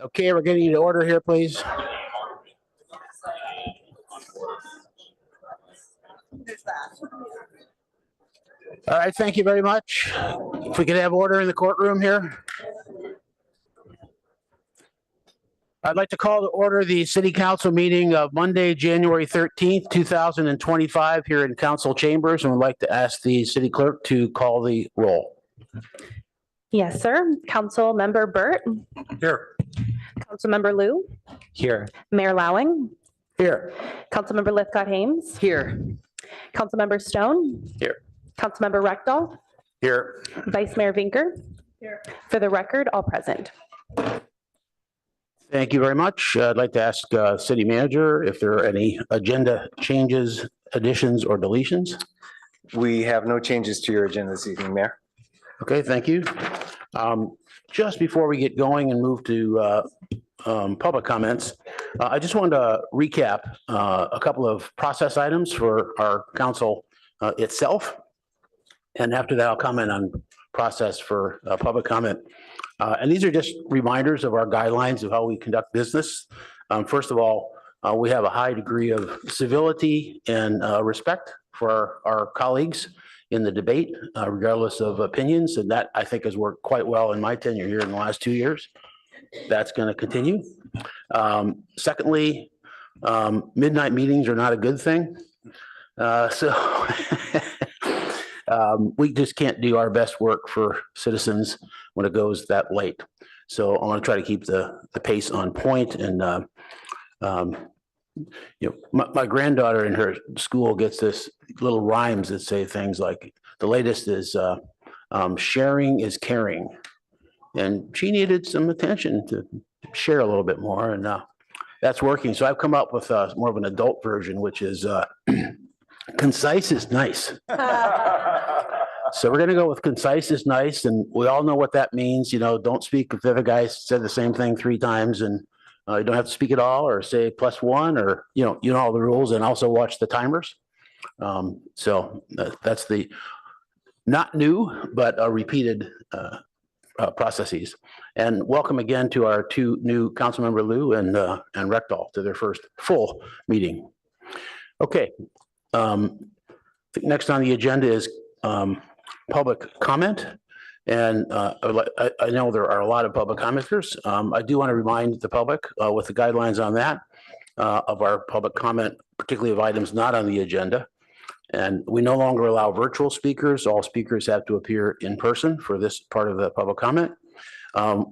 Okay, we're getting to order here, please. All right, thank you very much. If we could have order in the courtroom here. I'd like to call to order the City Council meeting of Monday, January 13th, 2025 here in Council Chambers, and would like to ask the City Clerk to call the roll. Yes, sir. Council Member Burt. Here. Council Member Liu. Here. Mayor Lowing. Here. Council Member Lithcott-Hames. Here. Council Member Stone. Here. Council Member Reckdahl. Here. Vice Mayor Vinker. Here. For the record, all present. Thank you very much. I'd like to ask City Manager if there are any agenda changes, additions, or deletions. We have no changes to your agenda this evening, Mayor. Okay, thank you. Just before we get going and move to public comments, I just wanted to recap a couple of process items for our council itself. And after that, I'll comment on process for public comment. And these are just reminders of our guidelines of how we conduct business. First of all, we have a high degree of civility and respect for our colleagues in the debate, regardless of opinions. And that, I think, has worked quite well in my tenure here in the last 2 years. That's going to continue. Secondly, midnight meetings are not a good thing. So we just can't do our best work for citizens when it goes that late. So I want to try to keep the pace on point. And my granddaughter in her school gets this little rhymes that say things like, the latest is sharing is caring. And she needed some attention to share a little bit more, and that's working. So I've come up with more of an adult version, which is concise is nice. So we're going to go with concise is nice, and we all know what that means. Don't speak if the other guy said the same thing 3 times, and you don't have to speak at all, or say +1, or you know all the rules, and also watch the timers. So that's the not new but repeated processes. And welcome again to our 2 new Councilmember Liu and Reckdahl to their first full meeting. Okay. Next on the agenda is public comment. And I know there are a lot of public commenters. I do want to remind the public with the guidelines on that of our public comment, particularly of items not on the agenda. And we no longer allow virtual speakers. All speakers have to appear in person for this part of the public comment.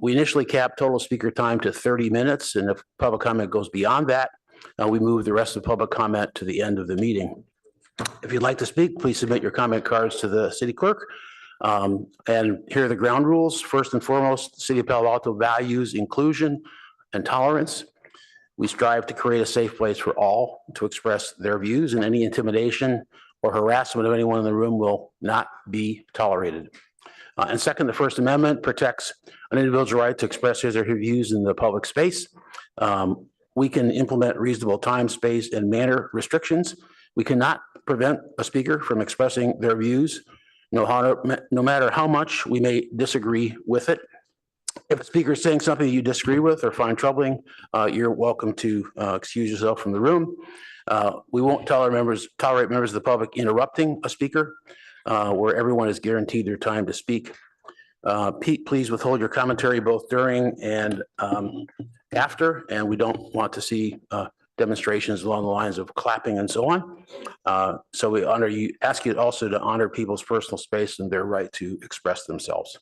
We initially capped total speaker time to 30 minutes. And if public comment goes beyond that, we move the rest of public comment to the end of the meeting. If you'd like to speak, please submit your comment cards to the city clerk. And here are the ground rules. First and foremost, the City of Palo Alto values inclusion and tolerance. We strive to create a safe place for all to express their views, and any intimidation or harassment of anyone in the room will not be tolerated. And second, the First Amendment protects an individual's right to express his or her views in the public space. We can implement reasonable time, space, and manner restrictions. We cannot prevent a speaker from expressing their views, no matter how much we may disagree with it. If a speaker is saying something you disagree with or find troubling, you're welcome to excuse yourself from the room. We won't tolerate members of the public interrupting a speaker, where everyone is guaranteed their time to speak. Please withhold your commentary both during and after, and we don't want to see demonstrations along the lines of clapping and so on. So we ask you also to honor people's personal space and their right to express themselves.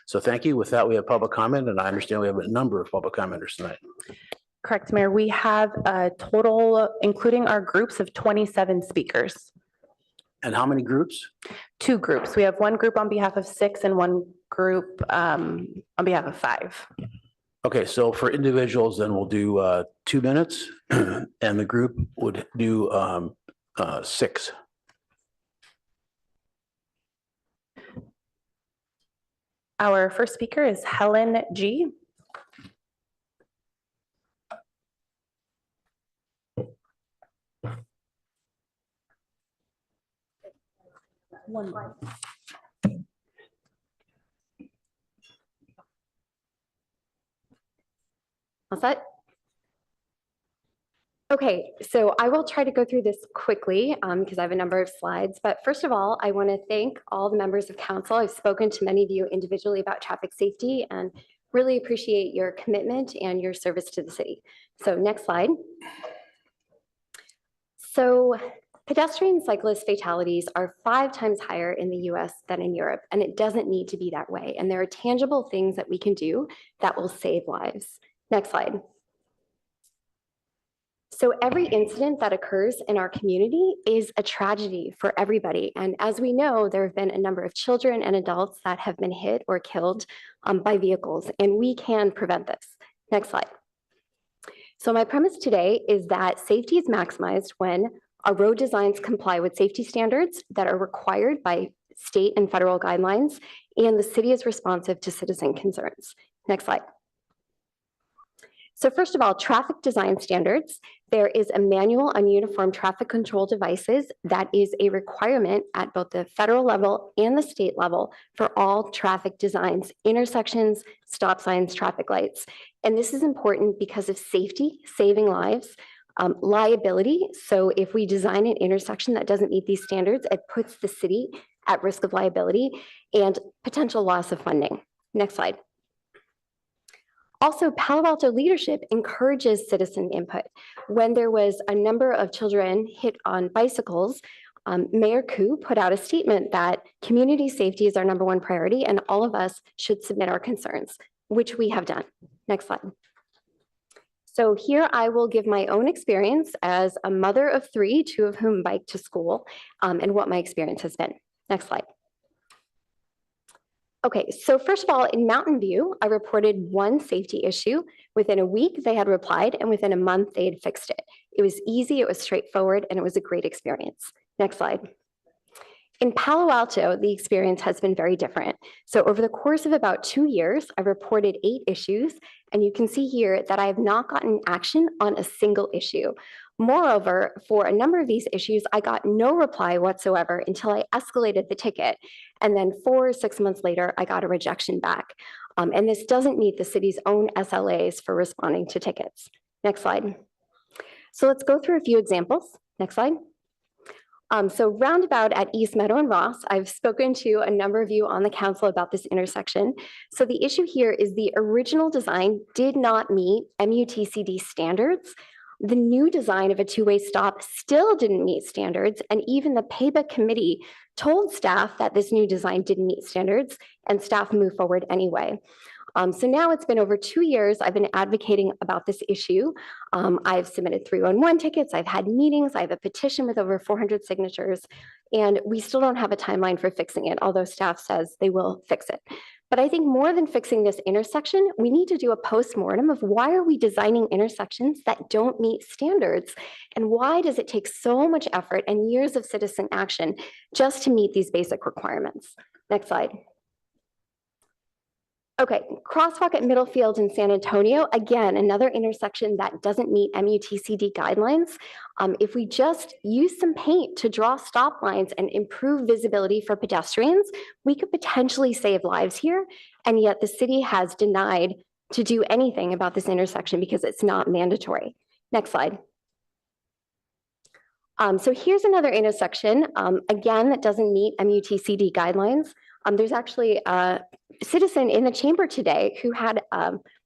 So thank you. With that, we have public comment, and I understand we have a number of public commenters tonight. Correct, Mayor. We have a total, including our groups, of 27 speakers. And how many groups? 2 groups. We have 1 group on behalf of 6 and 1 group on behalf of 5. Okay, so for individuals, then we'll do 2 minutes, and the group would do 6. Our first speaker is Helen G. All set? Okay, so I will try to go through this quickly because I have a number of slides. But first of all, I want to thank all the members of council. I've spoken to many of you individually about traffic safety and really appreciate your commitment and your service to the city. So next slide. So pedestrian cyclist fatalities are 5 times higher in the US than in Europe, and it doesn't need to be that way. And there are tangible things that we can do that will save lives. Next slide. So every incident that occurs in our community is a tragedy for everybody. And as we know, there have been a number of children and adults that have been hit or killed by vehicles, and we can prevent this. Next slide. So my premise today is that safety is maximized when our road designs comply with safety standards that are required by state and federal guidelines, and the city is responsive to citizen concerns. Next slide. So first of all, traffic design standards. There is a manual on uniform traffic control devices that is a requirement at both the federal level and the state level for all traffic designs, intersections, stop signs, traffic lights. And this is important because of safety, saving lives, liability. So if we design an intersection that doesn't meet these standards, it puts the city at risk of liability and potential loss of funding. Next slide. Also, Palo Alto leadership encourages citizen input. When there was a number of children hit on bicycles, Mayor Koo put out a statement that community safety is our #1 priority and all of us should submit our concerns, which we have done. Next slide. So here I will give my own experience as a mother of 3, 2 of whom bike to school, and what my experience has been. Next slide. Okay, so first of all, in Mountain View, I reported 1 safety issue. Within a week, they had replied, and within a month, they had fixed it. It was easy, it was straightforward, and it was a great experience. Next slide. In Palo Alto, the experience has been very different. So over the course of about 2 years, I reported 8 issues, and you can see here that I have not gotten action on a single issue. Moreover, for a number of these issues, I got no reply whatsoever until I escalated the ticket. And then 4 or 6 months later, I got a rejection back. And this doesn't meet the city's own SLAs for responding to tickets. Next slide. So let's go through a few examples. Next slide. So roundabout at East Meadow and Ross, I've spoken to a number of you on the council about this intersection. So the issue here is the original design did not meet MUTCD standards. The new design of a 2-way stop still didn't meet standards, and even the PABA committee told staff that this new design didn't meet standards, and staff moved forward anyway. So now it's been over 2 years. I've been advocating about this issue. I've submitted 311 tickets. I've had meetings. I have a petition with over 400 signatures, and we still don't have a timeline for fixing it, although staff says they will fix it. But I think more than fixing this intersection, we need to do a postmortem of why are we designing intersections that don't meet standards? And why does it take so much effort and years of citizen action just to meet these basic requirements? Next slide. Okay, crosswalk at Middlefield in San Antonio, again, another intersection that doesn't meet MUTCD guidelines. If we just use some paint to draw stop lines and improve visibility for pedestrians, we could potentially save lives here. And yet the city has denied to do anything about this intersection because it's not mandatory. Next slide. So here's another intersection, again, that doesn't meet MUTCD guidelines. There's actually a citizen in the chamber today who had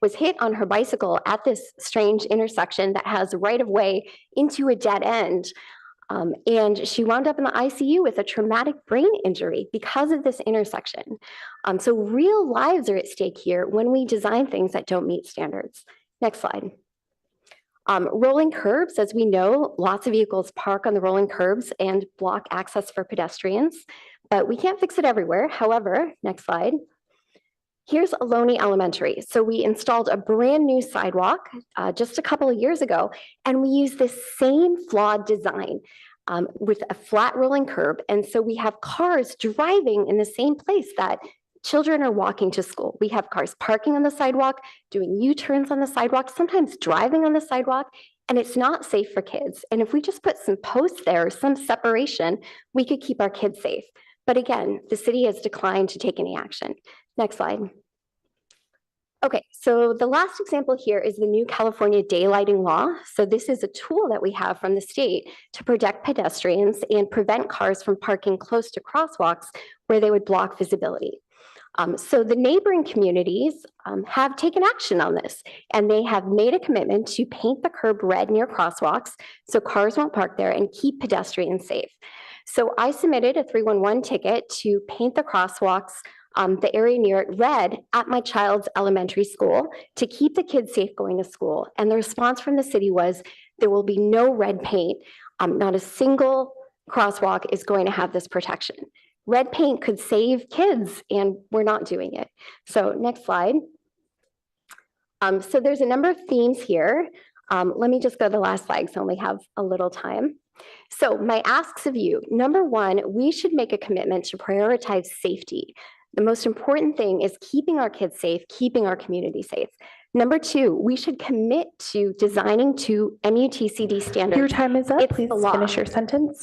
was hit on her bicycle at this strange intersection that has right of way into a dead end. And she wound up in the ICU with a traumatic brain injury because of this intersection. So real lives are at stake here when we design things that don't meet standards. Next slide. Rolling curbs, as we know, lots of vehicles park on the rolling curbs and block access for pedestrians, but we can't fix it everywhere. However, next slide. Here's Ohlone Elementary. So we installed a brand new sidewalk just a couple of years ago, and we use this same flawed design with a flat rolling curb. And so we have cars driving in the same place that children are walking to school. We have cars parking on the sidewalk, doing U-turns on the sidewalk, sometimes driving on the sidewalk, and it's not safe for kids. And if we just put some posts there, some separation, we could keep our kids safe. But again, the city has declined to take any action. Next slide. Okay, So the last example here is the new California daylighting law. So this is a tool that we have from the state to protect pedestrians and prevent cars from parking close to crosswalks where they would block visibility. So the neighboring communities have taken action on this, and they have made a commitment to paint the curb red near crosswalks so cars won't park there and keep pedestrians safe. So I submitted a 311 ticket to paint the crosswalks, the area near it red at my child's elementary school to keep the kids safe going to school. And the response from the city was there will be no red paint. Not a single crosswalk is going to have this protection. Red paint could save kids, and we're not doing it. So next slide. So there's a number of themes here. Let me just go to the last slide because I only have a little time. So my asks of you, number one, we should make a commitment to prioritize safety. The most important thing is keeping our kids safe, keeping our community safe. Number two, we should commit to designing to MUTCD standards. Your time is up. It's Please the law. finish your sentence.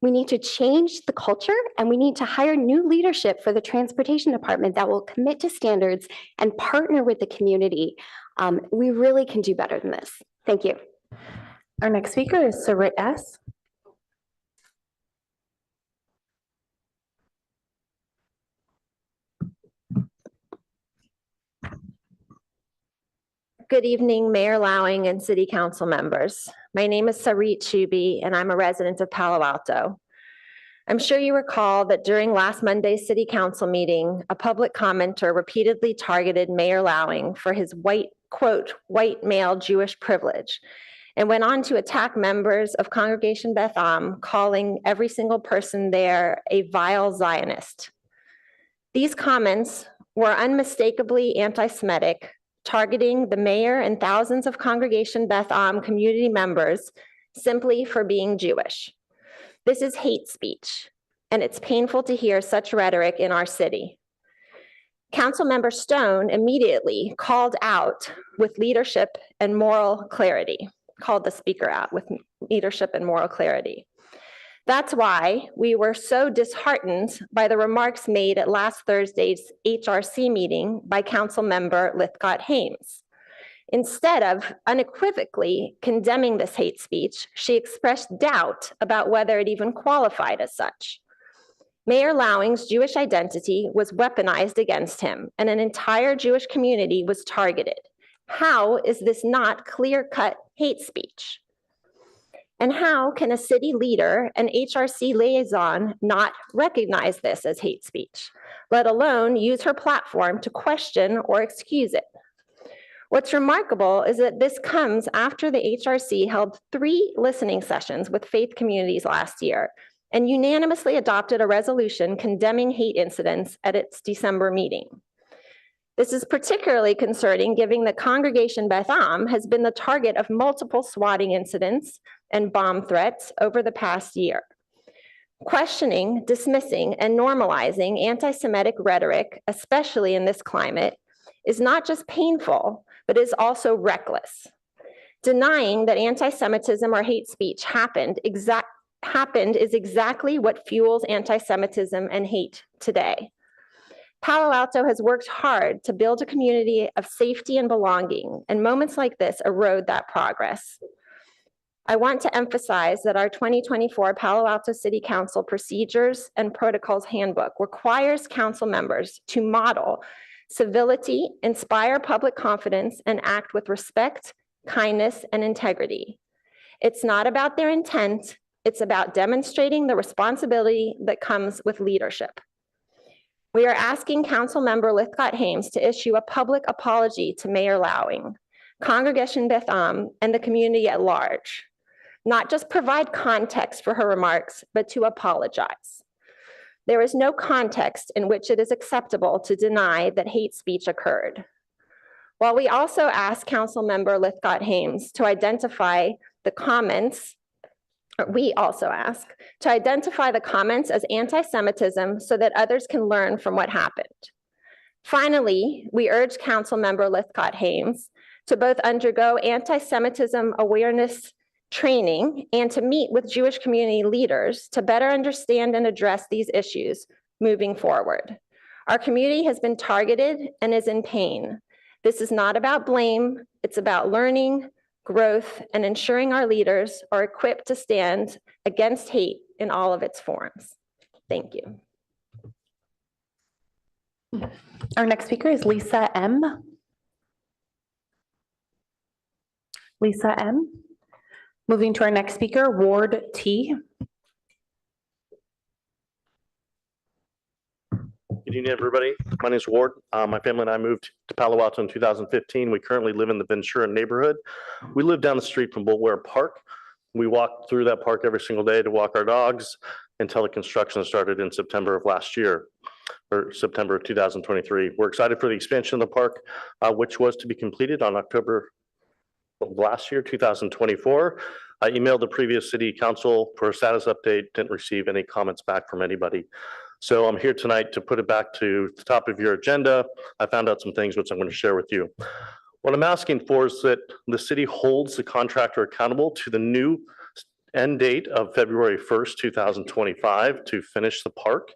We need to change the culture, and we need to hire new leadership for the transportation department that will commit to standards and partner with the community. We really can do better than this. Thank you. Our next speaker is Sarit S. Good evening, Mayor Lowing and City Council members. My name is Sarit Chubi, and I'm a resident of Palo Alto. I'm sure you recall that during last Monday's City Council meeting, a public commenter repeatedly targeted Mayor Lowing for his quote, white male Jewish privilege, and went on to attack members of Congregation Beth Am, calling every single person there a vile Zionist. These comments were unmistakably anti-Semitic, targeting the mayor and thousands of Congregation Beth Am community members simply for being Jewish. This is hate speech, and it's painful to hear such rhetoric in our city. Councilmember Stone immediately called out with leadership and moral clarity, called the speaker out with leadership and moral clarity. That's why we were so disheartened by the remarks made at last Thursday's HRC meeting by Councilmember Lithcott-Hames. Instead of unequivocally condemning this hate speech, she expressed doubt about whether it even qualified as such. Mayor Lowing's Jewish identity was weaponized against him, and an entire Jewish community was targeted. How is this not clear-cut hate speech? And how can a city leader and HRC liaison not recognize this as hate speech, let alone use her platform to question or excuse it? What's remarkable is that this comes after the HRC held 3 listening sessions with faith communities last year and unanimously adopted a resolution condemning hate incidents at its December meeting. This is particularly concerning given that Congregation Beth Am has been the target of multiple swatting incidents and bomb threats over the past year. Questioning, dismissing, and normalizing anti-Semitic rhetoric, especially in this climate, is not just painful, but is also reckless. Denying that anti-Semitism or hate speech happened is exactly what fuels anti-Semitism and hate today. Palo Alto has worked hard to build a community of safety and belonging, and moments like this erode that progress. I want to emphasize that our 2024 Palo Alto City Council Procedures and Protocols Handbook requires council members to model civility, inspire public confidence, and act with respect, kindness, and integrity. It's not about their intent, it's about demonstrating the responsibility that comes with leadership. We are asking Councilmember Lithcott-Hames to issue a public apology to Mayor Lowing, Congregation Beth Am, and the community at large. Not just provide context for her remarks, but to apologize. There is no context in which it is acceptable to deny that hate speech occurred. While we also ask Councilmember Lithcott-Hames to identify the comments, we also ask to identify the comments as anti-Semitism so that others can learn from what happened. Finally, we urge Councilmember Lithcott-Hames to both undergo anti-Semitism awareness training and to meet with Jewish community leaders to better understand and address these issues moving forward. Our community has been targeted and is in pain. This is not about blame. It's about learning, growth, and ensuring our leaders are equipped to stand against hate in all of its forms. Thank you. Our next speaker is Lisa M. Lisa M. Moving to our next speaker, Ward T. Good evening, everybody. My name is Ward. My family and I moved to Palo Alto in 2015. We currently live in the Ventura neighborhood. We live down the street from Bulware Park. We walk through that park every single day to walk our dogs until the construction started in September of last year, or September of 2023. We're excited for the expansion of the park, which was to be completed on October of last year, 2024. I emailed the previous city council for a status update, didn't receive any comments back from anybody. So I'm here tonight to put it back to the top of your agenda. I found out some things which I'm going to share with you. What I'm asking for is that the city holds the contractor accountable to the new end date of February 1st, 2025 to finish the park.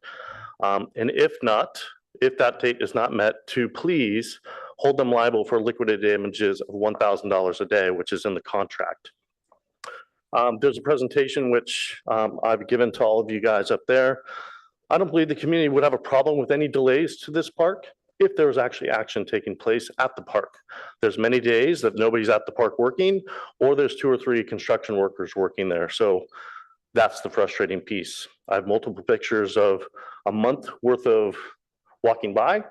And if that date is not met, to please hold them liable for liquidated damages of $1,000 a day, which is in the contract. There's a presentation which I've given to all of you guys up there. I don't believe the community would have a problem with any delays to this park if there was actually action taking place at the park. There's many days that nobody's at the park working, or there's 2 or 3 construction workers working there. So that's the frustrating piece. I have multiple pictures of a month worth of walking by,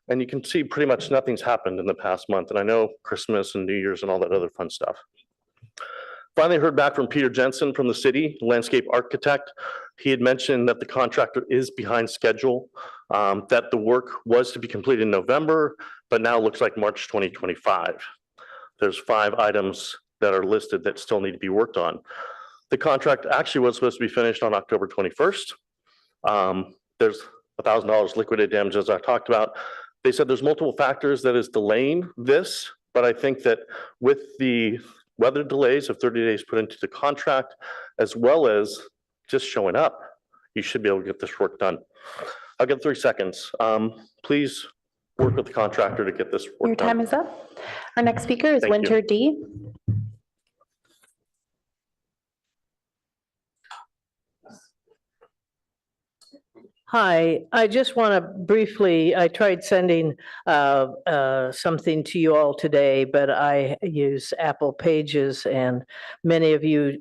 and you can see pretty much nothing's happened in the past month. And I know Christmas and New Year's and all that other fun stuff. Finally heard back from Peter Jensen from the city, landscape architect. He had mentioned that the contractor is behind schedule, that the work was to be completed in November, but now looks like March 2025. There's 5 items that are listed that still need to be worked on. The contract actually was supposed to be finished on October 21st. There's $1,000 liquidated damages I talked about. They said there's multiple factors that is delaying this, but I think that with the weather delays of 30 days put into the contract, as well as just showing up, you should be able to get this work done. I'll get 3 seconds. Please work with the contractor to get this work done. Your time is up. Our next speaker is Thank you. Winter D. Hi, I just want to briefly, I tried sending something to you all today, but I use Apple Pages and many of you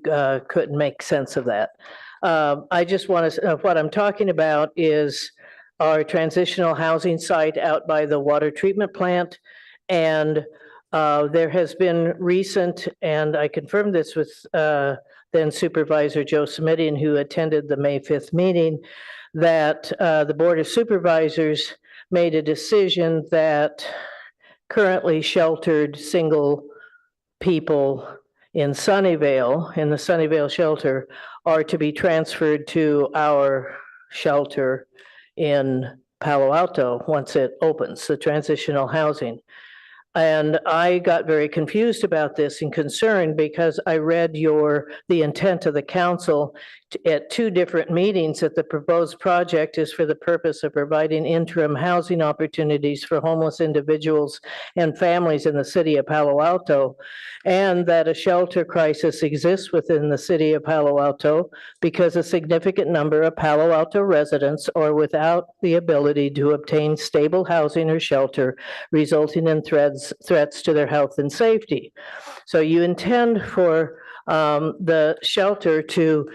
couldn't make sense of that. I just want to, what I'm talking about is our transitional housing site out by the water treatment plant. And there has been recent, and I confirmed this with then Supervisor Joe Smitian, who attended the May 5th meeting, that the Board of Supervisors made a decision that currently sheltered single people in Sunnyvale, in the Sunnyvale shelter, are to be transferred to our shelter in Palo Alto once it opens, the transitional housing. And I got very confused about this and concerned because I read the intent of the council at 2 different meetings that the proposed project is for the purpose of providing interim housing opportunities for homeless individuals and families in the city of Palo Alto, and that a shelter crisis exists within the city of Palo Alto because a significant number of Palo Alto residents are without the ability to obtain stable housing or shelter, resulting in threats to their health and safety. So you intend for the shelter to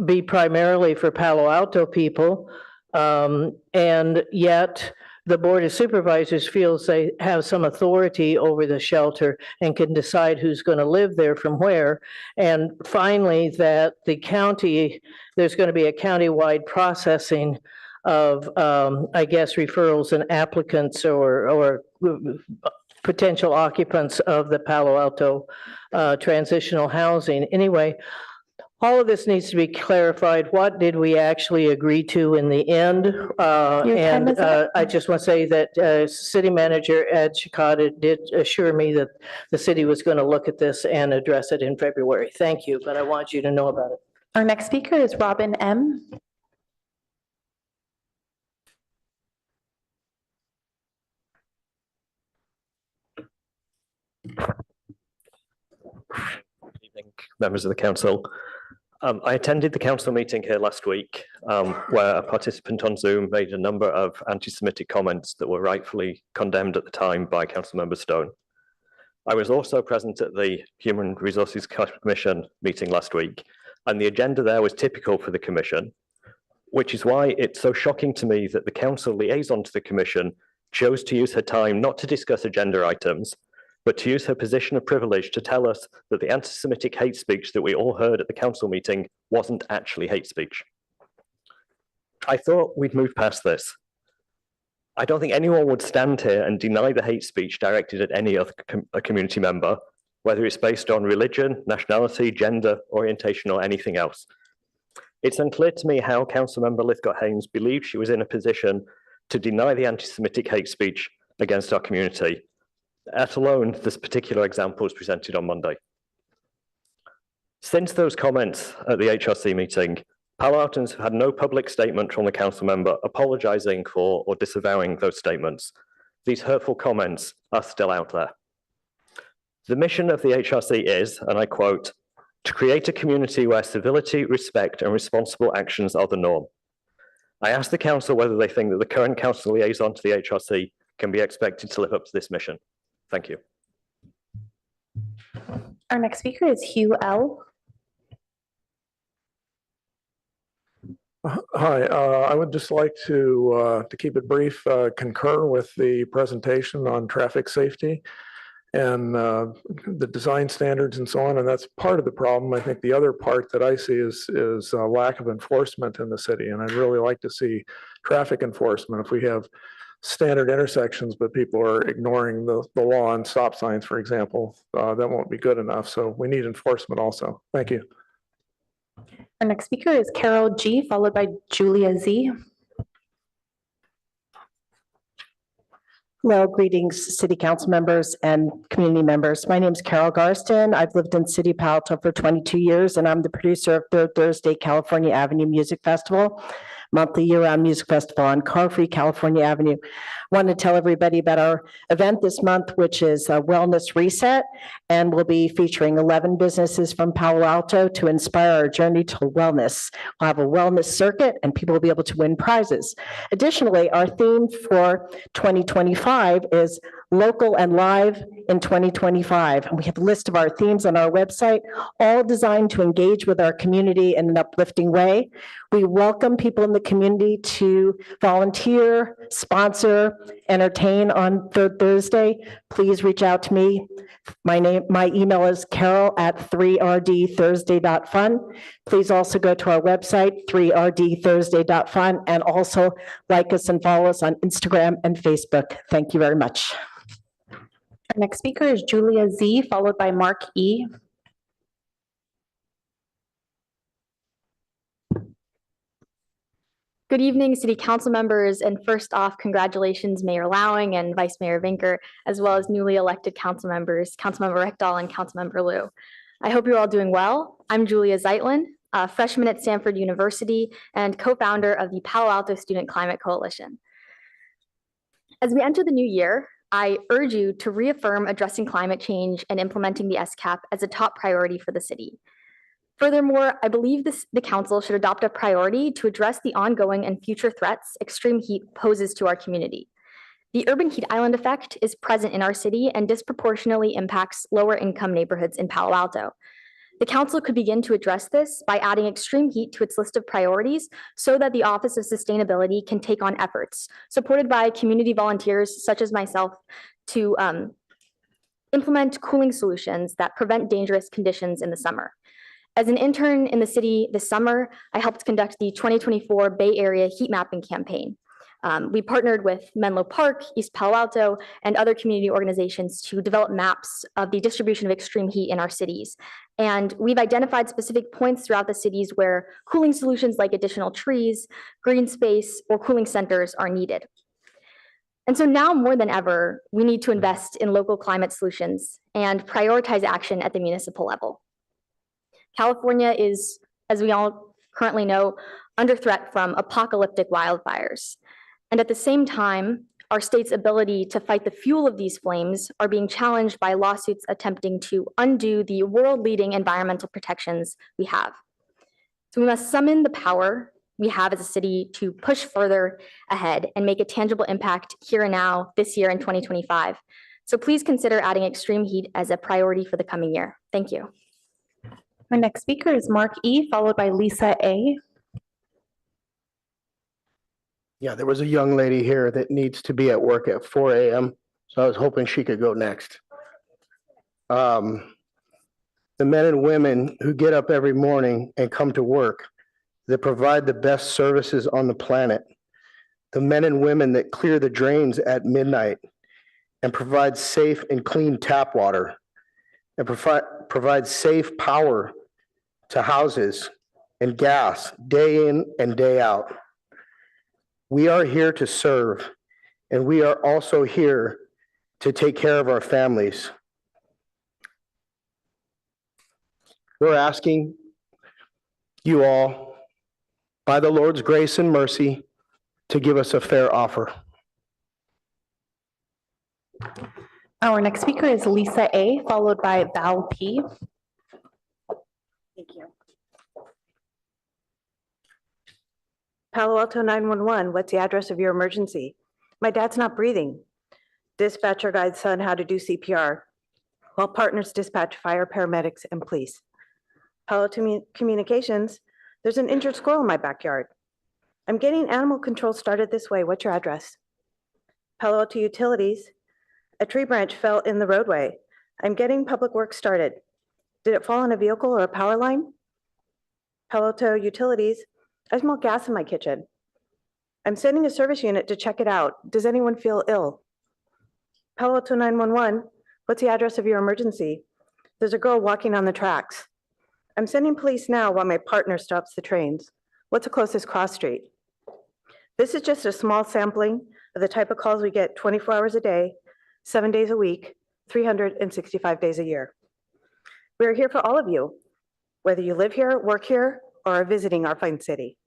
be primarily for Palo Alto people, and yet the Board of Supervisors feels they have some authority over the shelter and can decide who's going to live there from where. And finally, that the county, there's going to be a countywide processing of, I guess, referrals and applicants or potential occupants of the Palo Alto transitional housing. Anyway, all of this needs to be clarified. What did we actually agree to in the end? And I just want to say that City Manager Ed Chicada did assure me that the city was going to look at this and address it in February. Thank you, but I want you to know about it. Our next speaker is Robin M. members of the council. I attended the council meeting here last week where a participant on Zoom made a number of anti-Semitic comments that were rightfully condemned at the time by Councilmember Stone. I was also present at the Human Resources Commission meeting last week, and the agenda there was typical for the Commission, which is why it's so shocking to me that the council liaison to the Commission chose to use her time not to discuss agenda items, but to use her position of privilege to tell us that the anti-Semitic hate speech that we all heard at the council meeting wasn't actually hate speech. I thought we'd move past this. I don't think anyone would stand here and deny the hate speech directed at any other community member, whether it's based on religion, nationality, gender, orientation, or anything else. It's unclear to me how Councilmember Lithcott-Haynes believed she was in a position to deny the anti-Semitic hate speech against our community, let alone this particular example was presented on Monday. Since those comments at the HRC meeting, Palo Altans have had no public statement from the council member apologizing for or disavowing those statements. These hurtful comments are still out there. The mission of the HRC is, and I quote, to create a community where civility, respect, and responsible actions are the norm. I asked the council whether they think that the current council liaison to the HRC can be expected to live up to this mission. Thank you. Our next speaker is Hugh L. Hi, I would just like to keep it brief, concur with the presentation on traffic safety and the design standards and so on, and that's part of the problem. I think the other part that I see is lack of enforcement in the city, and I'd really like to see traffic enforcement. If we have standard intersections, but people are ignoring the law on stop signs, for example, that won't be good enough. So we need enforcement also. Thank you. Our next speaker is Carol G, followed by Julia Z. Hello, greetings, City Council members and community members. My name is Carol Garston. I've lived in City Palo Alto for 22 years, and I'm the producer of Third Thursday California Avenue Music Festival, monthly year-round music festival on Car-Free California Avenue. I want to tell everybody about our event this month, which is a Wellness Reset, and we'll be featuring 11 businesses from Palo Alto to inspire our journey to wellness. We'll have a wellness circuit, and people will be able to win prizes. Additionally, our theme for 2025 is local and live in 2025. And we have a list of our themes on our website, all designed to engage with our community in an uplifting way. We welcome people in the community to volunteer, sponsor, entertain on Third Thursday. Please reach out to me. My email is carol@3rdthursday.fun. Please also go to our website, 3rdthursday.fun, and also like us and follow us on Instagram and Facebook. Thank you very much. Our next speaker is Julia Z, followed by Mark E. Good evening, City Council members, and first off, congratulations, Mayor Lowing and Vice Mayor Vinker, as well as newly elected council members, Councilmember Reckdahl and Councilmember Liu. I hope you're all doing well. I'm Julia Zeitlin, a freshman at Stanford University and co-founder of the Palo Alto Student Climate Coalition. As we enter the new year, I urge you to reaffirm addressing climate change and implementing the SCAP as a top priority for the city. Furthermore, I believe the council should adopt a priority to address the ongoing and future threats extreme heat poses to our community. The urban heat island effect is present in our city and disproportionately impacts lower income neighborhoods in Palo Alto. The council could begin to address this by adding extreme heat to its list of priorities so that the Office of Sustainability can take on efforts supported by community volunteers such as myself to implement cooling solutions that prevent dangerous conditions in the summer. As an intern in the city this summer, I helped conduct the 2024 Bay Area Heat Mapping Campaign. We partnered with Menlo Park, East Palo Alto, and other community organizations to develop maps of the distribution of extreme heat in our cities. And we've identified specific points throughout the cities where cooling solutions like additional trees, green space, or cooling centers are needed. And so now more than ever, we need to invest in local climate solutions and prioritize action at the municipal level. California is, as we all currently know, under threat from apocalyptic wildfires. And at the same time, our state's ability to fight the fuel of these flames are being challenged by lawsuits attempting to undo the world-leading environmental protections we have. So we must summon the power we have as a city to push further ahead and make a tangible impact here and now, this year in 2025. So please consider adding extreme heat as a priority for the coming year. Thank you. Our next speaker is Mark E., followed by Lisa A. Yeah, there was a young lady here that needs to be at work at 4 a.m., so I was hoping she could go next. The men and women who get up every morning and come to work, that provide the best services on the planet. The men and women that clear the drains at midnight and provide safe and clean tap water and provide safe power to houses and gas day in and day out. We are here to serve, and we are also here to take care of our families. We're asking you all, by the Lord's grace and mercy, to give us a fair offer. Our next speaker is Lisa A., followed by Val P. Thank you. Palo Alto 911, what's the address of your emergency? My dad's not breathing. Dispatcher guides son how to do CPR, while partners dispatch fire, paramedics, and police. Palo Alto Communications, there's an injured squirrel in my backyard. I'm getting animal control started this way. What's your address? Palo Alto Utilities, a tree branch fell in the roadway. I'm getting public work started. Did it fall on a vehicle or a power line? Palo Alto Utilities, I smell gas in my kitchen. I'm sending a service unit to check it out. Does anyone feel ill? Palo Alto 911, what's the address of your emergency? There's a girl walking on the tracks. I'm sending police now while my partner stops the trains. What's the closest cross street? This is just a small sampling of the type of calls we get 24 hours a day, 7 days a week, 365 days a year. We are here for all of you, whether you live here, work here, or are visiting our fine city.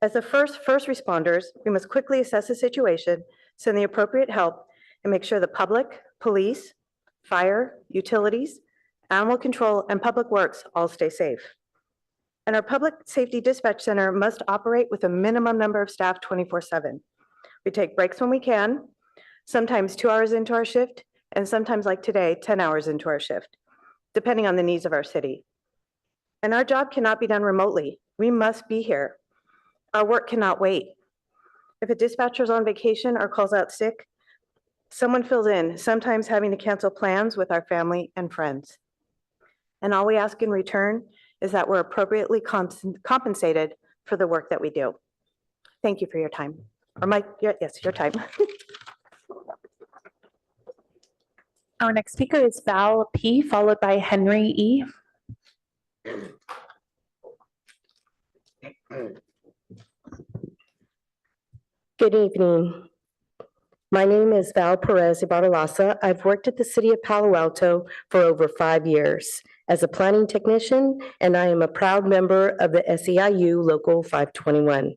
As the first responders, we must quickly assess the situation, send the appropriate help, and make sure the public, police, fire, utilities, animal control, and public works all stay safe. And our public safety dispatch center must operate with a minimum number of staff 24/7. We take breaks when we can, sometimes 2 hours into our shift, and sometimes like today, 10 hours into our shift, depending on the needs of our city. And our job cannot be done remotely. We must be here. Our work cannot wait. If a dispatcher's on vacation or calls out sick, someone fills in, sometimes having to cancel plans with our family and friends. And all we ask in return is that we're appropriately compensated for the work that we do. Thank you for your time. Yes, your time. Our next speaker is Val P., followed by Henry E. Good evening. My name is Val Perez Ibaralasa. I've worked at the City of Palo Alto for over 5 years as a planning technician, and I am a proud member of the SEIU Local 521.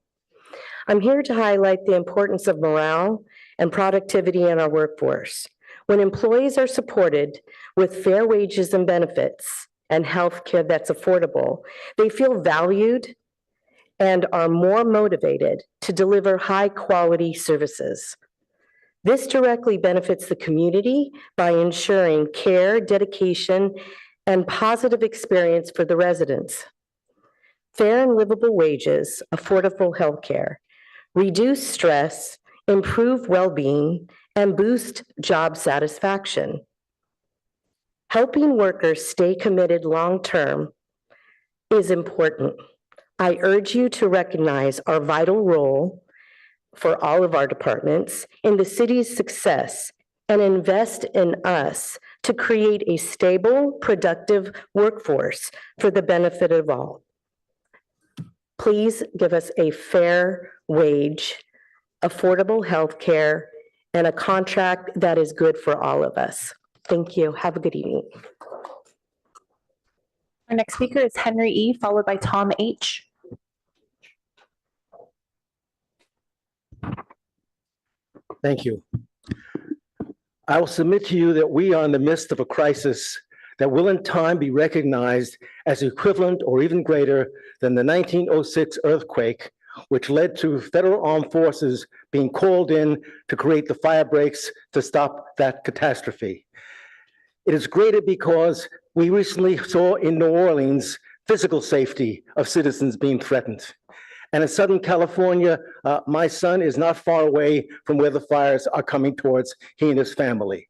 I'm here to highlight the importance of morale and productivity in our workforce. When employees are supported with fair wages and benefits and health care that's affordable, they feel valued and are more motivated to deliver high-quality services. This directly benefits the community by ensuring care, dedication, and positive experience for the residents. Fair and livable wages, affordable health care, reduce stress, improve well-being, and boost job satisfaction. Helping workers stay committed long-term is important. I urge you to recognize our vital role for all of our departments in the city's success and invest in us to create a stable, productive workforce for the benefit of all. Please give us a fair wage, affordable health care, and a contract that is good for all of us. Thank you. Have a good evening. Our next speaker is Henry E., followed by Tom H. Thank you. I will submit to you that we are in the midst of a crisis that will in time be recognized as equivalent or even greater than the 1906 earthquake, which led to federal armed forces being called in to create the fire breaks to stop that catastrophe. It is greater because we recently saw in New Orleans physical safety of citizens being threatened. And in Southern California, my son is not far away from where the fires are coming towards he and his family.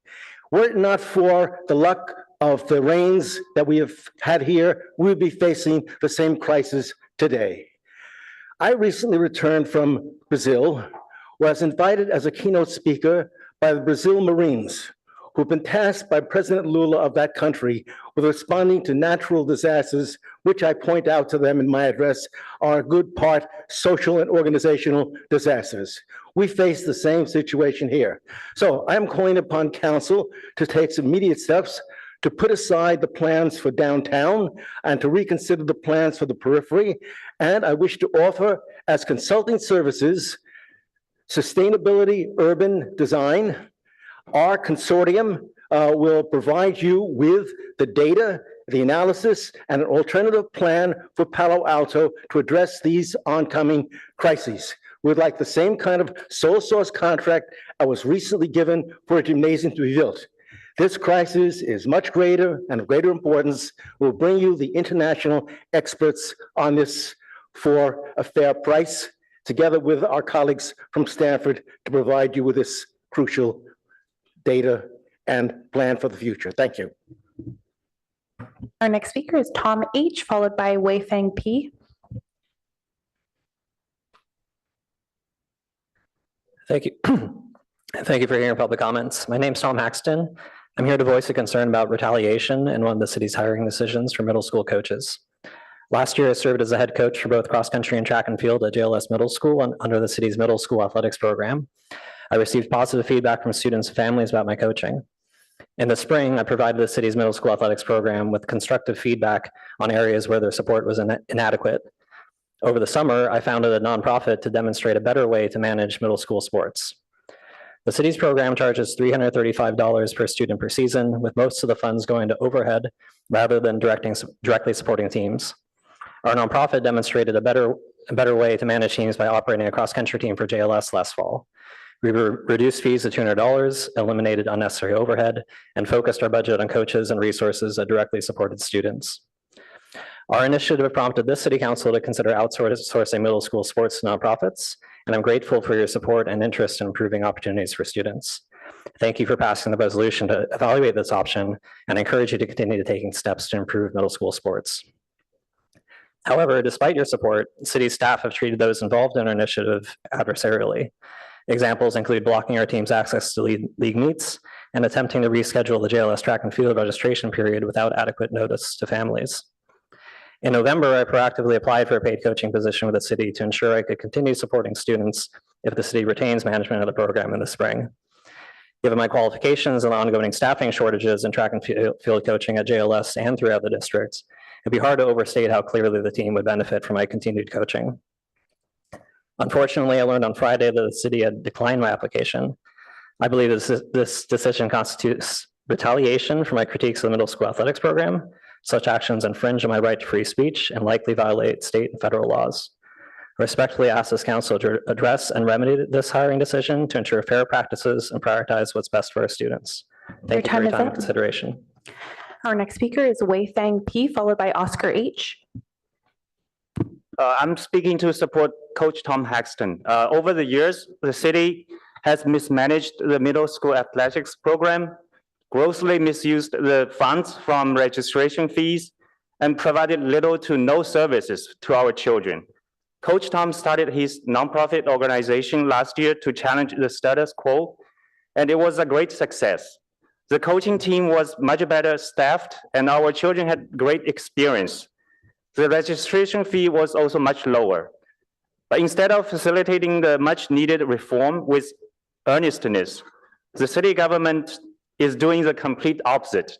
Were it not for the luck of the rains that we have had here, we would be facing the same crisis today. I recently returned from Brazil, where I was invited as a keynote speaker by the Brazil Marines, who've been tasked by President Lula of that country with responding to natural disasters, which I point out to them in my address are a good part social and organizational disasters. We face the same situation here. So I'm calling upon council to take some immediate steps to put aside the plans for downtown and to reconsider the plans for the periphery. And I wish to offer as consulting services, sustainability urban design. Our consortium will provide you with the data, the analysis, and an alternative plan for Palo Alto to address these oncoming crises. We'd like the same kind of sole source contract I was recently given for a gymnasium to be built. This crisis is much greater and of greater importance. We'll bring you the international experts on this for a fair price, together with our colleagues from Stanford, to provide you with this crucial data and plan for the future. Thank you. Our next speaker is Tom H., followed by Wei Fang P. Thank you. Thank you for hearing public comments. My name is Tom Haxton. I'm here to voice a concern about retaliation in one of the city's hiring decisions for middle school coaches. Last year, I served as a head coach for both cross-country and track and field at JLS Middle School and under the city's middle school athletics program. I received positive feedback from students and families about my coaching. In the spring, I provided the city's middle school athletics program with constructive feedback on areas where their support was inadequate. Over the summer, I founded a nonprofit to demonstrate a better way to manage middle school sports. The city's program charges $335 per student per season, with most of the funds going to overhead rather than directly supporting teams. Our nonprofit demonstrated a better way to manage teams by operating a cross-country team for JLS last fall. We reduced fees to $200, eliminated unnecessary overhead, and focused our budget on coaches and resources that directly supported students. Our initiative prompted this city council to consider outsourcing middle school sports to nonprofits, and I'm grateful for your support and interest in improving opportunities for students. Thank you for passing the resolution to evaluate this option, and I encourage you to continue taking steps to improve middle school sports. However, despite your support, city staff have treated those involved in our initiative adversarially. Examples include blocking our team's access to league meets and attempting to reschedule the JLS track and field registration period without adequate notice to families. In November, I proactively applied for a paid coaching position with the city to ensure I could continue supporting students if the city retains management of the program in the spring. Given my qualifications and ongoing staffing shortages in track and field coaching at JLS and throughout the district, it'd be hard to overstate how clearly the team would benefit from my continued coaching. Unfortunately, I learned on Friday that the city had declined my application. I believe this decision constitutes retaliation for my critiques of the middle school athletics program. Such actions infringe on my right to free speech and likely violate state and federal laws. I respectfully ask this council to address and remedy this hiring decision to ensure fair practices and prioritize what's best for our students. Thank you for your time and consideration. Our next speaker is Wei Fang P., followed by Oscar H. I'm speaking to support Coach Tom Haxton. Over the years, the city has mismanaged the middle school athletics program, grossly misused the funds from registration fees, and provided little to no services to our children. Coach Tom started his nonprofit organization last year to challenge the status quo, and it was a great success. The coaching team was much better staffed, and our children had great experience. The registration fee was also much lower. But instead of facilitating the much needed reform with earnestness, the city government is doing the complete opposite.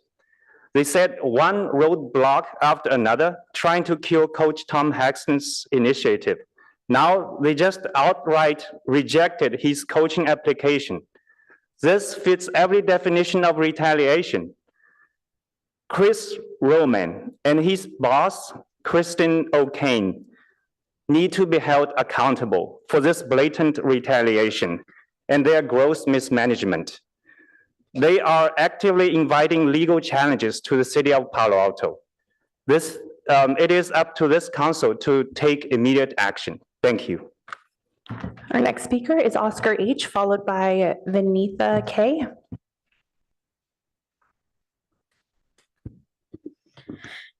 They set one roadblock after another, trying to kill Coach Tom Haxton's initiative. Now they just outright rejected his coaching application. This fits every definition of retaliation. Chris Roman and his boss, Kristen O'Kane, need to be held accountable for this blatant retaliation and their gross mismanagement. They are actively inviting legal challenges to the city of Palo Alto. It is up to this council to take immediate action. Thank you. Our next speaker is Oscar H., followed by Vinitha K.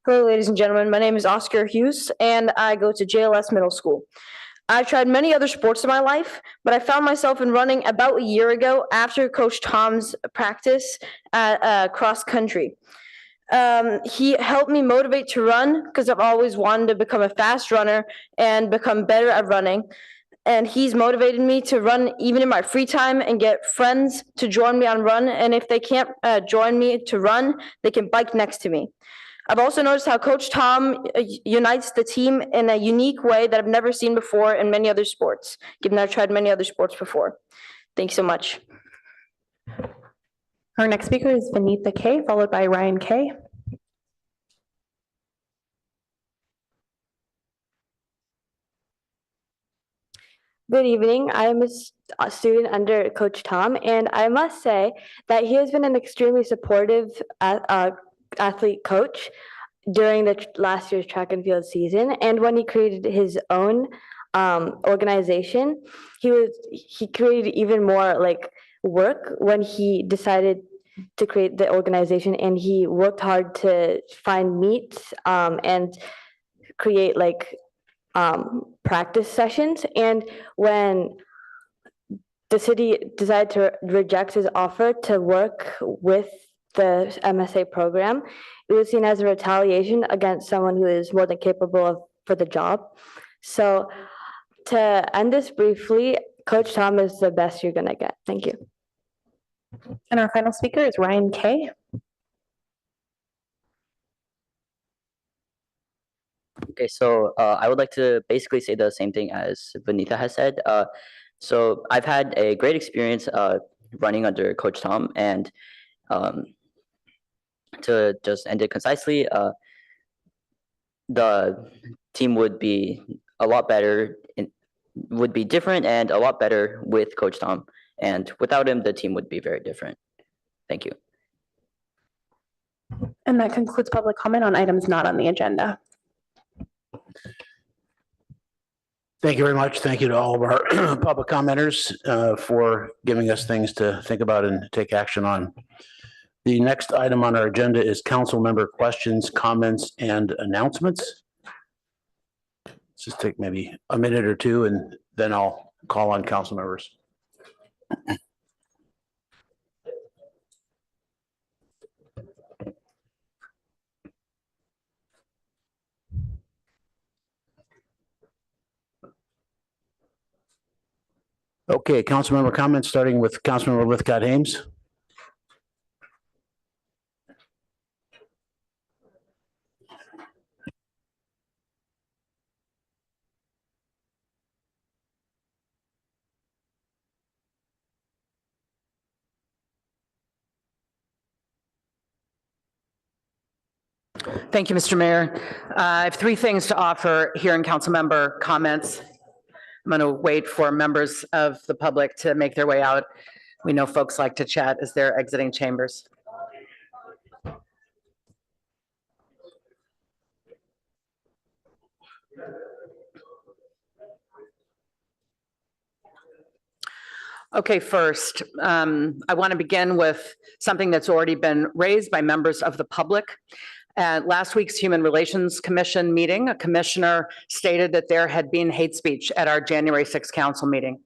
Hello, ladies and gentlemen. My name is Oscar Hughes, and I go to JLS Middle School. I've tried many other sports in my life, but I found myself in running about a year ago after Coach Tom's practice at cross country. He helped me motivate to run because I've always wanted to become a fast runner and become better at running. And he's motivated me to run even in my free time and get friends to join me on run. And if they can't join me to run, they can bike next to me. I've also noticed how Coach Tom unites the team in a unique way that I've never seen before in many other sports, given that I've tried many other sports before. Thank you so much. Our next speaker is Vinitha K., followed by Ryan K. Good evening. I'm a student under Coach Tom, and I must say that he has been an extremely supportive athlete coach during the last year's track and field season. And when he created his own organization, he created even more work when he decided to create the organization, and he worked hard to find meets and create practice sessions. And when the city decided to reject his offer to work with the MSA program, it was seen as a retaliation against someone who is more than capable for the job. So to end this briefly, Coach Tom is the best you're gonna get. Thank you. And our final speaker is Ryan K. Okay, so I would like to basically say the same thing as Vinitha has said. So I've had a great experience running under Coach Tom, and to just end it concisely, the team would be a lot better, would be different and a lot better with Coach Tom. And without him, the team would be very different. Thank you. And that concludes public comment on items not on the agenda. Thank you very much. Thank you to all of our public commenters for giving us things to think about and take action on. The next item on our agenda is council member questions, comments, and announcements. Let's just take maybe a minute or two, and then I'll call on council members. Okay, council member comments, starting with Councilmember Lithcott Ames. Thank you, Mr. Mayor. I have three things to offer here in council member comments. I'm going to wait for members of the public to make their way out. We know folks like to chat as they're exiting chambers. Okay, first, I want to begin with something that's already been raised by members of the public. At last week's Human Relations Commission meeting, a commissioner stated that there had been hate speech at our January 6th council meeting.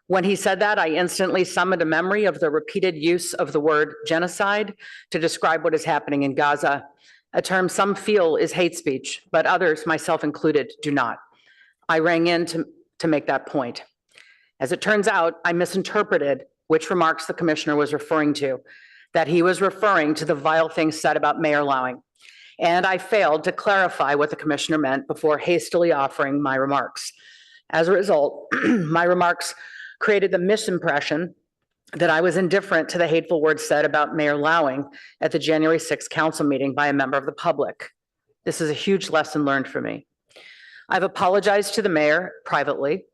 When he said that, I instantly summoned a memory of the repeated use of the word genocide to describe what is happening in Gaza, a term some feel is hate speech, but others, myself included, do not. I rang in to make that point. As it turns out, I misinterpreted which remarks the commissioner was referring to, that he was referring to the vile things said about Mayor Lowing. And I failed to clarify what the commissioner meant before hastily offering my remarks. As a result, my remarks created the misimpression that I was indifferent to the hateful words said about Mayor Lowing at the January 6th council meeting by a member of the public. This is a huge lesson learned for me. I've apologized to the mayor privately,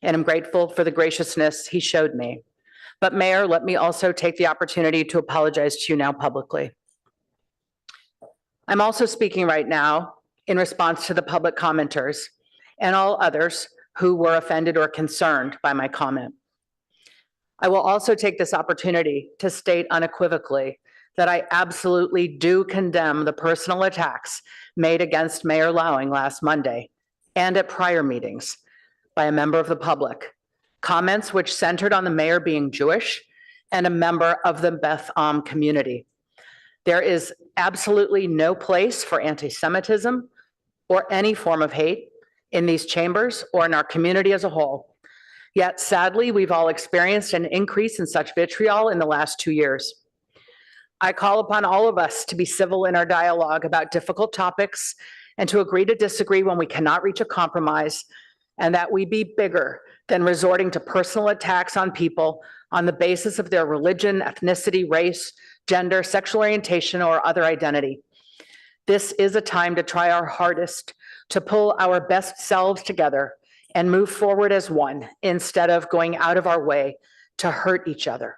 and I'm grateful for the graciousness he showed me. But Mayor, let me also take the opportunity to apologize to you now publicly. I'm also speaking right now in response to the public commenters and all others who were offended or concerned by my comment. I will also take this opportunity to state unequivocally that I absolutely do condemn the personal attacks made against Mayor Lowing last Monday and at prior meetings by a member of the public. Comments which centered on the mayor being Jewish and a member of the Beth Am community. There is absolutely no place for anti-Semitism or any form of hate in these chambers or in our community as a whole. Yet sadly, we've all experienced an increase in such vitriol in the last 2 years. I call upon all of us to be civil in our dialogue about difficult topics and to agree to disagree when we cannot reach a compromise, and that we be bigger than resorting to personal attacks on people on the basis of their religion, ethnicity, race, gender, sexual orientation, or other identity. This is a time to try our hardest to pull our best selves together and move forward as one instead of going out of our way to hurt each other.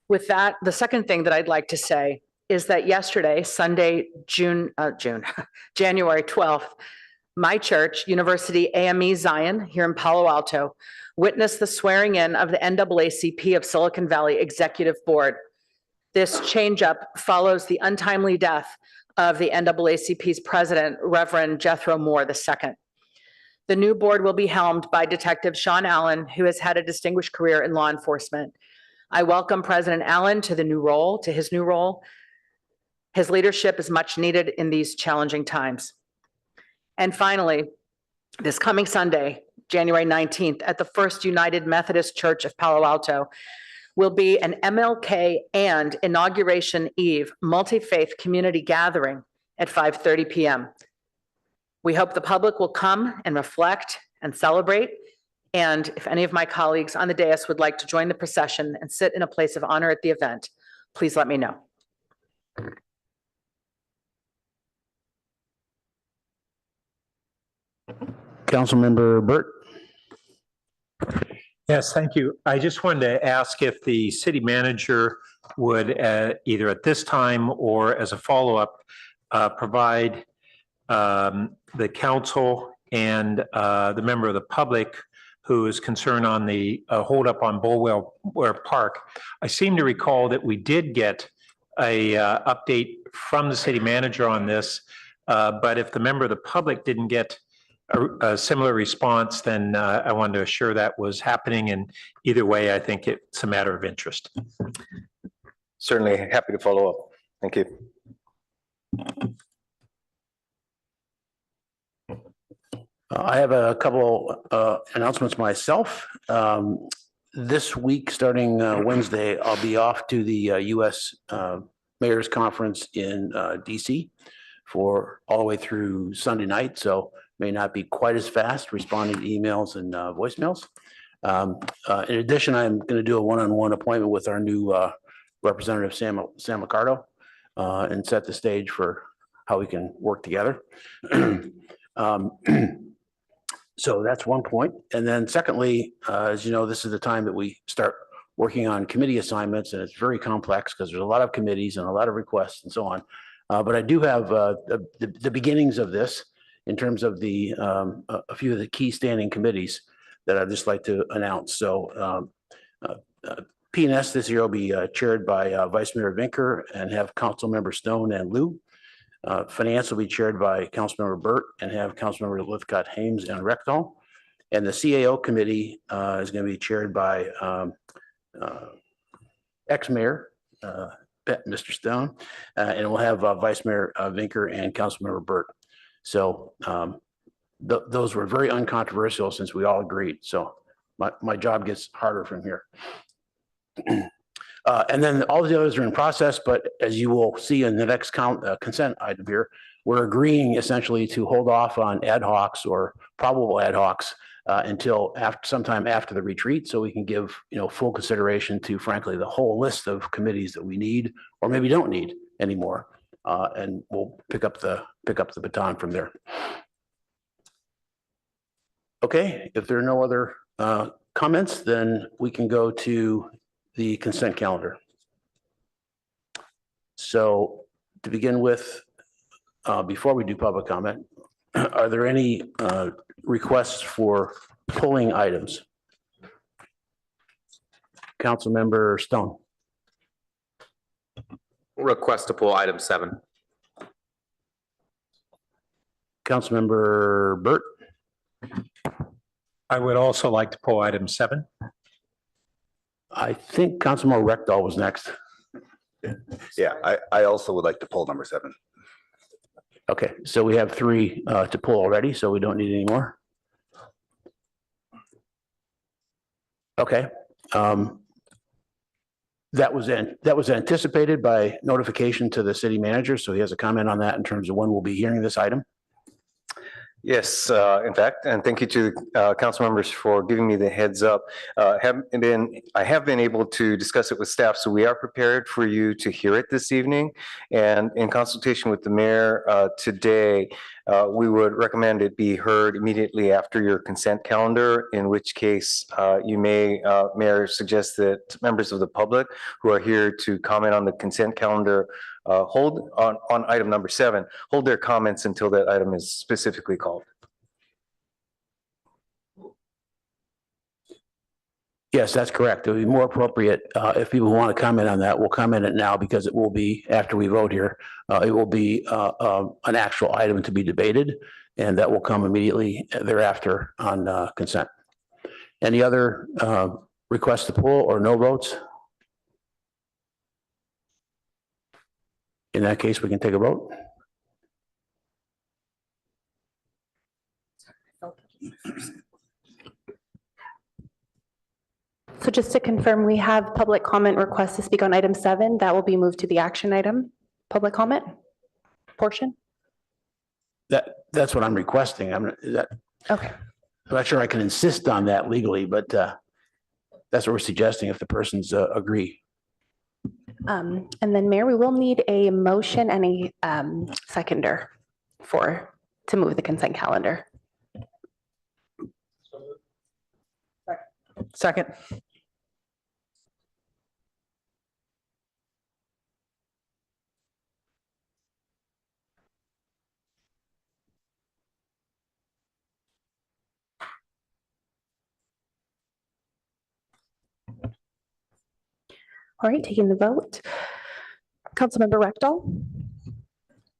With that, the second thing that I'd like to say is that yesterday, Sunday, January 12th, my church, University AME Zion, here in Palo Alto, witnessed the swearing in of the NAACP of Silicon Valley Executive Board. This change-up follows the untimely death of the NAACP's president, Reverend Jethro Moore II. The new board will be helmed by Detective Sean Allen, who has had a distinguished career in law enforcement. I welcome President Allen to his new role. His leadership is much needed in these challenging times. And finally, this coming Sunday, January 19th, at the First United Methodist Church of Palo Alto, will be an MLK and Inauguration Eve multi-faith community gathering at 5:30 p.m. We hope the public will come and reflect and celebrate. And if any of my colleagues on the dais would like to join the procession and sit in a place of honor at the event, please let me know. Councilmember Burt. Yes, thank you. I just wanted to ask if the city manager would either at this time or as a follow-up provide the council and the member of the public who is concerned on the holdup on Bulwell Park. I seem to recall that we did get a update from the city manager on this, but if the member of the public didn't get a similar response, then I wanted to assure that was happening. And either way, I think it's a matter of interest. Certainly happy to follow up. Thank you. I have a couple announcements myself. This week, starting Wednesday, I'll be off to the U.S. Mayor's Conference in DC for all the way through Sunday night. So may not be quite as fast responding to emails and voicemails. In addition, I'm going to do a one-on-one appointment with our new Representative Sam Accardo and set the stage for how we can work together. So that's one point. And then secondly, as you know, this is the time that we start working on committee assignments, and it's very complex because there's a lot of committees and a lot of requests and so on. But I do have the beginnings of this in terms of a few of the key standing committees that I'd just like to announce. So P&S this year will be chaired by Vice Mayor Vinker and have Council Member Stone and Liu. Finance will be chaired by Councilmember Burt and have Councilmember Lithcott, Hames, and Rectal. And the CAO committee is going to be chaired by ex-mayor Mr. Stone, and we'll have Vice Mayor Vinker and Councilmember Burt. So those were very uncontroversial since we all agreed. So my job gets harder from here. And then all the others are in process, but as you will see in the next consent item here, we're agreeing essentially to hold off on ad hocs or probable ad hocs until sometime after the retreat, so we can give, full consideration to, frankly, the whole list of committees that we need or maybe don't need anymore. And we'll pick up the baton from there. Okay, if there are no other comments, then we can go to the consent calendar. So to begin with, before we do public comment, are there any requests for pulling items? Councilmember Stone. Request to pull item 7. Councilmember Burt. I would also like to pull item 7. I think Councilmember Rectal was next. Yeah, I also would like to pull number 7. Okay, so we have 3 to pull already, so we don't need any more. Okay. That was anticipated by notification to the city manager, so he has a comment on that in terms of when we'll be hearing this item. Yes, in fact, and thank you to council members for giving me the heads up. I have been able to discuss it with staff, so we are prepared for you to hear it this evening. And in consultation with the mayor today, we would recommend it be heard immediately after your consent calendar, in which case you may, Mayor, suggest that members of the public who are here to comment on the consent calendar hold on item number 7, hold their comments until that item is specifically called. Yes, that's correct. It would be more appropriate if people want to comment on that. We'll comment it now because it will be, after we vote here, it will be an actual item to be debated, and that will come immediately thereafter on consent. Any other requests to pull or no votes? In that case, we can take a vote. So just to confirm, we have public comment requests to speak on item 7. That will be moved to the action item, public comment portion. That's what I'm requesting. Okay. I'm not sure I can insist on that legally, but that's what we're suggesting if the persons agree. And then Mayor, we will need a motion and a seconder to move the consent calendar. Second. All right, taking the vote. Councilmember Rectal.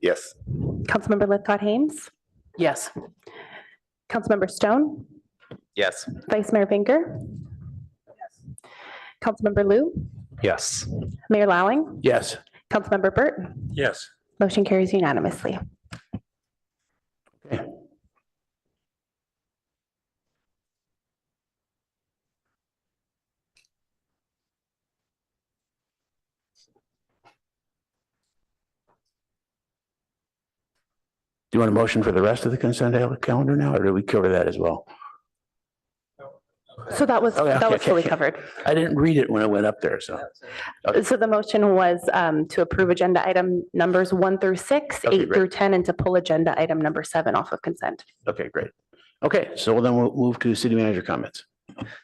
Yes. Councilmember Lithcott-Haynes. Yes. Councilmember Stone. Yes. Vice Mayor Vinker. Councilmember Liu. Yes. Mayor Lowing. Yes. Councilmember Burt. Yes. Motion carries unanimously. Okay. Do you want a motion for the rest of the consent calendar now, or do we cover that as well? So that was fully covered. I didn't read it when it went up there, so. Okay. So the motion was to approve agenda item numbers 1 through 6, Okay, 8 through 10, and to pull agenda item number 7 off of consent. Okay, great. Okay, so then we'll move to city manager comments.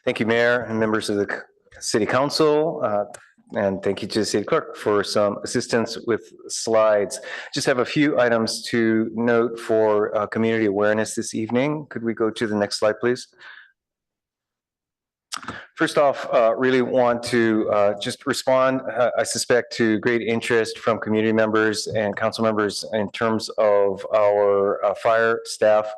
Thank you, Mayor and members of the City Council. And thank you to the City Clerk for some assistance with slides. Just have a few items to note for community awareness this evening. Could we go to the next slide, please? First off, really want to just respond, I suspect, to great interest from community members and council members in terms of our fire staff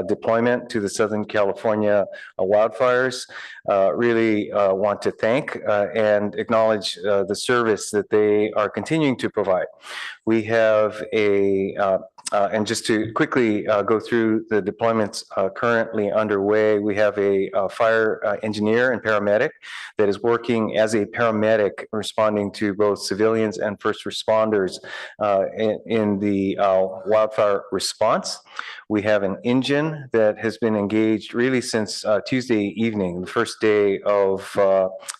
deployment to the Southern California wildfires. Really want to thank and acknowledge the service that they are continuing to provide. We have and just to quickly go through the deployments currently underway, we have a fire engineer and paramedic paramedic that is working as a paramedic responding to both civilians and first responders in the wildfire response. We have an engine that has been engaged really since Tuesday evening, the first day of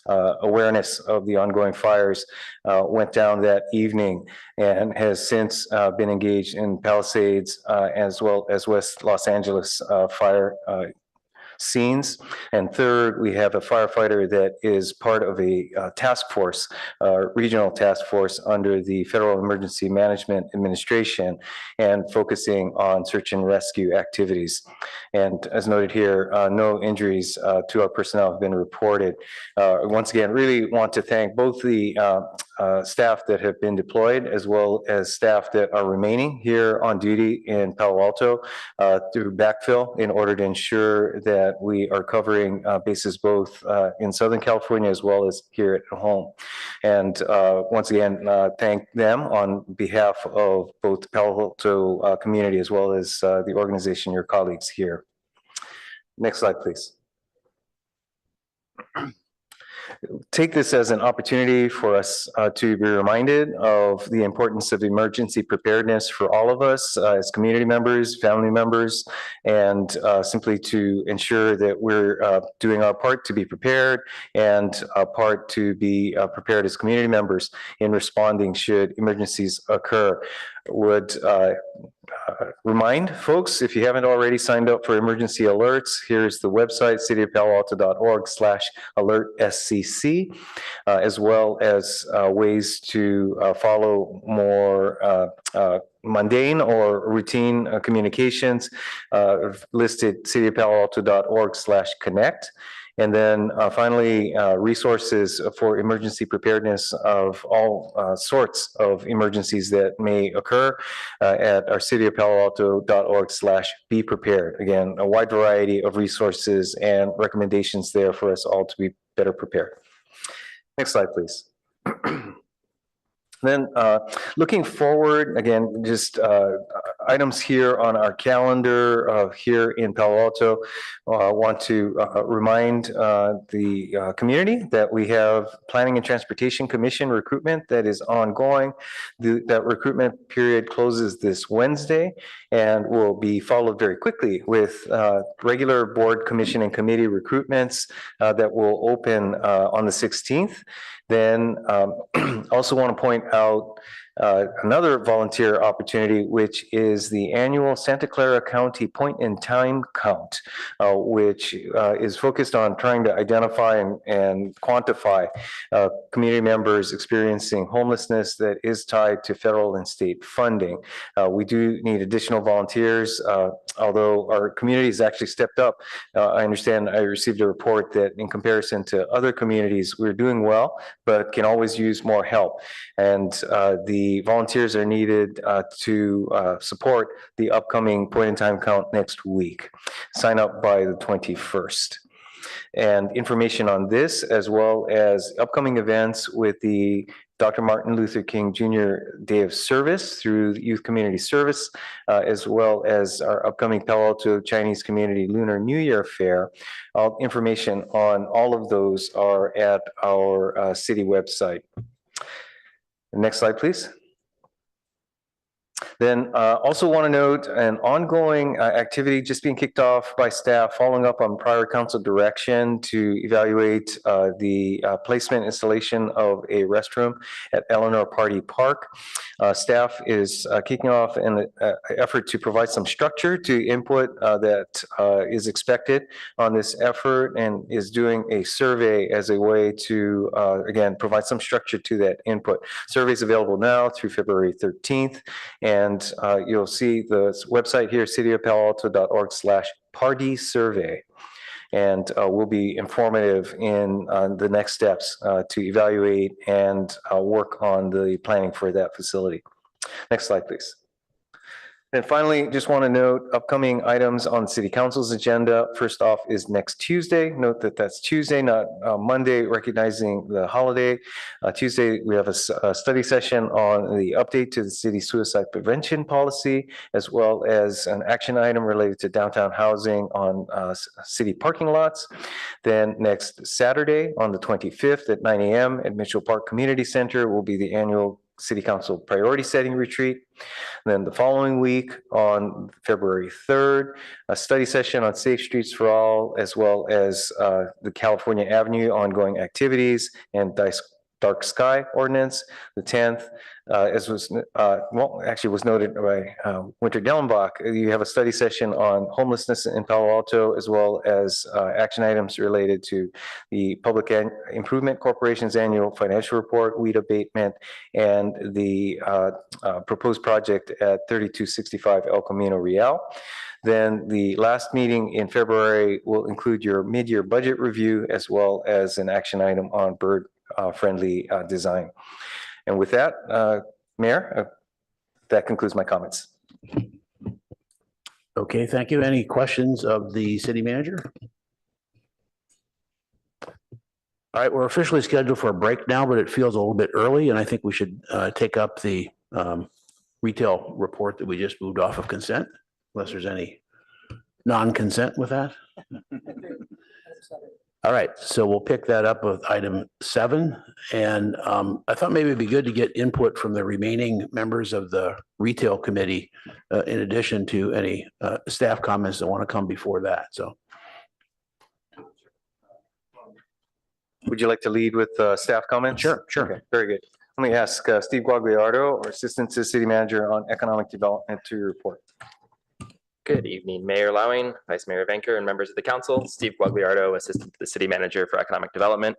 awareness of the ongoing fires went down that evening, and has since been engaged in Palisades as well as West Los Angeles fire scenes. And third, we have a firefighter that is part of a task force, regional task force under the Federal Emergency Management Administration, and focusing on search and rescue activities. And as noted here, no injuries to our personnel have been reported. Once again, really want to thank both the staff that have been deployed as well as staff that are remaining here on duty in Palo Alto through backfill in order to ensure that we are covering bases both in Southern California as well as here at home. And once again, thank them on behalf of both the Palo Alto community as well as the organization, your colleagues here. Next slide, please. Take this as an opportunity for us to be reminded of the importance of emergency preparedness for all of us as community members, family members, and simply to ensure that we're doing our part to be prepared and our part to be prepared as community members in responding should emergencies occur. Would remind folks, if you haven't already signed up for emergency alerts, here's the website, cityofpaloalto.org/alertscc, as well as ways to follow more mundane or routine communications listed, cityofpaloalto.org/connect. And then finally, resources for emergency preparedness of all sorts of emergencies that may occur at our cityofpaloalto.org/be prepared. Again, a wide variety of resources and recommendations there for us all to be better prepared. Next slide, please. Then looking forward, again, just items here on our calendar here in Palo Alto. I want to remind the community that we have Planning and Transportation Commission recruitment that is ongoing. That recruitment period closes this Wednesday and will be followed very quickly with regular board, commission, and committee recruitments that will open on the 16th. Then also want to point out another volunteer opportunity, which is the annual Santa Clara County Point in Time Count, which is focused on trying to identify and quantify community members experiencing homelessness that is tied to federal and state funding. We do need additional volunteers, although our community has actually stepped up. I understand I received a report that in comparison to other communities, we're doing well, but can always use more help. And the volunteers are needed to support the upcoming point in time count next week. Sign up by the 21st. And information on this, as well as upcoming events with the Dr. Martin Luther King Jr. Day of Service through Youth Community Service, as well as our upcoming Palo Alto Chinese Community Lunar New Year Fair. All information on all of those are at our city website. Next slide, please. Then also want to note an ongoing activity just being kicked off by staff following up on prior council direction to evaluate the placement installation of a restroom at Eleanor Party Park. Staff is kicking off an effort to provide some structure to input that is expected on this effort, and is doing a survey as a way to, again, provide some structure to that input. Survey is available now through February 13th. And you'll see the website here, cityofpaloalto.org/party survey. And will be informative in the next steps to evaluate and work on the planning for that facility. Next slide, please. And finally, just want to note upcoming items on City Council's agenda. First off is next Tuesday. Note that that's Tuesday, not Monday, recognizing the holiday. Tuesday, we have a study session on the update to the city suicide prevention policy, as well as an action item related to downtown housing on city parking lots. Then next Saturday, on the 25th at 9 a.m. at Mitchell Park Community Center will be the annual City Council priority setting retreat. Then the following week on February 3rd, a study session on safe streets for all, as well as the California Avenue ongoing activities and dark sky ordinance. The 10th, as was, actually was noted by Winter Dellenbach, you have a study session on homelessness in Palo Alto, as well as action items related to the Public Improvement Corporation's annual financial report, weed abatement, and the proposed project at 3265 El Camino Real. Then the last meeting in February will include your mid-year budget review, as well as an action item on bird friendly design. And with that, Mayor, that concludes my comments. Okay, thank you. Any questions of the city manager? All right, we're officially scheduled for a break now, but it feels a little bit early, and I think we should take up the retail report that we just moved off of consent, unless there's any non-consent with that. All right, so we'll pick that up with item 7. And I thought maybe it'd be good to get input from the remaining members of the retail committee, in addition to any staff comments that want to come before that. So. Would you like to lead with staff comments? Sure. Okay, very good. Let me ask Steve Guagliardo, our Assistant to the City Manager on Economic Development, to report. Good evening, Mayor Lowing, Vice Mayor Venker, and members of the council. Steve Guagliardo, Assistant to the City Manager for Economic Development.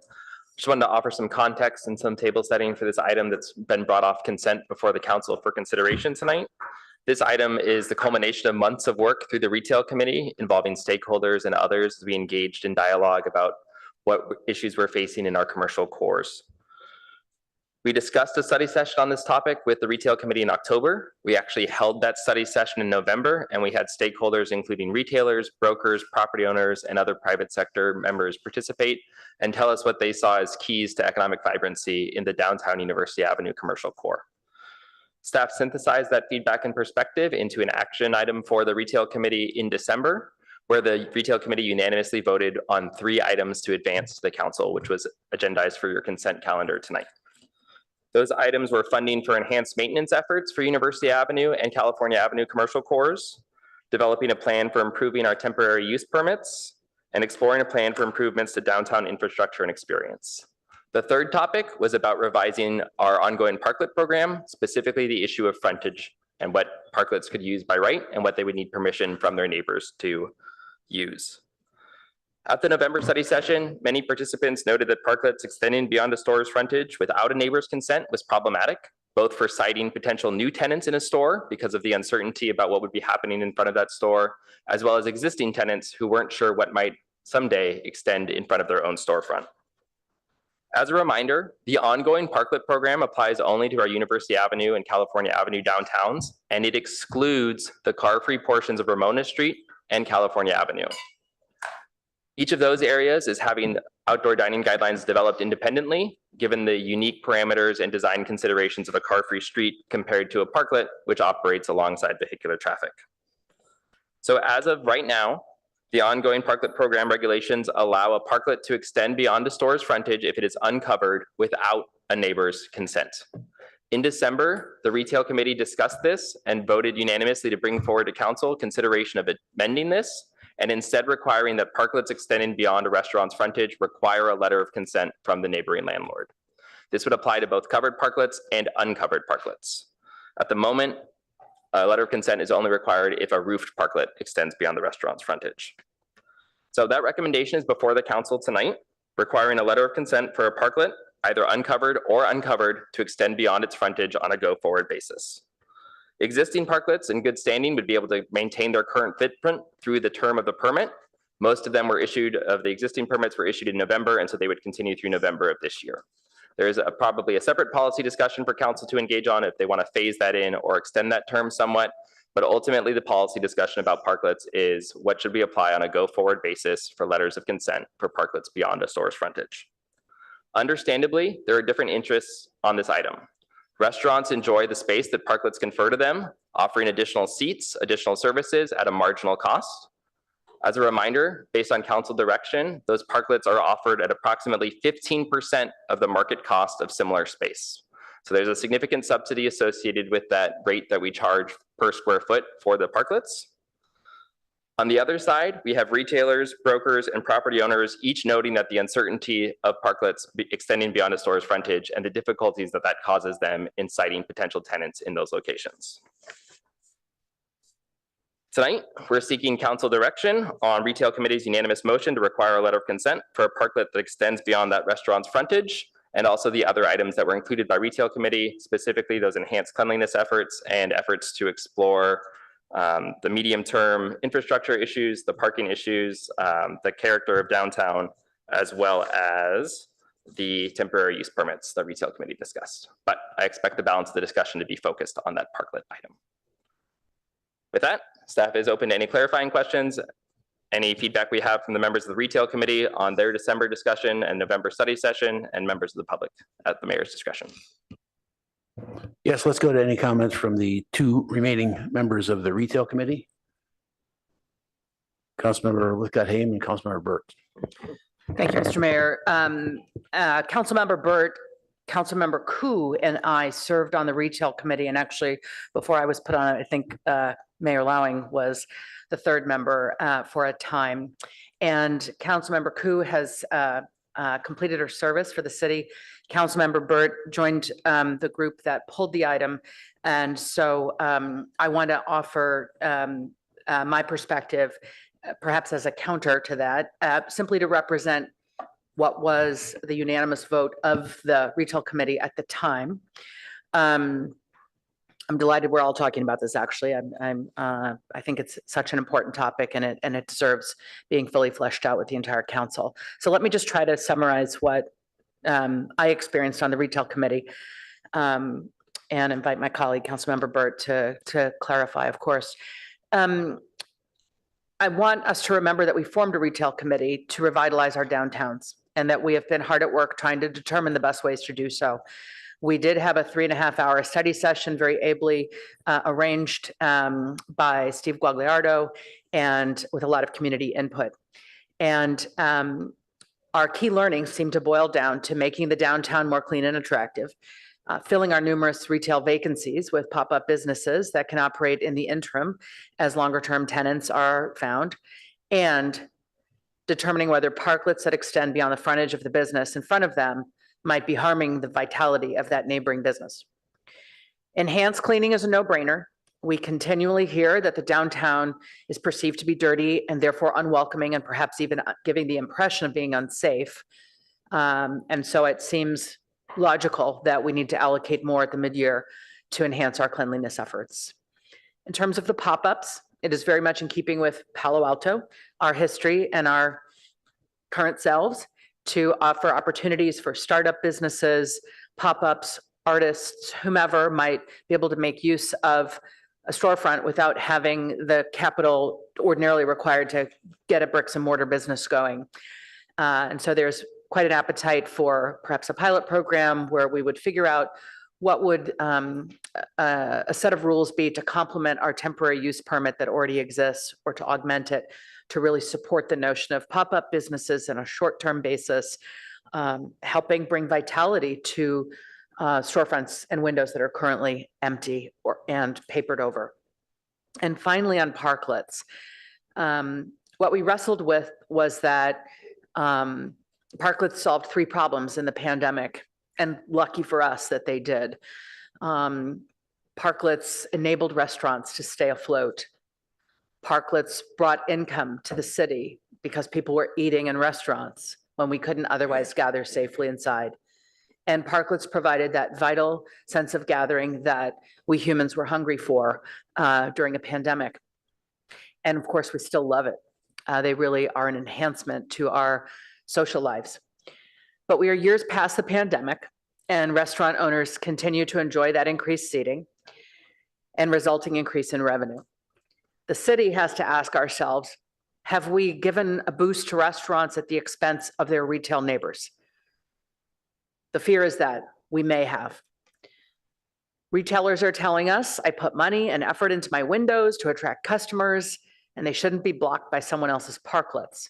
Just wanted to offer some context and some table setting for this item that's been brought off consent before the council for consideration tonight. This item is the culmination of months of work through the Retail Committee involving stakeholders and others as we engaged in dialogue about what issues we're facing in our commercial cores. We discussed a study session on this topic with the Retail Committee in October. We actually held that study session in November, and we had stakeholders, including retailers, brokers, property owners, and other private sector members participate and tell us what they saw as keys to economic vibrancy in the downtown University Avenue commercial core. Staff synthesized that feedback and perspective into an action item for the Retail Committee in December, where the Retail Committee unanimously voted on 3 items to advance to the council, which was agendized for your consent calendar tonight. Those items were funding for enhanced maintenance efforts for University Avenue and California Avenue commercial cores, developing a plan for improving our temporary use permits, and exploring a plan for improvements to downtown infrastructure and experience. The third topic was about revising our ongoing Parklet program, specifically the issue of frontage and what parklets could use by right and what they would need permission from their neighbors to use. At the November study session, many participants noted that parklets extending beyond a store's frontage without a neighbor's consent was problematic, both for citing potential new tenants in a store because of the uncertainty about what would be happening in front of that store, as well as existing tenants who weren't sure what might someday extend in front of their own storefront. As a reminder, the ongoing Parklet program applies only to our University Avenue and California Avenue downtowns, and it excludes the car-free portions of Ramona Street and California Avenue. Each of those areas is having outdoor dining guidelines developed independently, given the unique parameters and design considerations of a car-free street compared to a parklet, which operates alongside vehicular traffic. So as of right now, the ongoing parklet program regulations allow a parklet to extend beyond a store's frontage if it is uncovered without a neighbor's consent. In December, the Retail Committee discussed this and voted unanimously to bring forward to council consideration of amending this, and instead requiring that parklets extending beyond a restaurant's frontage require a letter of consent from the neighboring landlord. This would apply to both covered parklets and uncovered parklets. At the moment, a letter of consent is only required if a roofed parklet extends beyond the restaurant's frontage. So that recommendation is before the council tonight, requiring a letter of consent for a parklet, either uncovered or uncovered, to extend beyond its frontage on a go-forward basis. Existing parklets in good standing would be able to maintain their current footprint through the term of the permit. Most of them were issued, of the existing permits were issued in November, and so they would continue through November of this year. There is probably a separate policy discussion for council to engage on if they want to phase that in or extend that term somewhat. But ultimately, the policy discussion about parklets is what should we apply on a go-forward basis for letters of consent for parklets beyond a store's frontage. Understandably, there are different interests on this item. Restaurants enjoy the space that parklets confer to them, offering additional seats, additional services at a marginal cost. As a reminder, based on council direction, those parklets are offered at approximately 15% of the market cost of similar space. So there's a significant subsidy associated with that rate that we charge per square foot for the parklets. On the other side, we have retailers, brokers, and property owners each noting that the uncertainty of parklets extending beyond a store's frontage and the difficulties that that causes them in citing potential tenants in those locations. Tonight, we're seeking council direction on retail committee's unanimous motion to require a letter of consent for a parklet that extends beyond that restaurant's frontage, and also the other items that were included by retail committee, specifically those enhanced cleanliness efforts and efforts to explore the medium-term infrastructure issues, the parking issues, the character of downtown, as well as the temporary use permits that retail committee discussed. But I expect the balance of the discussion to be focused on that parklet item. With that, staff is open to any clarifying questions, any feedback we have from the members of the retail committee on their December discussion and November study session, and members of the public at the mayor's discretion. Yes, let's go to any comments from the two remaining members of the retail committee. Councilmember Lithgott-Haim and Councilmember Burt. Thank you, Mr. Mayor. Councilmember Burt, Councilmember Koo, and I served on the retail committee, and actually before I was put on it, I think Mayor Lowing was the third member for a time. And Councilmember Koo has completed her service for the city. Councilmember Burt joined the group that pulled the item. And so I want to offer my perspective, perhaps as a counter to that, simply to represent what was the unanimous vote of the retail committee at the time. I'm delighted we're all talking about this, actually. I think it's such an important topic, and it deserves being fully fleshed out with the entire council. So let me just try to summarize what I experienced on the retail committee, and invite my colleague, Councilmember Burt, to clarify, of course. I want us to remember that we formed a retail committee to revitalize our downtowns, and that we have been hard at work trying to determine the best ways to do so. We did have a 3.5-hour study session, very ably arranged by Steve Guagliardo, and with a lot of community input. And our key learnings seem to boil down to making the downtown more clean and attractive, filling our numerous retail vacancies with pop-up businesses that can operate in the interim as longer-term tenants are found, and determining whether parklets that extend beyond the frontage of the business in front of them might be harming the vitality of that neighboring business. Enhanced cleaning is a no-brainer. We continually hear that the downtown is perceived to be dirty and therefore unwelcoming, and perhaps even giving the impression of being unsafe. And so it seems logical that we need to allocate more at the mid-year to enhance our cleanliness efforts. In terms of the pop-ups, it is very much in keeping with Palo Alto, our history, and our current selves, to offer opportunities for startup businesses, pop-ups, artists, whomever might be able to make use of a storefront without having the capital ordinarily required to get a bricks and mortar business going. And so there's quite an appetite for perhaps a pilot program where we would figure out what would a set of rules be to complement our temporary use permit that already exists, or to augment it, to really support the notion of pop-up businesses on a short-term basis, helping bring vitality to storefronts and windows that are currently empty and papered over. And finally, on parklets, what we wrestled with was that parklets solved 3 problems in the pandemic, and lucky for us that they did. Parklets enabled restaurants to stay afloat. Parklets brought income to the city because people were eating in restaurants when we couldn't otherwise gather safely inside. And parklets provided that vital sense of gathering that we humans were hungry for during a pandemic. And of course, we still love it. They really are an enhancement to our social lives. But we are years past the pandemic, and restaurant owners continue to enjoy that increased seating. and resulting increase in revenue. The city has to ask ourselves, have we given a boost to restaurants at the expense of their retail neighbors? The fear is that we may have. Retailers are telling us, I put money and effort into my windows to attract customers, and they shouldn't be blocked by someone else's parklets.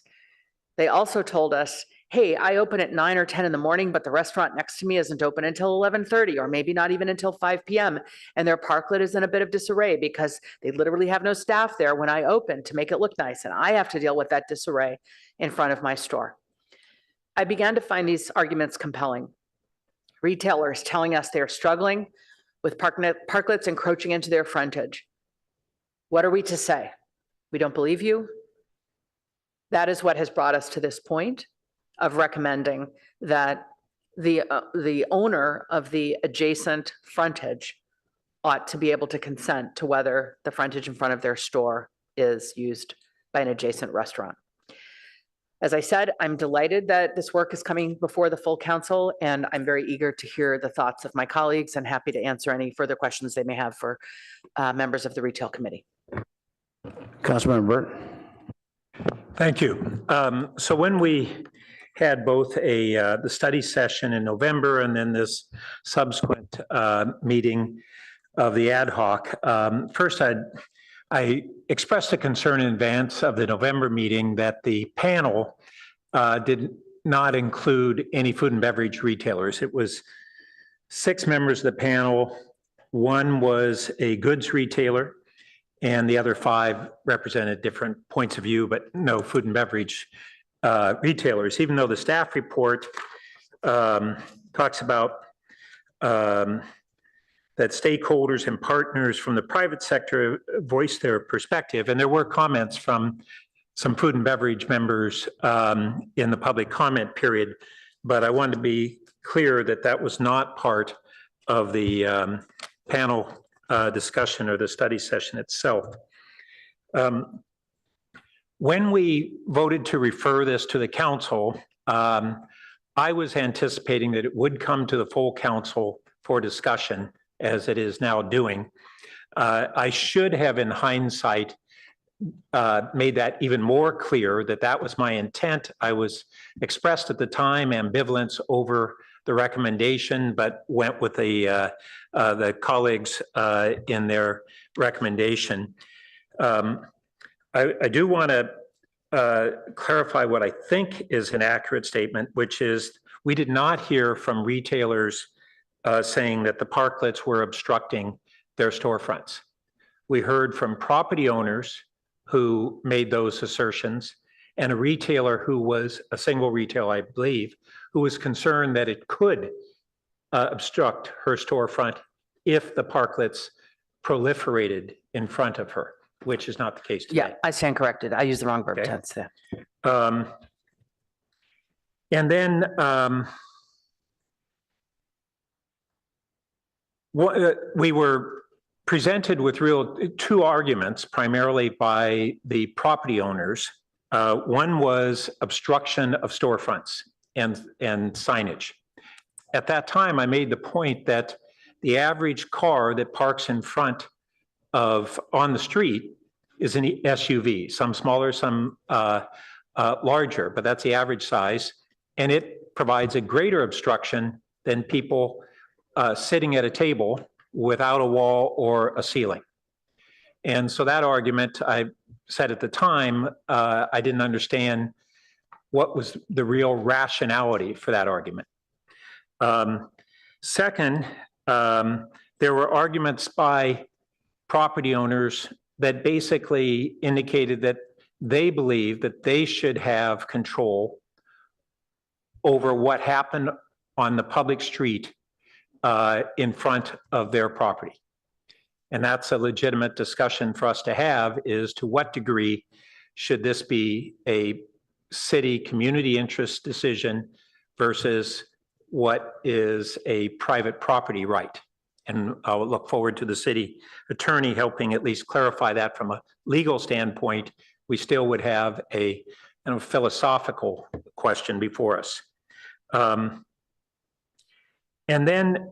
They also told us, hey, I open at 9 or 10 in the morning, but the restaurant next to me isn't open until 11:30, or maybe not even until 5 p.m. And their parklet is in a bit of disarray because they literally have no staff there when I open to make it look nice. And I have to deal with that disarray in front of my store. I began to find these arguments compelling. Retailers telling us they're struggling with parklets encroaching into their frontage. What are we to say? We don't believe you? That is what has brought us to this point of recommending that the owner of the adjacent frontage ought to be able to consent to whether the frontage in front of their store is used by an adjacent restaurant. As I said, I'm delighted that this work is coming before the full council, and I'm very eager to hear the thoughts of my colleagues and happy to answer any further questions they may have for members of the Retail Committee. Councilmember Burt. Thank you. So when we had both the study session in November and then this subsequent meeting of the ad hoc, first I expressed a concern in advance of the November meeting that the panel did not include any food and beverage retailers. It was 6 members of the panel. 1 was a goods retailer, and the other 5 represented different points of view, but no food and beverage retailers, even though the staff report talks about that stakeholders and partners from the private sector voiced their perspective. And there were comments from some food and beverage members in the public comment period, but I wanted to be clear that that was not part of the panel discussion or the study session itself. When we voted to refer this to the council, I was anticipating that it would come to the full council for discussion, as it is now doing. I should have, in hindsight, made that even more clear that that was my intent. I was expressed at the time ambivalence over the recommendation, but went with the colleagues in their recommendation. I do want to clarify what I think is an accurate statement, which is we did not hear from retailers saying that the parklets were obstructing their storefronts. We heard from property owners who made those assertions, and a retailer who was a single retailer, I believe, who was concerned that it could obstruct her storefront if the parklets proliferated in front of her, which is not the case today. Yeah, I stand corrected. I used the wrong verb tense there. And then we were presented with 2 arguments, primarily by the property owners. One was obstruction of storefronts and signage. At that time, I made the point that the average car that parks in front of on the street is an SUV, some smaller, some larger, but that's the average size. And it provides a greater obstruction than people sitting at a table without a wall or a ceiling. And so that argument, I said at the time, I didn't understand what was the real rationality for that argument. Second, there were arguments by property owners that basically indicated that they believe that they should have control over what happened on the public street in front of their property. And that's a legitimate discussion for us to have, is to what degree should this be a city community interest decision versus what is a private property right. And I'll look forward to the city attorney helping at least clarify that from a legal standpoint. We still would have a philosophical question before us. And then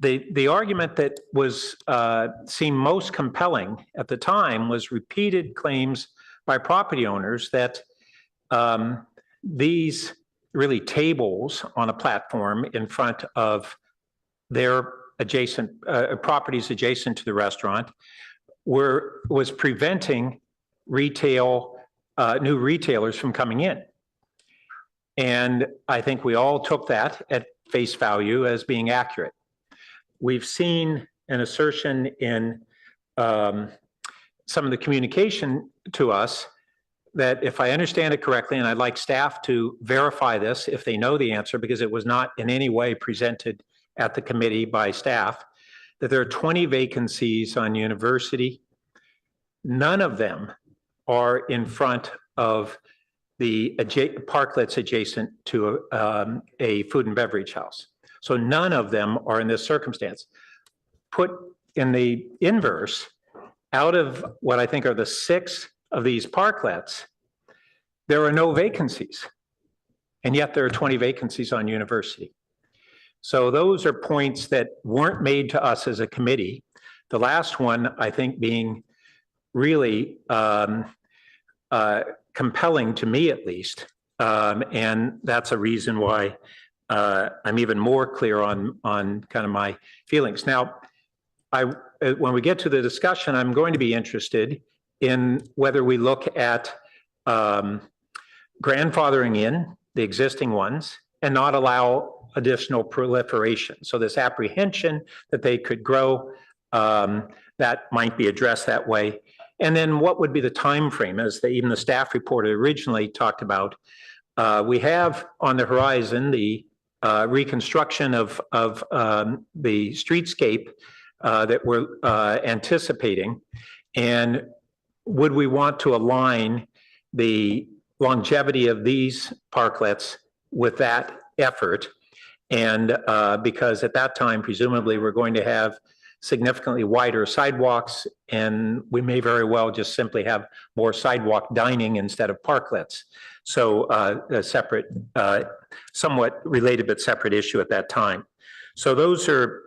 the argument that was seemed most compelling at the time was repeated claims by property owners that these really tables on a platform in front of their adjacent properties adjacent to the restaurant was preventing new retailers from coming in. And I think we all took that at face value as being accurate. We've seen an assertion in some of the communication to us that, if I understand it correctly, and I'd like staff to verify this if they know the answer, because it was not in any way presented at the committee by staff, that there are 20 vacancies on University. None of them are in front of the parklets adjacent to a food and beverage house. So none of them are in this circumstance. Put in the inverse, out of what I think are the 6 of these parklets, there are no vacancies. And yet there are 20 vacancies on University. So those are points that weren't made to us as a committee. The last one, I think, being really compelling to me, at least. And that's a reason why I'm even more clear on kind of my feelings. Now, when we get to the discussion, I'm going to be interested in whether we look at grandfathering in the existing ones and not allow additional proliferation. So this apprehension that they could grow, that might be addressed that way. And then what would be the time frame, as even the staff report originally talked about? We have on the horizon the reconstruction of the streetscape that we're anticipating. And would we want to align the longevity of these parklets with that effort? And because at that time, presumably, we're going to have significantly wider sidewalks, and we may very well just simply have more sidewalk dining instead of parklets. So a separate, somewhat related but separate issue at that time. So those are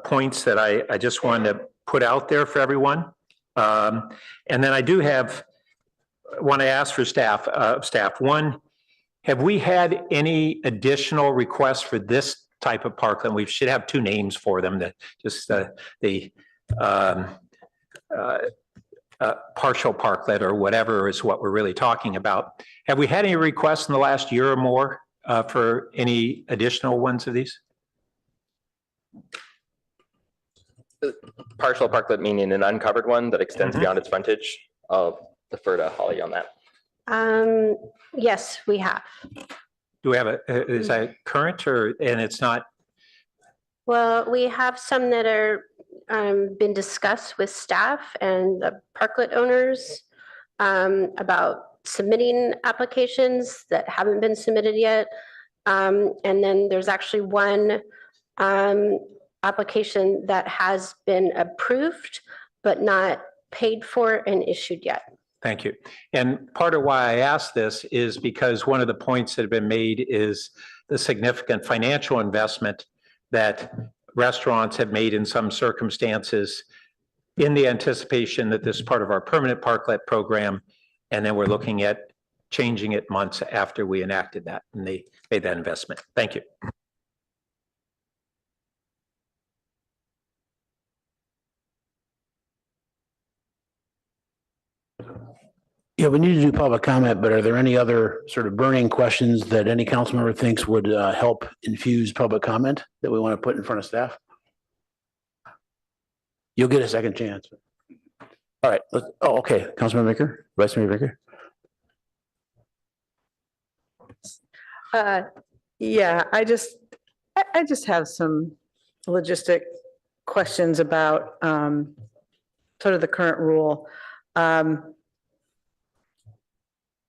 points that I just wanted to put out there for everyone. And then I do want to ask for staff. One, have we had any additional requests for this type of parklet? We should have 2 names for them, just the partial parklet or whatever is what we're really talking about. Have we had any requests in the last year or more for any additional ones of these? Partial parklet meaning an uncovered one that extends beyond its frontage. I'll defer to Holly on that. Yes, we have. Do we have is that current and it's not? Well, we have some that are been discussed with staff and the parklet owners about submitting applications that haven't been submitted yet. And then there's actually one application that has been approved, but not paid for and issued yet. Thank you. And part of why I asked this is because one of the points that have been made is the significant financial investment that restaurants have made in some circumstances in the anticipation that this is part of our permanent parklet program. And then we're looking at changing it months after we enacted that and they made that investment. Thank you. Yeah, we need to do public comment, but are there any other sort of burning questions that any council member thinks would help infuse public comment that we want to put in front of staff? You'll get a second chance. All right. Okay. Councilmember Baker, Vice Mayor Baker. Yeah, I just have some logistic questions about sort of the current rule.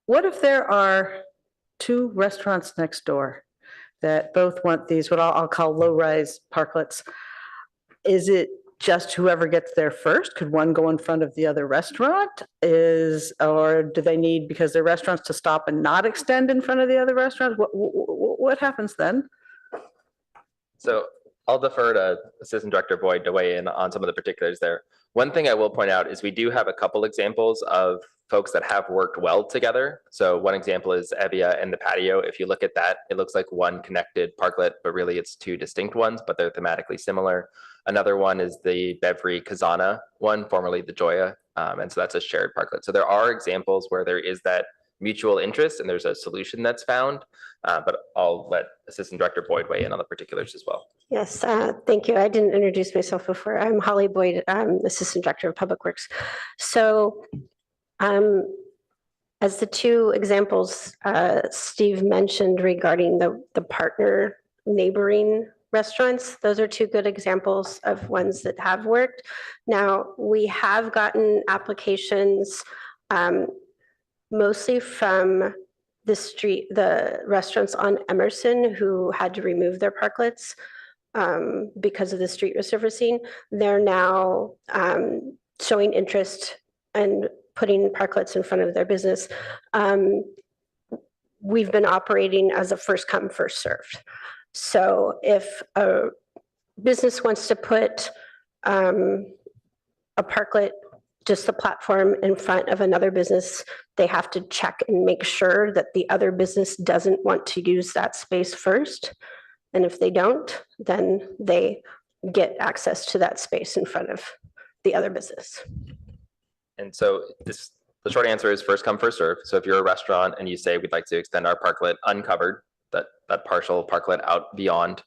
What if there are 2 restaurants next door that both want these, what I'll call low-rise parklets? Is it just whoever gets there first? Could one go in front of the other restaurant? Or do they need, because they're restaurants, to stop and not extend in front of the other restaurants? What happens then? So I'll defer to Assistant Director Boyd to weigh in on some of the particulars there. One thing I will point out is we do have a couple examples of folks that have worked well together. So one example is Evia and the patio. If you look at that, it looks like one connected parklet, but really it's two distinct ones, but they're thematically similar. Another one is the Beverly Kazana one, formerly the Joya. And so that's a shared parklet. So there are examples where there is that mutual interest and there's a solution that's found, but I'll let Assistant Director Boyd weigh in on the particulars as well. Yes, thank you. I didn't introduce myself before. I'm Holly Boyd, Assistant Director of Public Works. So as the two examples Steve mentioned regarding the partner neighboring restaurants, those are two good examples of ones that have worked. Now, we have gotten applications mostly from the restaurants on Emerson who had to remove their parklets because of the street resurfacing. They're now showing interest and putting parklets in front of their business. We've been operating as a first come, first served. So if a business wants to put a parklet, just the platform in front of another business, they have to check and make sure that the other business doesn't want to use that space first. And if they don't, then they get access to that space in front of the other business. And so the short answer is first come, first serve. So if you're a restaurant and you say, we'd like to extend our parklet uncovered, that partial parklet out beyond,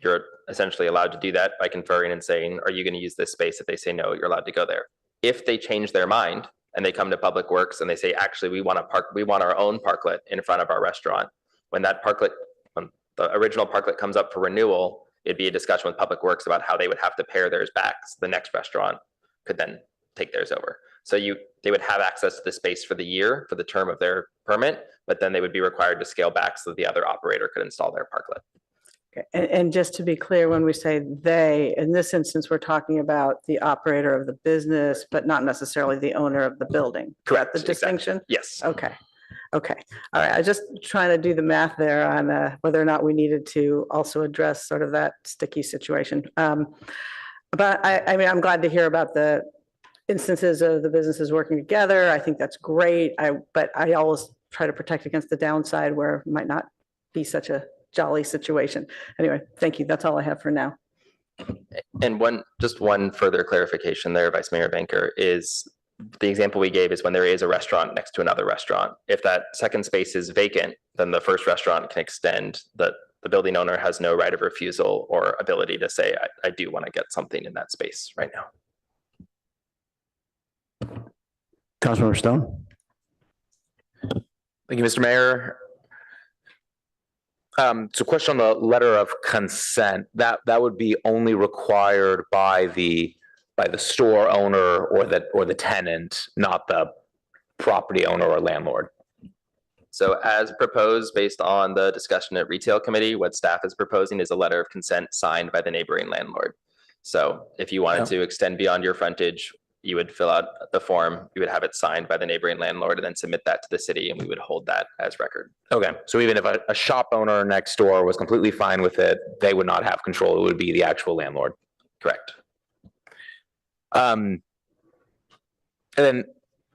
you're essentially allowed to do that by conferring and saying, are you going to use this space? If they say no, you're allowed to go there. If they change their mind and they come to Public Works and they say, actually, we want our own parklet in front of our restaurant. When that parklet, when the original parklet comes up for renewal, it'd be a discussion with Public Works about how they would have to pare theirs back. So the next restaurant could then take theirs over. So they would have access to the space for the year, for the term of their permit, but then they would be required to scale back so that the other operator could install their parklet. Okay. And just to be clear, when we say they, in this instance, we're talking about the operator of the business, but not necessarily the owner of the building. Correct. The distinction? Exactly. Yes. Okay. Okay. All right. I just trying to do the math there on whether or not we needed to also address sort of that sticky situation. But I mean, I'm glad to hear about the instances of the businesses working together. I think that's great. But I always try to protect against the downside where it might not be such a jolly situation. Anyway, thank you. That's all I have for now. And just one further clarification there, Vice Mayor Banker, is the example we gave is when there is a restaurant next to another restaurant. If that second space is vacant, then the first restaurant can extend. The building owner has no right of refusal or ability to say, I do want to get something in that space right now. Councilmember Stone. Thank you, Mr. Mayor. So question on the letter of consent, that would be only required by the store owner or the tenant, not the property owner or landlord. So as proposed, based on the discussion at Retail Committee, what staff is proposing is a letter of consent signed by the neighboring landlord. So if you wanted to extend beyond your frontage, you would fill out the form, you would have it signed by the neighboring landlord and then submit that to the city and we would hold that as record. Okay, so even if a shop owner next door was completely fine with it, they would not have control, it would be the actual landlord. Correct. And then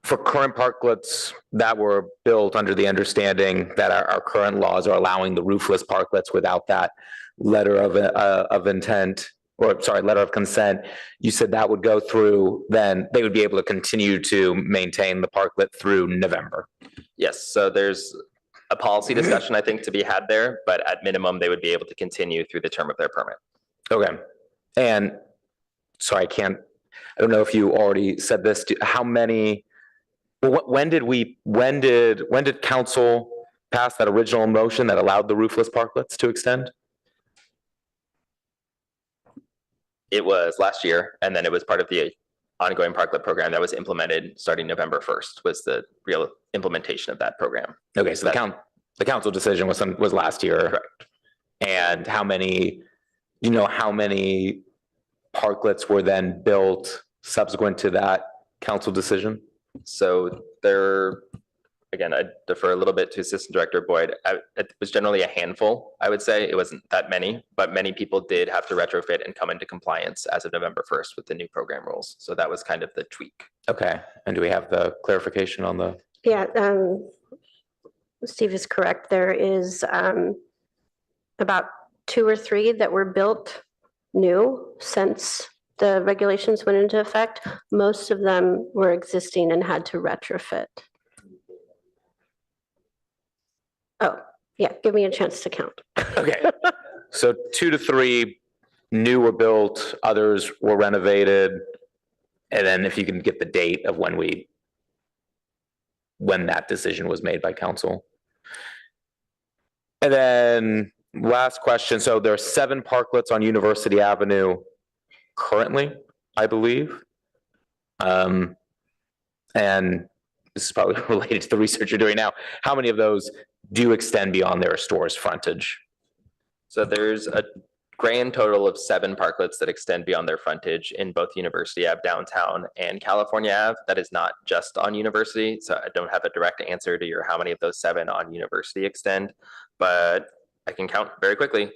for current parklets that were built under the understanding that our current laws are allowing the roofless parklets without that letter of intent, or sorry, letter of consent, you said that would go through, then they would be able to continue to maintain the parklet through November. Yes, so there's a policy discussion I think to be had there, but at minimum, they would be able to continue through the term of their permit. Okay, and sorry, I don't know if you already said this, how many, when did council pass that original motion that allowed the roofless parklets to extend? It was last year, and then it was part of the ongoing parklet program that was implemented starting November 1st was the real implementation of that program. Okay, so the council decision was last year. Correct. And how many parklets were then built subsequent to that council decision? So there, again, I defer a little bit to Assistant Director Boyd. It was generally a handful, I would say. It wasn't that many, but many people did have to retrofit and come into compliance as of November 1st with the new program rules. So that was kind of the tweak. Okay, and do we have the clarification on the? Yeah, Steve is correct. There is about 2 or 3 that were built new since the regulations went into effect. Most of them were existing and had to retrofit. Oh, yeah, give me a chance to count. Okay, so 2 to 3 new were built, others were renovated. And then if you can get the date of when that decision was made by council. And then last question. So there are 7 parklets on University Avenue currently, I believe. And this is probably related to the research you're doing now. How many of those do extend beyond their store's frontage? So there's a grand total of 7 parklets that extend beyond their frontage in both University Ave downtown and California Ave. That is not just on University. So I don't have a direct answer to how many of those 7 on University extend, but I can count very quickly.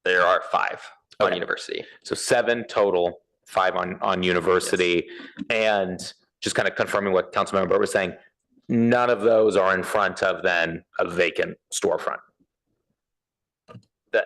There are 5 on University. So 7 total, 5 on University. And just kind of confirming what Councilmember Burt was saying, none of those are in front of then a vacant storefront. That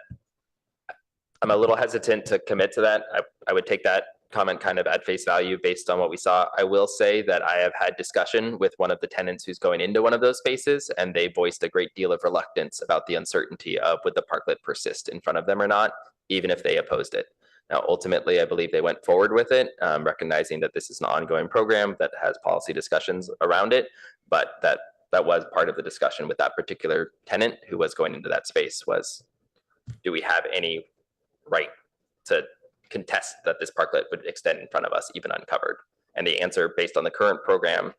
I'm a little hesitant to commit to that. I would take that comment kind of at face value based on what we saw. I will say that I have had discussion with one of the tenants who's going into one of those spaces, and they voiced a great deal of reluctance about the uncertainty of would the parklet persist in front of them or not, even if they opposed it. Now, ultimately, I believe they went forward with it, recognizing that this is an ongoing program that has policy discussions around it, but that was part of the discussion with that particular tenant who was going into that space was, do we have any right to contest that this parklet would extend in front of us, even uncovered? And the answer, based on the current program,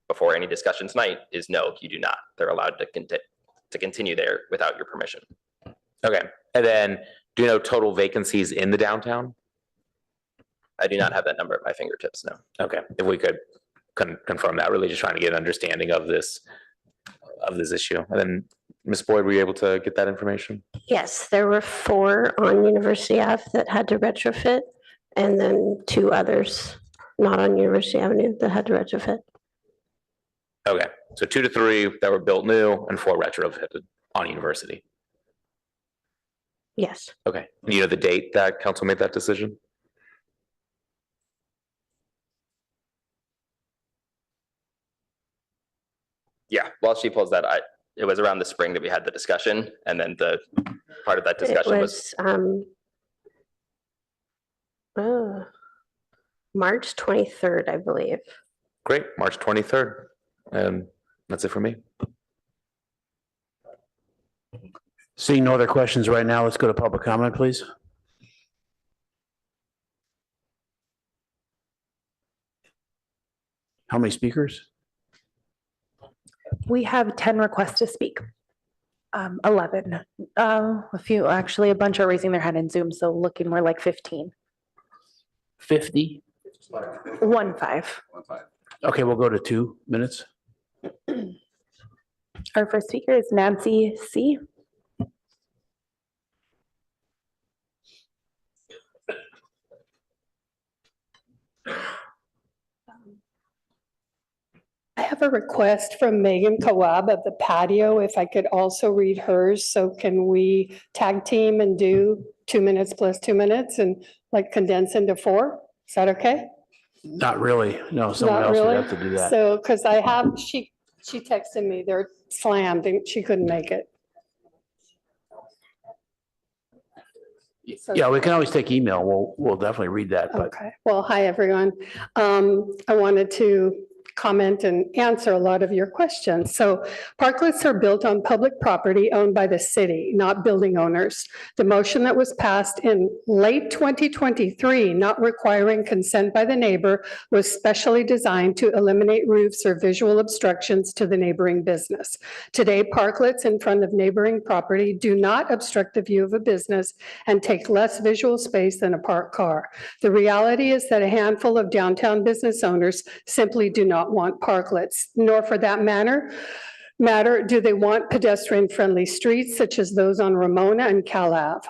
before any discussion tonight, is no, you do not. They're allowed to continue there without your permission. Okay, and then do you know total vacancies in the downtown? I do not have that number at my fingertips, no. Okay, if we could confirm that, really just trying to get an understanding of this issue. And then Ms. Boyd, were you able to get that information? Yes, there were 4 on University Ave that had to retrofit, and then 2 others not on University Avenue that had to retrofit. Okay, so 2 to 3 that were built new and 4 retrofitted on University. Yes. Okay, you know the date that council made that decision? Yeah, while she pulls that, it was around the spring that we had the discussion, and then the part of that discussion was March 23rd, I believe. Great, March 23rd. And that's it for me. Seeing no other questions right now, let's go to public comment, please. How many speakers? We have 10 requests to speak. 11. A bunch are raising their hand in Zoom, so looking more like 15. 50? 15. Okay, we'll go to 2 minutes. Our first speaker is Nancy C. I have a request from Megan Kawab of the patio, if I could also read hers. So can we tag team and do 2 minutes plus 2 minutes and like condense into 4? Is that okay? Not really. No, someone Not else would really? have to do that. So, because she texted me, they're slammed and she couldn't make it. Yeah, we can always take email. We'll definitely read that, but Okay. Well, hi, everyone. I wanted to comment and answer a lot of your questions. So parklets are built on public property owned by the city, not building owners. The motion that was passed in late 2023, not requiring consent by the neighbor, was specially designed to eliminate roofs or visual obstructions to the neighboring business. Today, parklets in front of neighboring property do not obstruct the view of a business and take less visual space than a parked car. The reality is that a handful of downtown business owners simply do not not want parklets, nor for that matter do they want pedestrian-friendly streets such as those on Ramona and Cal Ave.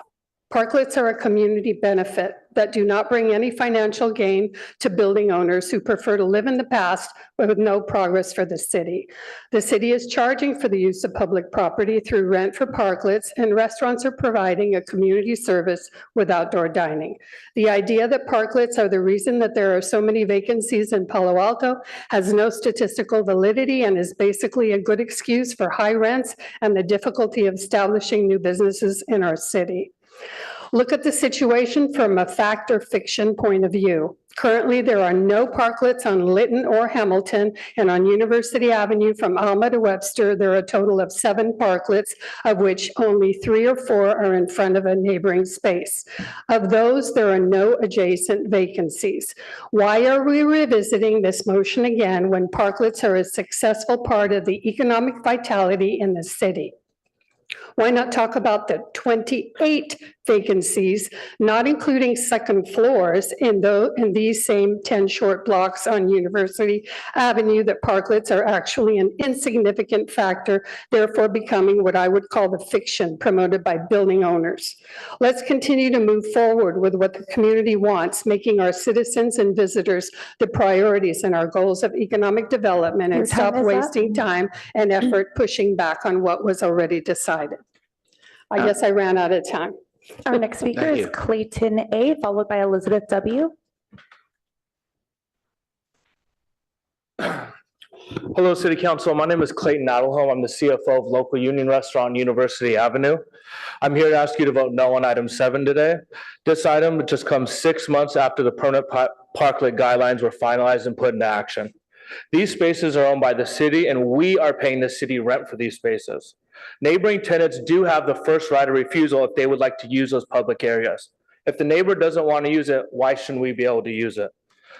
Parklets are a community benefit that do not bring any financial gain to building owners who prefer to live in the past with no progress for the city. The city is charging for the use of public property through rent for parklets, and restaurants are providing a community service with outdoor dining. The idea that parklets are the reason that there are so many vacancies in Palo Alto has no statistical validity and is basically a good excuse for high rents and the difficulty of establishing new businesses in our city. Look at the situation from a fact or fiction point of view. Currently, there are no parklets on Lytton or Hamilton, and on University Avenue from Alma to Webster, there are a total of 7 parklets, of which only 3 or 4 are in front of a neighboring space. Of those, there are no adjacent vacancies. Why are we revisiting this motion again when parklets are a successful part of the economic vitality in the city? Why not talk about the 28 vacancies, not including second floors in these same 10 short blocks on University Avenue, that parklets are actually an insignificant factor, therefore becoming what I would call the fiction promoted by building owners. Let's continue to move forward with what the community wants, making our citizens and visitors the priorities in our goals of economic development, and stop wasting time and effort pushing back on what was already decided. I guess I ran out of time. Our next speaker is Clayton A., followed by Elizabeth W. Hello, City Council. My name is Clayton Adelholm. I'm the CFO of local Union Restaurant on University Avenue. I'm here to ask you to vote no on item 7 today. This item just comes 6 months after the permanent parklet guidelines were finalized and put into action. These spaces are owned by the city, and we are paying the city rent for these spaces. Neighboring tenants do have the first right of refusal if they would like to use those public areas. If the neighbor doesn't want to use it, why shouldn't we be able to use it?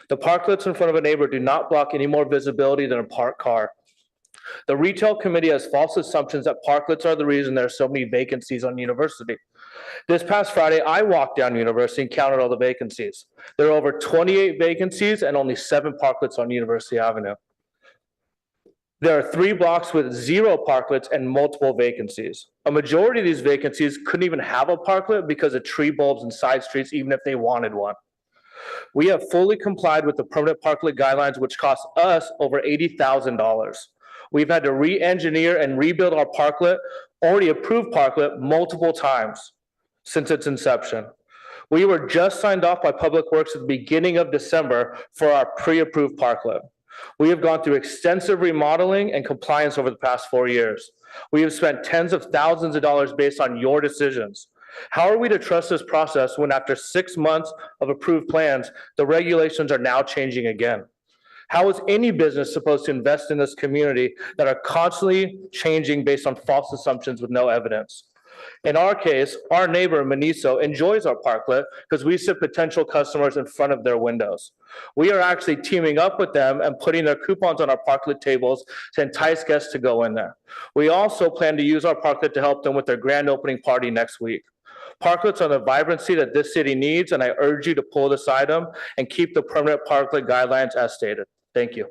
The parklets in front of a neighbor do not block any more visibility than a parked car. The retail committee has false assumptions that parklets are the reason there are so many vacancies on University. This past Friday, I walked down University and counted all the vacancies. There are over 28 vacancies and only 7 parklets on University Avenue. There are 3 blocks with 0 parklets and multiple vacancies. A majority of these vacancies couldn't even have a parklet because of tree bulbs and side streets, even if they wanted one. We have fully complied with the permanent parklet guidelines, which cost us over $80,000. We've had to re-engineer and rebuild our parklet, already approved parklet, multiple times since its inception. We were just signed off by Public Works at the beginning of December for our pre-approved parklet. We have gone through extensive remodeling and compliance over the past 4 years. We have spent tens of thousands of dollars based on your decisions. How are we to trust this process when after 6 months of approved plans, the regulations are now changing again? How is any business supposed to invest in this community that are constantly changing based on false assumptions with no evidence? In our case, our neighbor Miniso enjoys our parklet because we sit potential customers in front of their windows. We are actually teaming up with them and putting their coupons on our parklet tables to entice guests to go in there. We also plan to use our parklet to help them with their grand opening party next week. Parklets are the vibrancy that this city needs, and I urge you to pull this item and keep the permanent parklet guidelines as stated. Thank you.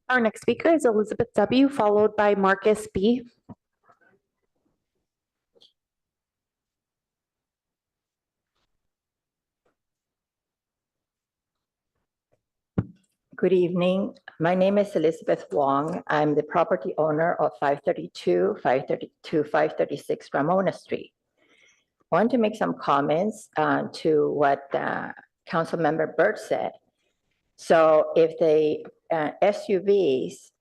Our next speaker is Elizabeth W., followed by Marcus B. Good evening. My name is Elizabeth Wong. I'm the property owner of 532, 536 Ramona Street. I want to make some comments to what Councilmember Burt said. So if the SUVs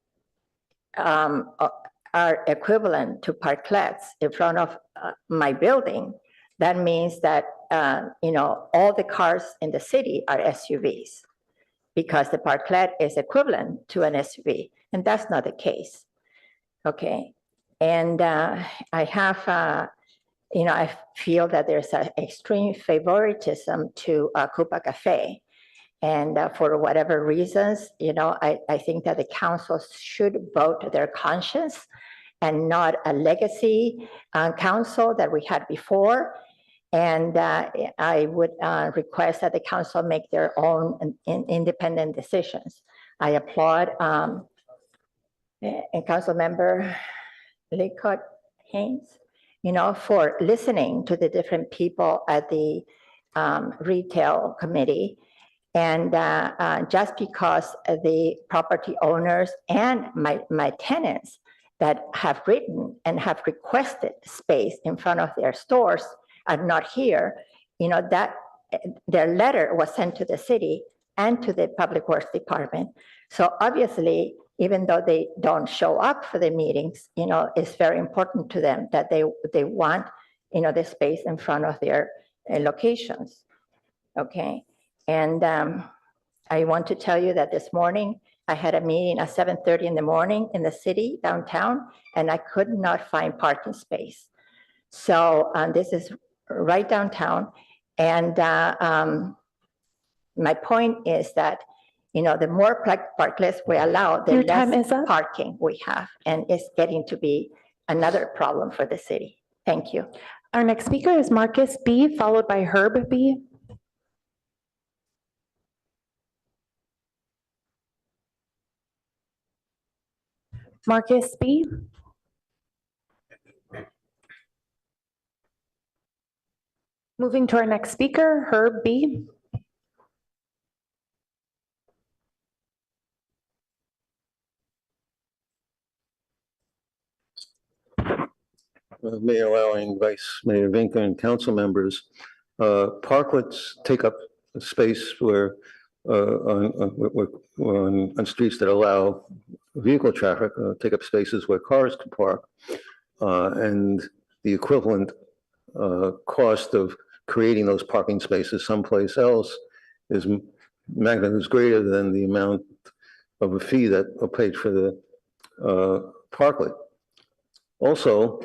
are equivalent to parklets in front of my building, that means that all the cars in the city are SUVs, because the parklet is equivalent to an SUV, and that's not the case. Okay, and I have, I feel that there's an extreme favoritism to Coupa Cafe, and for whatever reasons, I think that the council should vote their conscience and not a legacy council that we had before. And I would request that the council make their own independent decisions. I applaud and Councilmember Laycott Haynes, for listening to the different people at the retail committee. And just because the property owners and my tenants that have written and have requested space in front of their stores are not here, that their letter was sent to the city and to the Public Works Department. So obviously, even though they don't show up for the meetings, it's very important to them that they want, the space in front of their locations. Okay. And I want to tell you that this morning, I had a meeting at 7:30 in the morning in the city downtown, and I could not find parking space. So this is right downtown. And my point is that, the more parklets we allow, the less parking we have. And it's getting to be another problem for the city. Thank you. Our next speaker is Marcus B., followed by Herb B. Marcus B. Moving to our next speaker, Herb B. Mayor Lowing, Vice Mayor Vinker, and council members, parklets take up space where on streets that allow vehicle traffic, take up spaces where cars can park, and the equivalent cost of creating those parking spaces someplace else is magnitudes greater than the amount of a fee that are paid for the parklet. Also,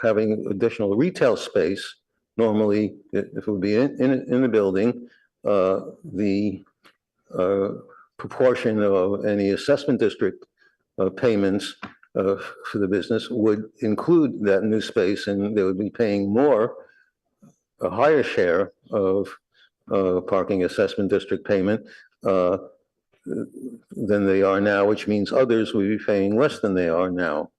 having additional retail space, normally, if it would be in the building, the proportion of any assessment district payments for the business would include that new space, and they would be paying a higher share of parking assessment district payment than they are now, which means others will be paying less than they are now.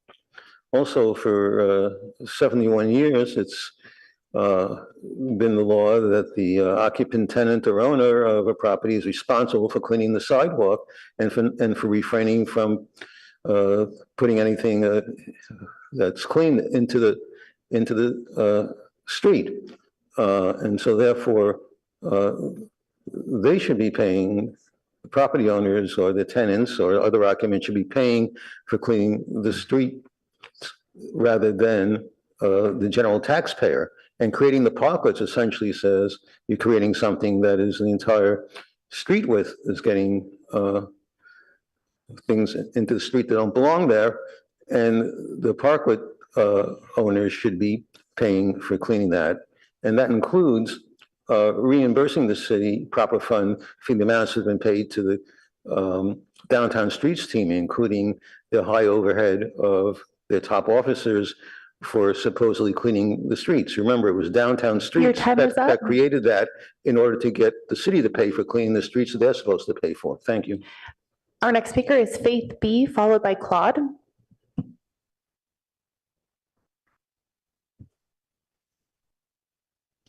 Also, for 71 years, it's been the law that the occupant, tenant, or owner of a property is responsible for cleaning the sidewalk and for refraining from putting anything that's clean into the street. And so therefore, they should be paying, the property owners or the tenants or other occupants should be paying for cleaning the street rather than the general taxpayer. And creating the parklets essentially says you're creating something that is the entire street width is getting things into the street that don't belong there. And the parklet owners should be paying for cleaning that. And that includes reimbursing the city proper fund for the amounts that have been paid to the downtown streets team, including the high overhead of their top officers for supposedly cleaning the streets. Remember, it was downtown streets that created that in order to get the city to pay for cleaning the streets that they're supposed to pay for. Thank you. Our next speaker is Faith B., followed by Claude.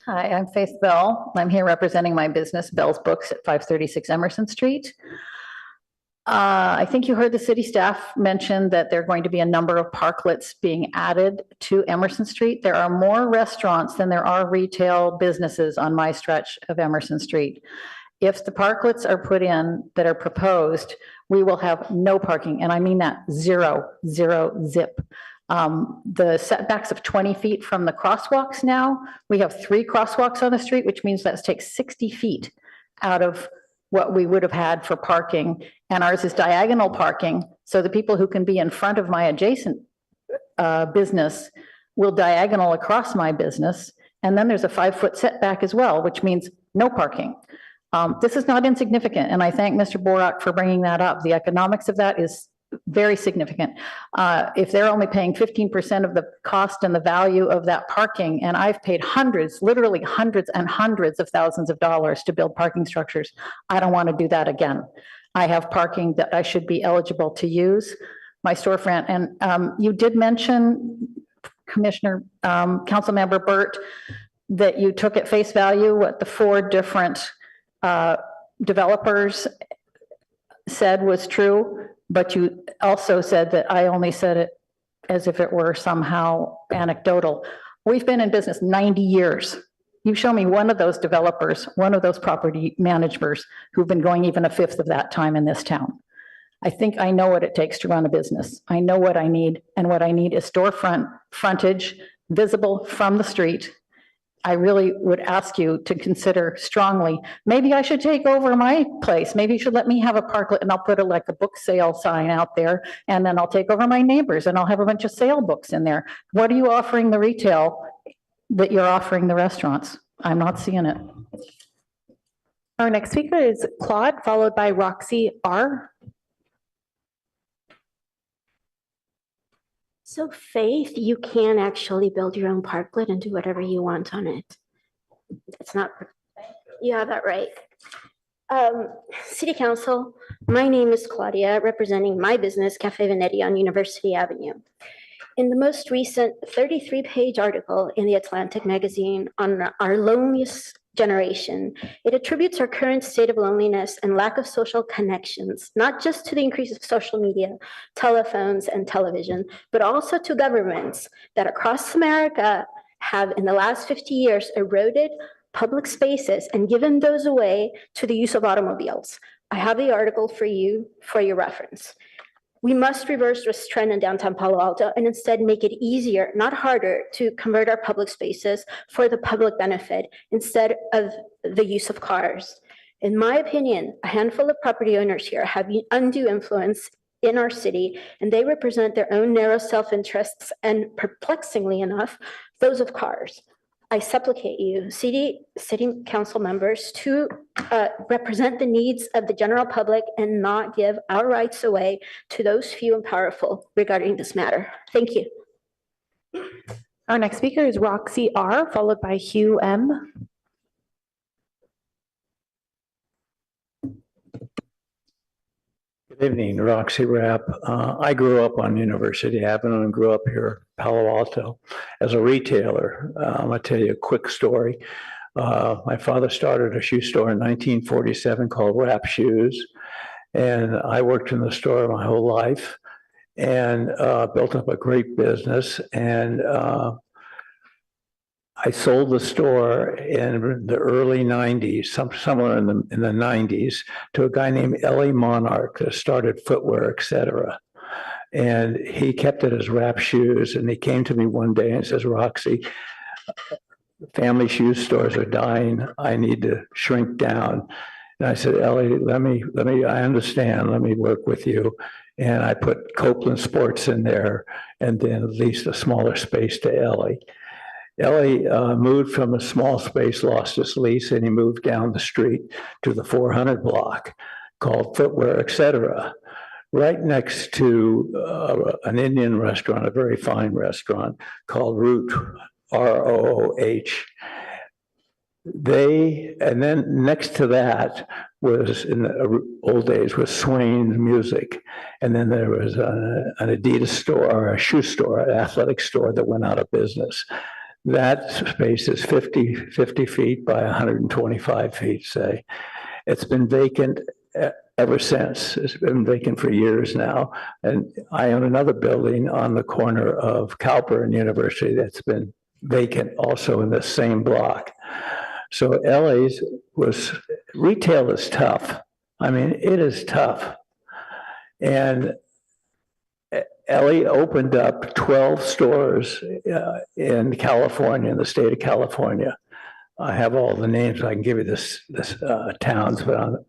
Hi, I'm Faith Bell. I'm here representing my business, Bell's Books, at 536 Emerson Street. I think you heard the city staff mention that there are going to be a number of parklets being added to Emerson Street. There are more restaurants than there are retail businesses on my stretch of Emerson Street. If the parklets are put in that are proposed, we will have no parking, and I mean that zero zip. The setbacks of 20 feet from the crosswalks now, we have 3 crosswalks on the street, which means that takes 60 feet out of what we would have had for parking, and ours is diagonal parking. So the people who can be in front of my adjacent business will diagonal across my business. And then there's a 5-foot setback as well, which means no parking. This is not insignificant, and I thank Mr. Borak for bringing that up. The economics of that is very significant. If they're only paying 15% of the cost and the value of that parking, and I've paid hundreds, literally hundreds and hundreds of thousands of dollars to build parking structures, I don't want to do that again. I have parking that I should be eligible to use my storefront. And you did mention, Commissioner, Councilmember Burt, that you took at face value what the 4 different developers said was true, but you also said that I only said it as if it were somehow anecdotal. We've been in business 90 years. You show me one of those developers, one of those property managers who've been going even a fifth of that time in this town. I think I know what it takes to run a business. I know what I need, and what I need is storefront frontage, visible from the street. I really would ask you to consider strongly, maybe I should take over my place. Maybe you should let me have a parklet and I'll put like a book sale sign out there, and then I'll take over my neighbors and I'll have a bunch of sale books in there. What are you offering the retail that you're offering the restaurants? I'm not seeing it. Our next speaker is Claude, followed by Roxy R. So Faith, you can actually build your own parklet and do whatever you want on it. That's not, you have that right. City Council, my name is Claudia, representing my business, Cafe Venetti on University Avenue. In the most recent 33-page article in the Atlantic magazine on our loneliest generation, it attributes our current state of loneliness and lack of social connections, not just to the increase of social media, telephones, and television, but also to governments that across America have, in the last 50 years, eroded public spaces and given those away to the use of automobiles. I have the article for you for your reference. We must reverse this trend in downtown Palo Alto and instead make it easier, not harder, to convert our public spaces for the public benefit instead of the use of cars. In my opinion, a handful of property owners here have undue influence in our city, and they represent their own narrow self-interests and, perplexingly enough, those of cars. I supplicate you, city council members, to represent the needs of the general public and not give our rights away to those few and powerful regarding this matter. Thank you. Our next speaker is Roxy R, followed by Hugh M. Good evening, Roxy Rapp. I grew up on University Avenue and grew up here in Palo Alto as a retailer. I'll tell you a quick story. My father started a shoe store in 1947 called Rapp Shoes, and I worked in the store my whole life and built up a great business. And I sold the store in the early 90s, somewhere in the 90s, to a guy named Ellie Monarch that started footwear, et cetera. And he kept it as Rapp Shoes. And he came to me one day and says, Roxy, family shoe stores are dying. I need to shrink down. And I said, Ellie, I understand. Let me work with you. And I put Copeland Sports in there and then leased a smaller space to Ellie. Ellie moved from a small space, lost his lease, and he moved down the street to the 400 block called Footwear, et cetera, right next to an Indian restaurant, a very fine restaurant called Root, R-O-O-H. And then next to that was, in the old days, was Swain's Music. And then there was an Adidas store, or a shoe store, an athletic store that went out of business. That space is 50 feet by 125 feet, say. It's been vacant ever since. It's been vacant for years now. And I own another building on the corner of Cowper and University that's been vacant also in the same block. So Ellie's retail is tough. I mean, it is tough. And Ellie opened up 12 stores in California, in the state of California. I have all the names. I can give you this towns, but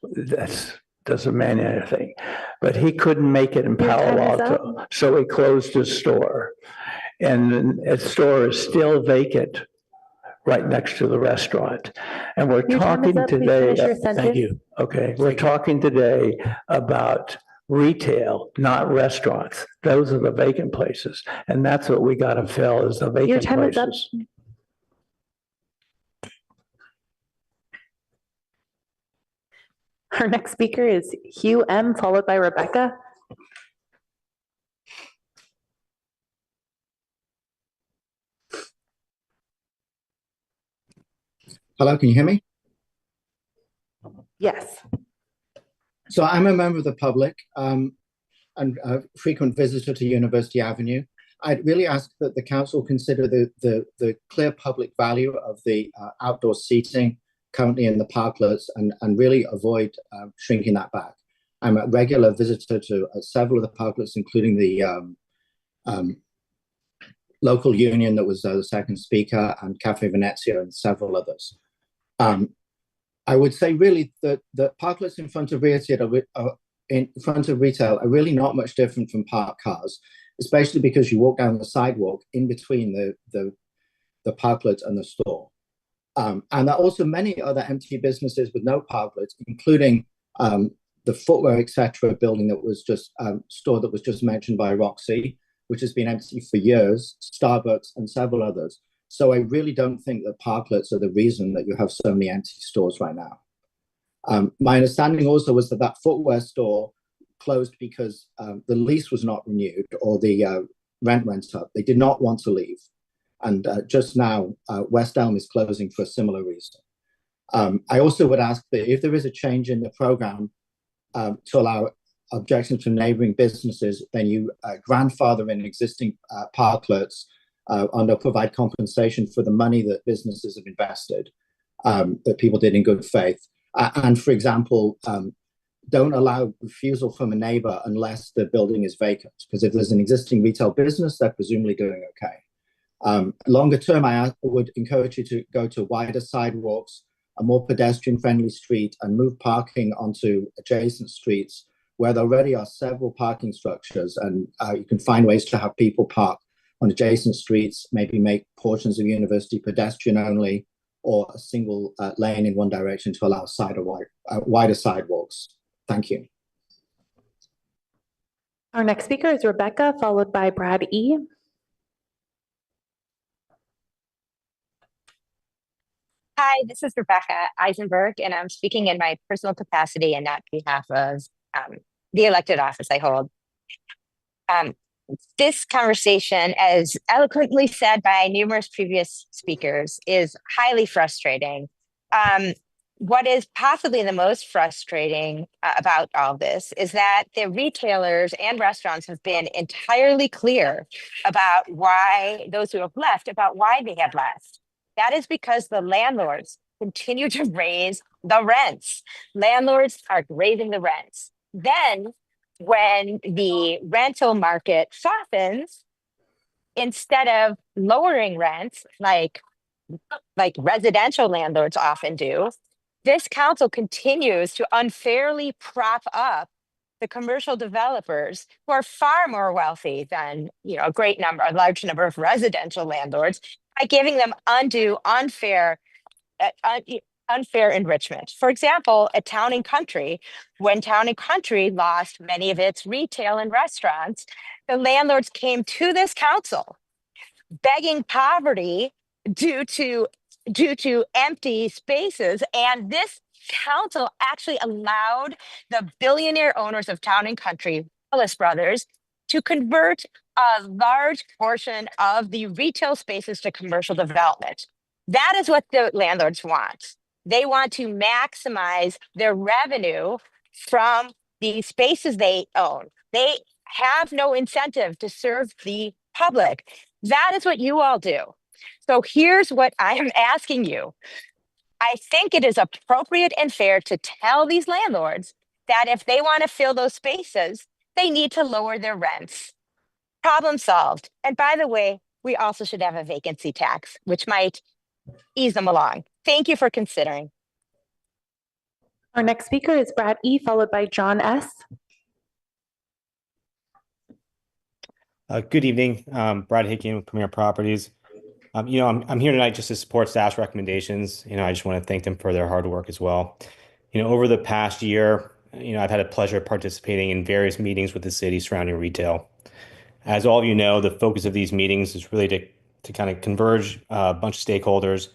that doesn't mean anything. But he couldn't make it in Palo Alto, so he closed his store. And his store is still vacant right next to the restaurant. And we're talking today. Thank you. Okay, we're talking today about retail, not restaurants. Those are the vacant places. And that's what we got to fill, is the vacant places. Our next speaker is Hugh M., followed by Rebecca. Hello, can you hear me? Yes. So I'm a member of the public and a frequent visitor to University Avenue. I'd really ask that the council consider the clear public value of the outdoor seating currently in the parklets and really avoid shrinking that back. I'm a regular visitor to several of the parklets, including the local union that was the second speaker, and Cafe Venezia and several others. I would say really that the parklets in front of retail are really not much different from parked cars, especially because you walk down the sidewalk in between the parklet and the store. And there are also many other empty businesses with no parklets, including the footwear, etc. building that was just store that was just mentioned by Roxy, which has been empty for years, Starbucks and several others. So I really don't think that parklets are the reason that you have so many empty stores right now. My understanding also was that footwear store closed because the lease was not renewed or the rent went up. They did not want to leave. And just now, West Elm is closing for a similar reason. I also would ask that if there is a change in the program to allow objections from neighboring businesses, then you grandfather in existing parklets and they'll provide compensation for the money that businesses have invested, that people did in good faith. And for example, don't allow refusal from a neighbor unless the building is vacant, because if there's an existing retail business, they're presumably doing okay. Longer term, I would encourage you to go to wider sidewalks, a more pedestrian-friendly street, and move parking onto adjacent streets where there already are several parking structures, and you can find ways to have people park on adjacent streets, maybe make portions of university pedestrian only, or a single lane in one direction to allow wider sidewalks. Thank you. Our next speaker is Rebecca, followed by Brad E. Hi, this is Rebecca Eisenberg, and I'm speaking in my personal capacity and not behalf of the elected office I hold. This conversation, as eloquently said by numerous previous speakers, is highly frustrating. What is possibly the most frustrating about all this is that the retailers and restaurants have been entirely clear about why those who have left, about why they have left. That is because the landlords continue to raise the rents. Landlords are raising the rents. Then when the rental market softens, instead of lowering rents like residential landlords often do, this council continues to unfairly prop up the commercial developers who are far more wealthy than a large number of residential landlords by giving them undue, unfair enrichment. For example, at Town and Country, when Town and Country lost many of its retail and restaurants, the landlords came to this council begging poverty due to empty spaces, and this council actually allowed the billionaire owners of Town and Country, Willis Brothers, to convert a large portion of the retail spaces to commercial development. That is what the landlords want. They want to maximize their revenue from the spaces they own. They have no incentive to serve the public. That is what you all do. So here's what I am asking you. I think it is appropriate and fair to tell these landlords that if they want to fill those spaces, they need to lower their rents. Problem solved. And by the way, we also should have a vacancy tax, which might ease them along. Thank you for considering. Our next speaker is Brad E., followed by John S. Good evening, Brad Hickey with Premier Properties. I'm here tonight just to support staff's recommendations. I just want to thank them for their hard work as well. Over the past year, I've had a pleasure of participating in various meetings with the city surrounding retail. As all of you know, the focus of these meetings is really to kind of converge a bunch of stakeholders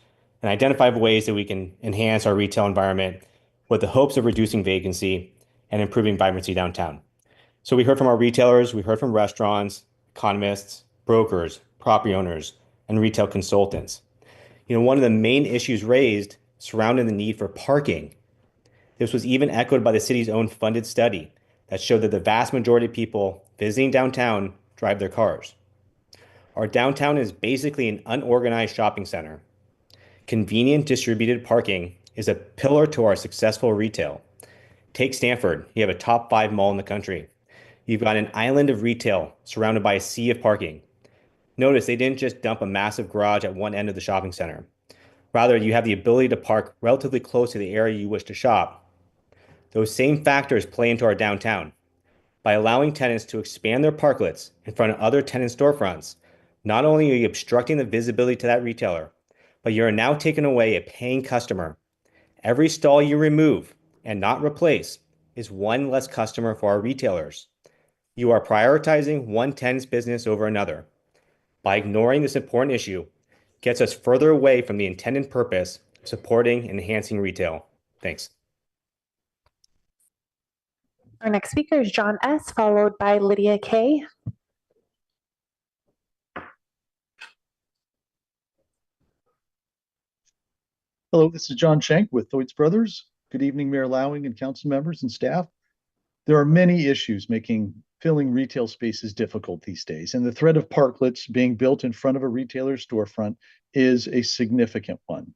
and identify ways that we can enhance our retail environment with the hopes of reducing vacancy and improving vibrancy downtown. So we heard from our retailers, we heard from restaurants, economists, brokers, property owners, and retail consultants. One of the main issues raised surrounding the need for parking. This was even echoed by the city's own funded study that showed that the vast majority of people visiting downtown drive their cars. Our downtown is basically an unorganized shopping center. Convenient distributed parking is a pillar to our successful retail. Take Stanford, you have a top 5 mall in the country. You've got an island of retail surrounded by a sea of parking. Notice they didn't just dump a massive garage at one end of the shopping center. Rather, you have the ability to park relatively close to the area you wish to shop. Those same factors play into our downtown. By allowing tenants to expand their parklets in front of other tenant storefronts, not only are you obstructing the visibility to that retailer, but you're now taking away a paying customer. Every stall you remove and not replace is one less customer for our retailers. You are prioritizing one tenant's business over another. By ignoring this important issue, gets us further away from the intended purpose of supporting and enhancing retail. Thanks. Our next speaker is John S., followed by Lydia K. Hello, this is John Schenk with Thwaites Brothers. Good evening, Mayor Lowing and council members and staff. There are many issues making filling retail spaces difficult these days, and the threat of parklets being built in front of a retailer's storefront is a significant one.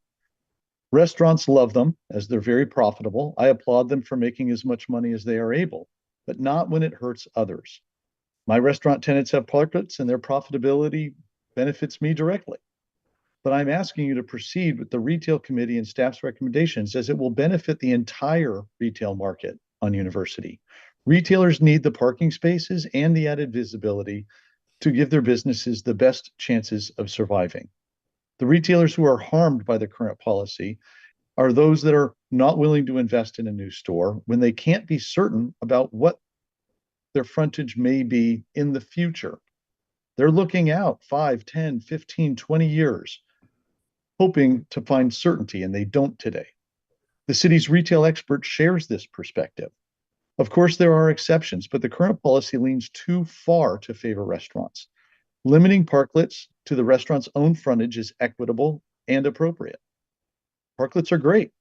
Restaurants love them as they're very profitable. I applaud them for making as much money as they are able, but not when it hurts others. My restaurant tenants have parklets and their profitability benefits me directly. But I'm asking you to proceed with the retail committee and staff's recommendations as it will benefit the entire retail market on University. Retailers need the parking spaces and the added visibility to give their businesses the best chances of surviving. The retailers who are harmed by the current policy are those that are not willing to invest in a new store when they can't be certain about what their frontage may be in the future. They're looking out 5, 10, 15, 20 years, hoping to find certainty, and they don't today. The city's retail expert shares this perspective. Of course, there are exceptions, but the current policy leans too far to favor restaurants. Limiting parklets to the restaurant's own frontage is equitable and appropriate. Parklets are great.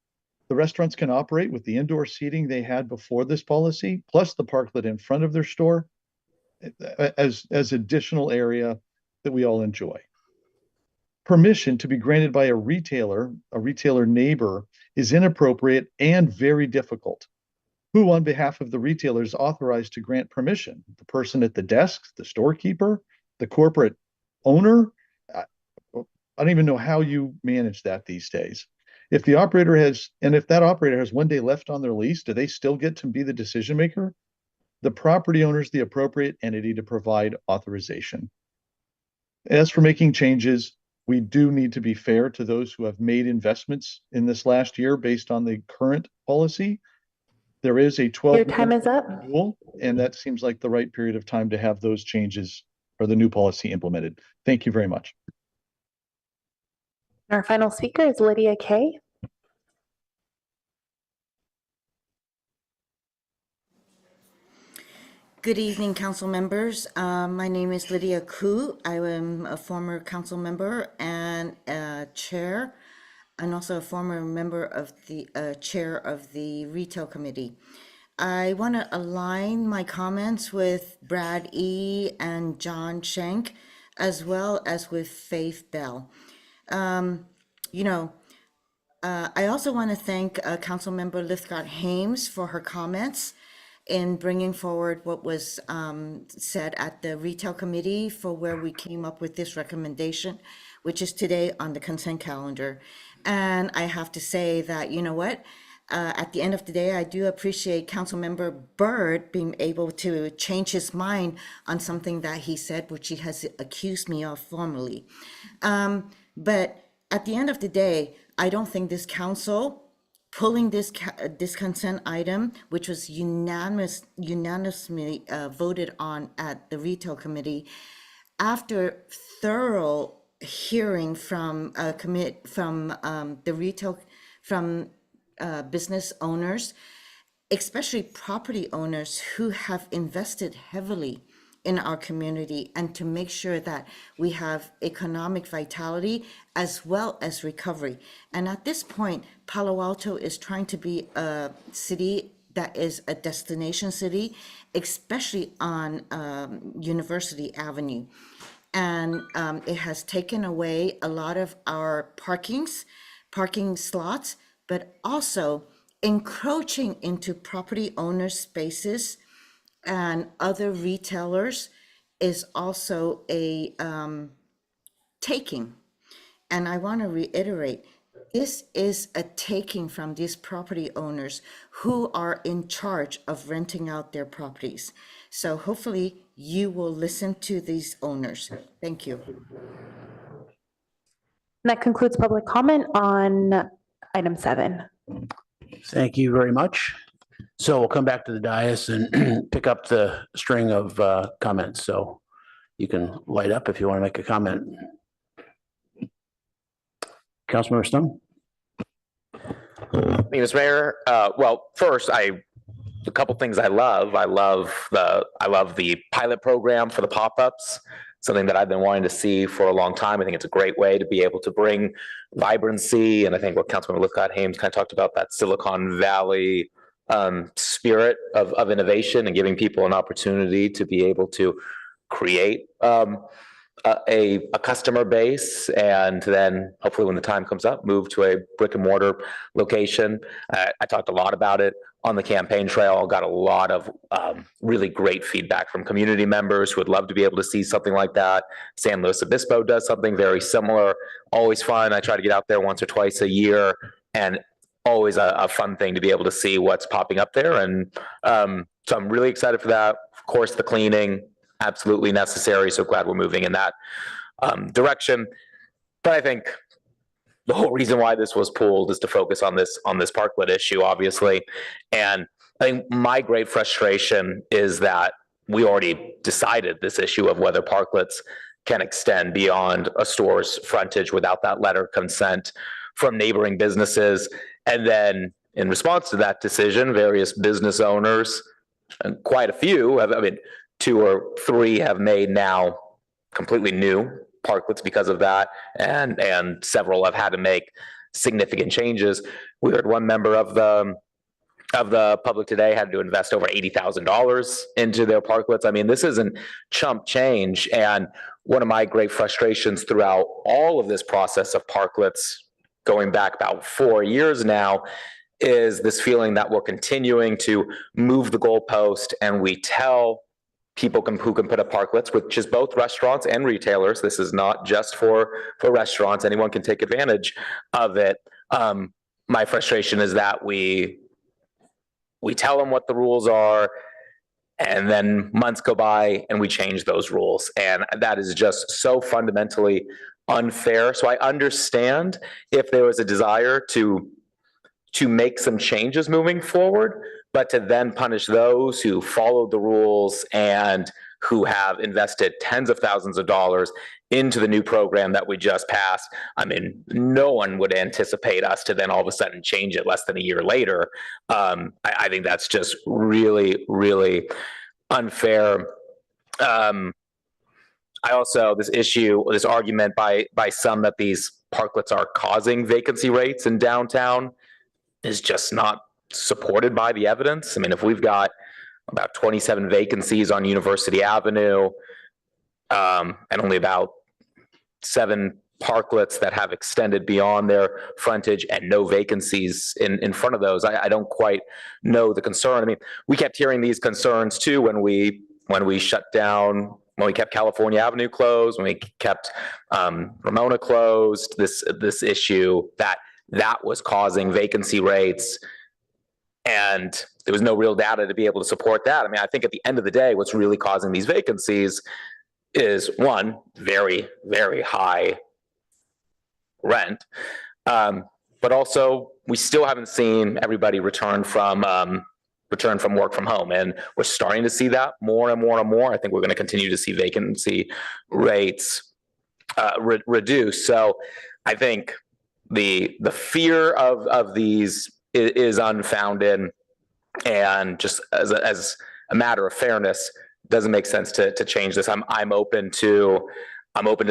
The restaurants can operate with the indoor seating they had before this policy, plus the parklet in front of their store as additional area that we all enjoy. Permission to be granted by a retailer neighbor is inappropriate and very difficult. Who on behalf of the retailer is authorized to grant permission? The person at the desk, the storekeeper, the corporate owner? I don't even know how you manage that these days. If that operator has one day left on their lease, do they still get to be the decision maker? The property owner is the appropriate entity to provide authorization. As for making changes, we do need to be fair to those who have made investments in this last year based on the current policy. There is a 12. Your time is up. Rule, and that seems like the right period of time to have those changes or the new policy implemented. Thank you very much. Our final speaker is Lydia K. Good evening, council members. My name is Lydia Koo. I am a former council member and chair, and also a former member of the chair of the retail committee. I want to align my comments with Brad E. and John Schenk, as well as with Faith Bell. I also want to thank Councilmember Lithgott Hames for her comments in bringing forward what was said at the retail committee for where we came up with this recommendation, which is today on the consent calendar. And I have to say that, you know what? At the end of the day, I do appreciate Councilmember Byrd being able to change his mind on something that he said, which he has accused me of formally. But at the end of the day, I don't think this council pulling this consent item, which was unanimously voted on at the retail committee, after thorough hearing from business owners, especially property owners who have invested heavily in our community, and to make sure that we have economic vitality as well as recovery. And at this point, Palo Alto is trying to be a city that is a destination city, especially on University Avenue. And it has taken away a lot of our parking slots, but also encroaching into property owners' spaces and other retailers is also a taking. And I want to reiterate, this is a taking from these property owners who are in charge of renting out their properties. So hopefully you will listen to these owners. Thank you. That concludes public comment on item 7. Thank you very much. So we'll come back to the dais and pick up the string of comments. So you can light up if you want to make a comment. Councilmember Stone. Mr. Mayor, well, first, a couple things I love. I love the pilot program for the pop-ups, something that I've been wanting to see for a long time. I think it's a great way to be able to bring vibrancy, and I think what Councilmember Lithcott-Hames kind of talked about, that Silicon Valley spirit of innovation and giving people an opportunity to be able to create a customer base, and then hopefully when the time comes up, move to a brick and mortar location. I talked a lot about it on the campaign trail, got a lot of really great feedback from community members who would love to be able to see something like that. San Luis Obispo does something very similar, always fun. I try to get out there once or twice a year, and always a fun thing to be able to see what's popping up there. And so I'm really excited for that. Of course, the cleaning, absolutely necessary. So glad we're moving in that direction. But I think the whole reason why this was pulled is to focus on this Parklet issue, obviously. And I think my great frustration is that we already decided this issue of whether Parklets can extend beyond a store's frontage without that letter of consent from neighboring businesses. And then in response to that decision, various business owners, and quite a few, 2 or 3 have made now completely new Parklets because of that, and several have had to make significant changes. We heard one member of the public today had to invest over $80,000 into their Parklets. I mean, this isn't chump change. And one of my great frustrations throughout all of this process of Parklets, going back about 4 years now, is this feeling that we're continuing to move the goalpost, and we tell people who can put up Parklets, which is both restaurants and retailers. This is not just for restaurants. Anyone can take advantage of it. My frustration is that we tell them what the rules are, and then months go by and we change those rules. And that is just so fundamentally unfair. So I understand if there was a desire to make some changes moving forward, but to then punish those who followed the rules and who have invested tens of thousands of dollars into the new program that we just passed. I mean, no one would anticipate us to then all of a sudden change it less than a year later. I think that's just really, really unfair. I also, this argument by some that these Parklets are causing vacancy rates in downtown is just not supported by the evidence. I mean, if we've got about 27 vacancies on University Avenue, and only about 7 Parklets that have extended beyond their frontage and no vacancies in front of those, I don't quite know the concern. I mean, we kept hearing these concerns too when we shut down, when we kept California Avenue closed, when we kept Ramona closed, this issue that was causing vacancy rates, and there was no real data to be able to support that. I mean, I think at the end of the day, what's really causing these vacancies is, one, very, very high rent, but also we still haven't seen everybody return from work from home, and we're starting to see that more and more and more. I think we're going to continue to see vacancy rates reduce. So I think the fear of these is unfounded. And just as a matter of fairness, doesn't make sense to change this. I'm open to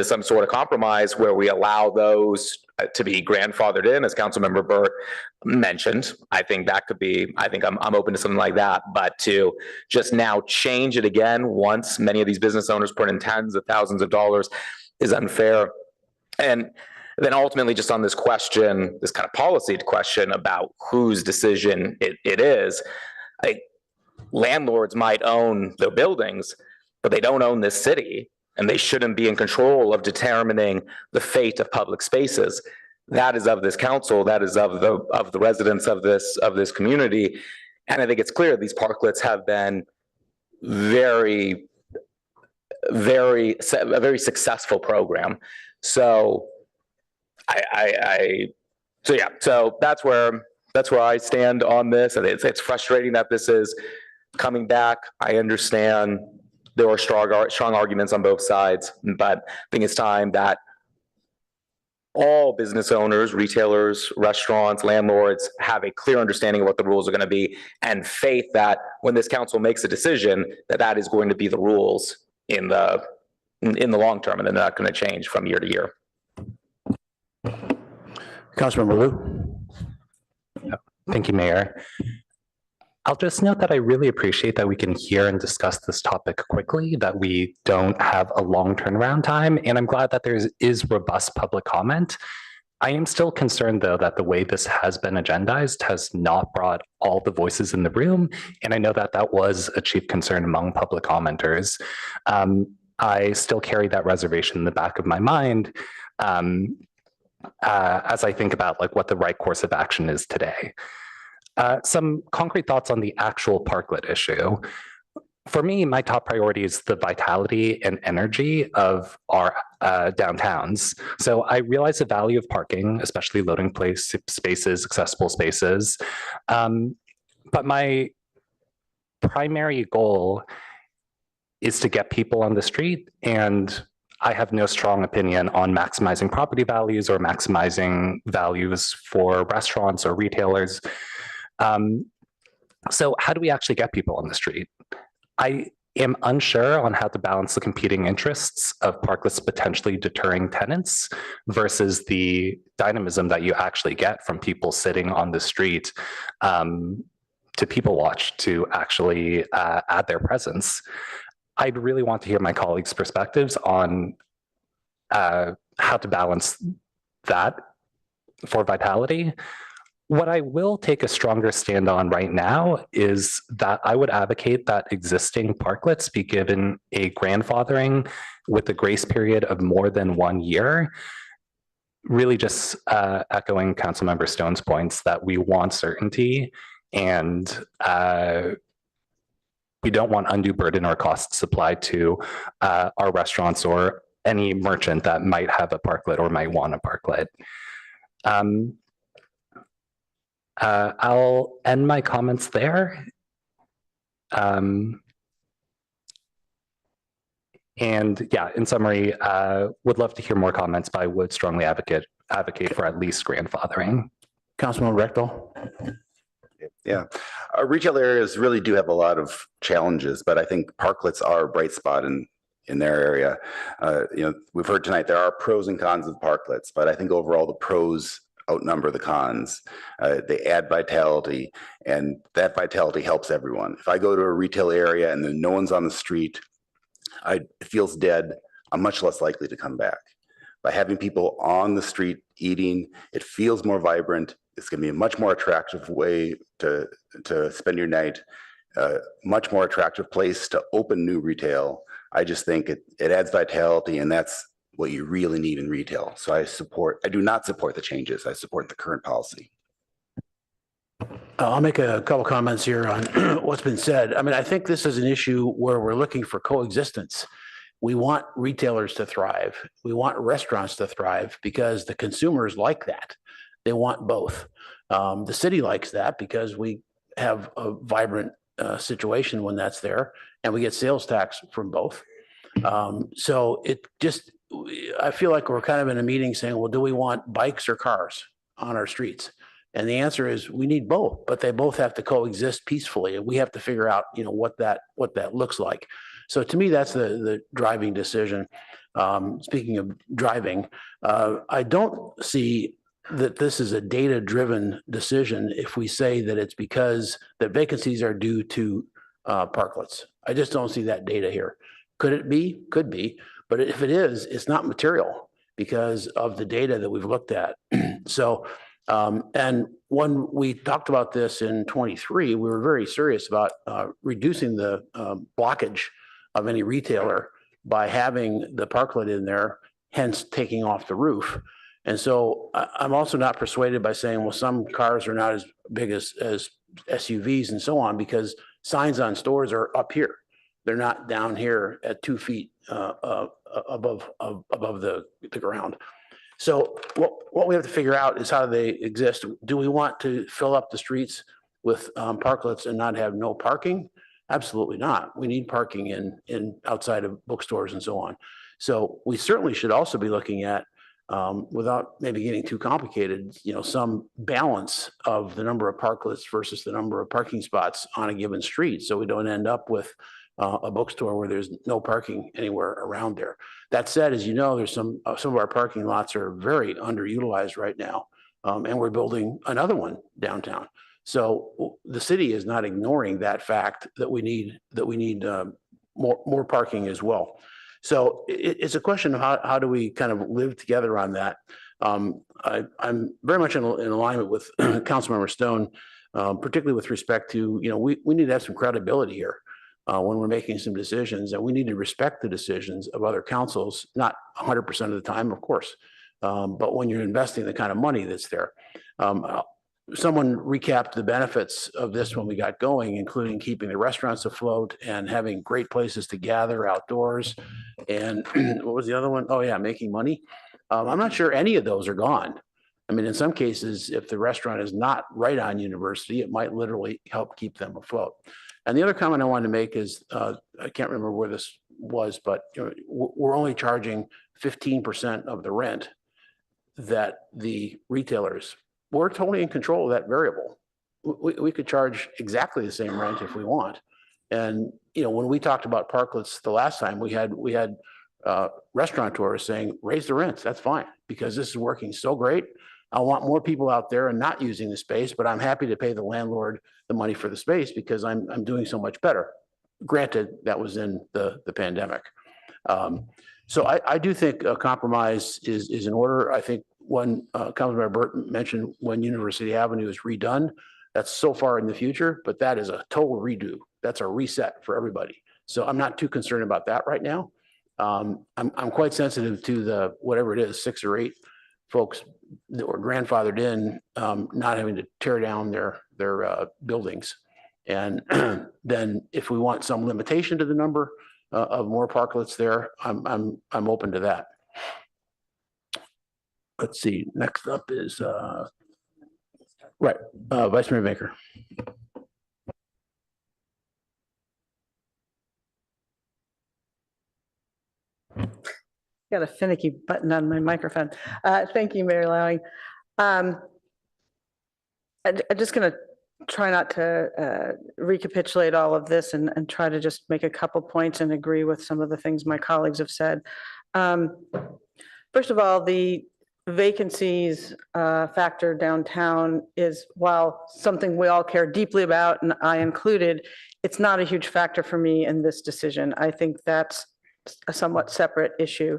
some sort of compromise where we allow those to be grandfathered in, as Councilmember Burt mentioned. I think I'm open to something like that. But to just now change it again once many of these business owners put in tens of thousands of dollars is unfair. And then ultimately, just on this question, this kind of policy question about whose decision it is, landlords might own their buildings, but they don't own this city, and they shouldn't be in control of determining the fate of public spaces. That is of this council, that is of the residents of this community. And I think it's clear these parklets have been a very successful program. So so that's where I stand on this. And it's frustrating that this is coming back. I understand there are strong arguments on both sides, but I think it's time that all business owners, retailers, restaurants, landlords have a clear understanding of what the rules are going to be, and faith that when this council makes a decision, that is going to be the rules in the long term, and they're not going to change from year to year. Councilmember Liu. Thank you, Mayor. I'll just note that I really appreciate that we can hear and discuss this topic quickly, that we don't have a long turnaround time, and I'm glad that there is robust public comment. I am still concerned, though, that the way this has been agendized has not brought all the voices in the room, and I know that that was a chief concern among public commenters. I still carry that reservation in the back of my mind as I think about what the right course of action is today. Some concrete thoughts on the actual parklet issue. For me, my top priority is the vitality and energy of our downtowns. So I realize the value of parking, especially loading place spaces, accessible spaces. But my primary goal is to get people on the street, and I have no strong opinion on maximizing property values or maximizing values for restaurants or retailers. So how do we actually get people on the street? I am unsure on how to balance the competing interests of parklets potentially deterring tenants versus the dynamism that you actually get from people sitting on the street to people watch, to actually add their presence. I'd really want to hear my colleagues' perspectives on how to balance that for vitality. What I will take a stronger stand on right now is that I would advocate that existing parklets be given a grandfathering with a grace period of more than 1 year. Really just echoing Councilmember Stone's points that we want certainty, and we don't want undue burden or costs applied to our restaurants or any merchant that might have a parklet or might want a parklet. I'll end my comments there. And yeah, in summary, would love to hear more comments, but I would strongly advocate for at least grandfathering. Councilman Rechtel. Yeah, retail areas really do have a lot of challenges, but I think parklets are a bright spot in their area. We've heard tonight there are pros and cons of parklets, but I think overall the pros outnumber the cons. They add vitality, and that vitality helps everyone. If I go to a retail area and then no one's on the street, it feels dead, I'm much less likely to come back. By having people on the street eating, it feels more vibrant. It's going to be a much more attractive way to spend your night, much more attractive place to open new retail. I just think it adds vitality, and that's what you really need in retail. So I do not support the changes. I support the current policy. I'll make a couple comments here on what's been said. I mean, I think this is an issue where we're looking for coexistence. We want retailers to thrive. We want restaurants to thrive because the consumers like that. They want both. The city likes that because we have a vibrant situation when that's there, and we get sales tax from both. So I feel like we're kind of in a meeting saying, well, do we want bikes or cars on our streets? And the answer is we need both, but they both have to coexist peacefully. And we have to figure out, what that looks like. So to me, that's the driving decision. Speaking of driving, I don't see that this is a data-driven decision if we say that it's because the vacancies are due to parklets. I just don't see that data here. Could it be? Could be. But if it is, it's not material because of the data that we've looked at. So, and when we talked about this in 23, we were very serious about reducing the blockage of any retailer by having the parklet in there, hence taking off the roof. And so I'm also not persuaded by saying, well, some cars are not as big as SUVs and so on, because signs on stores are up here. They're not down here at 2 feet above the ground. So what we have to figure out is how do they exist? Do we want to fill up the streets with parklets and not have no parking? Absolutely not. We need parking in outside of bookstores and so on. So we certainly should also be looking at, without maybe getting too complicated, some balance of the number of parklets versus the number of parking spots on a given street, so we don't end up with a bookstore where there's no parking anywhere around there. That said, as you know, there's some of our parking lots are very underutilized right now, and we're building another one downtown. So the city is not ignoring that fact that we need more parking as well. So it's a question of how do we kind of live together on that. I'm very much in alignment with Councilmember Stone, particularly with respect to, we need to have some credibility here when we're making some decisions, and we need to respect the decisions of other councils, not 100% of the time, of course, but when you're investing the kind of money that's there. Someone recapped the benefits of this when we got going, including keeping the restaurants afloat and having great places to gather outdoors. And what was the other one? Oh yeah, making money. I'm not sure any of those are gone. I mean, in some cases, if the restaurant is not right on University, it might literally help keep them afloat. And the other comment I wanted to make is, I can't remember where this was, but we're only charging 15% of the rent that the retailers, we're totally in control of that variable. We could charge exactly the same rent if we want. And, when we talked about parklets the last time, we had restaurateurs saying, raise the rents, that's fine, because this is working so great. I want more people out there and not using the space, but I'm happy to pay the landlord the money for the space because I'm doing so much better. Granted, that was in the pandemic. So I do think a compromise is in order. I think when Councilmember Burton mentioned when University Avenue is redone, that's so far in the future, but that is a total redo. That's a reset for everybody. So I'm not too concerned about that right now. I'm quite sensitive to the, whatever it is, 6 or 8 folks that were grandfathered in, not having to tear down their buildings. And then if we want some limitation to the number of more parklets there, I'm open to that. Let's see, next up is, Vice Mayor Baker. Got a finicky button on my microphone. Thank you, Mayor Lowing. I'm just going to try not to recapitulate all of this and try to just make a couple points and agree with some of the things my colleagues have said. First of all, the vacancies factor downtown is, while something we all care deeply about, and I included, it's not a huge factor for me in this decision. I think that's a somewhat separate issue.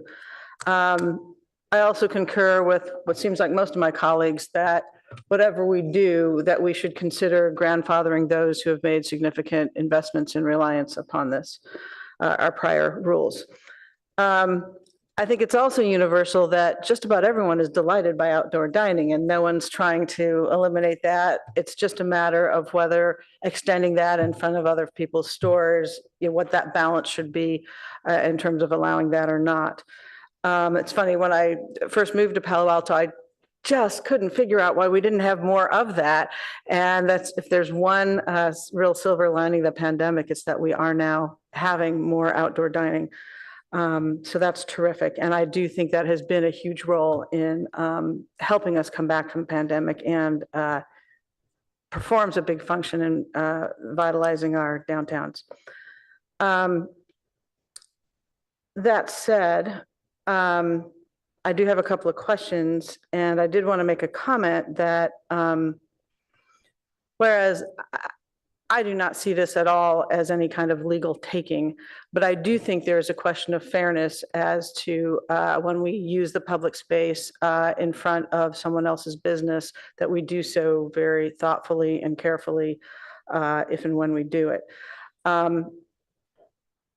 I also concur with what seems like most of my colleagues that whatever we do, that we should consider grandfathering those who have made significant investments in reliance upon this, our prior rules. I think it's also universal that just about everyone is delighted by outdoor dining and no one's trying to eliminate that. It's just a matter of whether extending that in front of other people's stores, what that balance should be in terms of allowing that or not. It's funny, when I first moved to Palo Alto, I just couldn't figure out why we didn't have more of that. And that's, if there's one real silver lining of the pandemic, it's that we are now having more outdoor dining. So that's terrific. And I do think that has been a huge role in helping us come back from the pandemic and performs a big function in vitalizing our downtowns. That said, I do have a couple of questions, and I did want to make a comment that whereas I do not see this at all as any kind of legal taking, but I do think there is a question of fairness as to when we use the public space in front of someone else's business, that we do so very thoughtfully and carefully if and when we do it.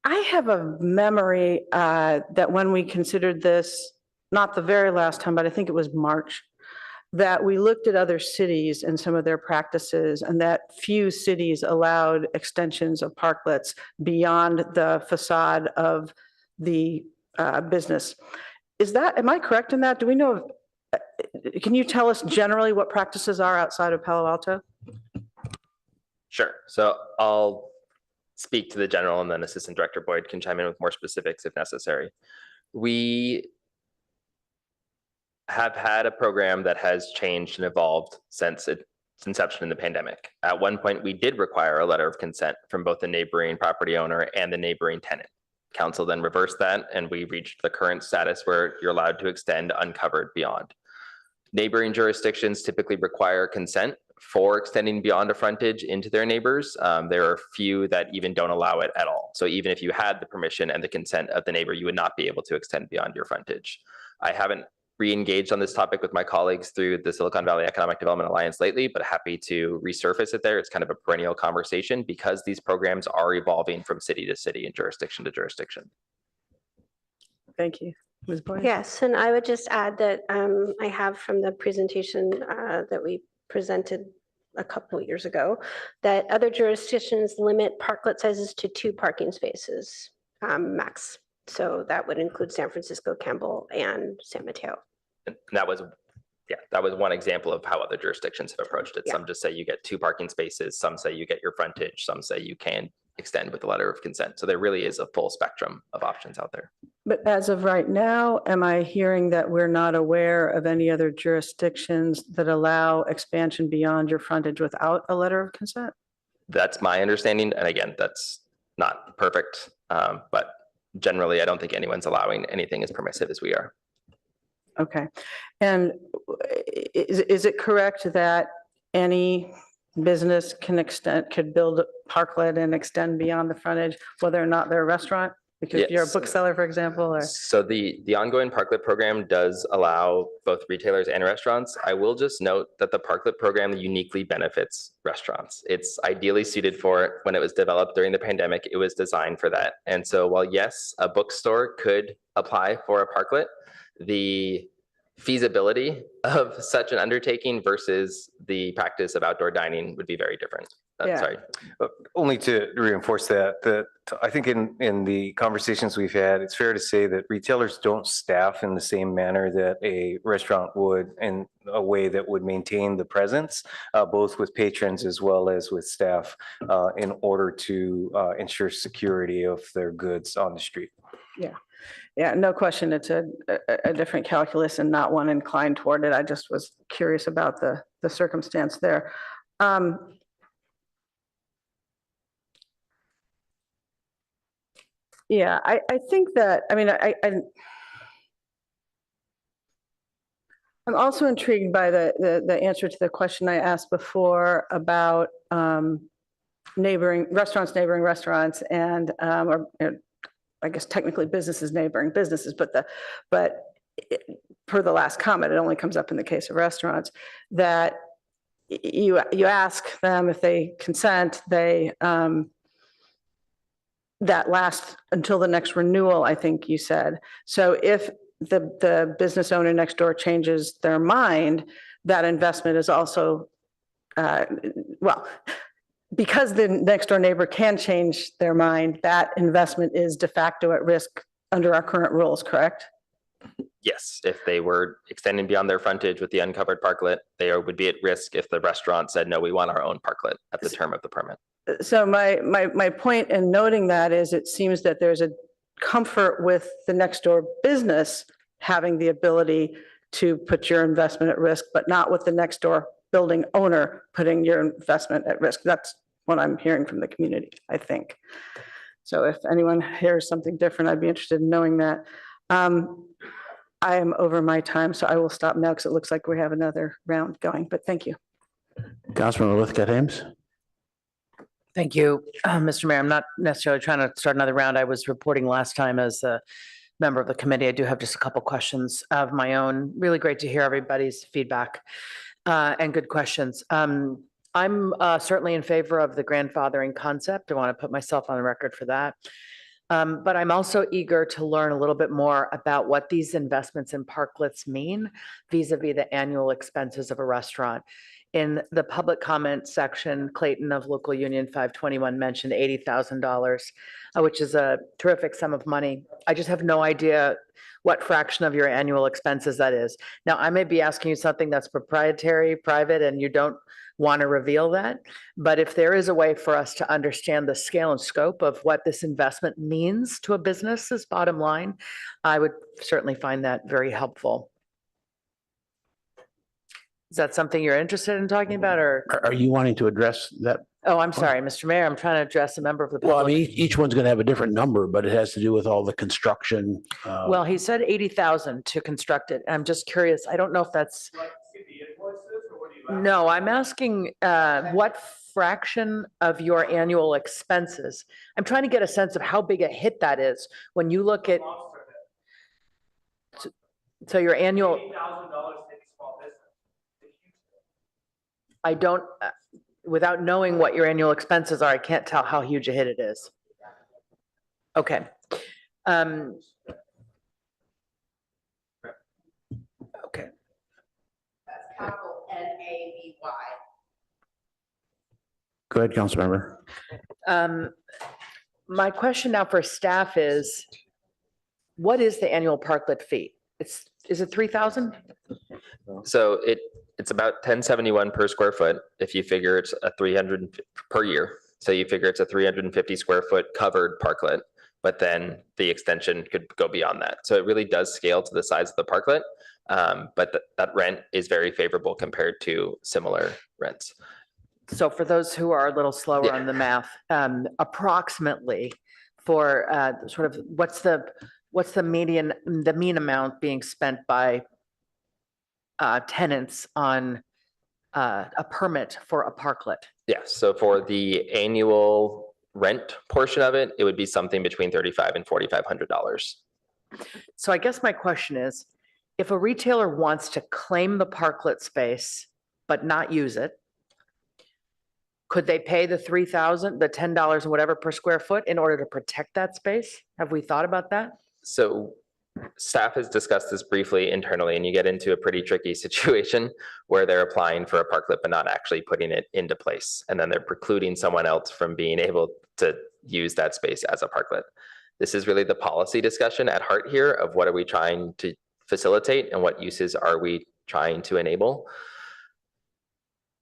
I have a memory that when we considered this, not the very last time, but I think it was March, that we looked at other cities and some of their practices, and that few cities allowed extensions of parklets beyond the facade of the business. Am I correct in that? Do we know, can you tell us generally what practices are outside of Palo Alto? Sure. So I'll speak to the general, and then Assistant Director Boyd can chime in with more specifics if necessary. We have had a program that has changed and evolved since its inception in the pandemic. At one point, we did require a letter of consent from both the neighboring property owner and the neighboring tenant. Council then reversed that, and we reached the current status where you're allowed to extend uncovered beyond. Neighboring jurisdictions typically require consent for extending beyond a frontage into their neighbors. There are few that even don't allow it at all. So even if you had the permission and the consent of the neighbor, you would not be able to extend beyond your frontage. I haven't re-engaged on this topic with my colleagues through the Silicon Valley Economic Development Alliance lately, but happy to resurface it there. It's kind of a perennial conversation because these programs are evolving from city to city and jurisdiction to jurisdiction. Thank you. Ms. Boyd? Yes, and I would just add that I have from the presentation that we presented a couple of years ago, that other jurisdictions limit parklet sizes to 2 parking spaces max. So that would include San Francisco, Campbell, and San Mateo. And that was one example of how other jurisdictions have approached it. Yeah. Some just say you get 2 parking spaces, some say you get your frontage, some say you can extend with a letter of consent. So there really is a full spectrum of options out there. But as of right now, am I hearing that we're not aware of any other jurisdictions that allow expansion beyond your frontage without a letter of consent? That's my understanding. And again, that's not perfect, but generally, I don't think anyone's allowing anything as permissive as we are. Okay. And is it correct that any business could build a parklet and extend beyond the frontage, whether or not they're a restaurant? Because you're a Yes. bookseller, for example, or? So the ongoing Parklet program does allow both retailers and restaurants. I will just note that the Parklet program uniquely benefits restaurants. It's ideally suited for it. When it was developed during the pandemic, it was designed for that. And so while yes, a bookstore could apply for a Parklet, the feasibility of such an undertaking versus the practice of outdoor dining would be very different. Yeah. Sorry. Only to reinforce that I think in the conversations we've had, it's fair to say that retailers don't staff in the same manner that a restaurant would, in a way that would maintain the presence, both with patrons as well as with staff, in order to ensure security of their goods on the street. Yeah. Yeah, no question. It's a different calculus and not one inclined toward it. I just was curious about the circumstance there. Yeah, I think that, I mean, I'm also intrigued by the answer to the question I asked before about neighboring restaurants and or I guess technically businesses neighboring businesses, but per the last comment, it only comes up in the case of restaurants, that you ask them if they consent, they that lasts until the next renewal, I think you said. So if the business owner next door changes their mind, that investment is also, well, because the next door neighbor can change their mind, that investment is de facto at risk under our current rules, correct? Yes, if they were extending beyond their frontage with the uncovered parklet, they would be at risk if the restaurant said, no, we want our own parklet at the term of the permit. So my point in noting that is it seems that there's a comfort with the next door business having the ability to put your investment at risk, but not with the next door building owner putting your investment at risk. That's what I'm hearing from the community, I think. So if anyone hears something different, I'd be interested in knowing that. I am over my time, so I will stop now because it looks like we have another round going, but thank you. Councilmember Lithgott Ames. Thank you, Mr. Mayor. I'm not necessarily trying to start another round. I was reporting last time as a member of the committee. I do have just a couple questions of my own. Really great to hear everybody's feedback and good questions. I'm certainly in favor of the grandfathering concept. I want to put myself on the record for that. But I'm also eager to learn a little bit more about what these investments in parklets mean vis-a-vis the annual expenses of a restaurant. In the public comment section, Clayton of Local Union 521 mentioned $80,000, which is a terrific sum of money. I just have no idea what fraction of your annual expenses that is. Now, I may be asking you something that's proprietary, private, and you don't want to reveal that. But if there is a way for us to understand the scale and scope of what this investment means to a business's bottom line, I would certainly find that very helpful. Is that something you're interested in talking about, or? Are you wanting to address that? Oh, I'm sorry, Mr. Mayor. I'm trying to address a member of the public. Well, I mean, each one's going to have a different number, but it has to do with all the construction. Well, he said 80,000 to construct it. I'm just curious. I don't know if that's. No, I'm asking what fraction of your annual expenses. I'm trying to get a sense of how big a hit that is when you look at. So your annual. I don't, without knowing what your annual expenses are, I can't tell how huge a hit it is. Okay. Okay. That's capital NABY. Go ahead, Councilmember. My question now for staff is, what is the annual parklet fee? Is it 3,000? So it's about 1071 per square foot. If you figure it's a 300 per year. So you figure it's a 350 square foot covered parklet, but then the extension could go beyond that. So it really does scale to the size of the parklet. But that rent is very favorable compared to similar rents. So for those who are a little slower on the math, approximately for sort of what's the mean amount being spent by tenants on a permit for a parklet? Yes. So for the annual rent portion of it, it would be something between $3,500 and $4,500. So I guess my question is, if a retailer wants to claim the parklet space but not use it, could they pay the $3,000, the $10 or whatever per square foot in order to protect that space? Have we thought about that? So staff has discussed this briefly internally, and you get into a pretty tricky situation where they're applying for a parklet but not actually putting it into place. And then they're precluding someone else from being able to use that space as a parklet. This is really the policy discussion at heart here of what are we trying to facilitate and what uses are we trying to enable.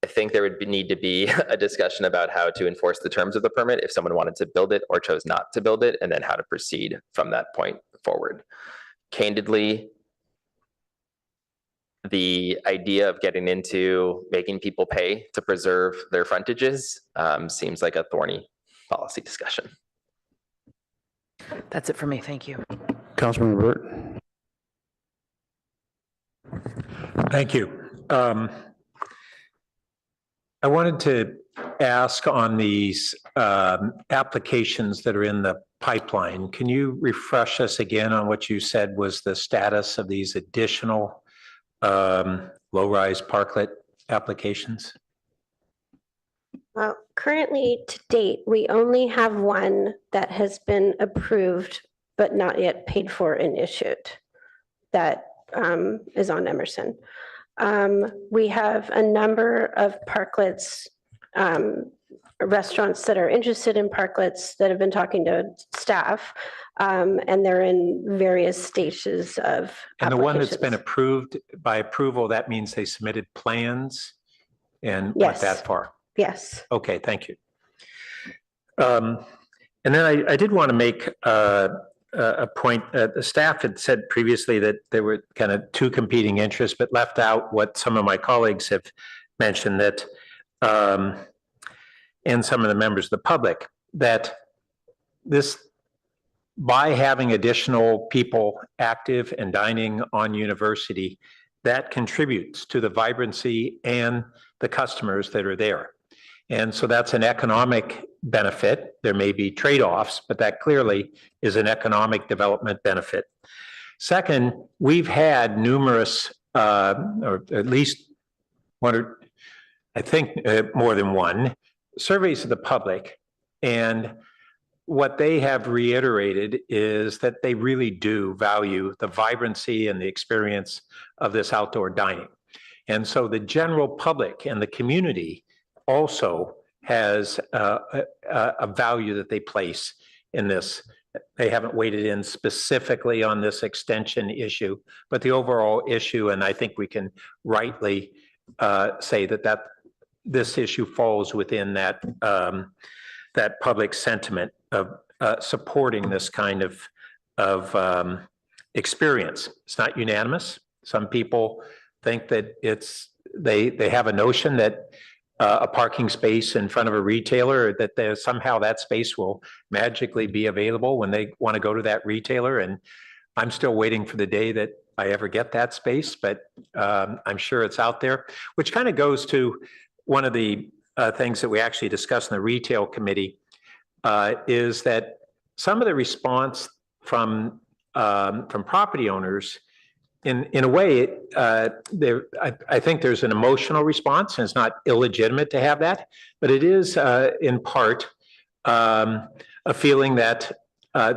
I think there would need to be a discussion about how to enforce the terms of the permit if someone wanted to build it or chose not to build it, and then how to proceed from that point forward. Candidly, the idea of getting into making people pay to preserve their frontages seems like a thorny policy discussion. That's it for me. Thank you. Councilman Burt. Thank you. I wanted to ask on these applications that are in the pipeline. Can you refresh us again on what you said was the status of these additional low-rise parklet applications? Well, currently to date, we only have one that has been approved but not yet paid for and issued. That is on Emerson. We have a number of parklets, restaurants that are interested in parklets that have been talking to staff, and they're in various stages of And the one that's been approved, by approval, that means they submitted plans and went that far? Yes. Okay, thank you. And then I did want to make a a point. The staff had said previously that there were kind of two competing interests, but left out what some of my colleagues have mentioned, that and some of the members of the public, that this, by having additional people active and dining on University, that contributes to the vibrancy and the customers that are there. And so that's an economic benefit. There may be trade-offs, but that clearly is an economic development benefit. Second, we've had numerous, or at least one, or I think more than one, surveys of the public. And what they have reiterated is that they really do value the vibrancy and the experience of this outdoor dining. And so the general public and the community also has a value that they place in this. They haven't weighted in specifically on this extension issue, but the overall issue, and I think we can rightly say that this issue falls within that that public sentiment of supporting this kind of experience. It's not unanimous. Some people think that they have a notion that a parking space in front of a retailer, that somehow that space will magically be available when they want to go to that retailer. And I'm still waiting for the day that I ever get that space, but I'm sure it's out there, which kind of goes to one of the things that we actually discussed in the retail committee, is that some of the response from property owners, in a way, I think there's an emotional response, and it's not illegitimate to have that, but it is in part a feeling that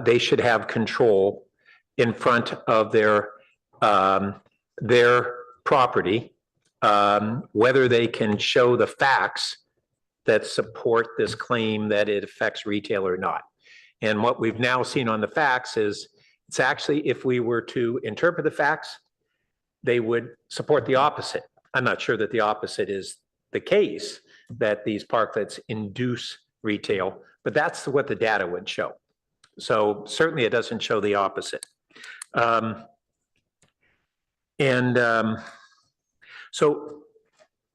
they should have control in front of their property, whether they can show the facts that support this claim that it affects retail or not. And what we've now seen on the facts is, it's actually, if we were to interpret the facts, they would support the opposite. I'm not sure that the opposite is the case, that these parklets induce retail, but that's what the data would show. So certainly it doesn't show the opposite. So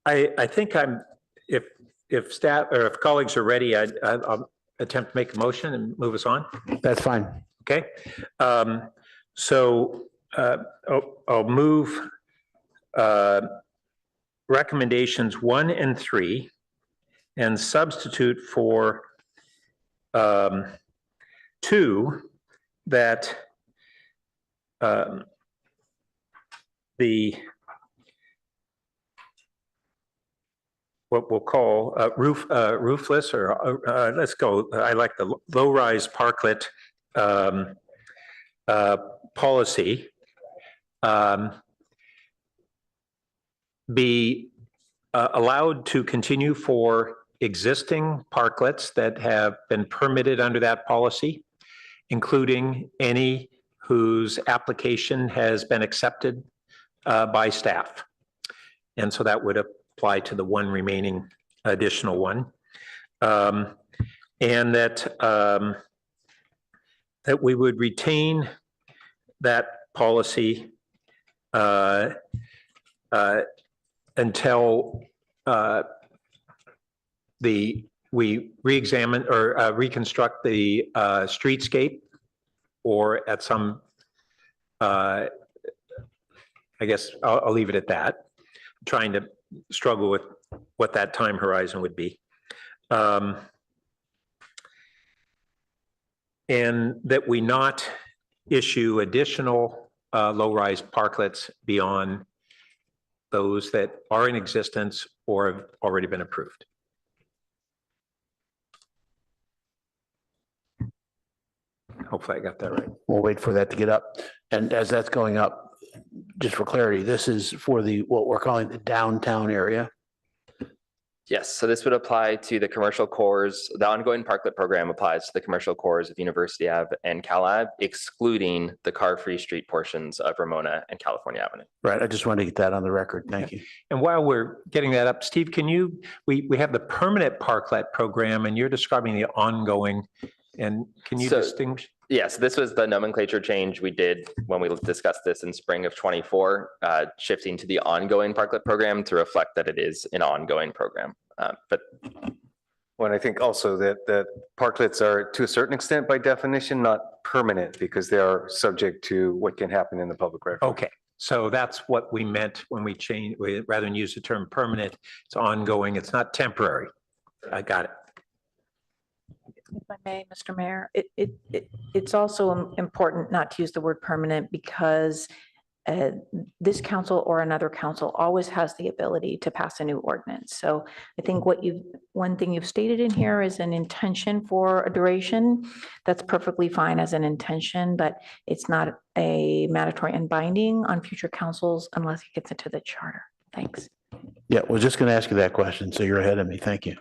I think if staff or if colleagues are ready, I'll attempt to make a motion and move us on. That's fine. Okay. I'll move recommendations 1 and 3 and substitute for 2 that what we'll call roofless, or let's go, I like the low-rise parklet policy, be allowed to continue for existing parklets that have been permitted under that policy, including any whose application has been accepted by staff. And so that would apply to the one remaining additional one. And that we would retain that policy until we re-examine or reconstruct the streetscape, or at some, I guess I'll leave it at that. I'm trying to struggle with what that time horizon would be. And that we not issue additional low-rise parklets beyond those that are in existence or have already been approved. Hopefully I got that right. We'll wait for that to get up. And as that's going up, just for clarity, this is for what we're calling the downtown area. Yes, so this would apply to the commercial cores. The ongoing parklet program applies to the commercial cores of University Ave and Cal Ave, excluding the car-free street portions of Ramona and California Avenue. Right, I just wanted to get that on the record. Thank you. And while we're getting that up, Steve, can you, we have the permanent parklet program and you're describing the ongoing, and can you distinguish? Yes, this was the nomenclature change we did when we discussed this in spring of 24, shifting to the ongoing Parklet program to reflect that it is an ongoing program. But Well, I think also that parklets are to a certain extent by definition not permanent because they are subject to what can happen in the public record. Okay, so that's what we meant when we changed, rather than use the term permanent, it's ongoing, it's not temporary. I got it. If I may, Mr. Mayor, it's also important not to use the word permanent because this council or another council always has the ability to pass a new ordinance. So I think one thing you've stated in here is an intention for a duration. That's perfectly fine as an intention, but it's not a mandatory and binding on future councils unless it gets into the charter. Thanks. Yeah, we're just going to ask you that question. So you're ahead of me. Thank you.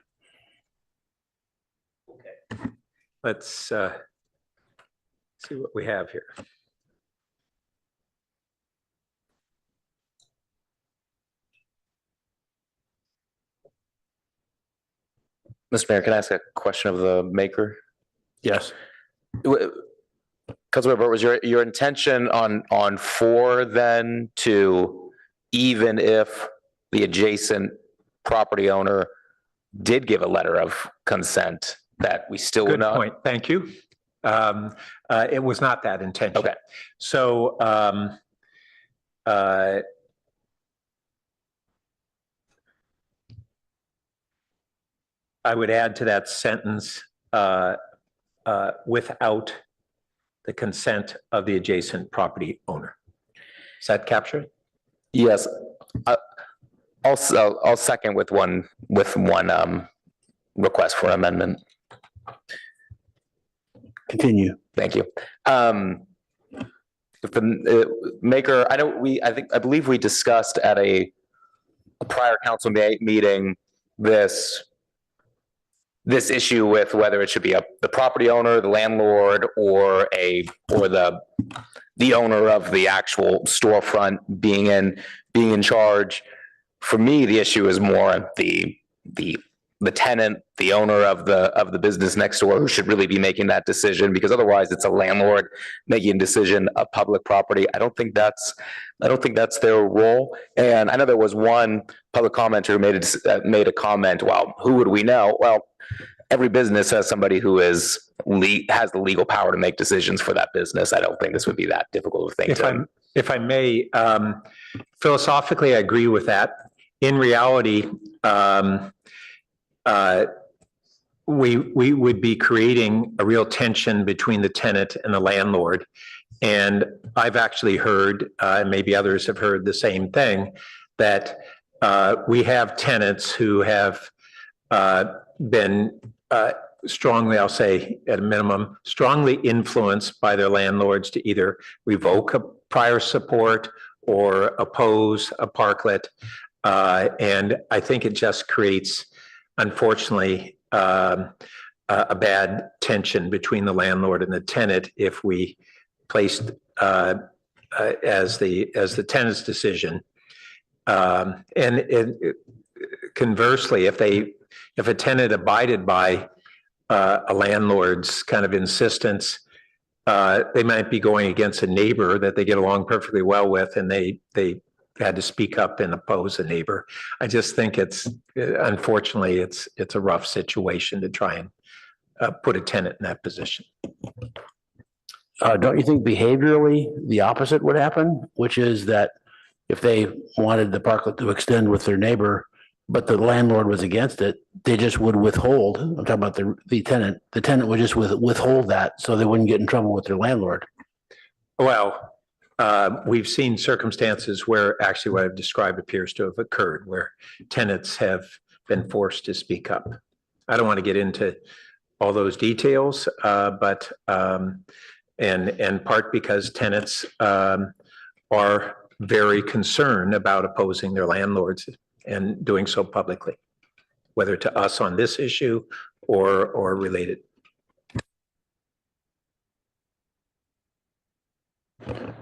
Let's see what we have here. Mr. Mayor, can I ask a question of the maker? Yes. Councilmember, was your intention on 4 then to, even if the adjacent property owner did give a letter of consent, that we still would Good not? point. Thank you. It was not that intention. Okay. So I would add to that sentence, without the consent of the adjacent property owner. Is that captured? Yes. I'll second with one request for amendment. Continue. Thank you. If the maker, I believe we discussed at a prior council meeting this issue with whether it should be the property owner, the landlord, or the owner of the actual storefront being in charge. For me, the issue is more the tenant, the owner of the business next door, who should really be making that decision, because otherwise it's a landlord making a decision of public property. I don't think that's their role. And I know there was one public commenter who made a comment, well, who would we know? Well, every business has somebody who has the legal power to make decisions for that business. I don't think this would be that difficult of a thing. If I may, philosophically, I agree with that. In reality, we would be creating a real tension between the tenant and the landlord. And I've actually heard, and maybe others have heard the same thing, that we have tenants who have been strongly, I'll say at a minimum, strongly influenced by their landlords to either revoke a prior support or oppose a parklet. And I think it just creates, unfortunately, a bad tension between the landlord and the tenant if we placed as the tenant's decision. And conversely, if a tenant abided by a landlord's kind of insistence, they might be going against a neighbor that they get along perfectly well with, and they had to speak up and oppose a neighbor. I just think unfortunately, it's a rough situation to try and put a tenant in that position. Don't you think behaviorally the opposite would happen, which is that if they wanted the parklet to extend with their neighbor, but the landlord was against it, they just would withhold. I'm talking about the tenant. The tenant would just withhold that so they wouldn't get in trouble with their landlord. Well, we've seen circumstances where actually what I've described appears to have occurred, where tenants have been forced to speak up. I don't want to get into all those details, but and part because tenants are very concerned about opposing their landlords and doing so publicly, whether to us on this issue or related.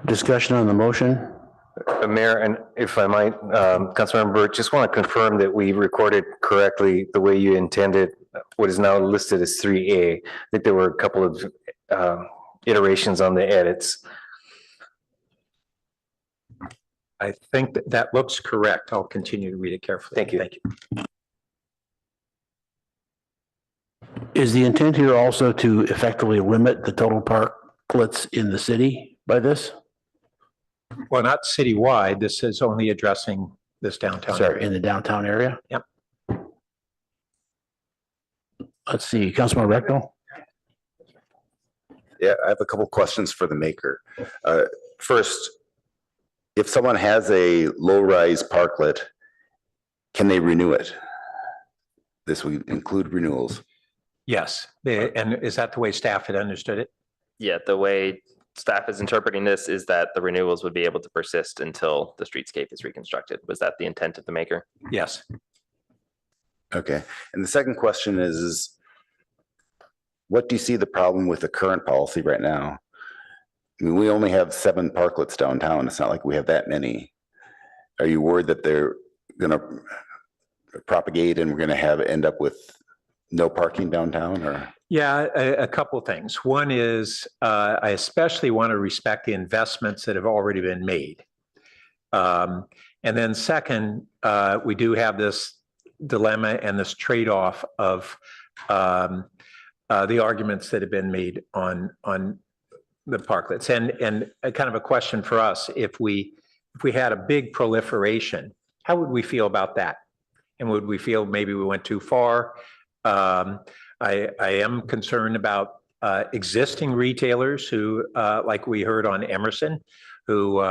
Discussion on the motion. Mayor, and if I might, Councilmember, just want to confirm that we recorded correctly the way you intended what is now listed as 3A. I think there were a couple of iterations on the edits. I think that that looks correct. I'll continue to read it carefully. Thank you. Thank you. Is the intent here also to effectively limit the total parklets in the city by this? Well, not citywide. This is only addressing this downtown. Sorry, area. in the downtown area? Yep. Let's see, Councilman Rectal? Yeah, I have a couple questions for the maker. First, if someone has a low-rise parklet, can they renew it? This would include renewals. Yes. And is that the way staff had understood it? Yeah, the way staff is interpreting this is that the renewals would be able to persist until the streetscape is reconstructed. Was that the intent of the maker? Yes. Okay. And the second question is what do you see the problem with the current policy right now? I mean, we only have 7 parklets downtown. It's not like we have that many. Are you worried that they're going to propagate and we're going to end up with no parking downtown? Or Yeah, a couple of things. One is I especially want to respect the investments that have already been made. And then second, we do have this dilemma and this trade-off of the arguments that have been made on the parklets. And a kind of a question for us, if we had a big proliferation, how would we feel about that? And would we feel maybe we went too far? I am concerned about existing retailers who, like we heard on Emerson, who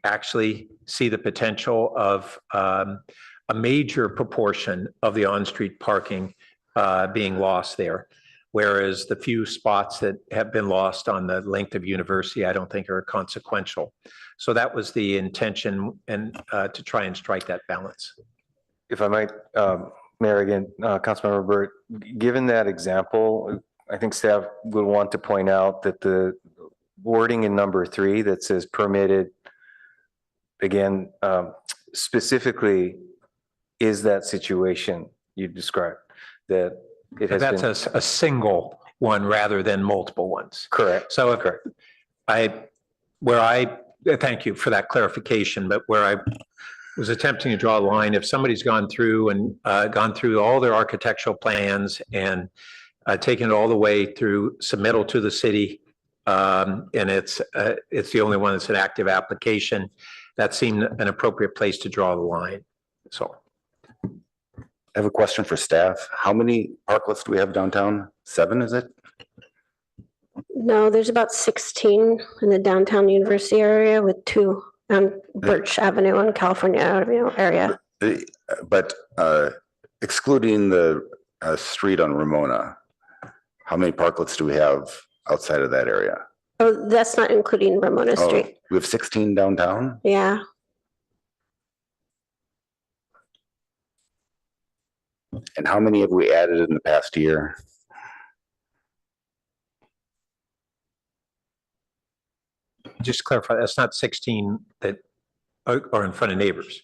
actually see the potential of a major proportion of the on-street parking being lost there. Whereas the few spots that have been lost on the length of University, I don't think are consequential. So that was the intention, and to try and strike that balance. If I might, Mayor, again, Councilmember Burt, given that example, I think staff would want to point out that the wording in number 3 that says permitted, again, specifically is that situation you described, that it has been. That's a single one rather than multiple ones. Correct. So if thank you for that clarification, but where I was attempting to draw a line, if somebody's gone through all their architectural plans and taken it all the way through submittal to the city, and it's the only one that's an active application, that seemed an appropriate place to draw the line. So I have a question for staff. How many parklets do we have downtown? 7, is it? No, there's about 16 in the downtown University area with 2 on Birch Avenue and California Avenue area. But excluding the street on Ramona, how many parklets do we have outside of that area? Oh, that's not including Ramona Street. We have 16 downtown? Yeah. And how many have we added in the past year? just to clarify, that's not 16 that are in front of neighbors.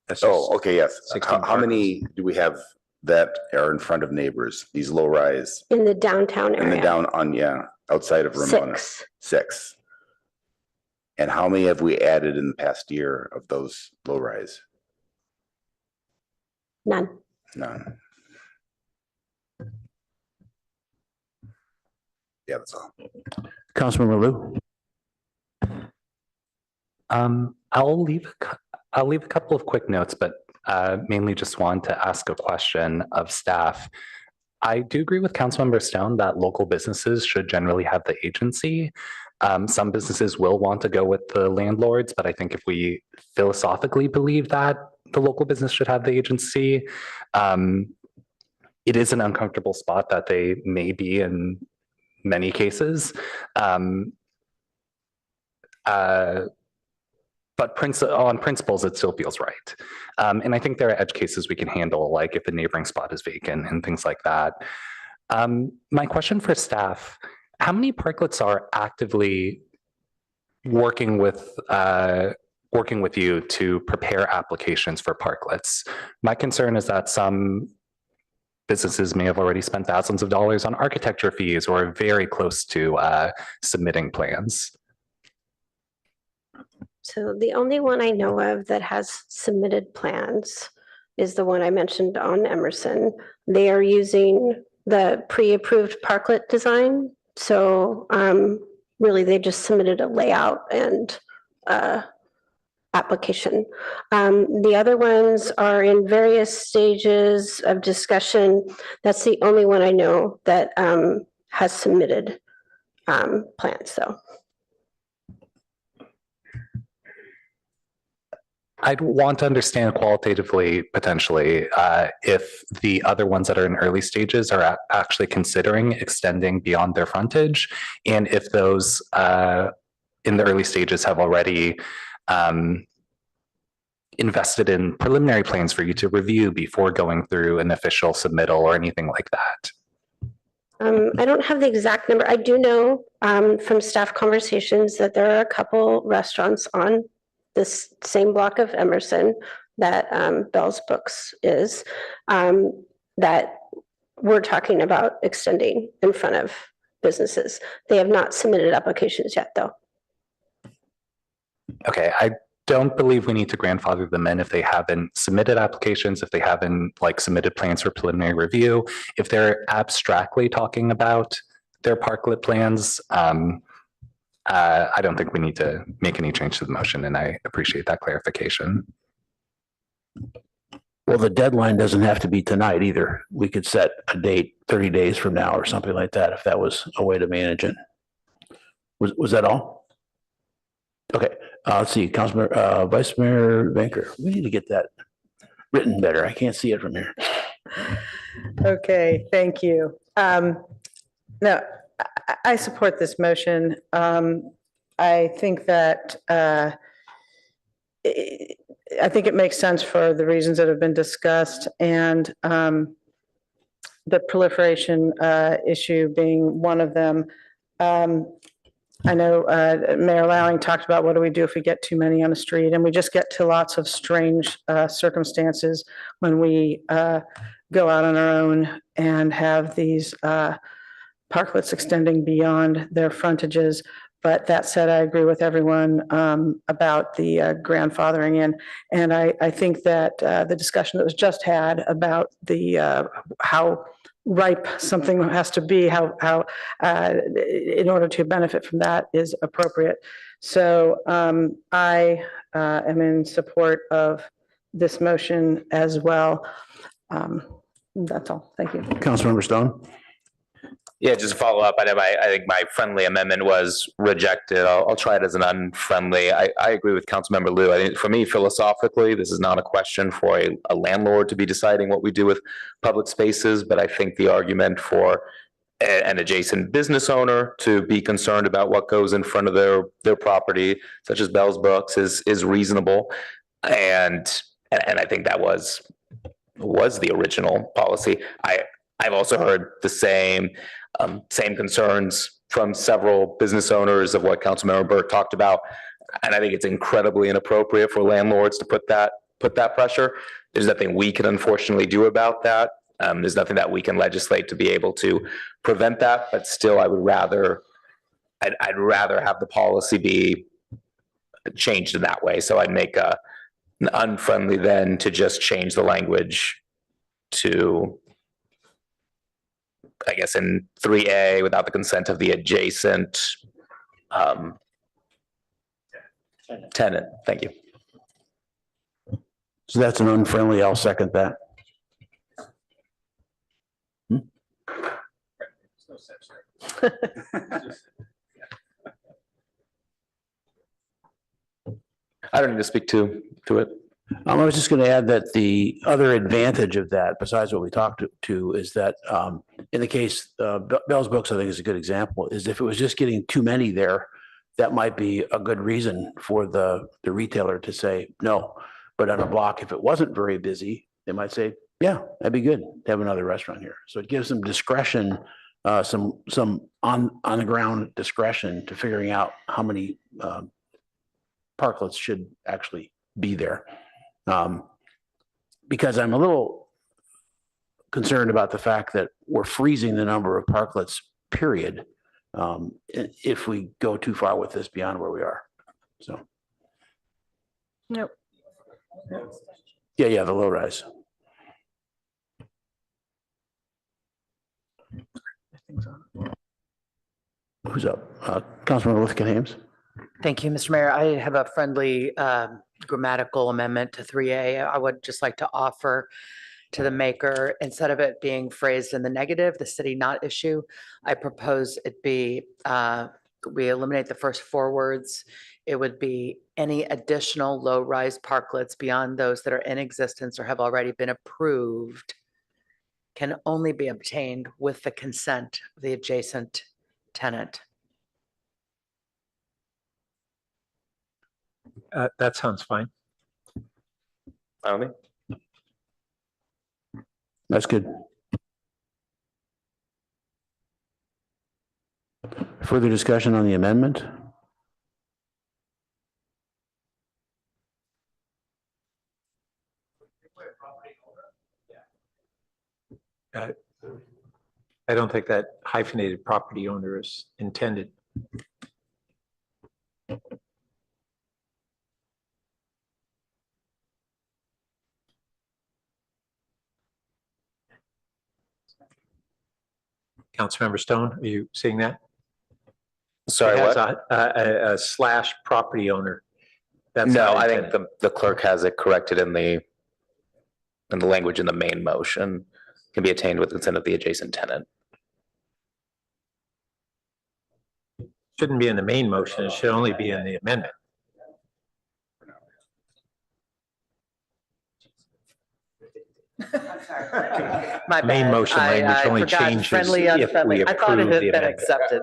That's just Oh, okay, yes. 16 How many do we have that are in front of neighbors, these low rise? In the downtown In area. the down on, yeah, outside of Ramona? 6. 6. And how many have we added in the past year of those low rise? None. None. Yeah, that's all. Councilmember Lou? I'll leave a couple of quick notes, but mainly just want to ask a question of staff. I do agree with Councilmember Stone that local businesses should generally have the agency. Some businesses will want to go with the landlords, but I think if we philosophically believe that the local business should have the agency, it is an uncomfortable spot that they may be in many cases. But on principles, it still feels right. And I think there are edge cases we can handle, like if the neighboring spot is vacant and things like that. My question for staff, how many parklets are actively working with you to prepare applications for parklets? My concern is that some businesses may have already spent thousands of dollars on architecture fees or are very close to submitting plans. So the only one I know of that has submitted plans is the one I mentioned on Emerson. They are using the pre-approved Parklet design. So really, they just submitted a layout and application. The other ones are in various stages of discussion. That's the only one I know that has submitted plans, though. I'd want to understand qualitatively, potentially, if the other ones that are in early stages are actually considering extending beyond their frontage, and if those in the early stages have already invested in preliminary plans for you to review before going through an official submittal or anything like that. I don't have the exact number. I do know from staff conversations that there are a couple restaurants on this same block of Emerson that Bell's Books is, that we're talking about extending in front of businesses. They have not submitted applications yet, though. Okay, I don't believe we need to grandfather them in if they haven't submitted applications, if they haven't submitted plans for preliminary review. If they're abstractly talking about their Parklet plans, I don't think we need to make any change to the motion, and I appreciate that clarification. Well, the deadline doesn't have to be tonight either. We could set a date 30 days from now or something like that, if that was a way to manage it. Was that all? Okay, let's see, Councilman, Vice Mayor Banker, we need to get that written better. I can't see it from here. Okay, thank you. No, I support this motion. I think that I think it makes sense for the reasons that have been discussed, and the proliferation issue being one of them. I know Mayor Lowing talked about what do we do if we get too many on a street, and we just get to lots of strange circumstances when we go out on our own and have these parklets extending beyond their frontages. But that said, I agree with everyone about the grandfathering in. And I think that the discussion that was just had about the how ripe something has to be, how in order to benefit from that is appropriate. So I am in support of this motion as well. That's all. Thank you. Councilmember Stone. Yeah, just to follow up, I think my friendly amendment was rejected. I'll try it as an unfriendly. I agree with Councilmember Liu. I think for me, philosophically, this is not a question for a landlord to be deciding what we do with public spaces, but I think the argument for an adjacent business owner to be concerned about what goes in front of their property, such as Bell's Books, is reasonable. And I think that was the original policy. I've also heard the same concerns from several business owners of what Councilmember Burke talked about. And I think it's incredibly inappropriate for landlords to put that pressure. There's nothing we can unfortunately do about that. There's nothing that we can legislate to be able to prevent that, but still I'd rather have the policy be changed in that way. So I'd make an unfriendly then to just change the language to, I guess, in 3A, without the consent of the adjacent tenant. Thank you. So that's an unfriendly. I'll second that. I don't need to speak to it. I was just going to add that the other advantage of that, besides what we talked to, is that in the case, Bell's Books, I think is a good example, is if it was just getting too many there, that might be a good reason for the retailer to say no. But on a block, if it wasn't very busy, they might say, yeah, that'd be good to have another restaurant here. So it gives them discretion, some on the ground discretion to figuring out how many parklets should actually be there. Because I'm a little concerned about the fact that we're freezing the number of parklets, period, if we go too far with this beyond where we are. So, Nope. yeah, the low rise. Who's up? Councilmember Lithcott Hames. Thank you, Mr. Mayor. I have a friendly grammatical amendment to 3A. I would just like to offer to the maker, instead of it being phrased in the negative, the city not issue, I propose it be, we eliminate the first 4 words. It would be any additional low-rise parklets beyond those that are in existence or have already been approved can only be obtained with the consent of the adjacent tenant. That sounds fine. That's good. Further discussion on the amendment? I don't think that hyphenated property owner is intended. Councilmember Stone, are you seeing that? Sorry, It has what? a slash property owner. That's No, not I think intended. the clerk has it corrected in the language in the main motion, can be attained with consent of the adjacent tenant. Shouldn't be in the main motion. It should only be in the amendment. My Main bad. motion language I only forgot changes friendly, if unfriendly. we I thought it approve had the been amendment. accepted.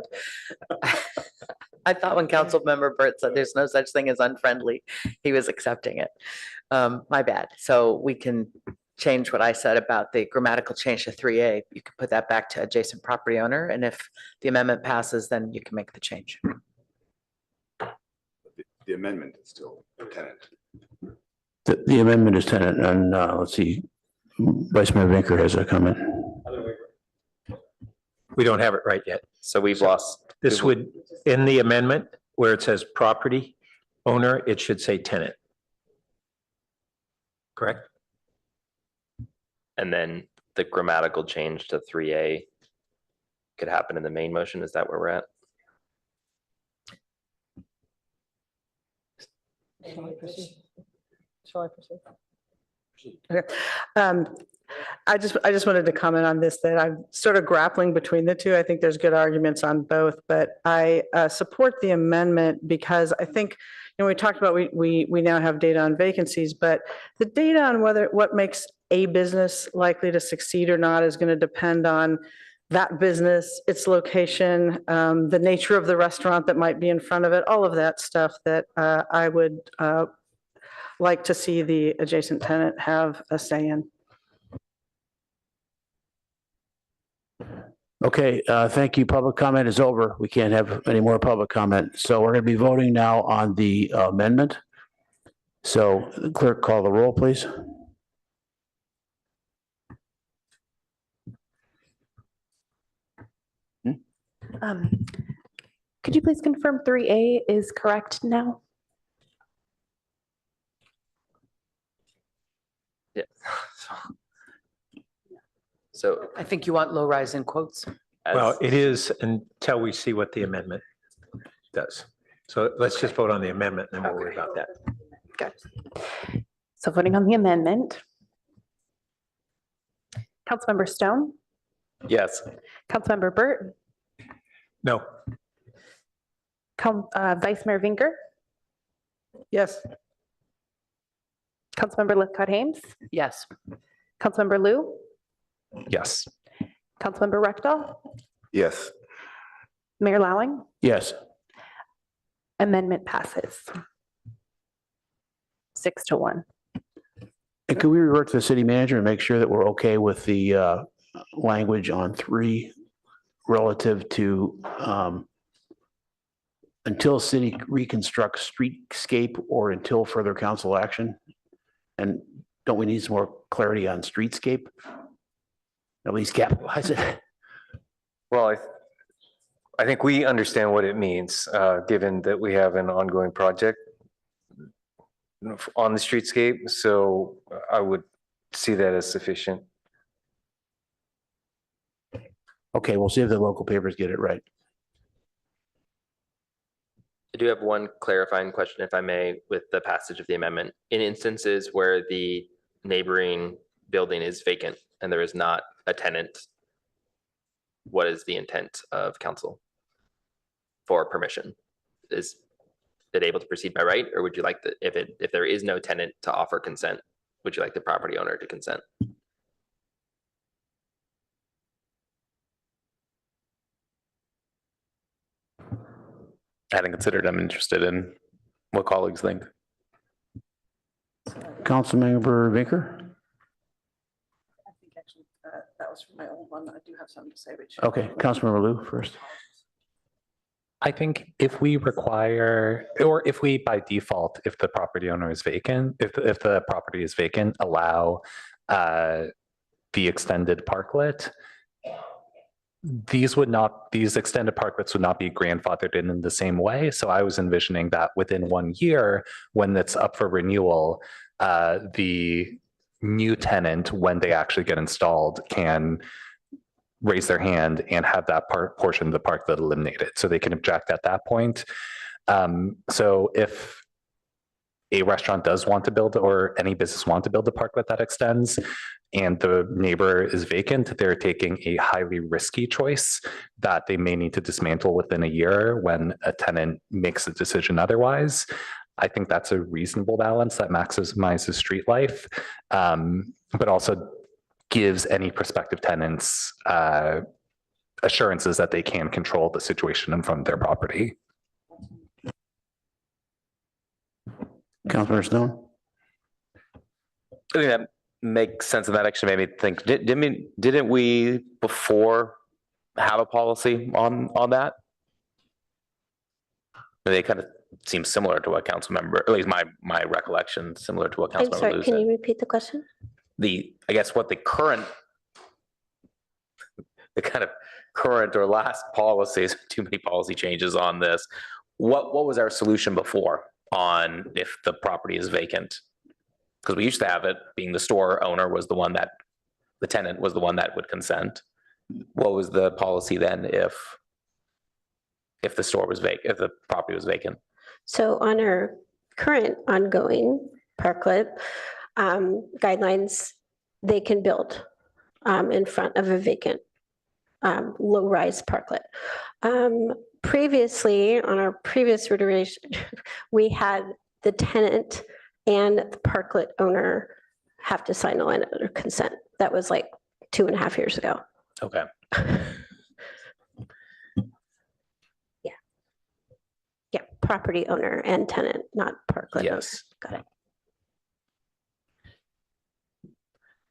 I thought when Councilmember Burt said there's no such thing as unfriendly, he was accepting it. My bad. So we can change what I said about the grammatical change to 3A. You can put that back to adjacent property owner, and if the amendment passes, then you can make the change. The amendment is still tenant. The amendment is tenant, and let's see, Vice Mayor Vinker has a comment. We don't have it right yet. So we've lost. This would, in the amendment, where it says property owner, it should say tenant. Correct? And then the grammatical change to 3A could happen in the main motion. Is that where we're at? Shall I proceed? Okay. I just wanted to comment on this, that I'm sort of grappling between the two. I think there's good arguments on both, but I support the amendment because I think, we talked about, we now have data on vacancies, but the data on what makes a business likely to succeed or not is going to depend on that business, its location, the nature of the restaurant that might be in front of it, all of that stuff that I would like to see the adjacent tenant have a say in. Okay, thank you. Public comment is over. We can't have any more public comment. So we're going to be voting now on the amendment. So clerk, call the roll, please. Could you please confirm 3A is correct now? Yeah. So I think you want low rise in quotes. Well, it is until we see what the amendment does. So let's just vote on the amendment and then we'll worry about that. Okay. So voting on the amendment. Councilmember Stone, Yes. Councilmember Burt, No. Vice Mayor Vinker, Yes. Councilmember Lithcott Hames, Yes. Councilmember Lou, Yes. Councilmember Rectal, Yes. Mayor Lowing, Yes. amendment passes. 6-1. And could we revert to the city manager and make sure that we're okay with the language on 3 relative to until city reconstructs streetscape or until further council action? And don't we need some more clarity on streetscape? at least capitalize it. Well, I think we understand what it means, given that we have an ongoing project on the streetscape. So I would see that as sufficient. Okay, we'll see if the local papers get it right. I do have one clarifying question, if I may, with the passage of the amendment. In instances where the neighboring building is vacant and there is not a tenant, what is the intent of council for permission? Is it able to proceed by right, or would you like if there is no tenant to offer consent, would you like the property owner to consent? I hadn't considered. I'm interested in what colleagues think. Councilmember Baker? I think actually that was from my old one. I do have something to say, Rich. Okay, Councilmember Lou first. I think if we require, or if we by default, if the property owner is vacant, if the property is vacant, allow the extended parklet, these extended parklets would not be grandfathered in the same way. So I was envisioning that within 1 year, when it's up for renewal, the new tenant, when they actually get installed, can raise their hand and have that portion of the parklet eliminated. So they can object at that point. So if a restaurant does want to build, or any business want to build a parklet that extends, and the neighbor is vacant, they're taking a highly risky choice that they may need to dismantle within a year when a tenant makes a decision otherwise. I think that's a reasonable balance that maximizes street life, but also gives any prospective tenants assurances that they can control the situation in front of their property. Councilmember Stone? I think that makes sense, and that actually made me think, didn't we before have a policy on that? They kind of seem similar to what council member, at least my recollection, similar to what I'm council sorry, member Lou can said. you repeat the question? I guess what the kind of current or last policies, too many policy changes on this. What was our solution before on if the property is vacant? Because we used to have it being the store owner was the one that, the tenant was the one that would consent. What was the policy then if the store was vacant, if the property was vacant? So on our current ongoing parklet guidelines, they can build in front of a vacant low-rise parklet. Previously, on our previous iteration, we had the tenant and the parklet owner have to sign a line of consent. That was like 2.5 years ago. Okay. Yeah, property owner and tenant, not parklet. Yes. Got it.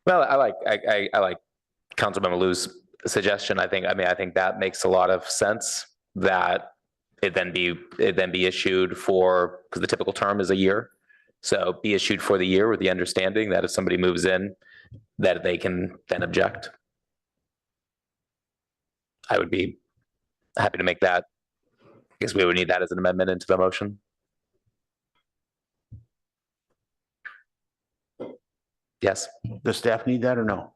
Well, I like Councilmember Lou's suggestion. I think that makes a lot of sense, that it then be issued for, because the typical term is a year. So be issued for the year with the understanding that if somebody moves in, that they can then object. I would be happy to make that. I guess we would need that as an amendment into the motion. Yes. Does staff need that or no?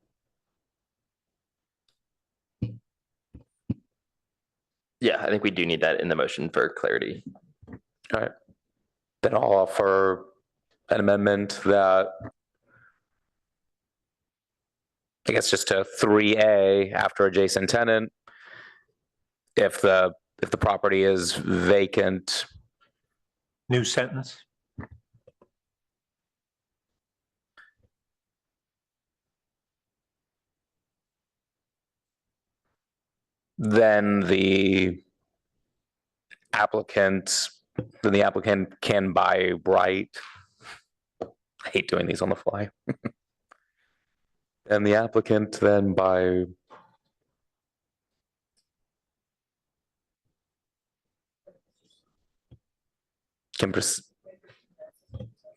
Yeah, I think we do need that in the motion for clarity. All right. Then I'll offer an amendment that, I guess, just to 3A after adjacent tenant. If the property is vacant. New sentence. Then the applicant can by right. I hate doing these on the fly. And the applicant then by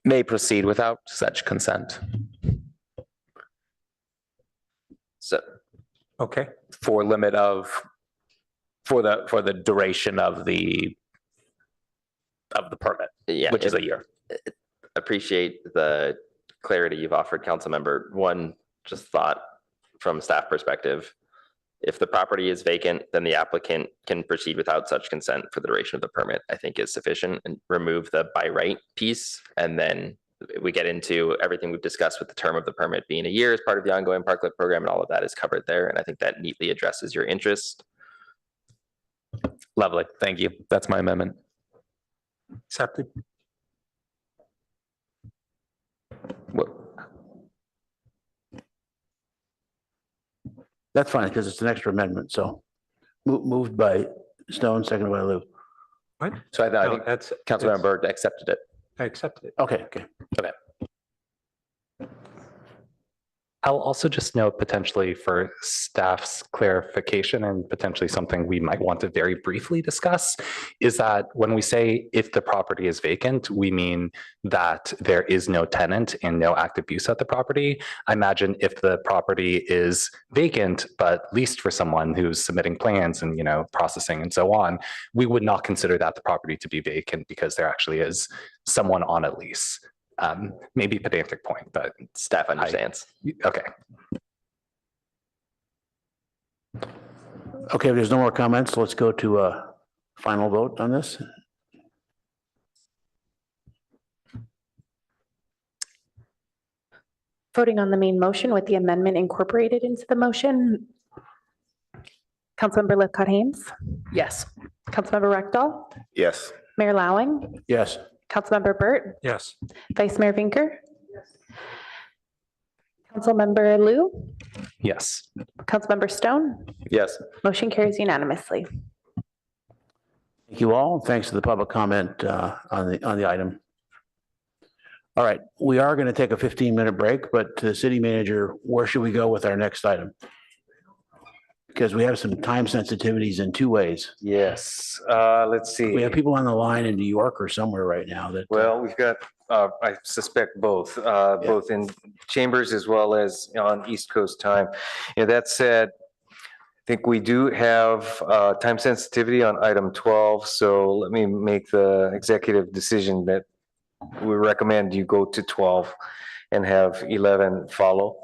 may proceed without such consent. So Okay. for limit of, for the duration of the permit, Yeah, which is a year. appreciate the clarity you've offered, council member. One just thought from staff perspective, if the property is vacant, then the applicant can proceed without such consent for the duration of the permit, I think is sufficient, and remove the by right piece. And then we get into everything we've discussed with the term of the permit being a year as part of the ongoing Parklet program, and all of that is covered there. And I think that neatly addresses your interest. Lovely. Thank you. That's my amendment. Accepted. That's fine, because it's an extra amendment, so moved by Stone, seconded by Lou. What? So I No, think that's Councilmember accepted it. I accepted it. Okay, okay. Okay. I'll also just note potentially for staff's clarification and potentially something we might want to very briefly discuss is that when we say if the property is vacant, we mean that there is no tenant and no active use at the property. I imagine if the property is vacant, but leased for someone who's submitting plans and, processing and so on, we would not consider that the property to be vacant because there actually is someone on a lease. Maybe pedantic point, but staff understands. Okay. Okay, if there's no more comments, let's go to a final vote on this. Voting on the main motion with the amendment incorporated into the motion. Councilmember Lithcott-Hames? Yes. Councilmember Rectal? Yes. Mayor Lowing? Yes. Councilmember Burt? Yes. Vice Mayor Vinker? Councilmember Lou? Yes. Councilmember Stone? Yes. Motion carries unanimously. Thank you all. Thanks to the public comment on the item. All right, we are going to take a 15-minute break, but to the city manager, where should we go with our next item? Because we have some time sensitivities in two ways. Yes, let's see. We have people on the line in New York or somewhere right now that. Well, we've got, I suspect both, both in chambers as well as on East Coast time. That said, I think we do have time sensitivity on item 12. So let me make the executive decision that we recommend you go to 12 and have 11 follow.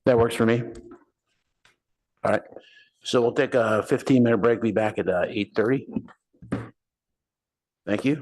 That works for me. All right, so we'll take a 15-minute break, be back at 8:30. Thank you.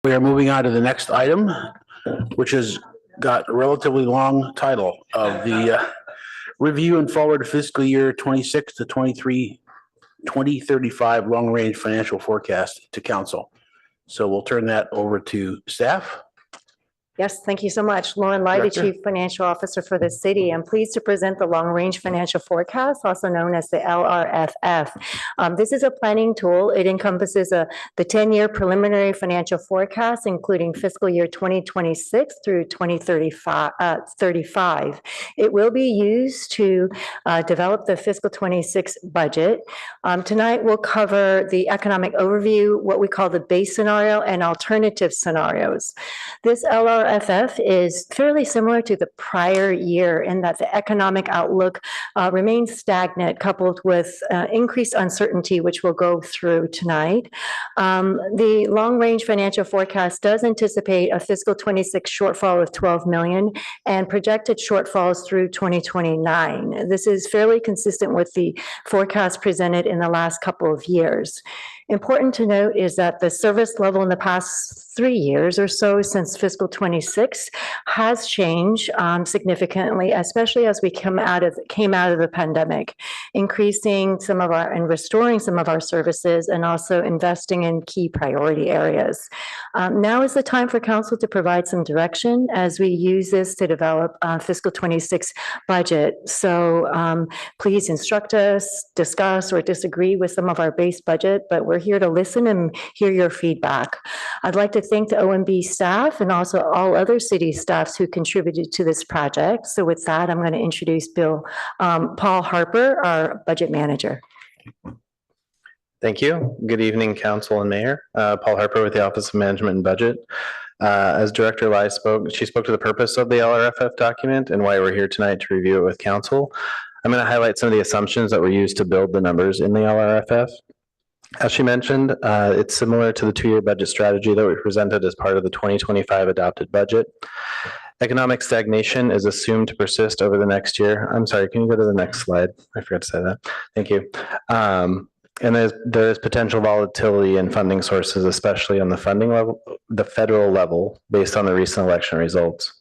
We are moving on to the next item, which has got a relatively long title of the review and forward fiscal year 26 to 2035 long-range financial forecast to council. So we'll turn that over to staff. Yes, thank you so much. Lauren Lighty, Director. Chief Financial Officer for the city. I'm pleased to present the Long Range Financial Forecast, also known as the LRFF. This is a planning tool. It encompasses the 10-year preliminary financial forecast, including fiscal year 2026 through 2035. It will be used to develop the fiscal 26 budget. Tonight, we'll cover the economic overview, what we call the base scenario, and alternative scenarios. This LRFF is fairly similar to the prior year in that the economic outlook remains stagnant, coupled with increased uncertainty, which we'll go through tonight. The long-range financial forecast does anticipate a fiscal 26 shortfall of 12 million and projected shortfalls through 2029. This is fairly consistent with the forecast presented in the last couple of years. Important to note is that the service level in the past 3 years or so since fiscal 26 has changed significantly, especially as we came out of the pandemic, increasing some of our and restoring some of our services and also investing in key priority areas. Now is the time for council to provide some direction as we use this to develop fiscal 26 budget. So please instruct us, discuss or disagree with some of our base budget, but we're here to listen and hear your feedback. I'd like to thank the OMB staff and also all other city staffs who contributed to this project. So with that, I'm going to introduce Paul Harper, our budget manager. Thank you. Good evening, council and mayor. Paul Harper with the Office of Management and Budget. As Director Lai spoke, she spoke to the purpose of the LRFF document and why we're here tonight to review it with council. I'm going to highlight some of the assumptions that were used to build the numbers in the LRFF. As she mentioned, it's similar to the two-year budget strategy that we presented as part of the 2025 adopted budget. Economic stagnation is assumed to persist over the next year. I'm sorry, can you go to the next slide? I forgot to say that. Thank you. And there is potential volatility in funding sources, especially on the funding level, the federal level, based on the recent election results.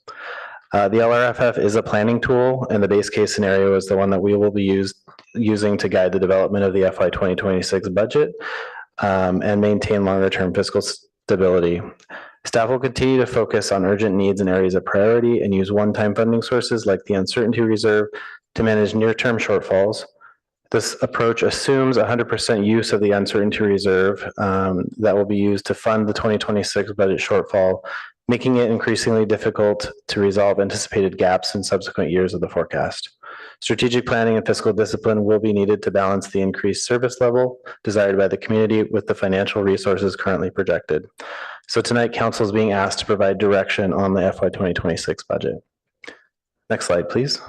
The LRFF is a planning tool, and the base case scenario is the one that we will be using to guide the development of the FY 2026 budget and maintain longer-term fiscal stability. Staff will continue to focus on urgent needs and areas of priority and use one-time funding sources like the uncertainty reserve to manage near-term shortfalls. This approach assumes 100% use of the uncertainty reserve that will be used to fund the 2026 budget shortfall, making it increasingly difficult to resolve anticipated gaps in subsequent years of the forecast. Strategic planning and fiscal discipline will be needed to balance the increased service level desired by the community with the financial resources currently projected. So tonight, council is being asked to provide direction on the FY 2026 budget. Next slide, please.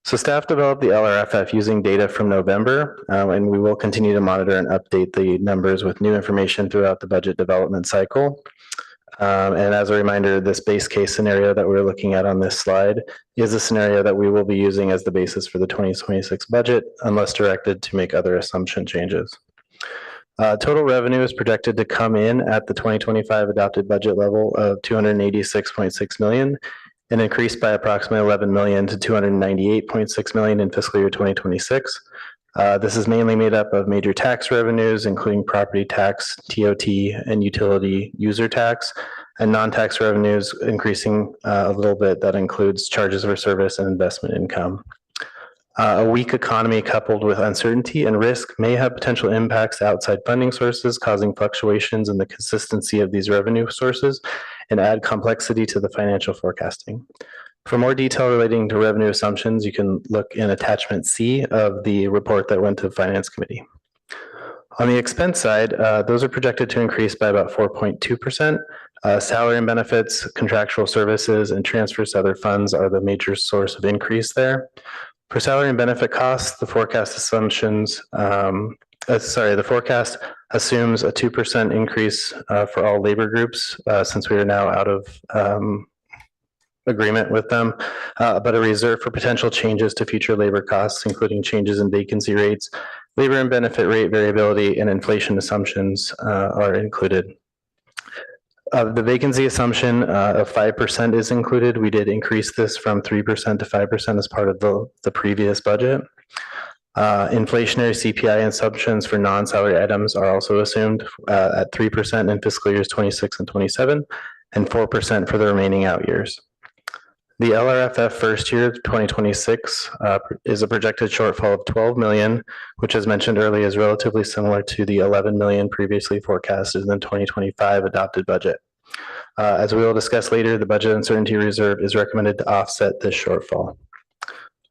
So staff developed the LRFF using data from November, and we will continue to monitor and update the numbers with new information throughout the budget development cycle. And as a reminder, this base case scenario that we're looking at on this slide is a scenario that we will be using as the basis for the 2026 budget, unless directed to make other assumption changes. Total revenue is projected to come in at the 2025 adopted budget level of $286.6 million and increase by approximately $11 million to $298.6 million in fiscal year 2026. This is mainly made up of major tax revenues, including property tax, TOT, and utility user tax, and non-tax revenues increasing a little bit. That includes charges for service and investment income. A weak economy coupled with uncertainty and risk may have potential impacts to outside funding sources, causing fluctuations in the consistency of these revenue sources and add complexity to the financial forecasting. For more detail relating to revenue assumptions, you can look in attachment C of the report that went to the Finance Committee. On the expense side, those are projected to increase by about 4.2%. Salary and benefits, contractual services, and transfers to other funds are the major source of increase there. For salary and benefit costs, the forecast assumptions, the forecast assumes a 2% increase for all labor groups since we are now out of agreement with them, but a reserve for potential changes to future labor costs, including changes in vacancy rates, labor and benefit rate variability, and inflation assumptions are included. The vacancy assumption of 5% is included. We did increase this from 3% to 5% as part of the previous budget. Inflationary CPI assumptions for non-salary items are also assumed at 3% in fiscal years 26 and 27, and 4% for the remaining out years. The LRFF first year 2026 is a projected shortfall of 12 million, which as mentioned earlier is relatively similar to the 11 million previously forecasted in the 2025 adopted budget. As we will discuss later, the budget uncertainty reserve is recommended to offset this shortfall.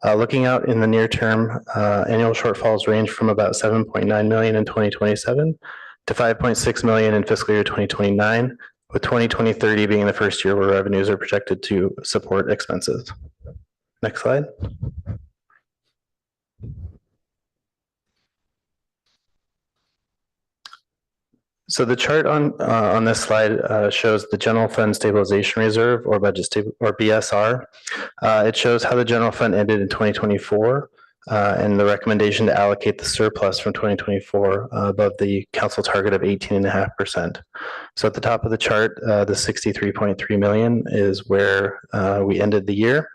Looking out in the near term, annual shortfalls range from about 7.9 million in 2027 to 5.6 million in fiscal year 2029, with 2030 being the first year where revenues are projected to support expenses. Next slide. So the chart on this slide shows the General Fund Stabilization Reserve or BSR. It shows how the general fund ended in 2024 and the recommendation to allocate the surplus from 2024 above the council target of 18.5%. So at the top of the chart, the 63.3 million is where we ended the year.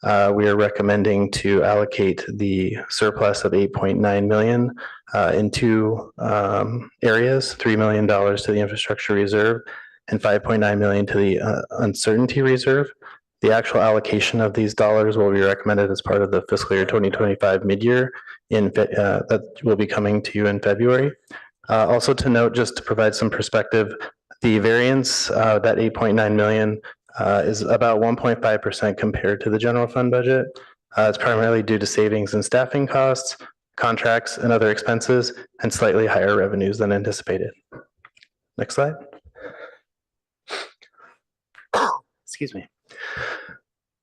We are recommending to allocate the surplus of 8.9 million in two areas, $3 million to the infrastructure reserve and 5.9 million to the uncertainty reserve. The actual allocation of these dollars will be recommended as part of the fiscal year 2025 mid-year that will be coming to you in February. Also to note, just to provide some perspective, the variance, that 8.9 million is about 1.5% compared to the general fund budget. It's primarily due to savings in staffing costs, contracts, and other expenses, and slightly higher revenues than anticipated. Next slide. Excuse me.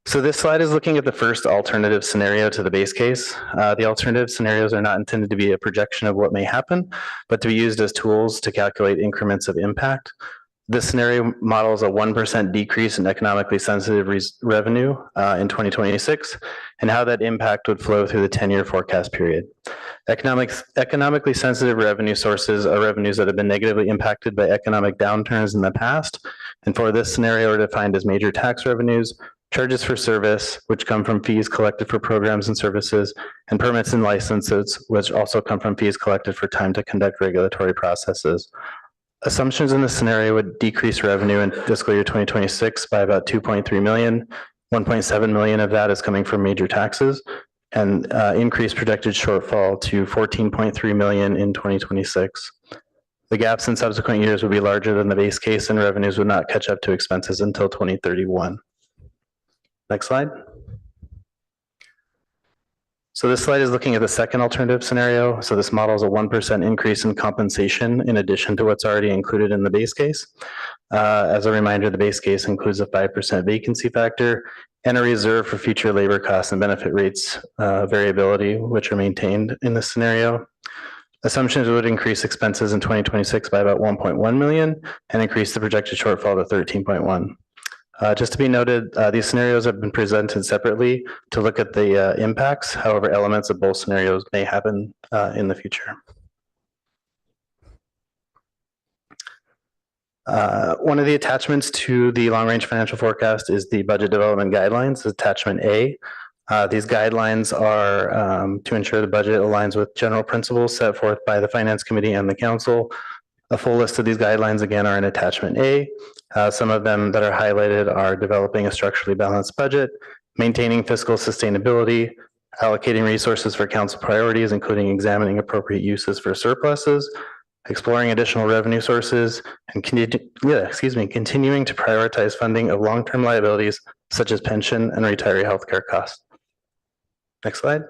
So this slide is looking at the first alternative scenario to the base case. The alternative scenarios are not intended to be a projection of what may happen, but to be used as tools to calculate increments of impact. This scenario models a 1% decrease in economically sensitive revenue in 2026 and how that impact would flow through the 10-year forecast period. Economically sensitive revenue sources are revenues that have been negatively impacted by economic downturns in the past. And for this scenario are defined as major tax revenues, charges for service, which come from fees collected for programs and services, and permits and licenses, which also come from fees collected for time to conduct regulatory processes. Assumptions in this scenario would decrease revenue in fiscal year 2026 by about 2.3 million. 1.7 million of that is coming from major taxes and increased projected shortfall to 14.3 million in 2026. The gaps in subsequent years would be larger than the base case and revenues would not catch up to expenses until 2031. Next slide. So this slide is looking at the second alternative scenario. So this models a 1% increase in compensation in addition to what's already included in the base case. As a reminder, the base case includes a 5% vacancy factor and a reserve for future labor costs and benefit rates variability, which are maintained in this scenario. Assumptions would increase expenses in 2026 by about 1.1 million and increase the projected shortfall to 13.1. Just to be noted, these scenarios have been presented separately to look at the impacts. However, elements of both scenarios may happen in the future. One of the attachments to the long-range financial forecast is the budget development guidelines, attachment A. These guidelines are to ensure the budget aligns with general principles set forth by the Finance Committee and the Council. A full list of these guidelines, again, are in attachment A. Some of them that are highlighted are developing a structurally balanced budget, maintaining fiscal sustainability, allocating resources for council priorities, including examining appropriate uses for surpluses, exploring additional revenue sources, and continuing to prioritize funding of long-term liabilities such as pension and retiree healthcare costs. Next slide.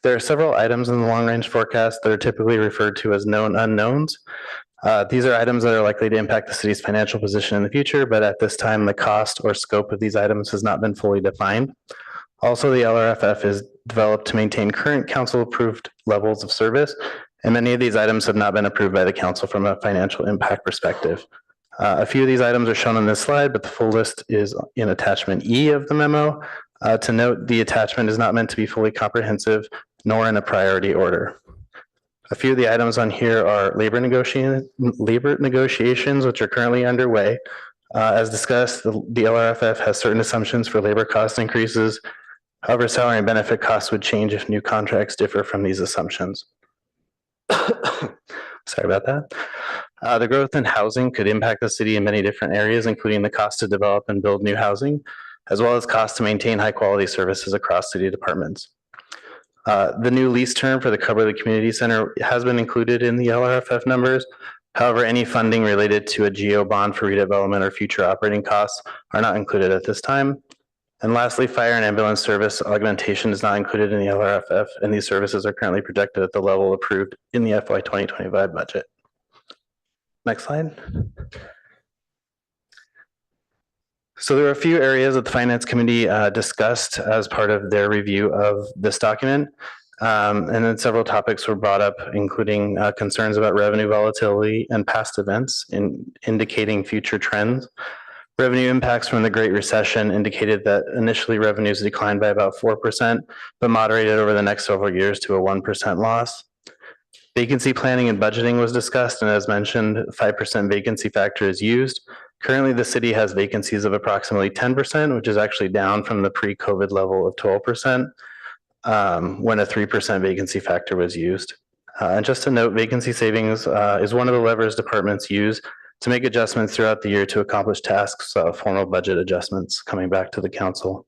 There are several items in the long-range forecast that are typically referred to as known unknowns. These are items that are likely to impact the city's financial position in the future, but at this time, the cost or scope of these items has not been fully defined. Also, the LRFF is developed to maintain current council-approved levels of service, and many of these items have not been approved by the council from a financial impact perspective. A few of these items are shown on this slide, but the full list is in attachment E of the memo. To note, the attachment is not meant to be fully comprehensive, nor in a priority order. A few of the items on here are labor negotiations, which are currently underway. As discussed, the LRFF has certain assumptions for labor cost increases. However, salary and benefit costs would change if new contracts differ from these assumptions. Sorry about that. The growth in housing could impact the city in many different areas, including the cost to develop and build new housing, as well as cost to maintain high quality services across city departments. The new lease term for the Coverly Community Center has been included in the LRFF numbers. However, any funding related to a GO bond for redevelopment or future operating costs are not included at this time. And lastly, fire and ambulance service augmentation is not included in the LRFF, and these services are currently projected at the level approved in the FY 2025 budget. Next slide. So there are a few areas that the Finance Committee discussed as part of their review of this document. And then several topics were brought up, including concerns about revenue volatility and past events in indicating future trends. Revenue impacts from the Great Recession indicated that initially revenues declined by about 4%, but moderated over the next several years to a 1% loss. Vacancy planning and budgeting was discussed, and as mentioned, 5% vacancy factor is used. Currently, the city has vacancies of approximately 10%, which is actually down from the pre-COVID level of 12%, when a 3% vacancy factor was used. And just to note, vacancy savings is one of the levers departments use to make adjustments throughout the year to accomplish tasks, formal budget adjustments coming back to the council.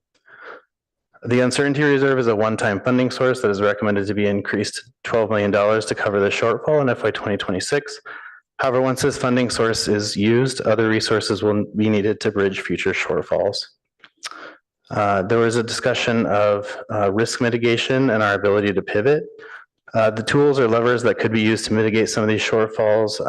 The uncertainty reserve is a one-time funding source that is recommended to be increased $12 million to cover the shortfall in FY 2026. However, once this funding source is used, other resources will be needed to bridge future shortfalls. There was a discussion of risk mitigation and our ability to pivot. The tools or levers that could be used to mitigate some of these shortfalls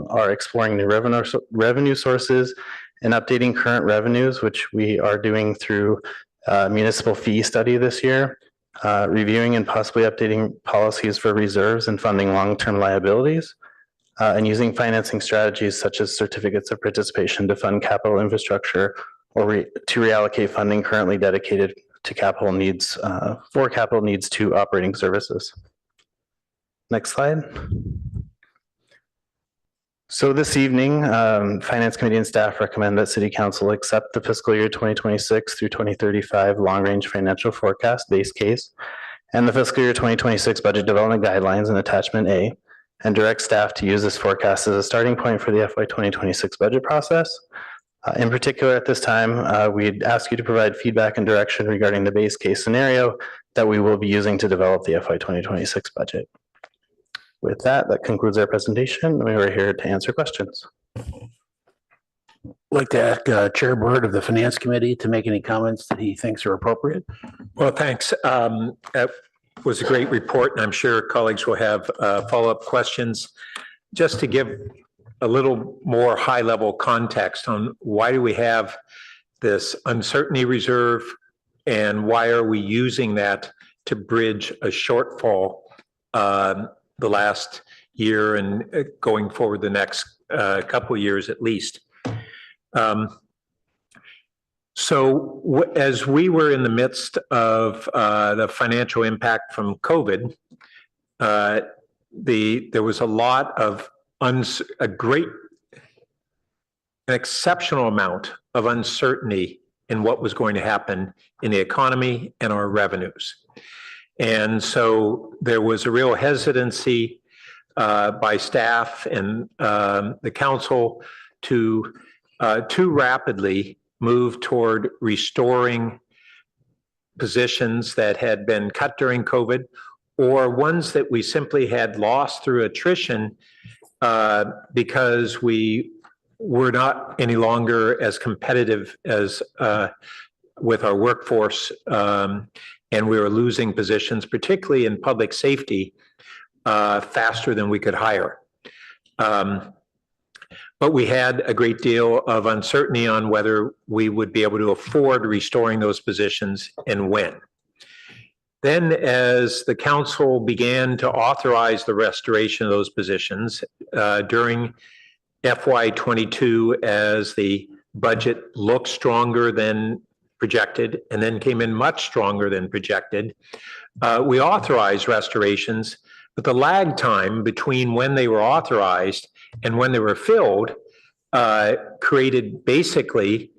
are exploring new revenue sources and updating current revenues, which we are doing through municipal fee study this year, reviewing and possibly updating policies for reserves and funding long-term liabilities, and using financing strategies such as certificates of participation to fund capital infrastructure or to reallocate funding currently dedicated to capital needs to operating services. Next slide. So this evening, Finance Committee and staff recommend that City Council accept the fiscal year 2026 through 2035 long-range financial forecast base case and the fiscal year 2026 budget development guidelines in attachment A, and direct staff to use this forecast as a starting point for the FY 2026 budget process. In particular, at this time, we'd ask you to provide feedback and direction regarding the base case scenario that we will be using to develop the FY 2026 budget. With that, that concludes our presentation. We are here to answer questions. I'd like to ask Chair Bird of the Finance Committee to make any comments that he thinks are appropriate. Well, thanks. That was a great report, and I'm sure colleagues will have follow-up questions. Just to give a little more high-level context on why do we have this uncertainty reserve and why are we using that to bridge a shortfall the last year and going forward the next couple of years at least. So as we were in the midst of the financial impact from COVID, there was a lot of an exceptional amount of uncertainty in what was going to happen in the economy and our revenues. And so there was a real hesitancy by staff and the council to too rapidly move toward restoring positions that had been cut during COVID or ones that we simply had lost through attrition because we were not any longer as competitive as with our workforce, and we were losing positions, particularly in public safety, faster than we could hire. But we had a great deal of uncertainty on whether we would be able to afford restoring those positions and when. Then as the council began to authorize the restoration of those positions during FY22 as the budget looked stronger than projected and then came in much stronger than projected, we authorized restorations, But the lag time between when they were authorized and when they were filled created basically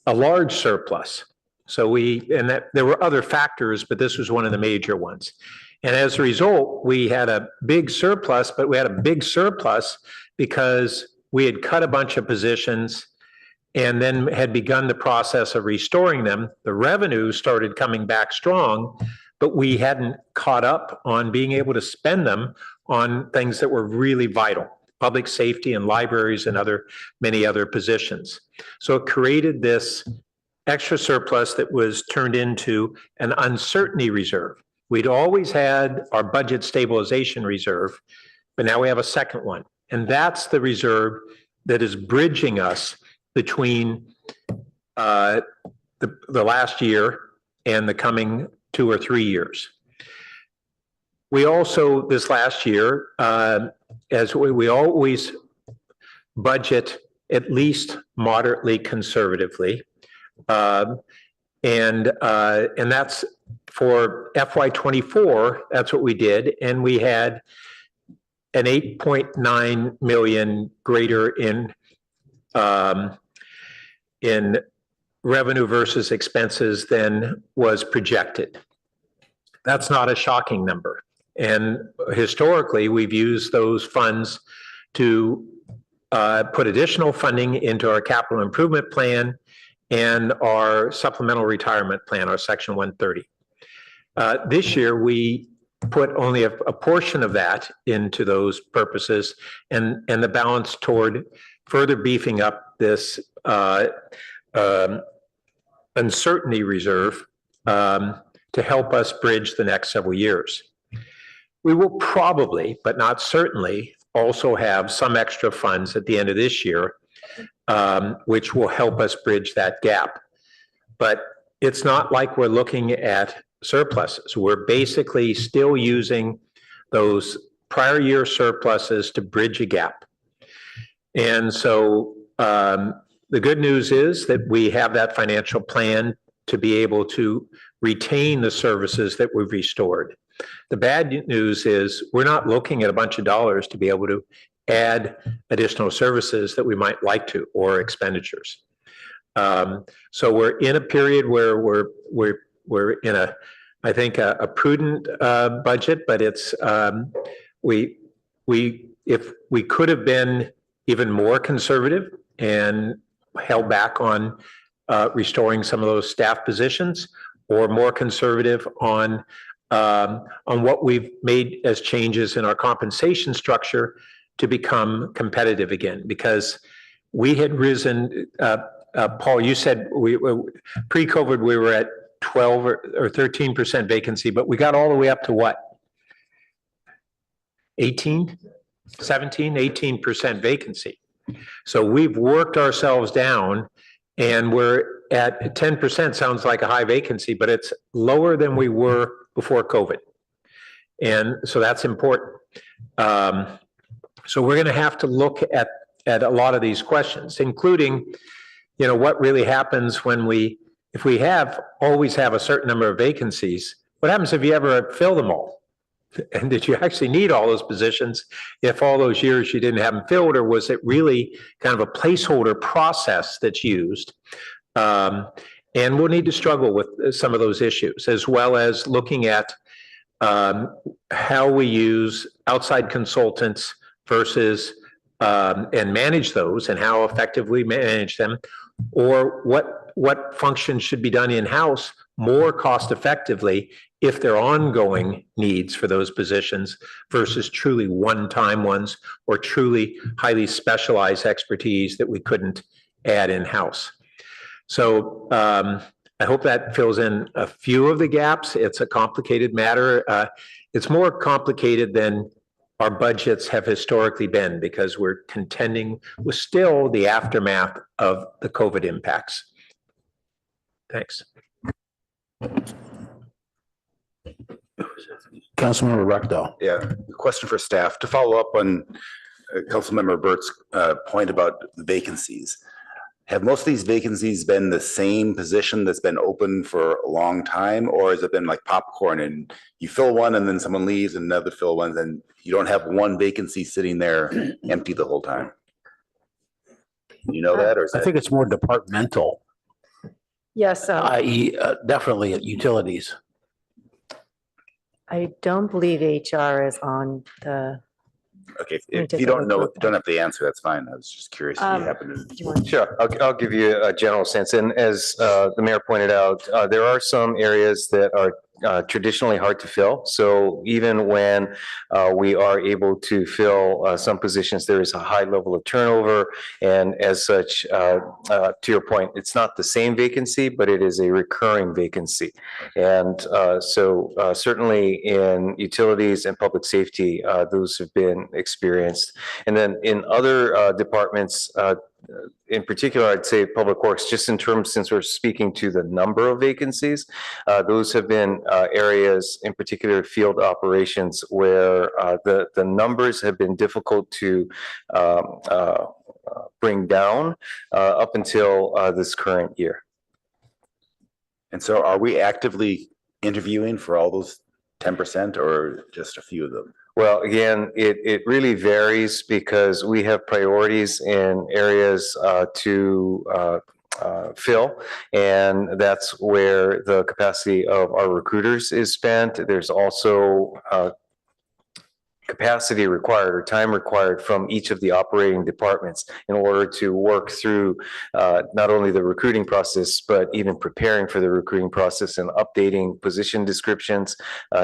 a large surplus. So there were other factors, but this was one of the major ones. And as a result, we had a big surplus, but we had a big surplus because we had cut a bunch of positions and then had begun the process of restoring them. The revenue started coming back strong, but we hadn't caught up on being able to spend them on things that were really vital, public safety and libraries and many other positions. So it created this extra surplus that was turned into an uncertainty reserve. We'd always had our budget stabilization reserve, but now we have a second one. And that's the reserve that is bridging us between the last year and the coming 2 or 3 years. We also, this last year, as we always budget at least moderately conservatively. And that's for FY24, that's what we did. And we had an 8.9 million greater in revenue versus expenses than was projected. That's not a shocking number. And historically, we've used those funds to put additional funding into our capital improvement plan and our supplemental retirement plan, our Section 130. This year, we put only a portion of that into those purposes and the balance toward further beefing up this uncertainty reserve to help us bridge the next several years. We will probably, but not certainly, also have some extra funds at the end of this year, which will help us bridge that gap. But it's not like we're looking at surpluses. We're basically still using those prior year surpluses to bridge a gap. And so the good news is that we have that financial plan to be able to retain the services that we've restored. The bad news is we're not looking at a bunch of dollars to be able to add additional services that we might like to, or expenditures. So we're in a period where we're in a, I think, a prudent budget, but it's if we could have been even more conservative and held back on restoring some of those staff positions, or more conservative on what we've made as changes in our compensation structure to become competitive again, because we had risen. Paul, you said pre-COVID we were at 12 or 13% vacancy, but we got all the way up to what? 18, 17, 18% vacancy. So we've worked ourselves down, and we're at 10%. Sounds like a high vacancy, but it's lower than we were before COVID. And so that's important. So we're going to have to look at a lot of these questions, including, you know, what really happens when if we always have a certain number of vacancies, what happens if you ever fill them all? And did you actually need all those positions if all those years you didn't have them filled, or was it really kind of a placeholder process that's used? And we'll need to struggle with some of those issues, as well as looking at how we use outside consultants versus and manage those, and how effectively manage them, or what functions should be done in-house more cost effectively if they're ongoing needs for those positions versus truly one-time ones, or truly highly specialized expertise that we couldn't add in-house. So I hope that fills in a few of the gaps. It's a complicated matter. It's more complicated than our budgets have historically been, because we're contending with still the aftermath of the COVID impacts. Thanks. Councilmember Recto. Yeah, question for staff to follow up on Councilmember Burt's point about vacancies. have most of these vacancies been the same position that's been open for a long time, or has it been like popcorn and you fill one and then someone leaves and another fill one, and you don't have one vacancy sitting there empty the whole time? You know that, or is I that? think it's more departmental, Yes, i.e. Definitely at utilities. I don't believe HR is on the. Okay, Let me if take you a don't look know, real if you don't have the answer, that's fine. I was just curious if you happen to. Sure, I'll give you a general sense. And as the mayor pointed out, there are some areas that are traditionally hard to fill. So even when we are able to fill some positions, there is a high level of turnover. And as such, to your point, it's not the same vacancy, but it is a recurring vacancy. And so certainly in utilities and public safety, those have been experienced. And then in other departments, in particular, I'd say Public Works, just in terms, since we're speaking to the number of vacancies, those have been areas, in particular field operations, where the numbers have been difficult to bring down up until this current year. And so are we actively interviewing for all those 10% or just a few of them? Well, again, it really varies because we have priorities in areas to fill, and that's where the capacity of our recruiters is spent. There's also capacity required or time required from each of the operating departments in order to work through not only the recruiting process, but even preparing for the recruiting process and updating position descriptions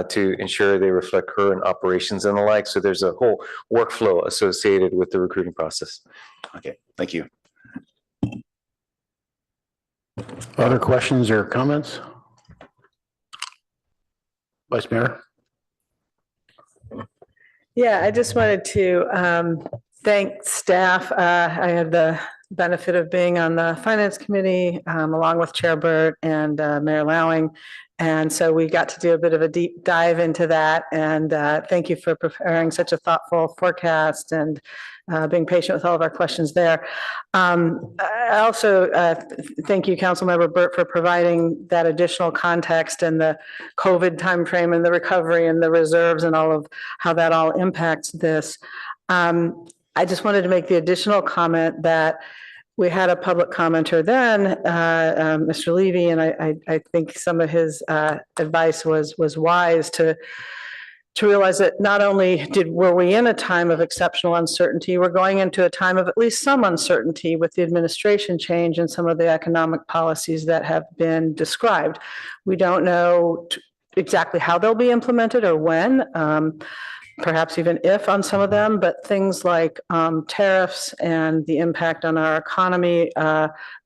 to ensure they reflect current operations and the like. So there's a whole workflow associated with the recruiting process. Okay, thank you. Other questions or comments? Vice Mayor? Yeah, I just wanted to thank staff. I had the benefit of being on the Finance Committee along with Chair Burt and Mayor Lowing. And so we got to do a bit of a deep dive into that. And thank you for preparing such a thoughtful forecast and being patient with all of our questions there. I also thank you, Councilmember Burt, for providing that additional context and the COVID timeframe and the recovery and the reserves and all of how that all impacts this. I just wanted to make the additional comment that we had a public commenter then, Mr. Levy, and I think some of his advice was wise to realize that not only were we in a time of exceptional uncertainty, we're going into a time of at least some uncertainty with the administration change and some of the economic policies that have been described. We don't know exactly how they'll be implemented or when. Perhaps even if on some of them, but things like tariffs and the impact on our economy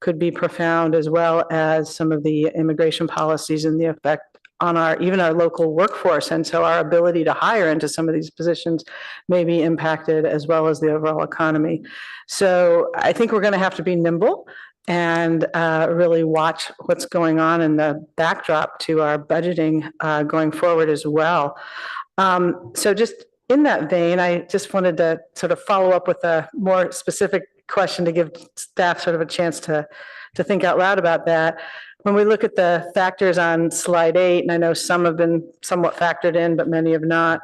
could be profound, as well as some of the immigration policies and the effect on even our local workforce. And so our ability to hire into some of these positions may be impacted, as well as the overall economy. So I think we're going to have to be nimble and really watch what's going on in the backdrop to our budgeting going forward as well. So just in that vein, I just wanted to sort of follow up with a more specific question to give staff sort of a chance to think out loud about that. When we look at the factors on slide 8, and I know some have been somewhat factored in, but many have not,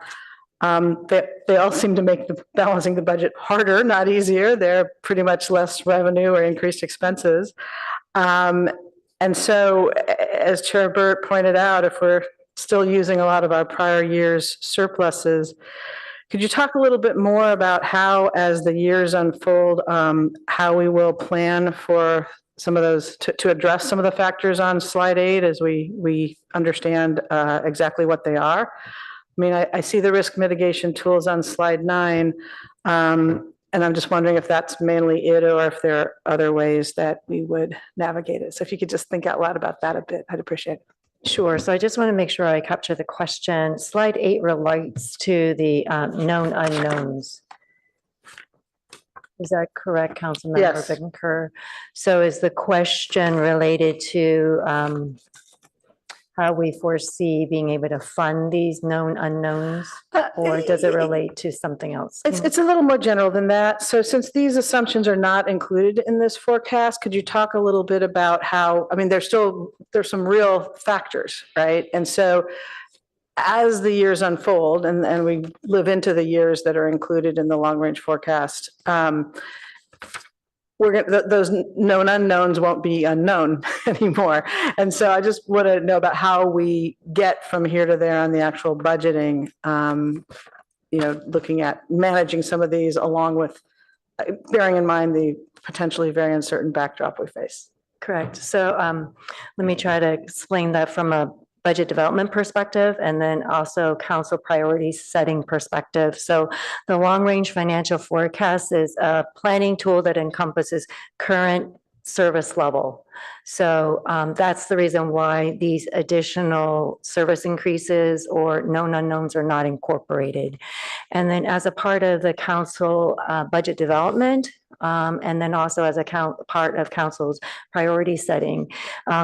they all seem to make balancing the budget harder, not easier. They're pretty much less revenue or increased expenses. And so, as Chair Burt pointed out, if we're still using a lot of our prior year's surpluses, could you talk a little bit more about how, as the years unfold, how we will plan for some of those to address some of the factors on slide 8 as we understand exactly what they are? I mean, I see the risk mitigation tools on slide 9, and I'm just wondering if that's mainly it or if there are other ways that we would navigate it. So if you could just think out loud about that a bit, I'd appreciate it. Sure. So I just want to make sure I capture the question. Slide 8 relates to the known unknowns. Is that correct, Councilmember Yes. Bittencourt? So is the question related to how we foresee being able to fund these known unknowns? Or does it relate to something else? It's a little more general than that. So since these assumptions are not included in this forecast, could you talk a little bit about how, I mean, there's some real factors, right? And so as the years unfold and we live into the years that are included in the long range forecast, those known unknowns won't be unknown anymore. And so I just want to know about how we get from here to there on the actual budgeting, looking at managing some of these along with bearing in mind the potentially very uncertain backdrop we face. Correct. So let me try to explain that from a budget development perspective and then also council priority setting perspective. So the long range financial forecast is a planning tool that encompasses current service level. So that's the reason why these additional service increases or known unknowns are not incorporated. And then as a part of the council budget development, and then also as a part of council's priority setting,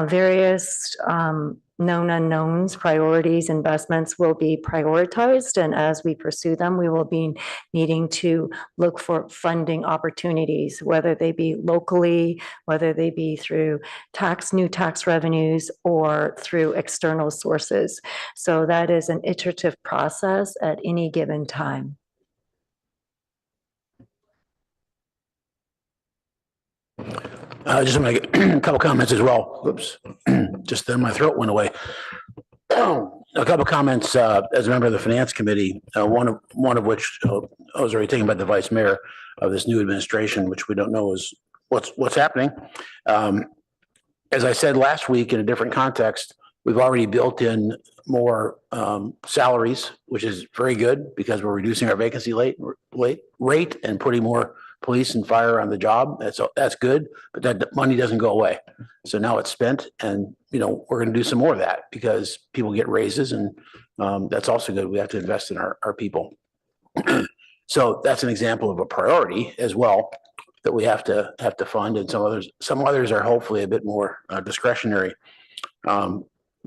various known unknowns, priorities, investments will be prioritized. And as we pursue them, we will be needing to look for funding opportunities, whether they be locally, whether they be through new tax revenues, or through external sources. So that is an iterative process at any given time. I just want to make a couple comments as well. Oops, just then my throat went away. A couple comments as a member of the Finance Committee, one of which I was already taken by the Vice Mayor of this new administration, which we don't know is what's happening. As I said last week in a different context, we've already built in more salaries, which is very good because we're reducing our vacancy rate and putting more police and fire on the job. That's good, but that money doesn't go away. So now it's spent, and we're going to do some more of that because people get raises, and that's also good. We have to invest in our people. So that's an example of a priority as well that we have to fund, and some others are hopefully a bit more discretionary.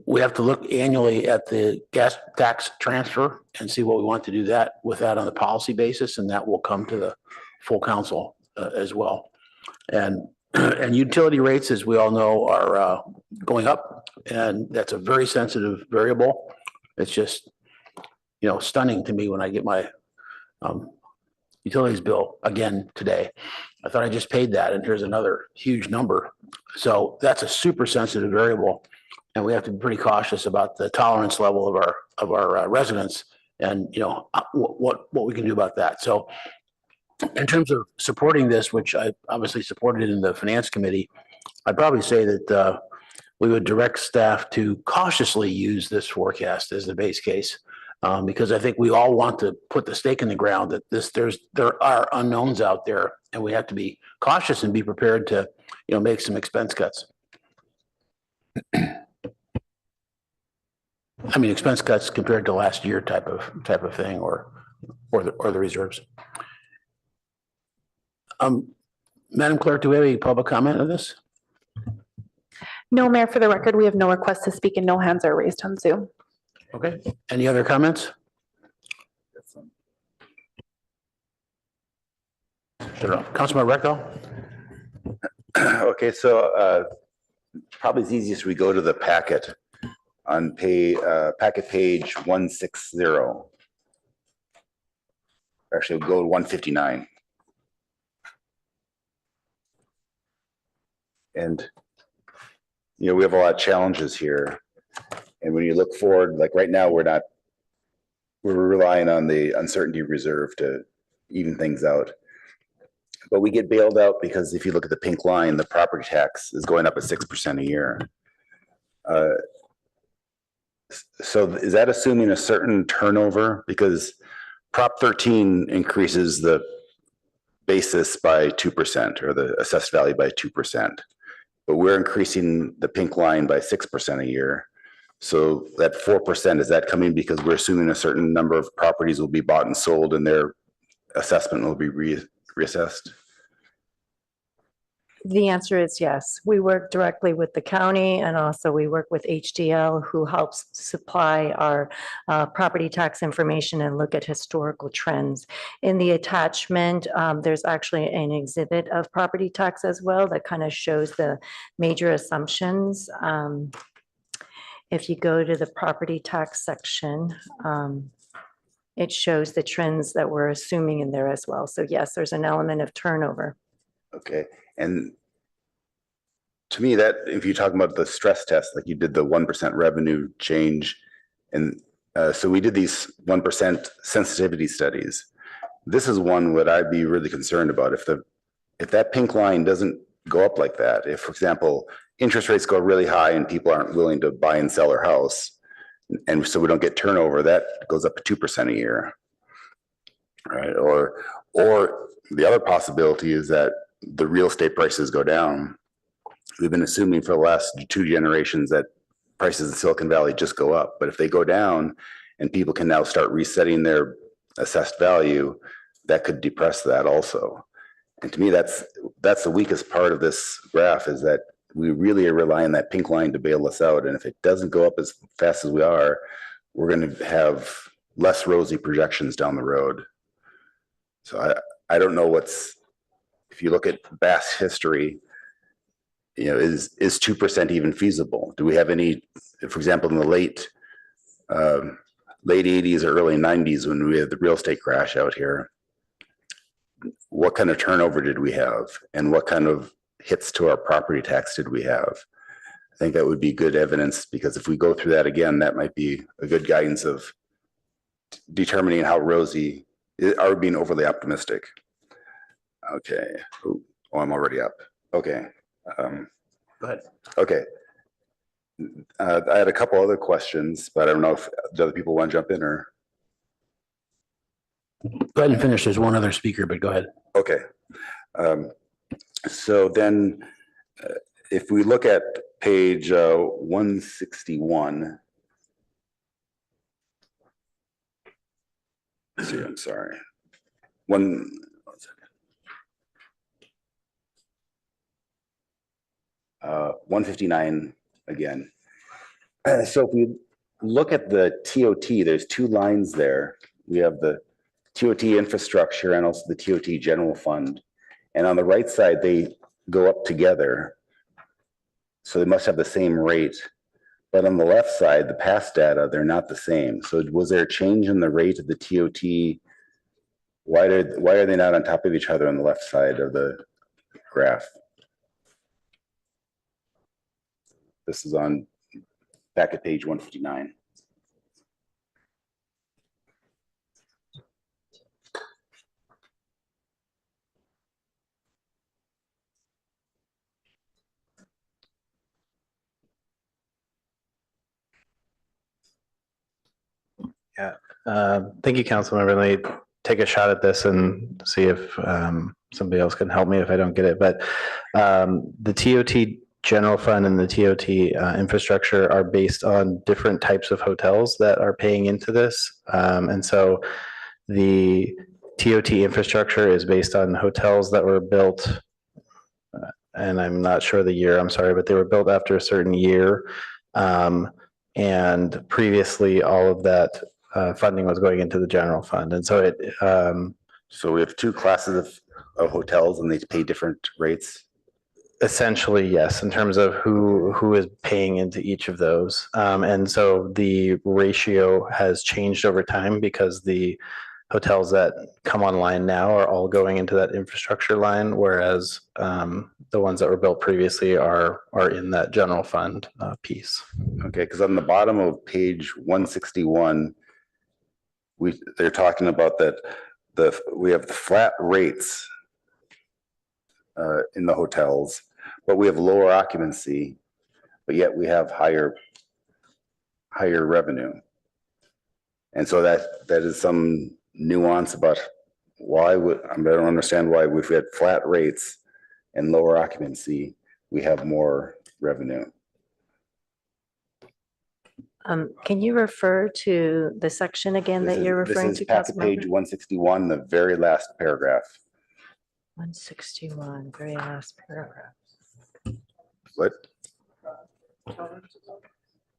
We have to look annually at the gas tax transfer and see what we want to do with that on the policy basis, and that will come to the full council as well. And utility rates, as we all know, are going up, and that's a very sensitive variable. It's just stunning to me when I get my utilities bill again today. I thought I just paid that, and here's another huge number. So that's a super sensitive variable, and we have to be pretty cautious about the tolerance level of our residents, and what we can do about that. So in terms of supporting this, which I obviously supported in the Finance Committee, I'd probably say that we would direct staff to cautiously use this forecast as the base case, because I think we all want to put the stake in the ground that there are unknowns out there, and we have to be cautious and be prepared to make some expense cuts. I mean, expense cuts compared to last year type of thing, or the reserves. Madam Clerk, do we have any public comment on this? No, Mayor, for the record, we have no requests to speak and no hands are raised on Zoom. Okay. Any other comments? Councilman Recto? Okay, so probably it's easiest we go to the packet on packet page 160. Actually, we'll go to 159. And we have a lot of challenges here. And when you look forward, like right now, we're relying on the uncertainty reserve to even things out. But we get bailed out because if you look at the pink line, the property tax is going up at 6% a year. So is that assuming a certain turnover? Because Prop 13 increases the basis by 2%, or the assessed value by 2%. But we're increasing the pink line by 6% a year. So that 4%, is that coming because we're assuming a certain number of properties will be bought and sold and their assessment will be reassessed? The answer is yes. We work directly with the county, and also we work with HDL, who helps supply our property tax information and look at historical trends. In the attachment, there's actually an exhibit of property tax as well that kind of shows the major assumptions. If you go to the property tax section, it shows the trends that we're assuming in there as well. So yes, there's an element of turnover. Okay, and to me, that if you're talking about the stress test, like you did the 1% revenue change, and so we did these 1% sensitivity studies. This is one that I'd be really concerned about. If that pink line doesn't go up like that, if, for example, interest rates go really high and people aren't willing to buy and sell their house, and so we don't get turnover, that goes up to 2% a year, right? Or the other possibility is that the real estate prices go down. We've been assuming for the last 2 generations that prices in Silicon Valley just go up, but if they go down and people can now start resetting their assessed value, that could depress that also. And to me, that's the weakest part of this graph, is that we really are relying on that pink line to bail us out. And if it doesn't go up as fast as we are, we're going to have less rosy projections down the road. So I don't know if you look at past history, is 2% even feasible? Do we have any, for example, in the late 80s or early 90s, when we had the real estate crash out here, what kind of turnover did we have? And what kind of hits to our property tax did we have? I think that would be good evidence, because if we go through that again, that might be a good guidance of determining how rosy, are we being overly optimistic? Okay. Oh, I'm already up. Okay. Go ahead. Okay. I had a couple other questions, but I don't know if the other people want to jump in or. Go ahead and finish. There's one other speaker, but go ahead. Okay. So then if we look at page 161. See, I'm sorry. One second. 159 again. So if we look at the TOT, there's 2 lines there. We have the TOT infrastructure and also the TOT general fund. And on the right side, they go up together. So they must have the same rate. But on the left side, the past data, they're not the same. So was there a change in the rate of the TOT? Why are they not on top of each other on the left side of the graph? This is on back at page 159. Yeah, thank you, Councilmember. Let me take a shot at this and see if somebody else can help me if I don't get it. But the TOT general fund and the TOT infrastructure are based on different types of hotels that are paying into this. And so the TOT infrastructure is based on hotels that were built, and I'm not sure the year, I'm sorry, but they were built after a certain year. And previously, all of that funding was going into the general fund. And so so we have 2 classes of hotels and they pay different rates? Essentially, yes, in terms of who is paying into each of those. And so the ratio has changed over time, because the hotels that come online now are all going into that infrastructure line, whereas the ones that were built previously are in that general fund piece. Okay, because on the bottom of page 161, they're talking about that we have the flat rates in the hotels, but we have lower occupancy, but yet we have higher revenue. And so that is some nuance about I don't understand why, if we had flat rates and lower occupancy, we have more revenue. Can you refer to the section again that you're referring to? This is page 161, the very last paragraph. 161, very last paragraph. What?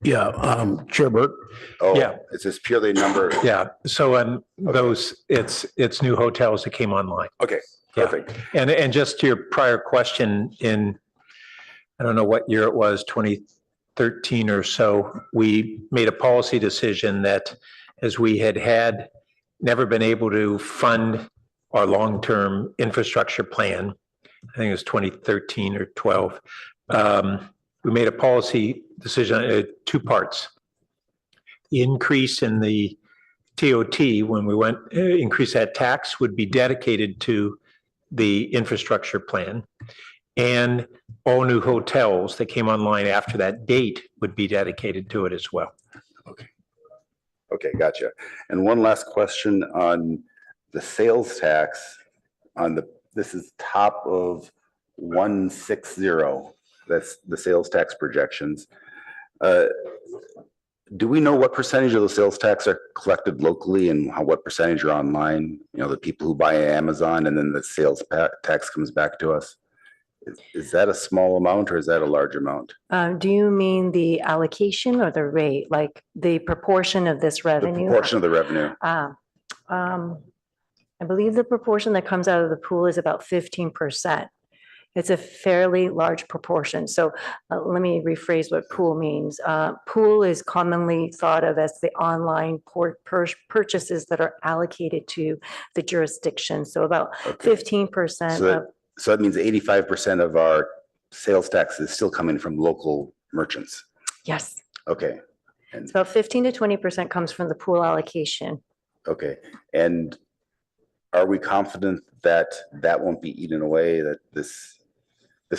Yeah, Chair Burt. Oh, Yeah. it's just purely number. Yeah, so on those, it's new hotels that came online. Okay, Yeah. perfect. And just to your prior question in, I don't know what year it was, 2013 or so, we made a policy decision that as we had never been able to fund our long-term infrastructure plan, I think it was 2013 or 12, we made a policy decision, two parts. The increase in the TOT, when we went, increase that tax would be dedicated to the infrastructure plan. And all new hotels that came online after that date would be dedicated to it as well. Okay, gotcha. And one last question on the sales tax on this is top of 160. That's the sales tax projections. Do we know what percentage of the sales tax are collected locally and what percentage are online? You know, the people who buy Amazon and then the sales tax comes back to us. Is that a small amount or is that a large amount? Do you mean the allocation or the rate, like the proportion of this The revenue? proportion of the revenue. I believe the proportion that comes out of the pool is about 15%. It's a fairly large proportion. So let me rephrase what pool means. Pool is commonly thought of as the online purchases that are allocated to the jurisdiction. So about 15% So that means 85% of our sales tax is still coming from local merchants. Yes. Okay. It's about 15 to 20% comes from the pool allocation. Okay. And are we confident that that won't be eaten away, that this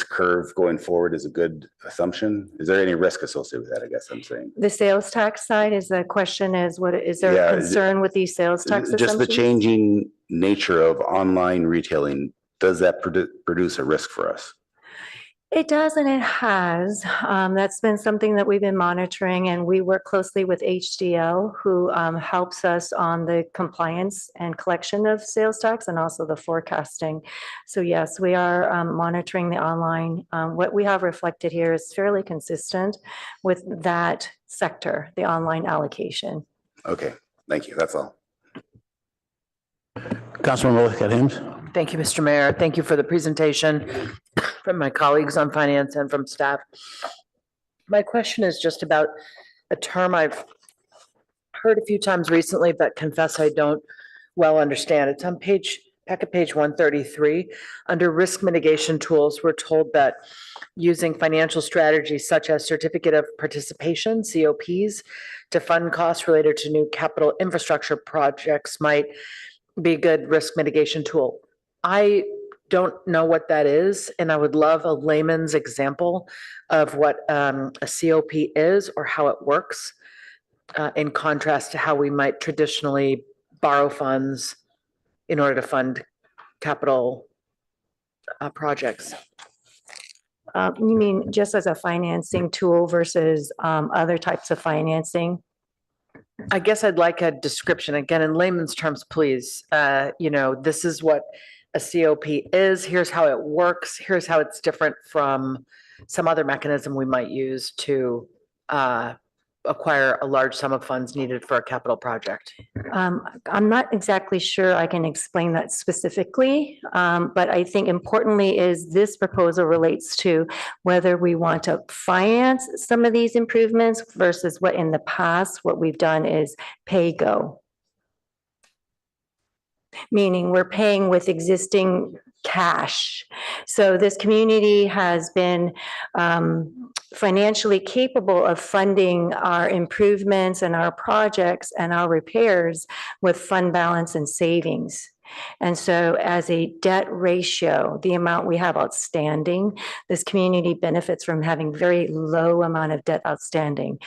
curve going forward is a good assumption? Is there any risk associated with that, I guess I'm saying? The sales tax side is the question is what is there Yeah, a concern with these sales tax Just the assumptions? changing nature of online retailing, does that produce a risk for us? It does and it has. That's been something that we've been monitoring and we work closely with HDL who helps us on the compliance and collection of sales tax and also the forecasting. So yes, we are monitoring the online. What we have reflected here is fairly consistent with that sector, the online allocation. Okay, thank you. That's all. Councilmember Ames. Thank you, Mr. Mayor. Thank you for the presentation from my colleagues on finance and from staff. My question is just about a term I've heard a few times recently, but confess I don't well understand. It's on packet page 133. Under risk mitigation tools, we're told that using financial strategies such as certificate of participation, COPs, to fund costs related to new capital infrastructure projects might be a good risk mitigation tool. I don't know what that is, and I would love a layman's example of what a COP is or how it works in contrast to how we might traditionally borrow funds in order to fund capital projects. You mean just as a financing tool versus other types of financing? I guess I'd like a description, again, in layman's terms, please. This is what a COP is, here's how it works, here's how it's different from some other mechanism we might use to acquire a large sum of funds needed for a capital project. I'm not exactly sure I can explain that specifically, but I think importantly is this proposal relates to whether we want to finance some of these improvements versus what in the past, what we've done is pay go. Meaning we're paying with existing cash. So this community has been financially capable of funding our improvements and our projects and our repairs with fund balance and savings. And so as a debt ratio, the amount we have outstanding, this community benefits from having very low amount of debt outstanding.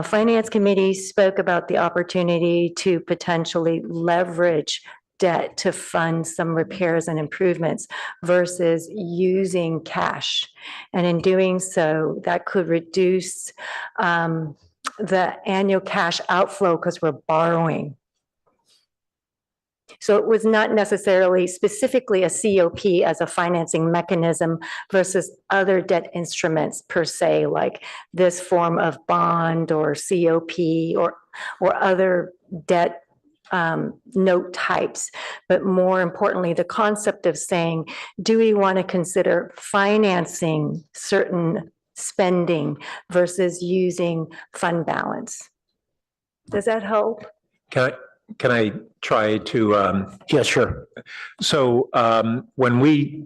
Finance committee spoke about the opportunity to potentially leverage debt to fund some repairs and improvements versus using cash. And in doing so, that could reduce the annual cash outflow because we're borrowing. So it was not necessarily specifically a COP as a financing mechanism versus other debt instruments per se, like this form of bond or COP or other debt note types. But more importantly, the concept of saying, do we want to consider financing certain spending versus using fund balance? Does that help? Can I try to? Yeah, sure. So when we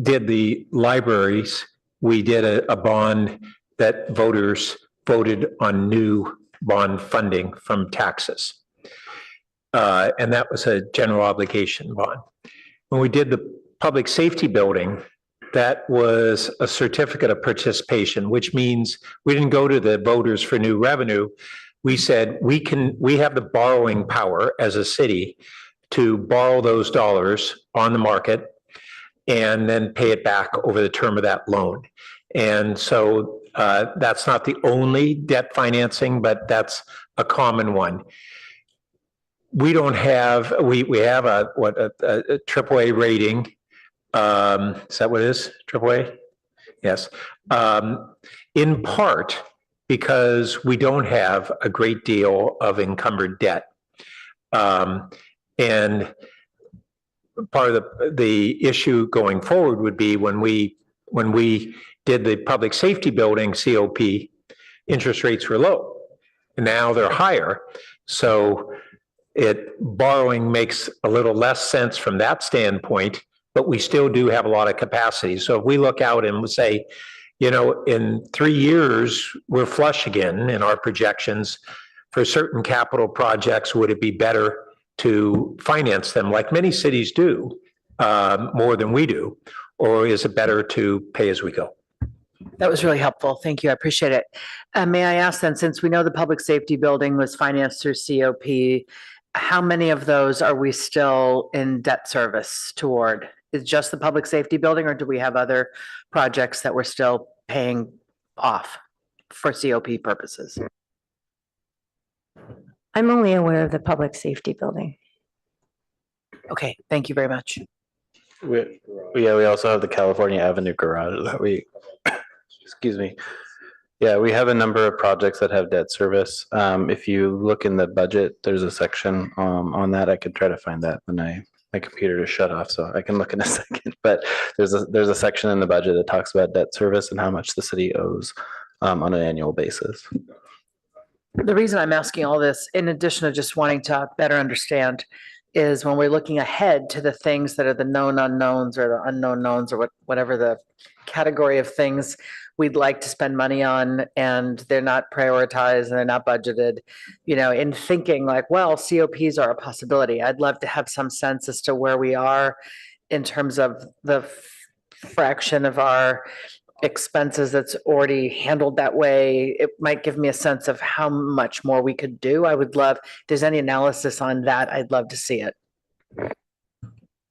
did the libraries, we did a bond that voters voted on new bond funding from taxes. And that was a general obligation bond. When we did the public safety building, that was a certificate of participation, which means we didn't go to the voters for new revenue. We said we have the borrowing power as a city to borrow those dollars on the market and then pay it back over the term of that loan. And so that's not the only debt financing, but that's a common one. We don't have, we have a AAA rating. Is that what it is? AAA? Yes. In part because we don't have a great deal of encumbered debt. And part of the issue going forward would be when we did the public safety building COP, interest rates were low. And now they're higher. So borrowing makes a little less sense from that standpoint, but we still do have a lot of capacity. So if we look out and say, you know, in 3 years, we're flush again in our projections for certain capital projects, would it be better to finance them like many cities do, more than we do? Or is it better to pay as we go? That was really helpful. Thank you. I appreciate it. May I ask then, since we know the public safety building was financed through COP, how many of those are we still in debt service toward? Is just the public safety building, or do we have other projects that we're still paying off for COP purposes? I'm only aware of the public safety building. Okay, thank you very much. We also have the California Avenue garage that we, excuse me. Yeah, we have a number of projects that have debt service. If you look in the budget, there's a section on that. I could try to find that when my computer just shut off, so I can look in a second. But there's a section in the budget that talks about debt service and how much the city owes on an annual basis. The reason I'm asking all this, in addition to just wanting to better understand, is when we're looking ahead to the things that are the known unknowns or the unknown knowns or whatever the category of things we'd like to spend money on, and they're not prioritized and they're not budgeted, you know, in thinking like, well, COPs are a possibility. I'd love to have some sense as to where we are in terms of the fraction of our expenses that's already handled that way. It might give me a sense of how much more we could do. I would love, if there's any analysis on that, I'd love to see it.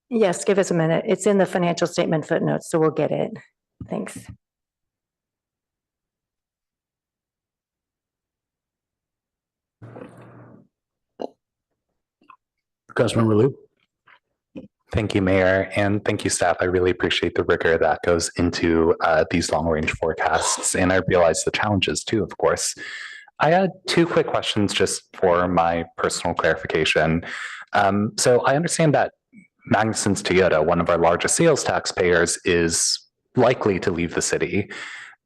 Yes, give us a minute. It's in the financial statement footnotes, so we'll get it. Thanks. Councilmember Liu. Thank you, Mayor, and thank you, staff. I really appreciate the rigor that goes into these long-range forecasts, and I realize the challenges too, of course. I had two quick questions just for my personal clarification. So I understand that Magnuson's Toyota, one of our largest sales taxpayers, is likely to leave the city.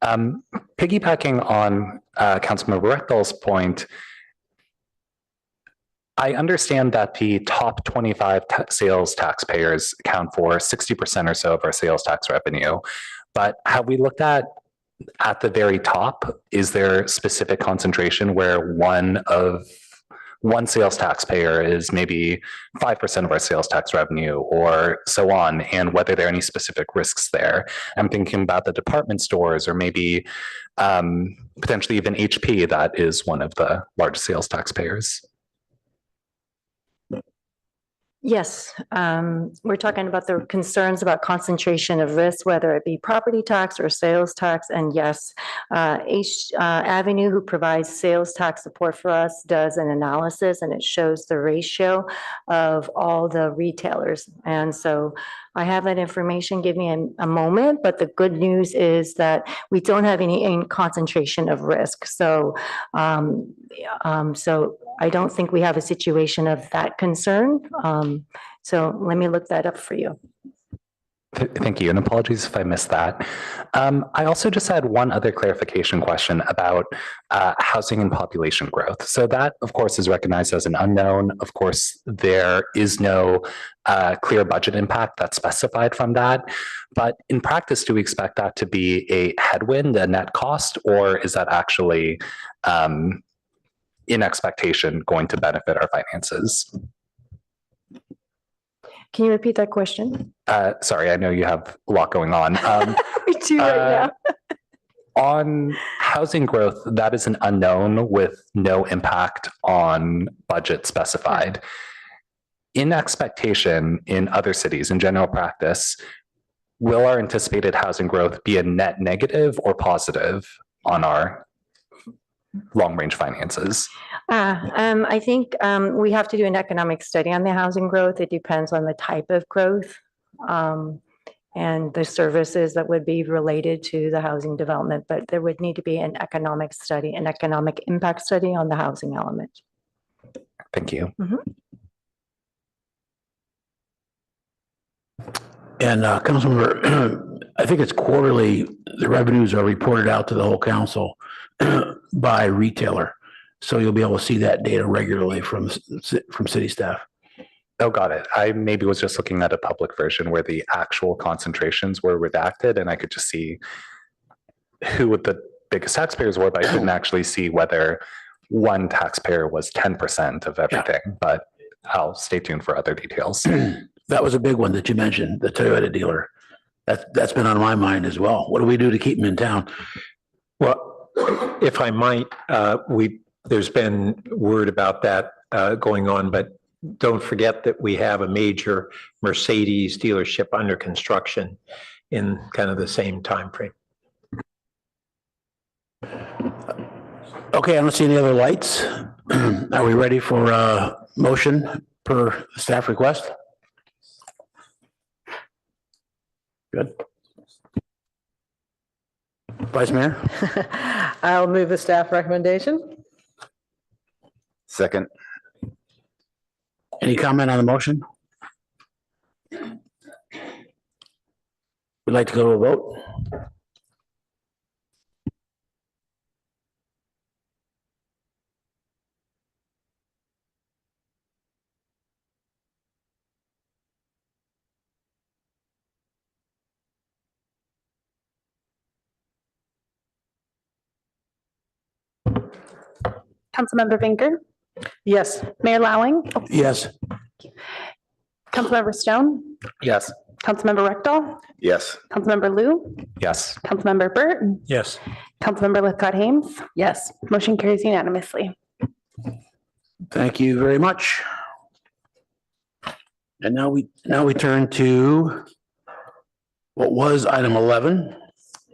Piggybacking on Councilmember Rechdal's point, I understand that the top 25 sales taxpayers account for 60% or so of our sales tax revenue, but have we looked at the very top? Is there specific concentration where one sales taxpayer is maybe 5% of our sales tax revenue or so on, and whether there are any specific risks there? I'm thinking about the department stores or maybe potentially even HP, that is one of the largest sales taxpayers. Yes, we're talking about the concerns about concentration of risk, whether it be property tax or sales tax. And yes, Avenue, who provides sales tax support for us, does an analysis and it shows the ratio of all the retailers. And so I have that information. Give me a moment, but the good news is that we don't have any concentration of risk. So, so I don't think we have a situation of that concern. So let me look that up for you. Thank you, and apologies if I missed that. I also just had one other clarification question about housing and population growth. So that, of course, is recognized as an unknown. Of course, there is no clear budget impact that's specified from that. But in practice, do we expect that to be a headwind, a net cost, or is that actually in expectation going to benefit our finances? Can you repeat that question? Sorry, I know you have a lot going on. We do right now. On housing growth, that is an unknown with no impact on budget specified. In expectation in other cities, in general practice, will our anticipated housing growth be a net negative or positive on our long-range finances? I think we have to do an economic study on the housing growth. It depends on the type of growth and the services that would be related to the housing development. But there would need to be an economic study, an economic impact study on the housing element. Thank you. And Councilmember, I think it's quarterly, the revenues are reported out to the whole council by retailer. So you'll be able to see that data regularly from city staff. Oh, got it. I maybe was just looking at a public version where the actual concentrations were redacted and I could just see who the biggest taxpayers were, but I couldn't actually see whether one taxpayer was 10% of everything. Yeah. But I'll stay tuned for other details. That was a big one that you mentioned, the Toyota dealer. That's been on my mind as well. What do we do to keep them in town? Well, if I might, there's been word about that going on, but don't forget that we have a major Mercedes dealership under construction in kind of the same time frame. Okay, I don't see any other lights. Are we ready for a motion per staff request? Good. Vice Mayor? I'll move the staff recommendation. Second. Any comment on the motion? We'd like to go to a vote. Councilmember Vinker, Yes. Mayor Lowing, Yes. Councilmember Stone, Yes. Councilmember Rectal, Yes. Councilmember Lou, Yes. Councilmember Burt, Yes. Councilmember Lithcott Hames. Yes, motion carries unanimously. Thank you very much. And now we turn to what was item 11,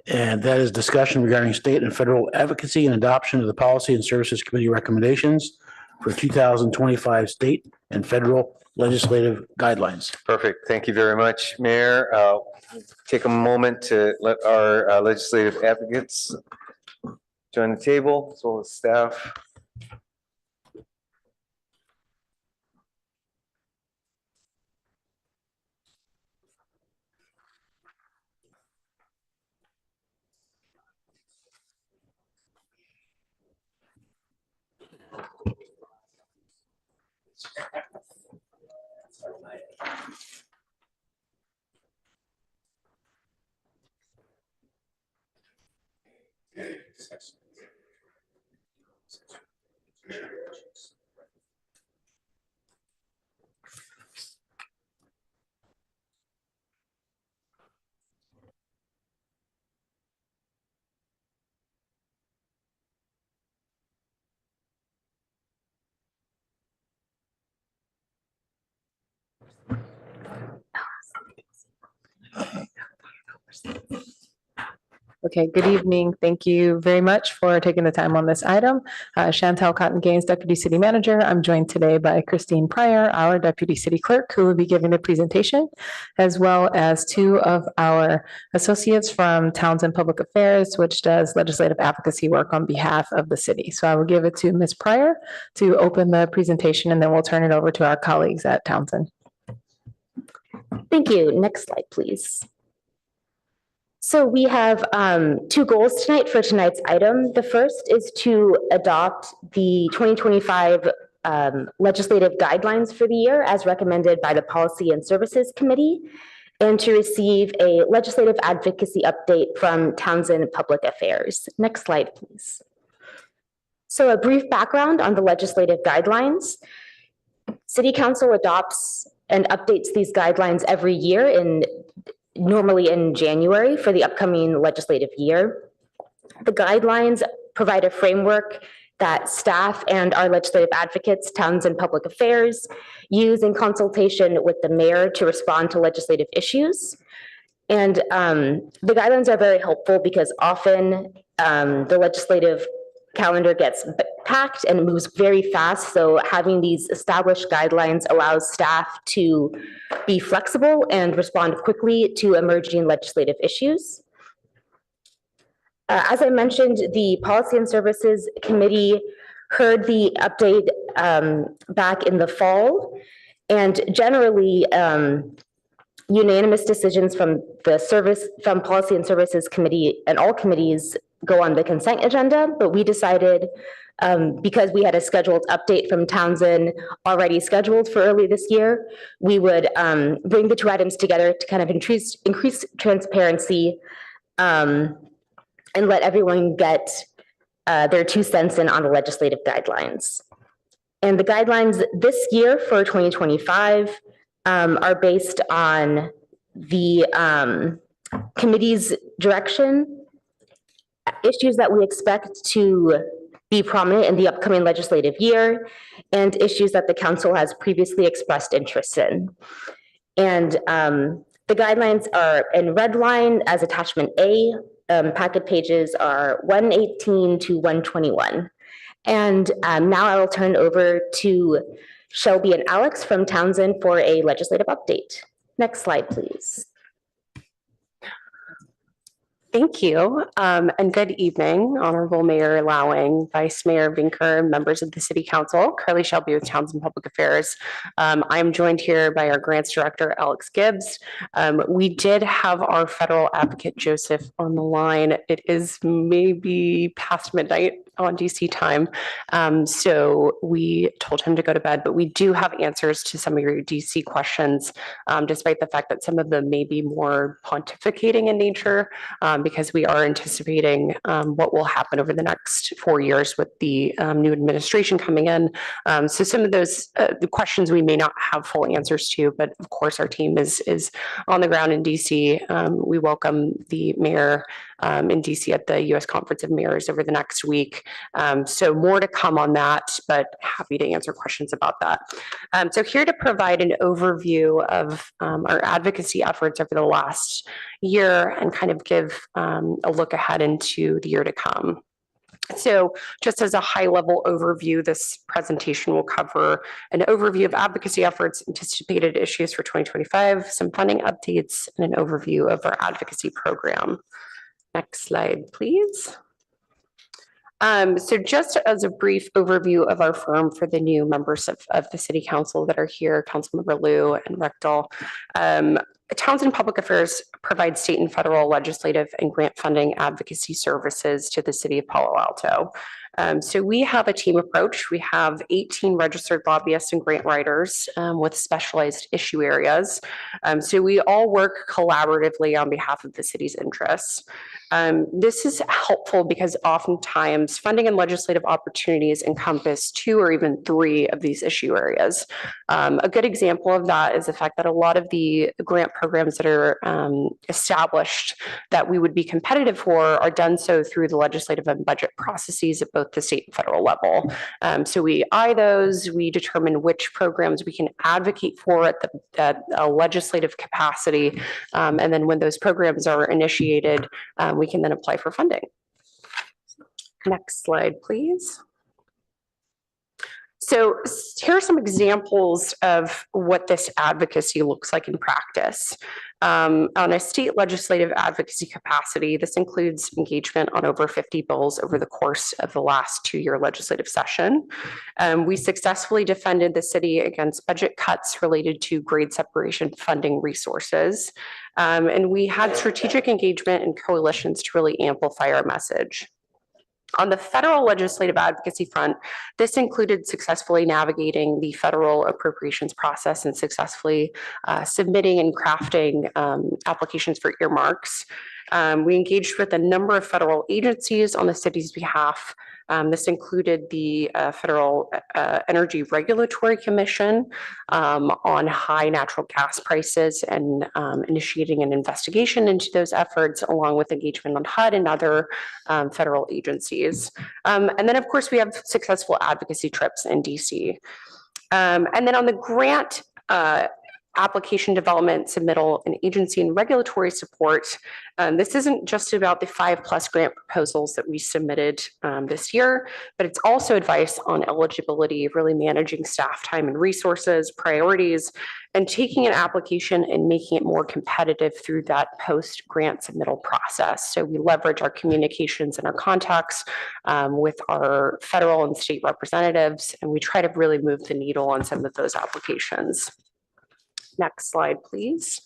and that is discussion regarding state and federal advocacy and adoption of the Policy and Services Committee recommendations for 2025 state and federal legislative guidelines. Perfect. Thank you very much, Mayor. Take a moment to let our legislative advocates join the table, as well as staff. Okay, good evening. Thank you very much for taking the time on this item. Chantel Cotton Gaines, Deputy City Manager. I'm joined today by Christine Pryor, our Deputy City Clerk, who will be giving the presentation, as well as two of our associates from Townsend Public Affairs, which does legislative advocacy work on behalf of the city. So I will give it to Ms. Pryor to open the presentation, and then we'll turn it over to our colleagues at Townsend. Thank you. Next slide, please. So we have two goals tonight for tonight's item. The first is to adopt the 2025 legislative guidelines for the year as recommended by the Policy and Services Committee, and to receive a legislative advocacy update from Townsend Public Affairs. Next slide, please. So a brief background on the legislative guidelines. City Council adopts and updates these guidelines every year normally in January for the upcoming legislative year. The guidelines provide a framework that staff and our legislative advocates, Townsend Public Affairs, use in consultation with the mayor to respond to legislative issues. And the guidelines are very helpful because often the legislative calendar gets packed and moves very fast. So having these established guidelines allows staff to be flexible and respond quickly to emerging legislative issues. As I mentioned, the Policy and Services Committee heard the update back in the fall, and generally unanimous decisions from Policy and Services Committee and all committees go on the consent agenda, but we decided because we had a scheduled update from Townsend already scheduled for early this year, we would bring the two items together to kind of increase transparency and let everyone get their 2 cents in on the legislative guidelines. And the guidelines this year for 2025 are based on the committee's direction, issues that we expect to be prominent in the upcoming legislative year, and issues that the council has previously expressed interest in. And the guidelines are in red line as attachment A. Packet pages are 118 to 121. And now I will turn over to Shelby and Alex from Townsend for a legislative update. Next slide, please. Thank you, and good evening, Honorable Mayor Lowing, Vice Mayor Vinker, and members of the City Council. Carly Shelby with Townsend Public Affairs. I'm joined here by our Grants Director, Alex Gibbs. We did have our federal advocate, Joseph, on the line. It is maybe past midnight on DC time, so we told him to go to bed, but we do have answers to some of your DC questions, despite the fact that some of them may be more pontificating in nature, because we are anticipating what will happen over the next 4 years with the new administration coming in. So some of those the questions we may not have full answers to, but of course our team is on the ground in DC. We welcome the mayor in DC at the U.S. Conference of Mayors over the next week. So more to come on that, but happy to answer questions about that. So here to provide an overview of our advocacy efforts over the last year and kind of give a look ahead into the year to come. So just as a high level overview, this presentation will cover an overview of advocacy efforts, anticipated issues for 2025, some funding updates, and an overview of our advocacy program. Next slide, please. So just as a brief overview of our firm for the new members of the City Council that are here, Councilmember Liu and Rechtel. Townsend Public Affairs provides state and federal legislative and grant funding advocacy services to the City of Palo Alto. So we have a team approach. We have 18 registered lobbyists and grant writers with specialized issue areas. So we all work collaboratively on behalf of the city's interests. This is helpful because oftentimes funding and legislative opportunities encompass 2 or even 3 of these issue areas. A good example of that is the fact that a lot of the grant programs that are established that we would be competitive for are done so through the legislative and budget processes of both both the state and federal level. So we eye those, we determine which programs we can advocate for at a legislative capacity. And then when those programs are initiated, we can then apply for funding. Next slide, please. So here are some examples of what this advocacy looks like in practice. On a state legislative advocacy capacity, this includes engagement on over 50 bills over the course of the last 2-year legislative session. We successfully defended the city against budget cuts related to grade separation funding resources. And we had strategic engagement and coalitions to really amplify our message. On the federal legislative advocacy front, this included successfully navigating the federal appropriations process and successfully submitting and crafting applications for earmarks. We engaged with a number of federal agencies on the city's behalf. This included the Federal Energy Regulatory Commission on high natural gas prices and initiating an investigation into those efforts, along with engagement on HUD and other federal agencies. And then, of course, we have successful advocacy trips in DC. And then on the grant application development, submittal, and agency and regulatory support. This isn't just about the 5+ grant proposals that we submitted this year, but it's also advice on eligibility, really managing staff time and resources, priorities, and taking an application and making it more competitive through that post-grant submittal process. So we leverage our communications and our contacts with our federal and state representatives, and we try to really move the needle on some of those applications. Next slide, please.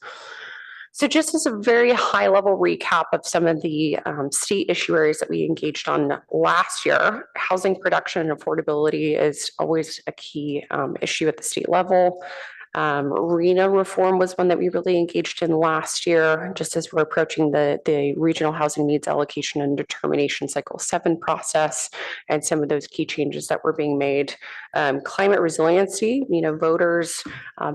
So just as a very high level recap of some of the state issue areas that we engaged on last year, housing production and affordability is always a key issue at the state level. RENA reform was one that we really engaged in last year, just as we're approaching the regional housing needs allocation and determination cycle 7 process, and some of those key changes that were being made. Climate resiliency, voters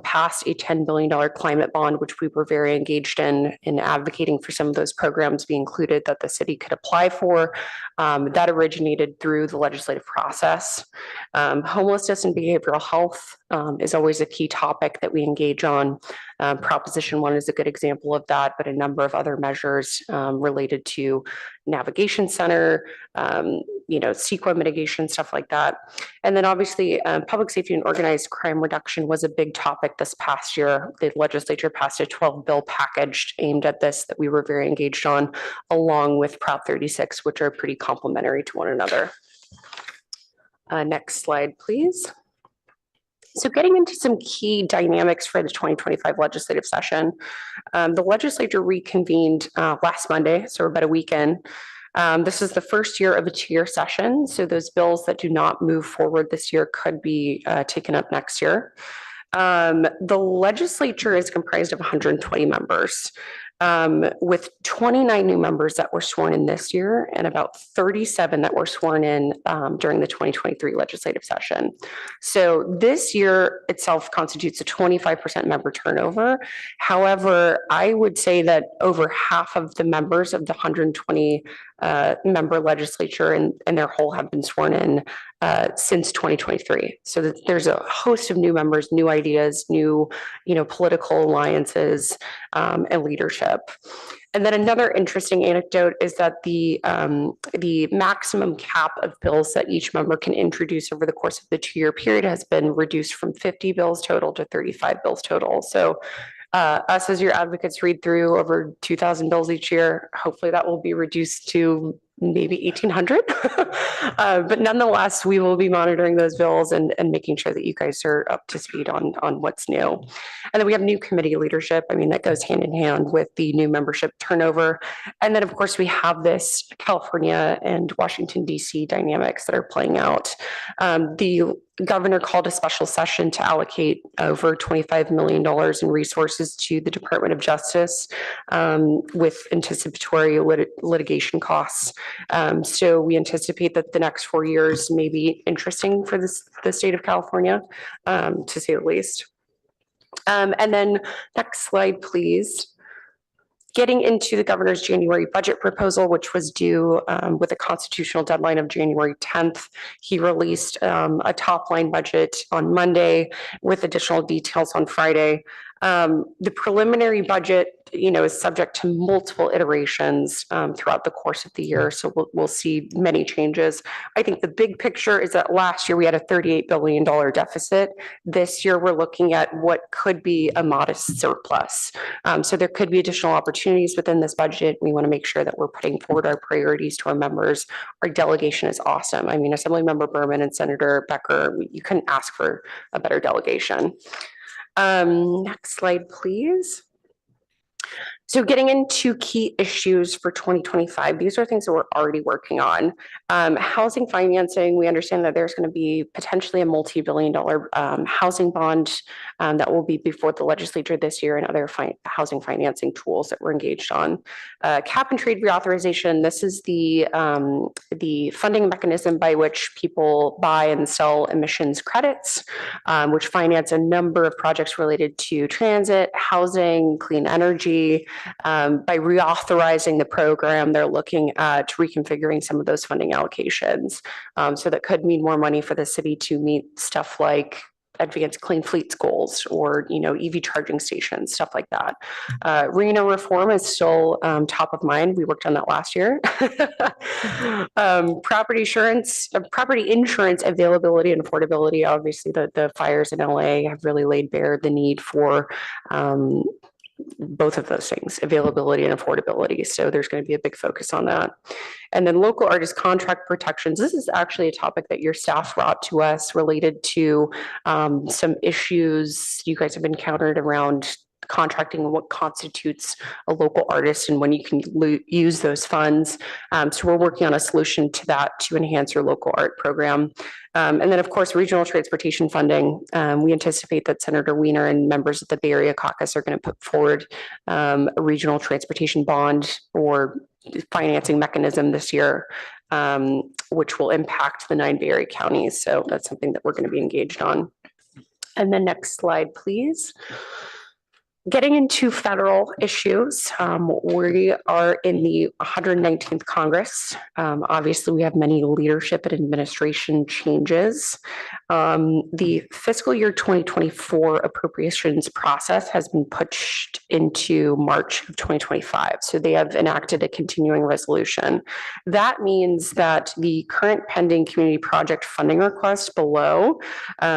passed a $10 billion climate bond, which we were very engaged in advocating for some of those programs be included that the city could apply for. That originated through the legislative process. Homelessness and behavioral health is always a key topic that we engage on. Proposition 1 is a good example of that, but a number of other measures related to navigation center, CEQA mitigation, stuff like that. And then obviously public safety and organized crime reduction was a big topic this past year. The legislature passed a 12-bill package aimed at this that we were very engaged on, along with Prop 36, which are pretty complementary to one another. Next slide, please. So getting into some key dynamics for the 2025 legislative session, the legislature reconvened last Monday, so about a week in. This is the first year of a 2-year session, so those bills that do not move forward this year could be taken up next year. The legislature is comprised of 120 members. With 29 new members that were sworn in this year and about 37 that were sworn in during the 2023 legislative session. So this year itself constitutes a 25% member turnover. However, I would say that over half of the members of the 120 member legislature and their whole have been sworn in since 2023. So that there's a host of new members, new ideas, new political alliances and leadership. And then another interesting anecdote is that the maximum cap of bills that each member can introduce over the course of the 2-year period has been reduced from 50 bills total to 35 bills total. So us as your advocates read through over 2,000 bills each year. Hopefully that will be reduced to maybe 1,800. But nonetheless, we will be monitoring those bills and making sure that you guys are up to speed on what's new. And then we have new committee leadership. I mean, that goes hand in hand with the new membership turnover. And then, of course, we have this California and Washington, D.C. dynamics that are playing out. The governor called a special session to allocate over $25 million in resources to the Department of Justice with anticipatory litigation costs. So we anticipate that the next 4 years may be interesting for the state of California, to say the least. And then next slide, please. Getting into the governor's January budget proposal, which was due with a constitutional deadline of January 10th. He released a top line budget on Monday with additional details on Friday. The preliminary budget, is subject to multiple iterations throughout the course of the year. So we'll see many changes. I think the big picture is that last year we had a $38 billion deficit. This year we're looking at what could be a modest surplus. So there could be additional opportunities within this budget. We want to make sure that we're putting forward our priorities to our members. Our delegation is awesome. I mean, Assemblymember Berman and Senator Becker, you couldn't ask for a better delegation. Next slide, please. So getting into key issues for 2025, these are things that we're already working on. Housing financing, we understand that there's going to be potentially a multi-billion-dollar housing bond that will be before the legislature this year, and other housing financing tools that we're engaged on. Cap and trade reauthorization, this is the funding mechanism by which people buy and sell emissions credits, which finance a number of projects related to transit, housing, clean energy. By reauthorizing the program, they're looking at reconfiguring some of those funding allocations. So that could mean more money for the city to meet stuff like advanced clean fleets goals or, EV charging stations, stuff like that. RENA reform is still top of mind. We worked on that last year. Property insurance availability and affordability. Obviously, the fires in LA have really laid bare the need for both of those things, availability and affordability. So there's going to be a big focus on that. And then local artist contract protections. This is actually a topic that your staff brought to us related to some issues you guys have encountered around contracting and what constitutes a local artist and when you can use those funds. So we're working on a solution to that to enhance your local art program. And then, of course, regional transportation funding. We anticipate that Senator Wiener and members of the Bay Area Caucus are going to put forward a regional transportation bond or financing mechanism this year, which will impact the 9 Bay Area counties. So that's something that we're going to be engaged on. And then next slide, please. Getting into federal issues, we are in the 119th Congress. Obviously, we have many leadership and administration changes. The fiscal year 2024 appropriations process has been pushed into March of 2025. So they have enacted a continuing resolution. That means that the current pending community project funding request below,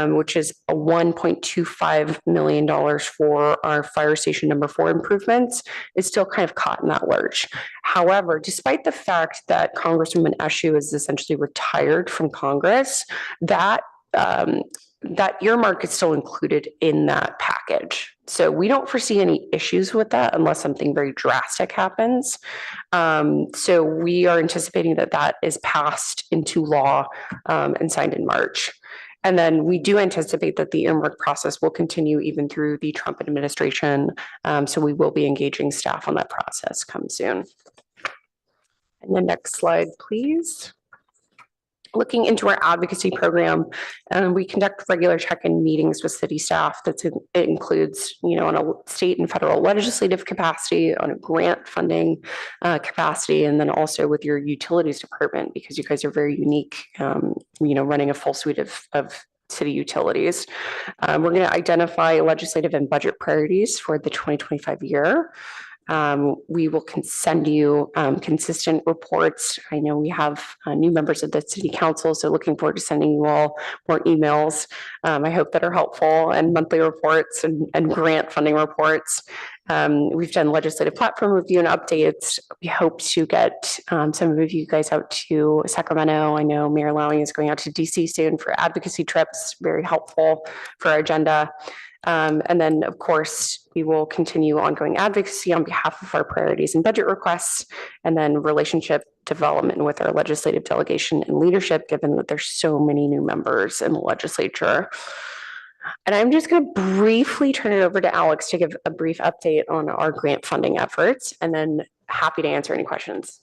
which is a $1.25 million for our fire station number 4 improvements, is still kind of caught in that lurch. However, despite the fact that Congresswoman Eshoo is essentially retired from Congress, that earmark is still included in that package. So we don't foresee any issues with that unless something very drastic happens. So we are anticipating that that is passed into law and signed in March. And then we do anticipate that the earmark process will continue even through the Trump administration. So we will be engaging staff on that process come soon. And the next slide, please. Looking into our advocacy program, we conduct regular check-in meetings with city staff. It includes, on a state and federal legislative capacity, on a grant funding capacity, and then also with your utilities department, because you guys are very unique, running a full suite of city utilities. We're going to identify legislative and budget priorities for the 2025 year. We will send you consistent reports. I know we have new members of the city council, so looking forward to sending you all more emails. I hope that are helpful, and monthly reports and grant funding reports. We've done legislative platform review and updates. We hope to get some of you guys out to Sacramento. I know Mayor Lowing is going out to DC soon for advocacy trips, very helpful for our agenda. And then, of course, we will continue ongoing advocacy on behalf of our priorities and budget requests, and then relationship development with our legislative delegation and leadership, given that there's so many new members in the legislature. And I'm just going to briefly turn it over to Alex to give a brief update on our grant funding efforts, and then happy to answer any questions.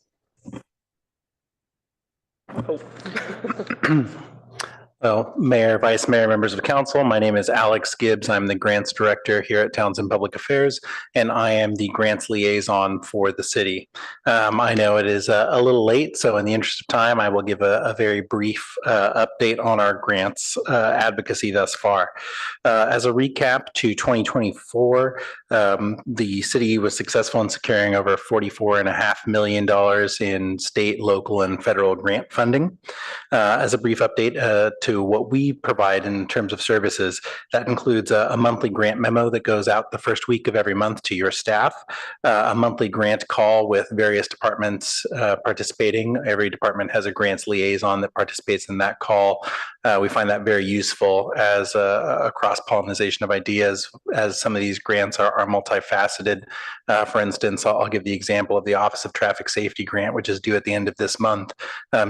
Well, Mayor, Vice Mayor, members of council, my name is Alex Gibbs. I'm the Grants Director here at Townsend Public Affairs, and I am the Grants Liaison for the city. I know it is a little late, so in the interest of time, I will give a very brief update on our grants advocacy thus far. As a recap to 2024, the city was successful in securing over $44.5 million in state, local, and federal grant funding. As a brief update to what we provide in terms of services, that includes a monthly grant memo that goes out the first week of every month to your staff, a monthly grant call with various departments participating. Every department has a grants liaison that participates in that call. We find that very useful as a cross-pollination of ideas, as some of these grants are multifaceted. For instance, I'll give the example of the Office of Traffic Safety grant, which is due at the end of this month.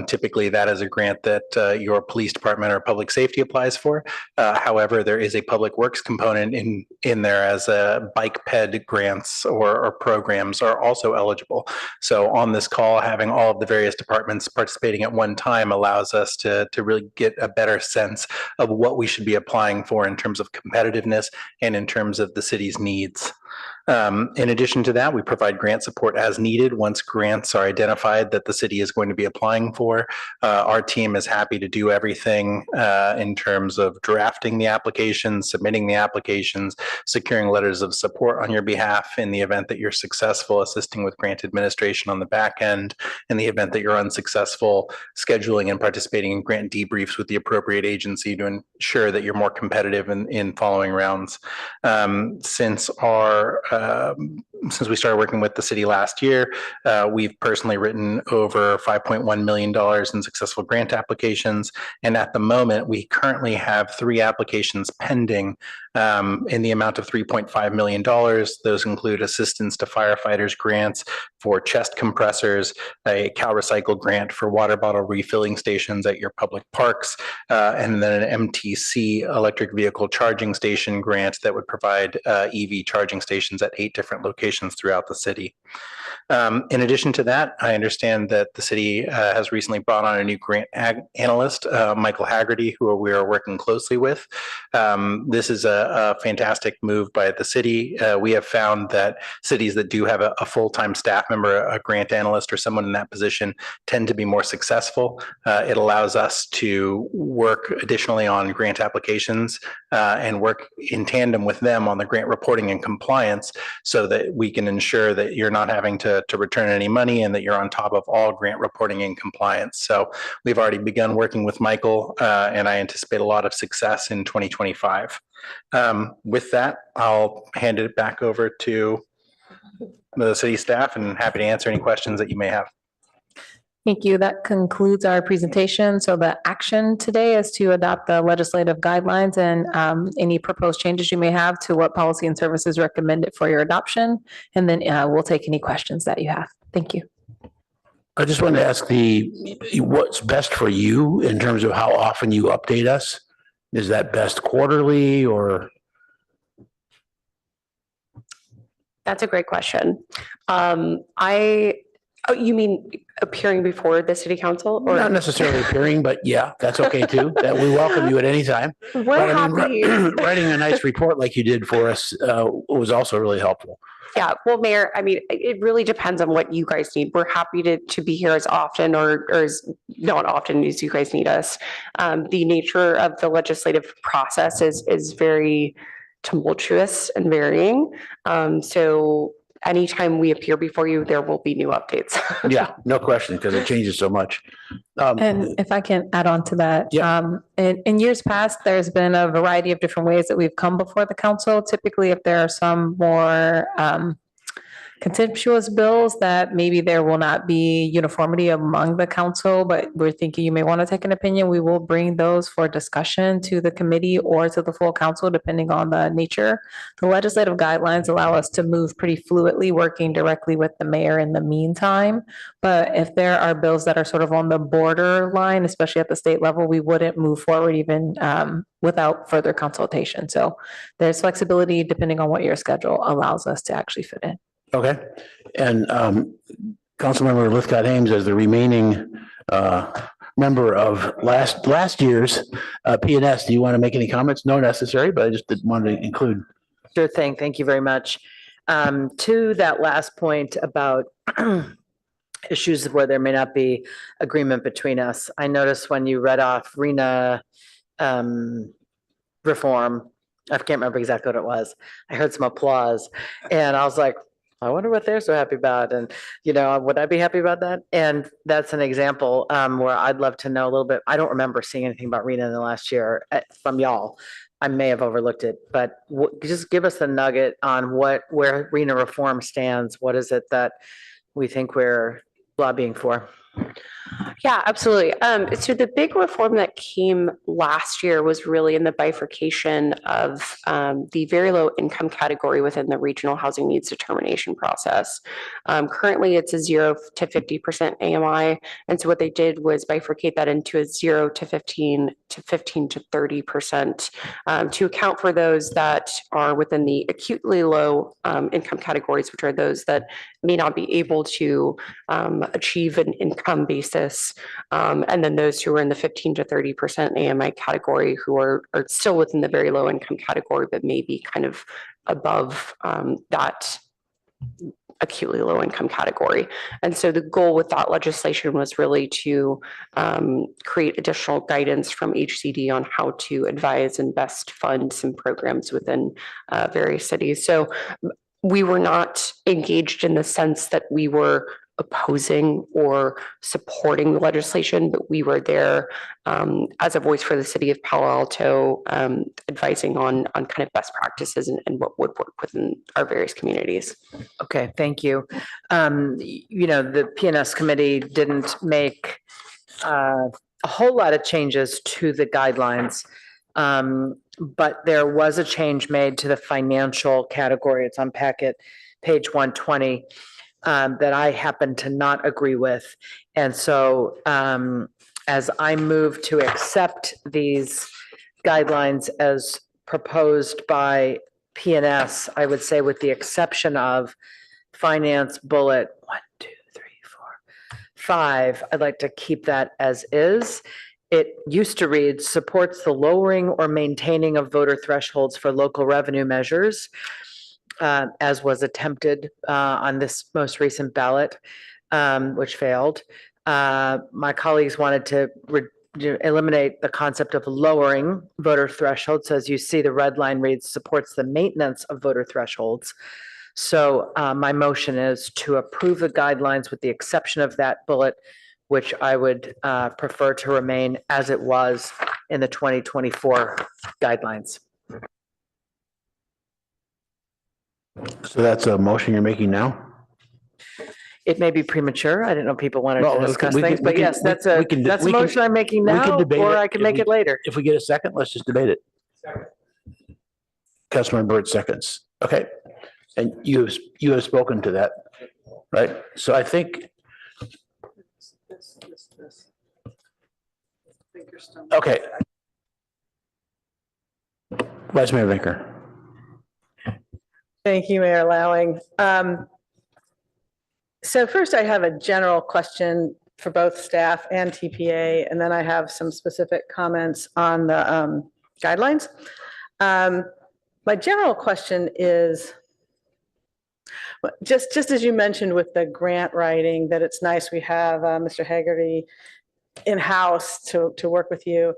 Typically, that is a grant that your police department or public safety applies for. However, there is a public works component in there, as bike ped grants or programs are also eligible. So on this call, having all of the various departments participating at one time allows us to really get a better sense of what we should be applying for in terms of competitiveness and in terms of the city's needs. In addition to that, we provide grant support as needed once grants are identified that the city is going to be applying for. Our team is happy to do everything in terms of drafting the applications, submitting the applications, securing letters of support on your behalf in the event that you're successful, assisting with grant administration on the back end. In the event that you're unsuccessful, scheduling and participating in grant debriefs with the appropriate agency to ensure that you're more competitive in following rounds. Since we started working with the city last year, we've personally written over $5.1 million in successful grant applications. And at the moment, we currently have 3 applications pending in the amount of $3.5 million. Those include assistance to firefighters grants for chest compressors, a CalRecycle grant for water bottle refilling stations at your public parks, and then an MTC electric vehicle charging station grant that would provide EV charging stations at 8 different locations throughout the city. In addition to that, I understand that the city has recently brought on a new grant analyst, Michael Haggerty, who we are working closely with. This is a fantastic move by the city. We have found that cities that do have a full-time staff member, a grant analyst, or someone in that position tend to be more successful. It allows us to work additionally on grant applications and work in tandem with them on the grant reporting and compliance, so that we can ensure that you're not having to return any money and that you're on top of all grant reporting and compliance. So we've already begun working with Michael, and I anticipate a lot of success in 2025. With that, I'll hand it back over to the city staff, and happy to answer any questions that you may have. Thank you. That concludes our presentation. So the action today is to adopt the legislative guidelines and any proposed changes you may have to what policy and services recommended for your adoption. And then we'll take any questions that you have. Thank you. I just wanted to ask what's best for you in terms of how often you update us? Is that best quarterly or? That's a great question. You mean appearing before the city council? Or not necessarily appearing, but yeah, that's okay too. That we welcome you at any time. We're happy. Writing a nice report like you did for us was also really helpful. Yeah, well, Mayor, I mean, it really depends on what you guys need. We're happy to be here as often or as not often as you guys need us. The nature of the legislative process is very tumultuous and varying. So anytime we appear before you, there will be new updates. Yeah, no question, because it changes so much. And if I can add on to that, in years past, there's been a variety of different ways that we've come before the council. Typically, if there are some more contemptuous bills that maybe there will not be uniformity among the council, but we're thinking you may want to take an opinion, we will bring those for discussion to the committee or to the full council, depending on the nature. The legislative guidelines allow us to move pretty fluidly, working directly with the mayor in the meantime. But if there are bills that are sort of on the borderline, especially at the state level, we wouldn't move forward even without further consultation. So there's flexibility depending on what your schedule allows us to actually fit in. Okay. And Councilmember Lithcott-Ames, as the remaining member of last year's PNS. Do you want to make any comments? No necessary, but I just did want to include. Sure thing. Thank you very much. To that last point about issues where there may not be agreement between us, I noticed when you read off RENA reform, I can't remember exactly what it was. I heard some applause and I was like, I wonder what they're so happy about. And, would I be happy about that? And that's an example where I'd love to know a little bit. I don't remember seeing anything about RENA in the last year from y'all. I may have overlooked it, but just give us a nugget on where RENA reform stands. What is it that we think we're lobbying for? Yeah, absolutely. So the big reform that came last year was really in the bifurcation of the very low income category within the regional housing needs determination process. Currently, it's a 0 to 50% AMI. And so what they did was bifurcate that into a 0 to 15 to 15 to 30% to account for those that are within the acutely low income categories, which are those that may not be able to achieve an income basis. And then those who are in the 15 to 30% AMI category who are still within the very low income category, but maybe kind of above that acutely low income category. And so the goal with that legislation was really to create additional guidance from HCD on how to advise and best fund some programs within various cities. So we were not engaged in the sense that we were opposing or supporting the legislation, but we were there as a voice for the city of Palo Alto, advising on kind of best practices and what would work within our various communities. Okay, thank you. The PNS committee didn't make a whole lot of changes to the guidelines, but there was a change made to the financial category. It's on packet page 120. That I happen to not agree with. And so as I move to accept these guidelines as proposed by PNS, I would say with the exception of finance bullet 1, 2, 3, 4, 5, I'd like to keep that as is. It used to read, supports the lowering or maintaining of voter thresholds for local revenue measures. As was attempted on this most recent ballot, which failed. My colleagues wanted to eliminate the concept of lowering voter thresholds. So as you see, the red line reads, supports the maintenance of voter thresholds. So my motion is to approve the guidelines with the exception of that bullet, which I would prefer to remain as it was in the 2024 guidelines. So that's a motion you're making now? It may be premature. I didn't know people wanted to discuss things, but yes, that's a we motion I'm making now, or I can make it later. If we get a second, let's just debate it. Councilmember Byrd seconds. Okay. And you have spoken to that, right? So I think. Okay. Vice Mayor Vinker. Thank you, Mayor Lowing. So first I have a general question for both staff and TPA, and then I have some specific comments on the guidelines. My general question is, just as you mentioned with the grant writing, that it's nice we have Mr. Haggerty in-house to work with you.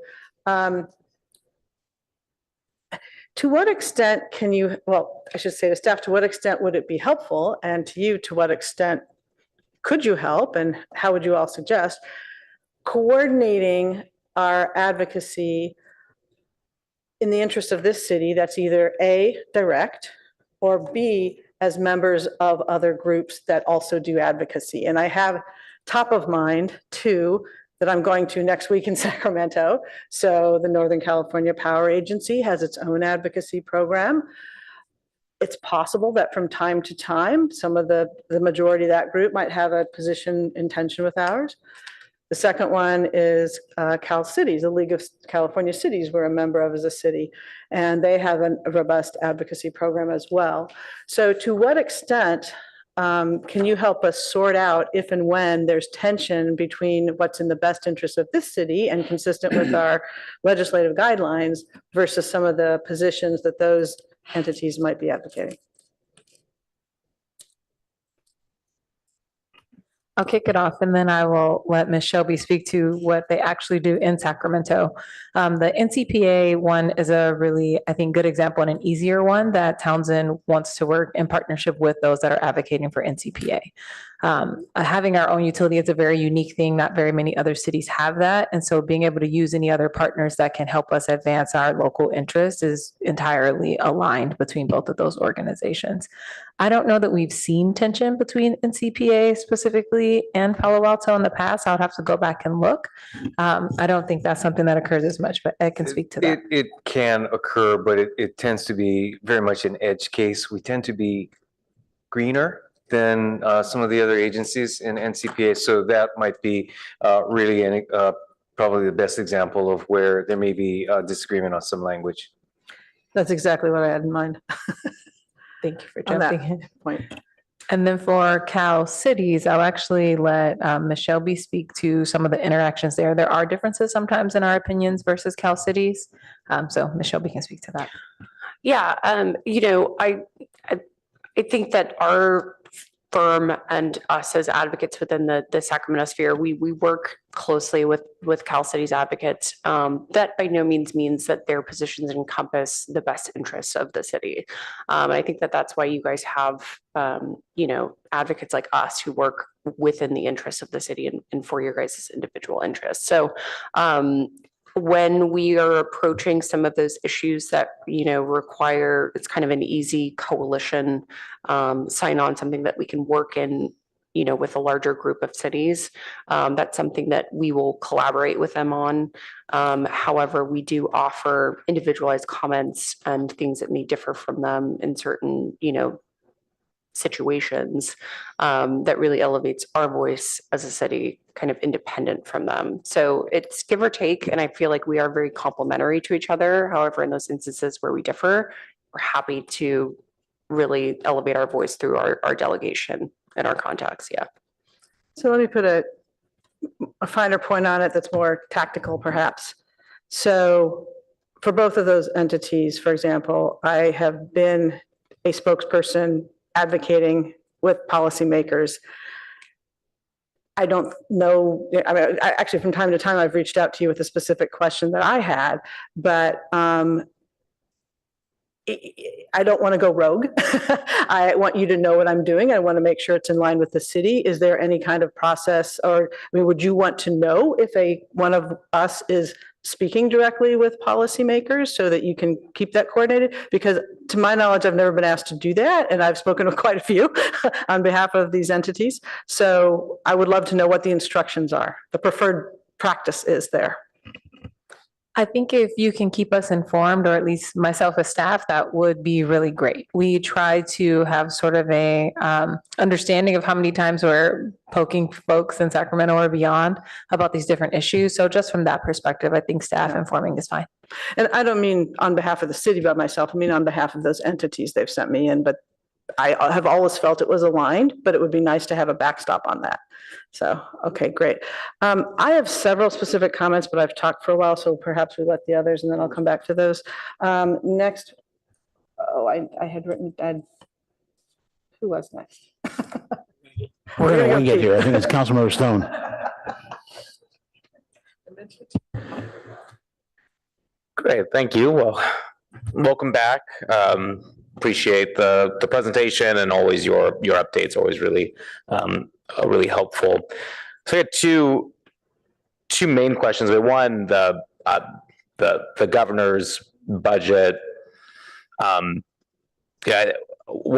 To what extent can you, well, I should say to staff, to what extent would it be helpful? And to you, to what extent could you help? And how would you all suggest coordinating our advocacy in the interest of this city that's either A, direct, or B, as members of other groups that also do advocacy? And I have top of mind two that I'm going to next week in Sacramento. So the Northern California Power Agency has its own advocacy program. It's possible that from time to time, some of the majority of that group might have a position in tension with ours. The second one is Cal Cities, the League of California Cities we're a member of as a city, and they have a robust advocacy program as well. So to what extent Can you help us sort out if and when there's tension between what's in the best interest of this city and consistent with our legislative guidelines versus some of the positions that those entities might be advocating? I'll kick it off and then I will let Ms. Shelby speak to what they actually do in Sacramento. The NCPA one is a really, I think, good example and an easier one that Townsend wants to work in partnership with those that are advocating for NCPA. Having our own utility is a very unique thing. Not very many other cities have that. And so being able to use any other partners that can help us advance our local interests is entirely aligned between both of those organizations. I don't know that we've seen tension between NCPA specifically and Palo Alto in the past. I would have to go back and look. I don't think that's something that occurs as much, but Ed can speak to that. It can occur, but it tends to be very much an edge case. We tend to be greener than some of the other agencies in NCPA. So that might be really probably the best example of where there may be a disagreement on some language. That's exactly what I had in mind. Thank you for On that jumping in. point. And then for Cal Cities, I'll actually let Ms. Shelby speak to some of the interactions there. There are differences sometimes in our opinions versus Cal Cities. So Ms. Shelby can speak to that. Yeah, I think that our firm and us as advocates within the Sacramento sphere, we work closely with Cal Cities advocates. That by no means means that their positions encompass the best interests of the city. I think that that's why you guys have, advocates like us who work within the interests of the city and for your guys' individual interests. So when we are approaching some of those issues that, require, it's kind of an easy coalition, sign on something that we can work in, with a larger group of cities. That's something that we will collaborate with them on. However, we do offer individualized comments and things that may differ from them in certain, situations that really elevates our voice as a city, kind of independent from them. So it's give or take, and I feel like we are very complementary to each other. However, in those instances where we differ, we're happy to really elevate our voice through our delegation and our contacts. Yeah. So let me put a finer point on it that's more tactical, perhaps. So for both of those entities, for example, I have been a spokesperson advocating with policymakers. I don't know, actually from time to time, I've reached out to you with a specific question that I had, but I don't want to go rogue. I want you to know what I'm doing. I want to make sure it's in line with the city. Is there any kind of process, or would you want to know if one of us is speaking directly with policymakers so that you can keep that coordinated? Because to my knowledge, I've never been asked to do that, and I've spoken with quite a few on behalf of these entities. So I would love to know what the instructions are, the preferred practice is there. I think if you can keep us informed, or at least myself as staff, that would be really great. We try to have sort of a understanding of how many times we're poking folks in Sacramento or beyond about these different issues. So just from that perspective, I think staff informing is fine. And I don't mean on behalf of the city by myself, I mean on behalf of those entities they've sent me in, but I have always felt it was aligned, but it would be nice to have a backstop on that. So, okay, great. I have several specific comments, but I've talked for a while, so perhaps we let the others and then I'll come back to those. Next, I had written, who was next? We're going to wing it here. I think it's Councilmember Stone. Great, thank you. Well, welcome back. Appreciate the presentation and always your updates. Always really really helpful. So I had two main questions. One, the governor's budget. One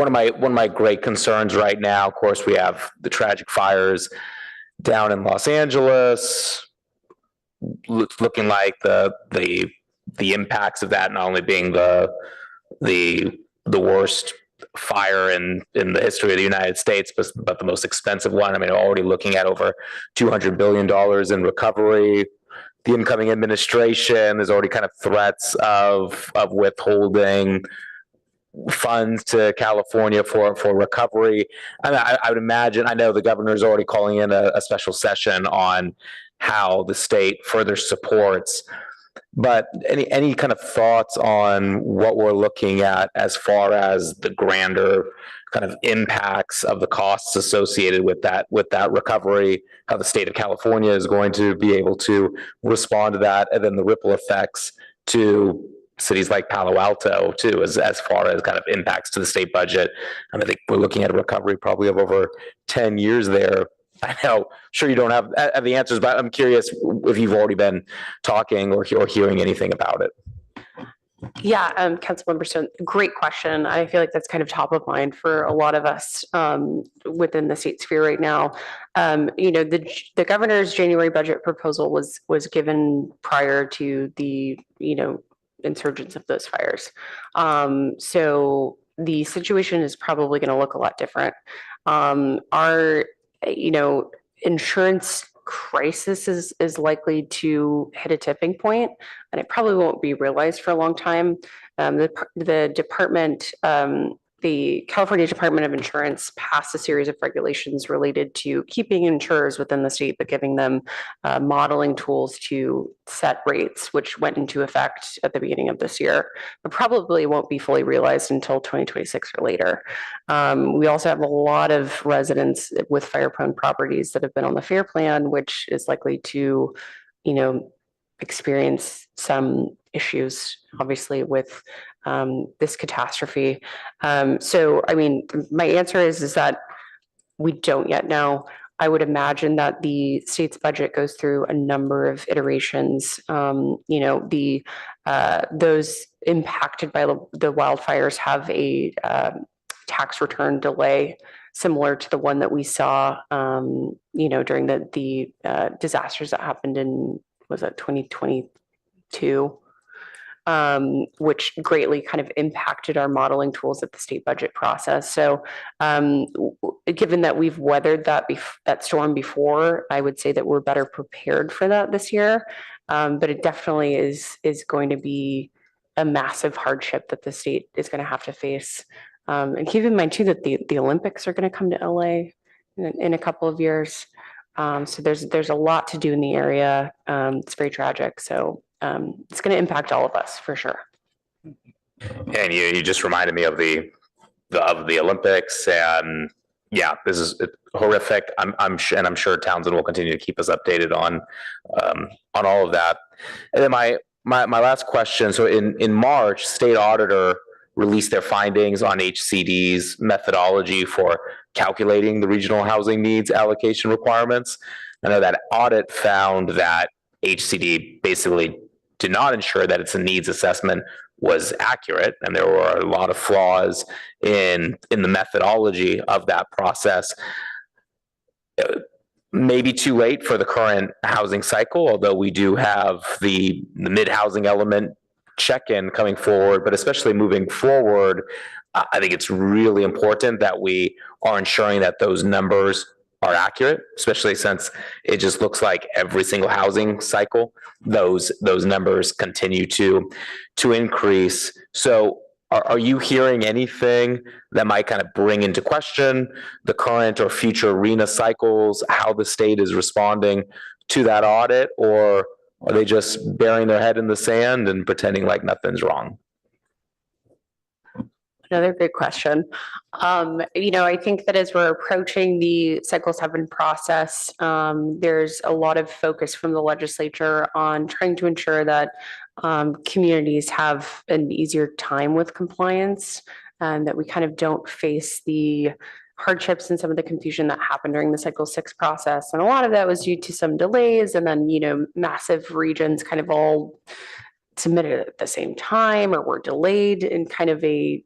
of my great concerns right now, of course, we have the tragic fires down in Los Angeles. Looking like the impacts of that not only being the worst fire in the history of the United States, but the most expensive one. I mean, already looking at over $200 billion in recovery. The incoming administration is already kind of threats of withholding funds to California for recovery. I would imagine, I know the governor's already calling in a special session on how the state further supports, but any kind of thoughts on what we're looking at as far as the grander kind of impacts of the costs associated with that recovery, how the state of California is going to be able to respond to that, and then the ripple effects to cities like Palo Alto too, as far as kind of impacts to the state budget. And I think we're looking at a recovery probably of over 10 years there. I know, sure you don't have the answers, but I'm curious if you've already been talking or hearing anything about it. Yeah, Councilmember Stone, great question. I feel like that's kind of top of mind for a lot of us within the state sphere right now. The governor's January budget proposal was given prior to the insurgence of those fires. So the situation is probably going to look a lot different. Our insurance crisis is likely to hit a tipping point, and it probably won't be realized for a long time. The department, the California Department of Insurance passed a series of regulations related to keeping insurers within the state, but giving them modeling tools to set rates, which went into effect at the beginning of this year, but probably won't be fully realized until 2026 or later. We also have a lot of residents with fire-prone properties that have been on the FAIR plan, which is likely to, experience some issues, obviously, with this catastrophe. So, my answer is that we don't yet know. I would imagine that the state's budget goes through a number of iterations. Those impacted by the wildfires have a tax return delay similar to the one that we saw, during the disasters that happened in, was that 2022? Which greatly kind of impacted our modeling tools at the state budget process. So given that we've weathered that storm before, I would say that we're better prepared for that this year. But it definitely is going to be a massive hardship that the state is going to have to face. And keep in mind too that the Olympics are going to come to LA in a couple of years. So there's a lot to do in the area. It's very tragic. So it's going to impact all of us for sure. And you just reminded me of the Olympics, and yeah, this is horrific. I'm sure Townsend will continue to keep us updated on all of that. And then my last question. So in March, state auditor released their findings on HCD's methodology for calculating the regional housing needs allocation requirements. I know that audit found that HCD basically did not ensure that its needs assessment was accurate, and there were a lot of flaws in the methodology of that process. Maybe too late for the current housing cycle, although we do have the mid-housing element check-in coming forward, but especially moving forward, I think it's really important that we are ensuring that those numbers are accurate, especially since it just looks like every single housing cycle, those numbers continue to increase. So are you hearing anything that might kind of bring into question the current or future RHNA cycles, how the state is responding to that audit, or are they just burying their head in the sand and pretending like nothing's wrong? Another great question. I think that as we're approaching the Cycle 7 process, there's a lot of focus from the legislature on trying to ensure that communities have an easier time with compliance, and that we kind of don't face the hardships and some of the confusion that happened during the Cycle 6 process. And a lot of that was due to some delays, and then, massive regions kind of all submitted at the same time or were delayed in kind of a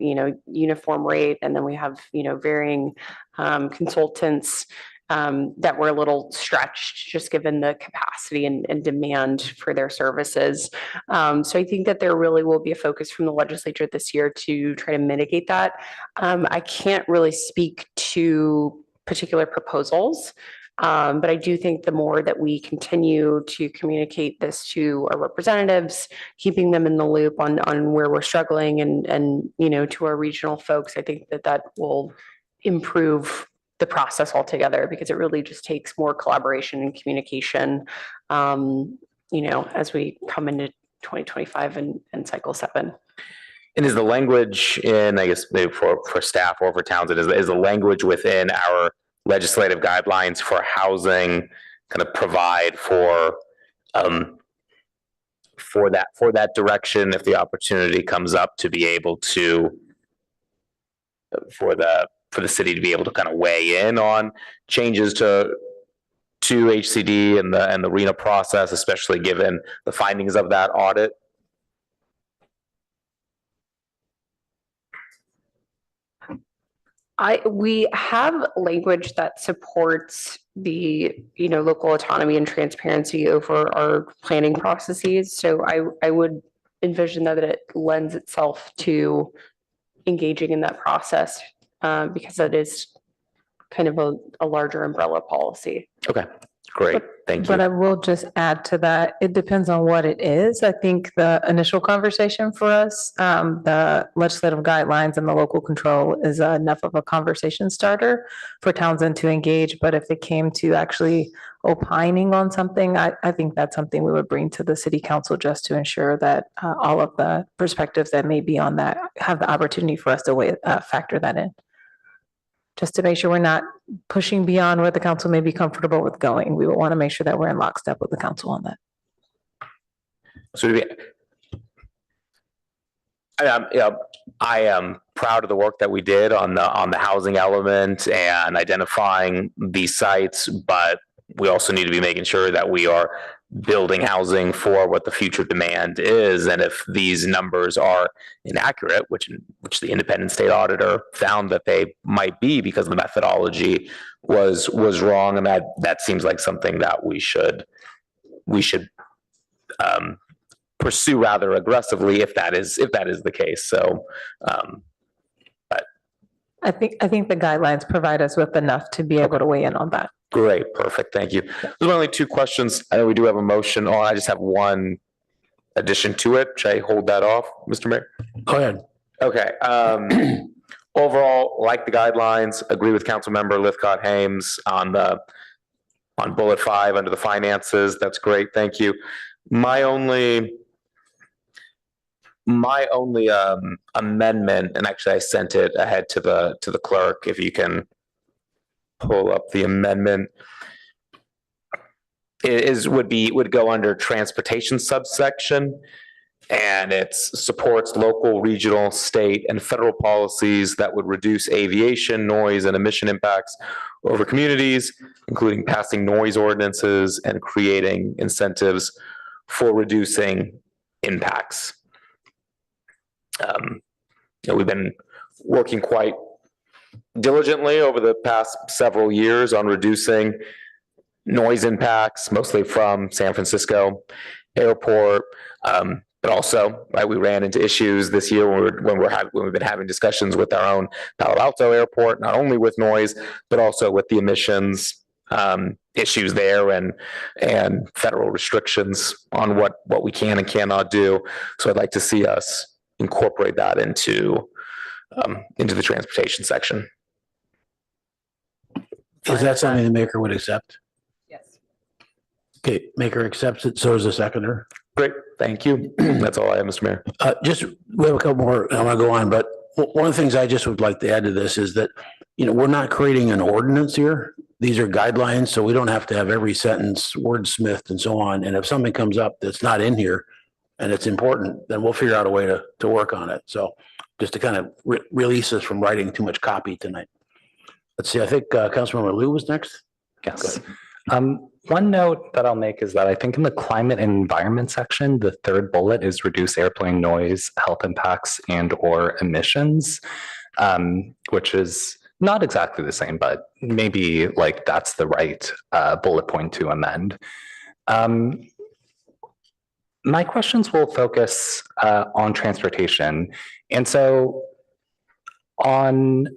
uniform rate, and then we have varying consultants that were a little stretched just given the capacity and demand for their services. So I think that there really will be a focus from the legislature this year to try to mitigate that. I can't really speak to particular proposals. But I do think the more that we continue to communicate this to our representatives, keeping them in the loop on where we're struggling and, you know, to our regional folks, I think that will improve the process altogether, because it really just takes more collaboration and communication, you know, as we come into 2025 and cycle 7. And is the language in, I guess, maybe for staff or for Townsend, is the language within our legislative guidelines for housing kind of provide for that direction if the opportunity comes up to be able to, for the city to be able to kind of weigh in on changes to HCD and the RENA process, especially given the findings of that audit? We have language that supports the, you know, local autonomy and transparency over our planning processes. So I would envision that it lends itself to engaging in that process, because that is kind of a larger umbrella policy. Okay, great. Thank you. But I will just add to that, it depends on what it is. I think the initial conversation for us, the legislative guidelines and the local control is enough of a conversation starter for Townsend to engage. But if it came to actually opining on something, I think that's something we would bring to the city council just to ensure that all of the perspectives that may be on that have the opportunity for us to factor that in. Just to make sure we're not pushing beyond what the council may be comfortable with going. We would want to make sure that we're in lockstep with the council on that. So I am proud of the work that we did on the housing element and identifying these sites, but we also need to be making sure that we are building housing for what the future demand is. And if these numbers are inaccurate, which the independent state auditor found that they might be because the methodology was wrong, and that seems like something that we should pursue rather aggressively if that is the case. So, but I think the guidelines provide us with enough to be able to weigh in on that. Great, perfect, thank you. There's only 2 questions. I know we do have a motion on. I just have one addition to it. Should I hold that off, Mr. Mayor? Go ahead. Okay. Overall, like the guidelines, agree with Councilmember Lithcott-Hames on bullet 5 under the finances. That's great, thank you. My only amendment, and actually I sent it ahead to the clerk, if you can pull up the amendment, would go under transportation subsection, and it supports local, regional, state, and federal policies that would reduce aviation, noise, and emission impacts over communities, including passing noise ordinances and creating incentives for reducing impacts. We've been working quite diligently over the past several years on reducing noise impacts, mostly from San Francisco Airport. But also, right, we ran into issues this year when we've been having discussions with our own Palo Alto Airport, not only with noise, but also with the emissions issues there and federal restrictions on what we can and cannot do. So I'd like to see us incorporate that into the transportation section. Is that something the maker would accept? Yes. Okay, maker accepts it, so is the seconder. Great, thank you. That's all I have, Mr. Mayor. We have a couple more, I want to go on, but one of the things I just would like to add to this is that, we're not creating an ordinance here. These are guidelines, so we don't have to have every sentence wordsmithed and so on. And if something comes up that's not in here and it's important, then we'll figure out a way to work on it. So just to kind of release us from writing too much copy tonight. Let's see, I think Councilmember Liu was next. Yes. One note that I'll make is that I think in the climate and environment section, the 3rd bullet is reduce airplane noise, health impacts, and or emissions, which is not exactly the same, but maybe like that's the right bullet point to amend. My questions will focus on transportation. And so on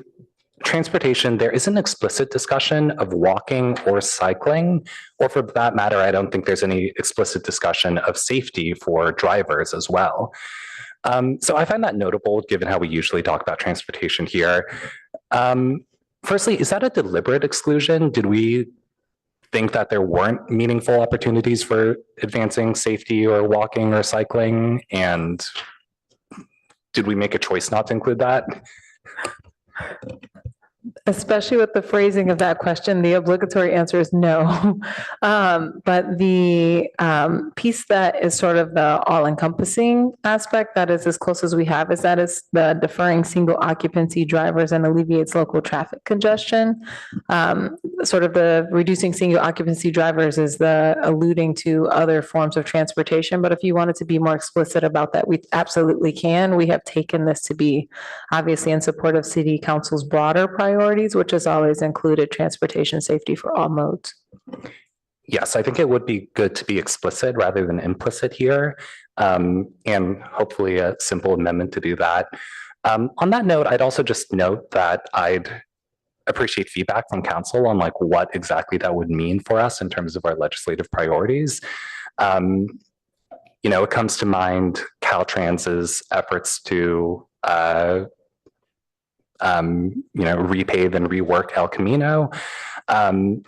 transportation, there is an explicit discussion of walking or cycling, or for that matter, I don't think there's any explicit discussion of safety for drivers as well. So I find that notable given how we usually talk about transportation here. Firstly, is that a deliberate exclusion? Did we think that there weren't meaningful opportunities for advancing safety or walking or cycling? And did we make a choice not to include that? Especially with the phrasing of that question, the obligatory answer is no. But the piece that is sort of the all-encompassing aspect, that is as close as we have, is that it's the deferring single occupancy drivers and alleviates local traffic congestion. Sort of the reducing single occupancy drivers is the alluding to other forms of transportation. But if you wanted to be more explicit about that, we absolutely can. We have taken this to be obviously in support of City Council's broader priorities, which has always included transportation safety for all modes. Yes, I think it would be good to be explicit rather than implicit here, and hopefully a simple amendment to do that. On that note, I'd also just note that I'd appreciate feedback from council on like what exactly that would mean for us in terms of our legislative priorities. You know, it comes to mind Caltrans's efforts to you know, repave and rework El Camino, and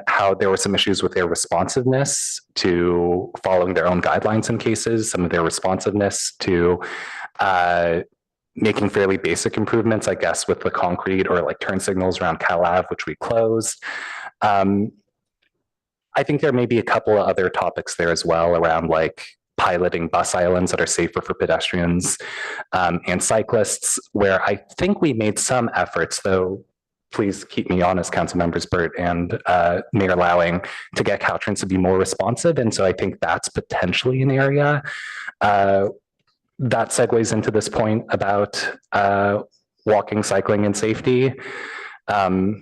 how there were some issues with their responsiveness to following their own guidelines in cases, some of their responsiveness to making fairly basic improvements, I guess, with the concrete or like turn signals around Cal Ave, which we closed. I think there may be a couple of other topics there as well around like piloting bus islands that are safer for pedestrians and cyclists, where I think we made some efforts, though please keep me honest, council members Burt and Mayor Lowing, to get Caltrans to be more responsive. And so I think that's potentially an area that segues into this point about walking, cycling, and safety. So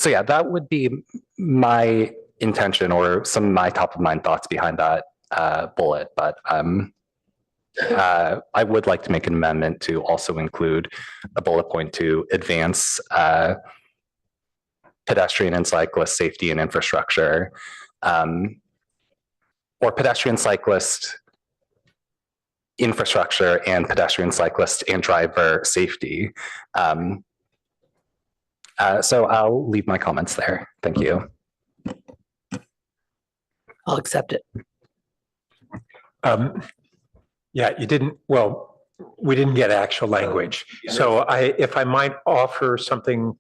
yeah, that would be my intention or some of my top of mind thoughts behind that bullet, but I would like to make an amendment to also include a bullet point to advance pedestrian and cyclist safety and infrastructure, or pedestrian cyclist infrastructure and pedestrian cyclist and driver safety. So I'll leave my comments there. Thank you. I'll accept it. Yeah, you didn't, well, we didn't get actual language. So if I might offer something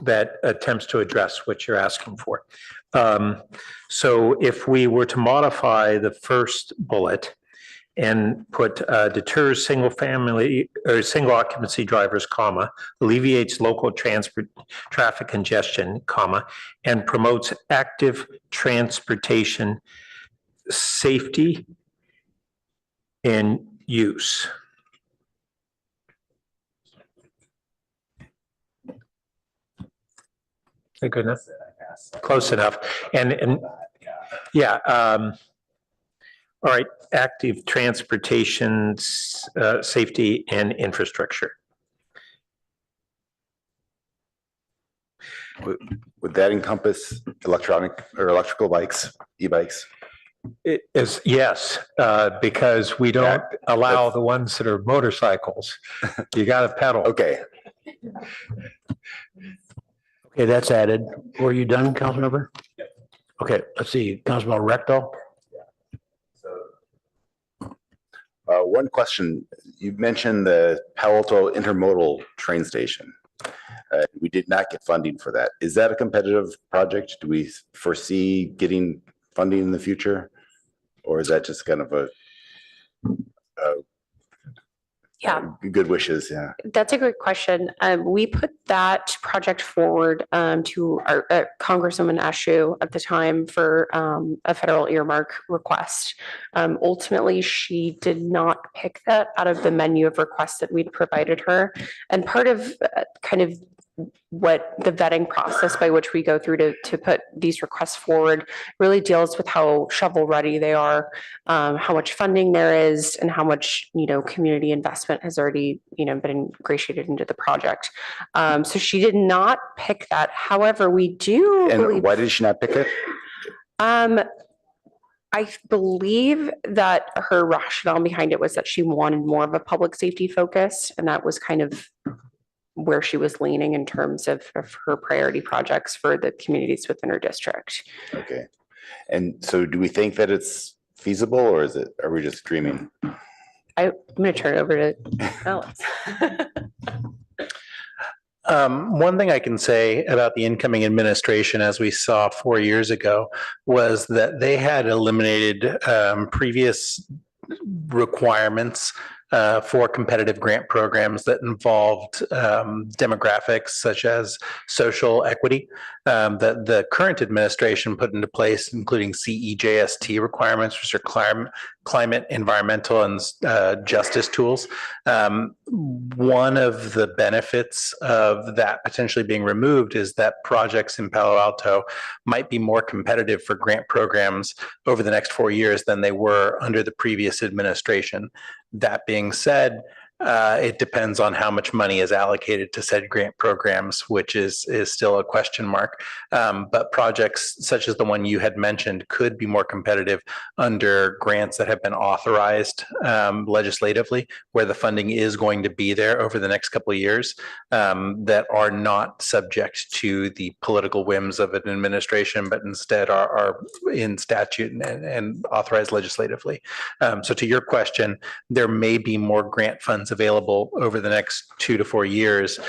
that attempts to address what you're asking for. So if we were to modify the first bullet and put deters single family or single occupancy drivers, comma, alleviates local transport traffic congestion, comma, and promotes active transportation safety and use. Good enough? Close enough. And yeah, all right, active transportation, safety and infrastructure. Would that encompass electronic or electrical bikes, e-bikes? It is, yes, because we don't allow the ones that are motorcycles. You got to pedal. Okay. Okay, that's added. Were you done, Councilmember? Okay, let's see, Councilmember Recto. One question, you mentioned the Palo Alto Intermodal train station. We did not get funding for that. Is that a competitive project? Do we foresee getting funding in the future? Or is that just kind of a Yeah. good wishes? Yeah. That's a great question. We put that project forward to our Congresswoman Ashu at the time for a federal earmark request. Ultimately, she did not pick that out of the menu of requests that we'd provided her. And part of kind of what the vetting process by which we go through to put these requests forward really deals with how shovel ready they are, how much funding there is, and how much, community investment has already, been ingratiated into the project. So she did not pick that. However, we do And why did she not pick it? I believe that her rationale behind it was that she wanted more of a public safety focus, and that was kind of where she was leaning in terms of her priority projects for the communities within her district. Okay. And so do we think that it's feasible, or are we just dreaming? I'm going to turn it over to Alex. One thing I can say about the incoming administration, as we saw 4 years ago, was that they had eliminated previous requirements for competitive grant programs that involved demographics such as social equity that the current administration put into place, including CEJST requirements, which are climate, environmental, and justice tools. One of the benefits of that potentially being removed is that projects in Palo Alto might be more competitive for grant programs over the next 4 years than they were under the previous administration. That being said, it depends on how much money is allocated to said grant programs, which is still a question mark. But projects such as the one you had mentioned could be more competitive under grants that have been authorized legislatively, where the funding is going to be there over the next couple of years, that are not subject to the political whims of an administration, but instead are in statute and authorized legislatively. So to your question, there may be more grant funds available over the next 2 to 4 years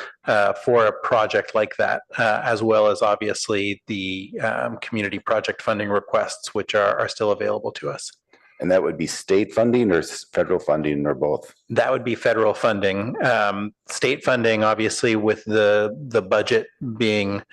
for a project like that, as well as obviously the community project funding requests, which are still available to us. And that would be state funding or federal funding or both? That would be federal funding. State funding, obviously, with the budget being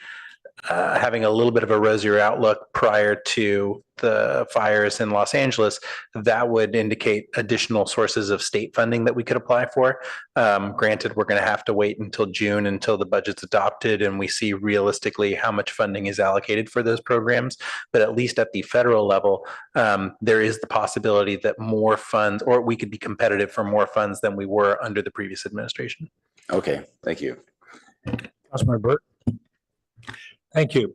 having a little bit of a rosier outlook prior to the fires in Los Angeles, that would indicate additional sources of state funding that we could apply for. Granted, we're going to have to wait until June until the budget's adopted and we see realistically how much funding is allocated for those programs. But at least at the federal level, there is the possibility that more funds, or we could be competitive for more funds than we were under the previous administration. Okay, thank you. Councilmember Burt. Thank you.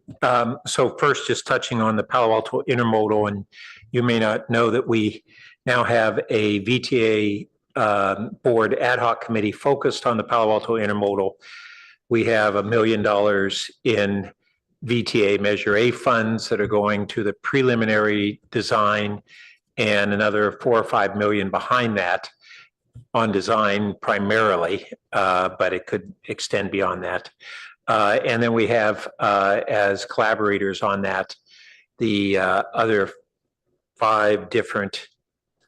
So first, just touching on the Palo Alto Intermodal, and you may not know that we now have a VTA board ad hoc committee focused on the Palo Alto Intermodal. We have $1 million in VTA Measure A funds that are going to the preliminary design, and another 4 or 5 million behind that on design primarily, but it could extend beyond that. And then we have, as collaborators on that, the other 5 different,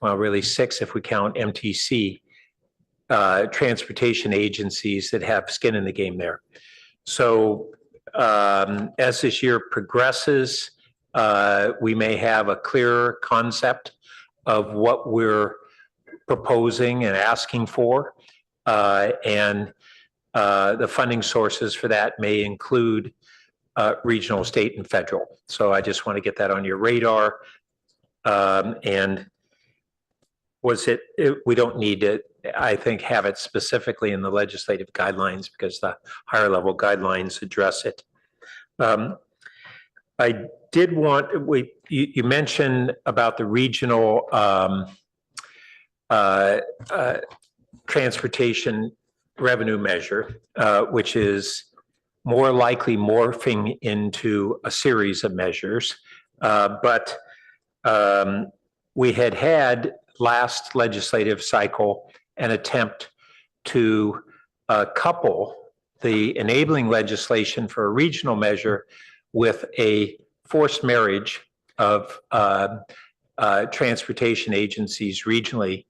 well, really 6 if we count MTC, transportation agencies that have skin in the game there. So as this year progresses, we may have a clearer concept of what we're proposing and asking for, and the funding sources for that may include regional, state, and federal. So I just want to get that on your radar. And we don't need to, I think, have it specifically in the legislative guidelines because the higher level guidelines address it. I did want, you mentioned about the regional transportation revenue measure, which is more likely morphing into a series of measures. But we had last legislative cycle an attempt to couple the enabling legislation for a regional measure with a forced marriage of transportation agencies regionally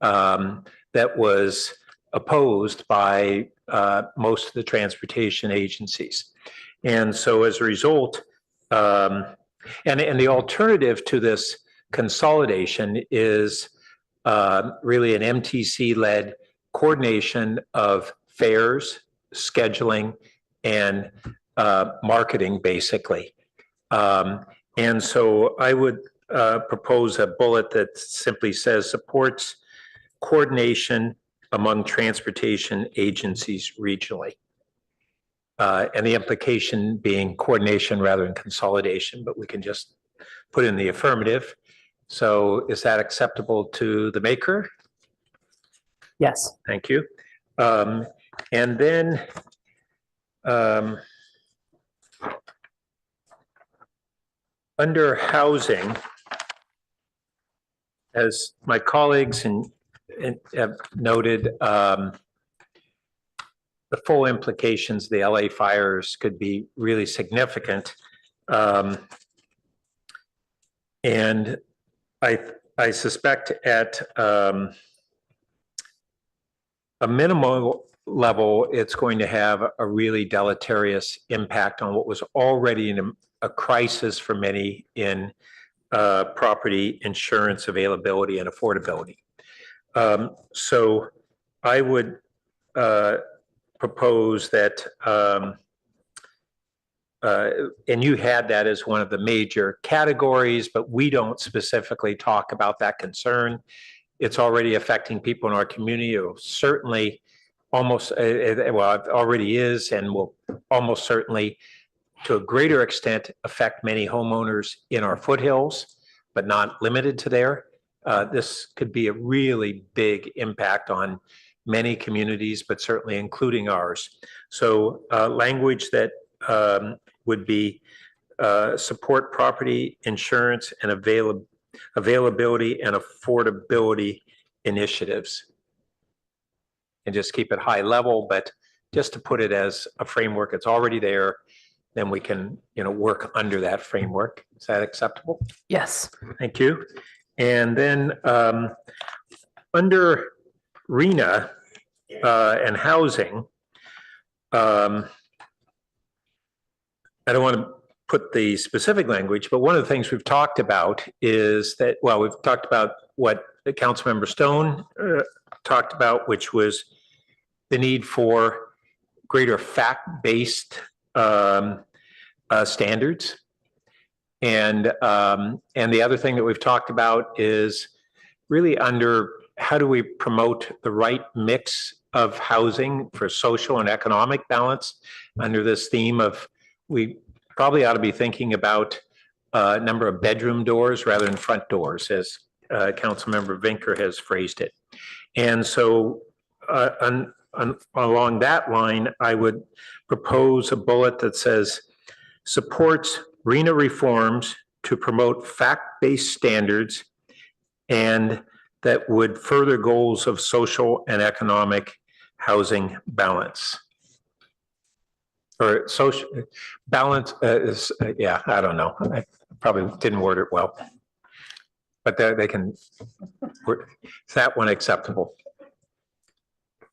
that was opposed by most of the transportation agencies. And so as a result, and the alternative to this consolidation is really an MTC-led coordination of fares, scheduling, and marketing, basically. And so I would propose a bullet that simply says supports coordination among transportation agencies regionally. And the implication being coordination rather than consolidation, but we can just put in the affirmative. So is that acceptable to the maker? Yes. Thank you. And then under housing, as my colleagues and have noted, the full implications of the LA fires could be really significant. And I suspect at a minimal level, it's going to have a really deleterious impact on what was already in a crisis for many in property insurance availability and affordability. So I would propose that, and you had that as one of the major categories, but we don't specifically talk about that concern. It's already affecting people in our community. It will certainly almost, well, it already is and will almost certainly to a greater extent affect many homeowners in our foothills, but not limited to there. This could be a really big impact on many communities, but certainly including ours. So language that would be support property insurance and availability and affordability initiatives. And just keep it high level, but just to put it as a framework, it's already there. Then we can, work under that framework. Is that acceptable? Yes. Thank you. And then under RENA and housing, I don't want to put the specific language, but one of the things we've talked about is that, well, we've talked about what Councilmember Stone talked about, which was the need for greater fact-based standards. And the other thing that we've talked about is really under how do we promote the right mix of housing for social and economic balance under this theme of we probably ought to be thinking about a number of bedroom doors rather than front doors, as Councilmember Vinker has phrased it. And so along that line, I would propose a bullet that says supports RENA reforms to promote fact-based standards and that would further goals of social and economic housing balance. Or social balance is, yeah, I don't know. I probably didn't word it well. But they can, is that one acceptable?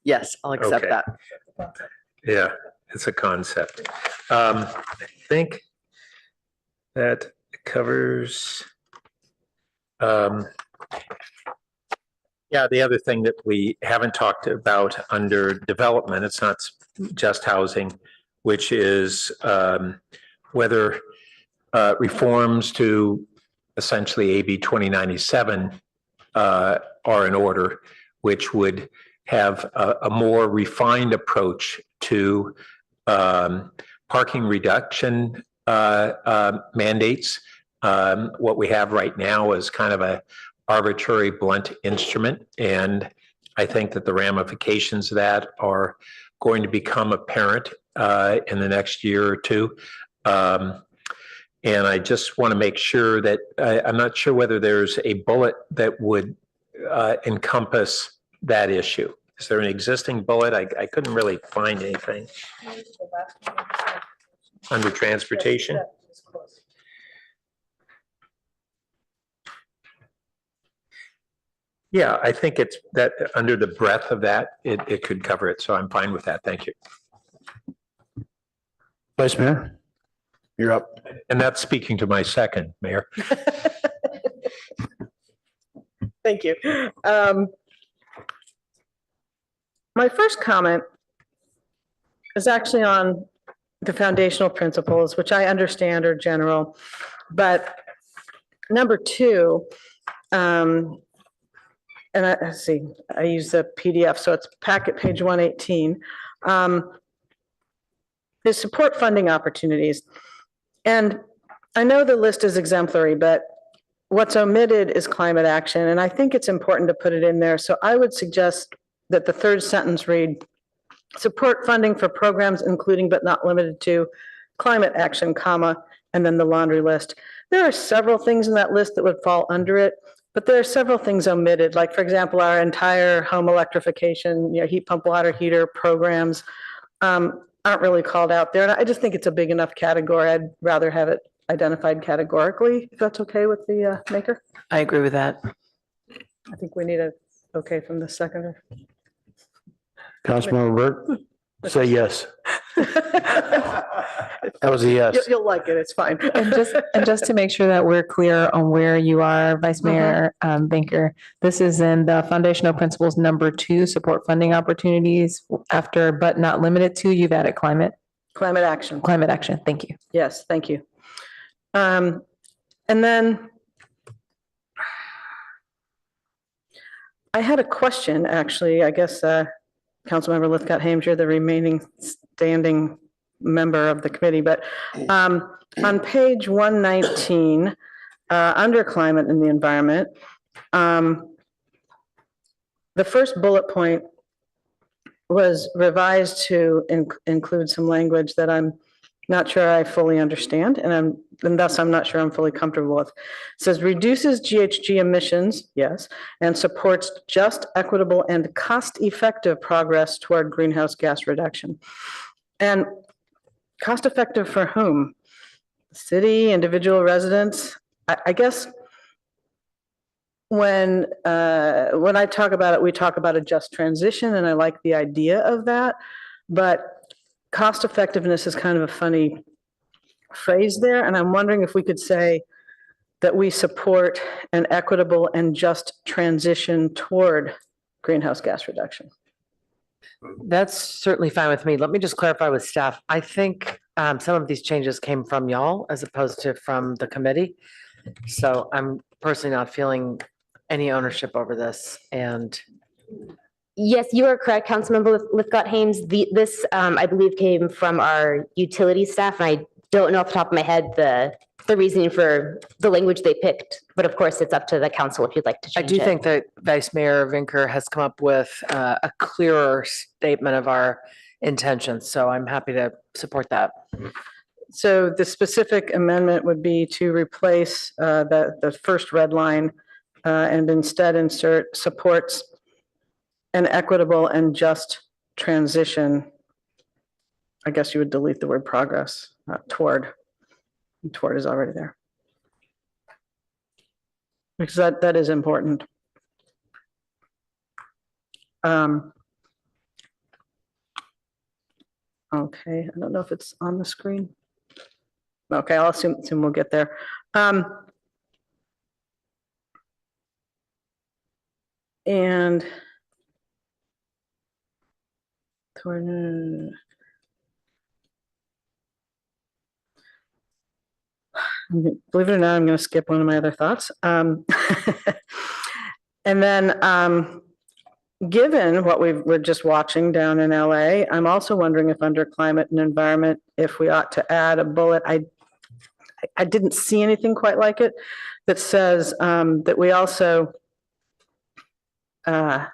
Yes, I'll accept Okay. that. Yeah, it's a concept. I think that covers, yeah, the other thing that we haven't talked about under development, it's not just housing, which is whether reforms to essentially AB 2097 are in order, which would have a more refined approach to parking reduction mandates. What we have right now is kind of a arbitrary blunt instrument. And I think that the ramifications of that are going to become apparent in the next year or two. And I just want to make sure that I'm not sure whether there's a bullet that would encompass that issue. Is there an existing bullet? I couldn't really find anything. Under transportation? Yeah, I think it's that under the breadth of that, it could cover it. So I'm fine with that. Thank you. Vice Mayor, you're up. And that's speaking to my second, Mayor. Thank you. My first comment is actually on the foundational principles, which I understand are general, but number two, and let's see, I use the PDF, so it's packet page 118, is support funding opportunities. And I know the list is exemplary, but what's omitted is climate action, and I think it's important to put it in there. So I would suggest that the third sentence read, support funding for programs including but not limited to climate action, comma, and then the laundry list. There are several things in that list that would fall under it, but there are several things omitted, like, for example, our entire home electrification, heat pump water heater programs aren't really called out there. And I just think it's a big enough category. I'd rather have it identified categorically, if that's okay with the maker. I agree with that. I think we need a okay from the seconder. Councilmember Burt, say yes. That was a yes. You'll like it, it's fine. And just to make sure that we're clear on where you are, Vice Mayor Banker, this is in the foundational principles number 2, support funding opportunities. After but not limited to, you've added climate action. Climate action. Thank you. Yes, thank you. And then I had a question, actually. I guess Councilmember Lithcott-Hames, you're the remaining standing member of the committee, but on page 119, under climate and the environment, the first bullet point was revised to include some language that I'm not sure I fully understand, and thus I'm not sure I'm fully comfortable with. It says reduces GHG emissions, yes, and supports just, equitable, and cost-effective progress toward greenhouse gas reduction. And cost-effective for whom? City, individual residents? I guess when I talk about it, we talk about a just transition, and I like the idea of that, but cost effectiveness is kind of a funny phrase there, and I'm wondering if we could say that we support an equitable and just transition toward greenhouse gas reduction. That's certainly fine with me. Let me just clarify with staff. I think some of these changes came from y'all as opposed to from the committee. So I'm personally not feeling any ownership over this. And yes, you are correct, Councilmember Lithcott-Hames. This, I believe, came from our utility staff, and I don't know off the top of my head the reasoning for the language they picked, but of course, it's up to the council if you'd like to change it. I do think that Vice Mayor Vinker has come up with a clearer statement of our intentions, so I'm happy to support that. So the specific amendment would be to replace the first red line and instead insert supports an equitable and just transition. I guess you would delete the word progress, toward. Toward is already there. Because that is important. Okay, I don't know if it's on the screen. Okay, I'll assume we'll get there. And believe it or not, I'm going to skip one of my other thoughts. And then given what we're just watching down in LA, I'm also wondering if under climate and environment, if we ought to add a bullet. I didn't see anything quite like it that says that we also, yeah,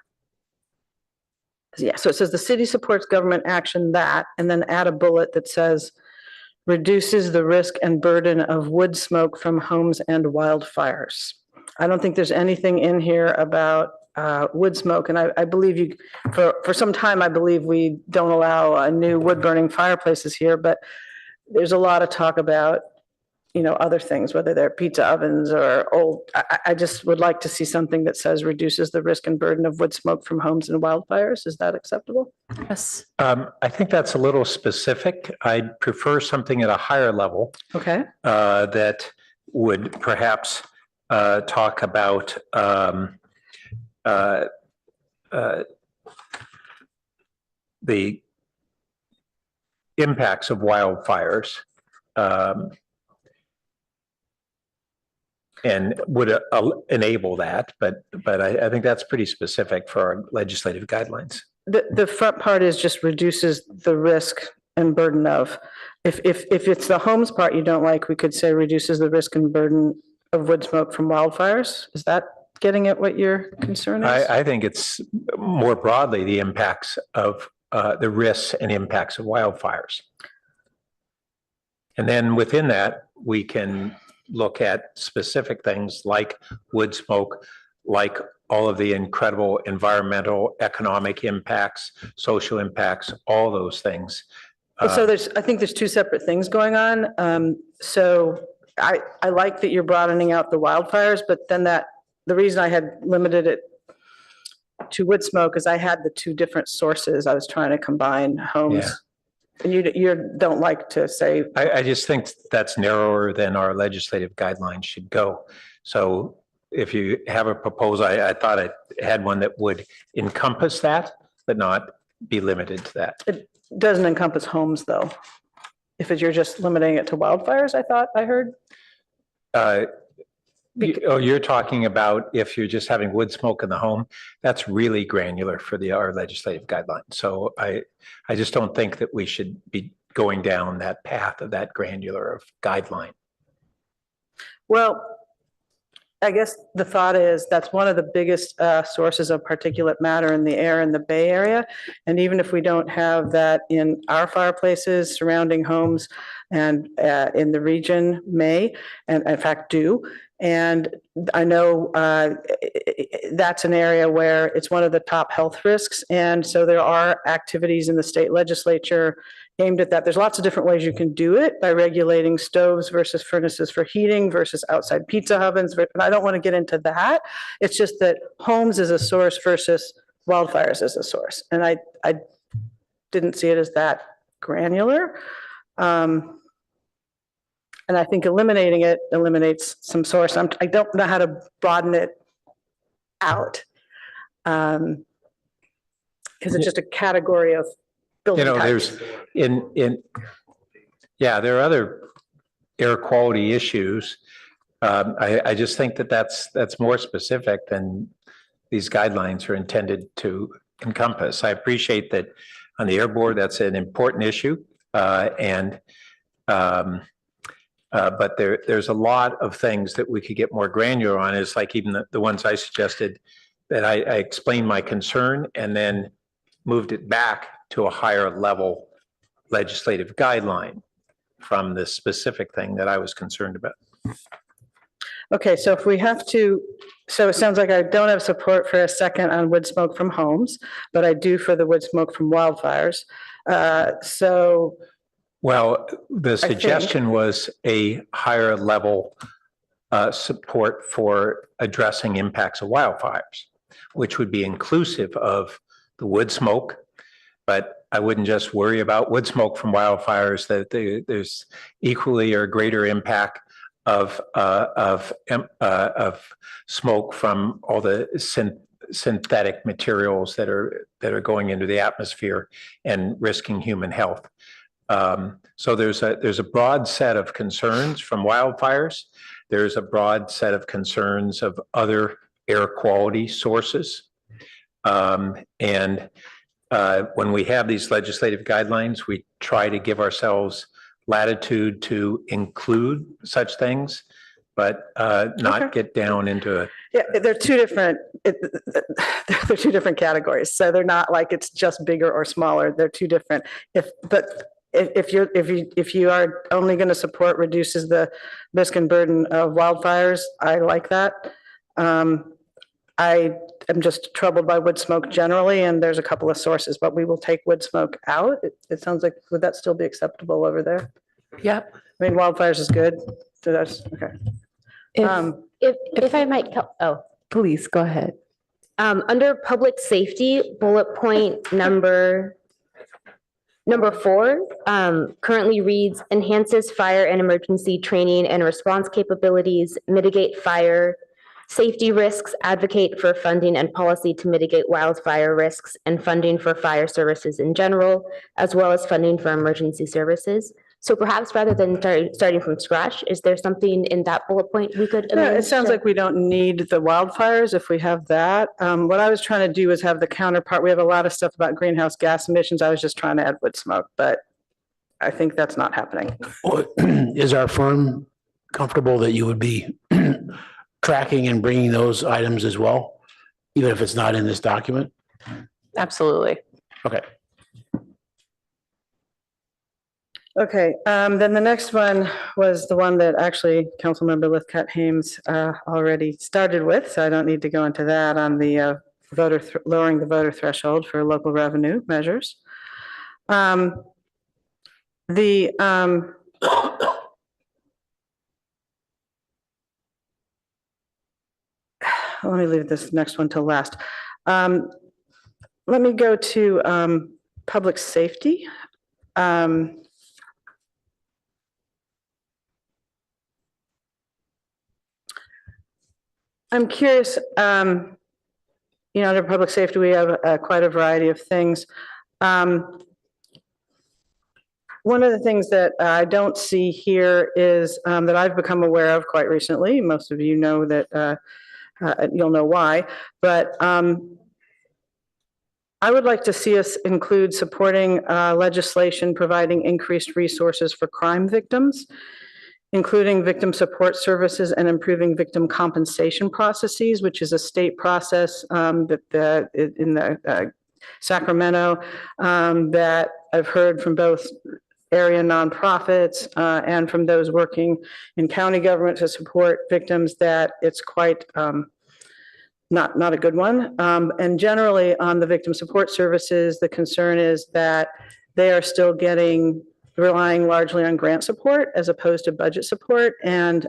so it says the city supports government action that, and then add a bullet that says reduces the risk and burden of wood smoke from homes and wildfires. I don't think there's anything in here about wood smoke, and I believe you, for some time, I believe we don't allow new wood burning fireplaces here, but there's a lot of talk about, other things, whether they're pizza ovens or old. I just would like to see something that says reduces the risk and burden of wood smoke from homes and wildfires. Is that acceptable? Yes. I think that's a little specific. I'd prefer something at a higher level. Okay. That would perhaps talk about the impacts of wildfires. And would enable that, but I think that's pretty specific for our legislative guidelines. The front part is just reduces the risk and burden of. If it's the homes part you don't like, we could say reduces the risk and burden of wood smoke from wildfires. Is that getting at what your concern is? I think it's more broadly the impacts of the risks and impacts of wildfires. And then within that, we can look at specific things like wood smoke, like all of the incredible environmental, economic impacts, social impacts, all those things. So I think there's two separate things going on. So I like that you're broadening out the wildfires, but then the reason I had limited it to wood smoke is I had the two different sources. I was trying to combine homes. Yeah. And you don't like to say. I just think that's narrower than our legislative guidelines should go. So if you have a proposal, I thought I had one that would encompass that, but not be limited to that. It doesn't encompass homes, though. You're just limiting it to wildfires, I thought I heard. You're talking about if you're just having wood smoke in the home, that's really granular for our legislative guidelines. So I just don't think that we should be going down that path of that granular of guideline. Well, I guess the thought is that's one of the biggest sources of particulate matter in the air in the Bay Area. And even if we don't have that in our fireplaces, surrounding homes and in the region may, and in fact do. And I know that's an area where it's one of the top health risks. And so there are activities in the state legislature aimed at that. There's lots of different ways you can do it by regulating stoves versus furnaces for heating versus outside pizza ovens. But I don't want to get into that. It's just that homes is a source versus wildfires as a source. And I didn't see it as that granular. And I think eliminating it eliminates some source. I don't know how to broaden it out. Because it's just a category of building types. There's there are other air quality issues. I just think that's more specific than these guidelines are intended to encompass. I appreciate that on the air board, that's an important issue. But there's a lot of things that we could get more granular on. It's like even the ones I suggested that I explained my concern and then moved it back to a higher level legislative guideline from the specific thing that I was concerned about. Okay, so if we have to, so it sounds like I don't have support for a second on wood smoke from homes, but I do for the wood smoke from wildfires. Well, the suggestion was a higher level support for addressing impacts of wildfires, which would be inclusive of the wood smoke. But I wouldn't just worry about wood smoke from wildfires, that there's equally or greater impact of smoke from all the synthetic materials that are going into the atmosphere and risking human health. So there's a broad set of concerns from wildfires. There's a broad set of concerns of other air quality sources. When we have these legislative guidelines, we try to give ourselves latitude to include such things, but not get down into it. Yeah, they're two different categories. So they're not like it's just bigger or smaller. They're two different. If you are only going to support reduces the risk and burden of wildfires, I like that. I am just troubled by wood smoke generally, and there's a couple of sources, but we will take wood smoke out. It sounds like, would that still be acceptable over there? Yep. I mean, wildfires is good. So that's okay. If I might, please go ahead. Under public safety, bullet point number 4 currently reads enhances fire and emergency training and response capabilities, mitigate fire safety risks, advocate for funding and policy to mitigate wildfire risks, and funding for fire services in general, as well as funding for emergency services. So perhaps rather than starting from scratch, is there something in that bullet point we could Yeah, amend? it sounds like we don't need the wildfires if we have that. What I was trying to do is have the counterpart. We have a lot of stuff about greenhouse gas emissions. I was just trying to add wood smoke, but I think that's not happening. Is our firm comfortable that you would be tracking and bringing those items as well, even if it's not in this document? Absolutely. Okay. Okay, then the next one was the one that actually Councilmember Lithcott-Hames already started with, so I don't need to go into that on the lowering the voter threshold for local revenue measures. Let me leave this next one till last. Let me go to public safety. I'm curious, under public safety, we have quite a variety of things. One of the things that I don't see here is that I've become aware of quite recently. Most of you know that you'll know why, but I would like to see us include supporting legislation providing increased resources for crime victims, including victim support services and improving victim compensation processes, which is a state process that in the Sacramento that I've heard from both area nonprofits and from those working in county government to support victims, that it's quite not a good one. And generally on the victim support services, the concern is that they are still relying largely on grant support as opposed to budget support. And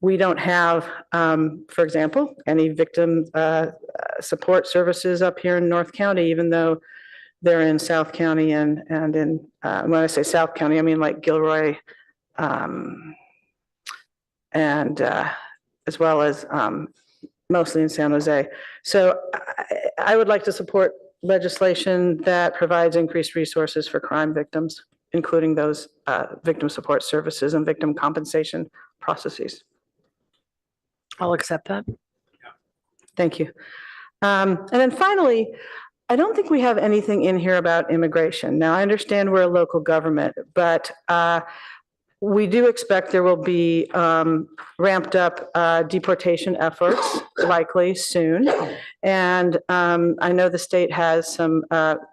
we don't have, for example, any victim support services up here in North County, even though they're in South County and in, when I say South County, I mean like Gilroy and as well as mostly in San Jose. So I would like to support legislation that provides increased resources for crime victims, including those victim support services and victim compensation processes. I'll accept that. Thank you. And then finally, I don't think we have anything in here about immigration. Now, I understand we're a local government, but we do expect there will be ramped up deportation efforts likely soon. And I know the state has some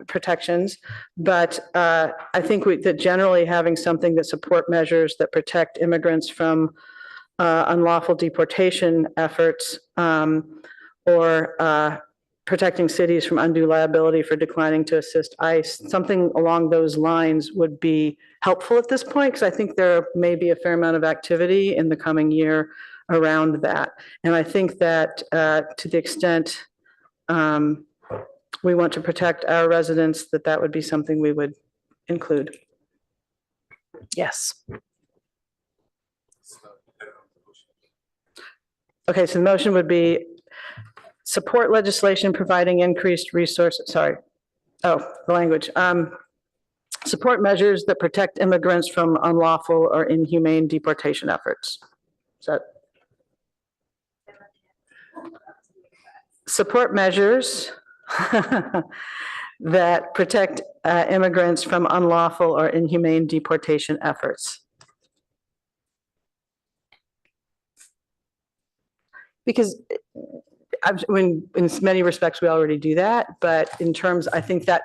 protections, but I think that generally having something that support measures that protect immigrants from unlawful deportation efforts or protecting cities from undue liability for declining to assist ICE, something along those lines would be helpful at this point, because I think there may be a fair amount of activity in the coming year around that. And I think that to the extent we want to protect our residents, that would be something we would include. Yes. Okay, so the motion would be support legislation providing increased resources, the language. Support measures that protect immigrants from unlawful or inhumane deportation efforts. Support measures that protect immigrants from unlawful or inhumane deportation efforts. Because in many respects, we already do that, but in terms, I think that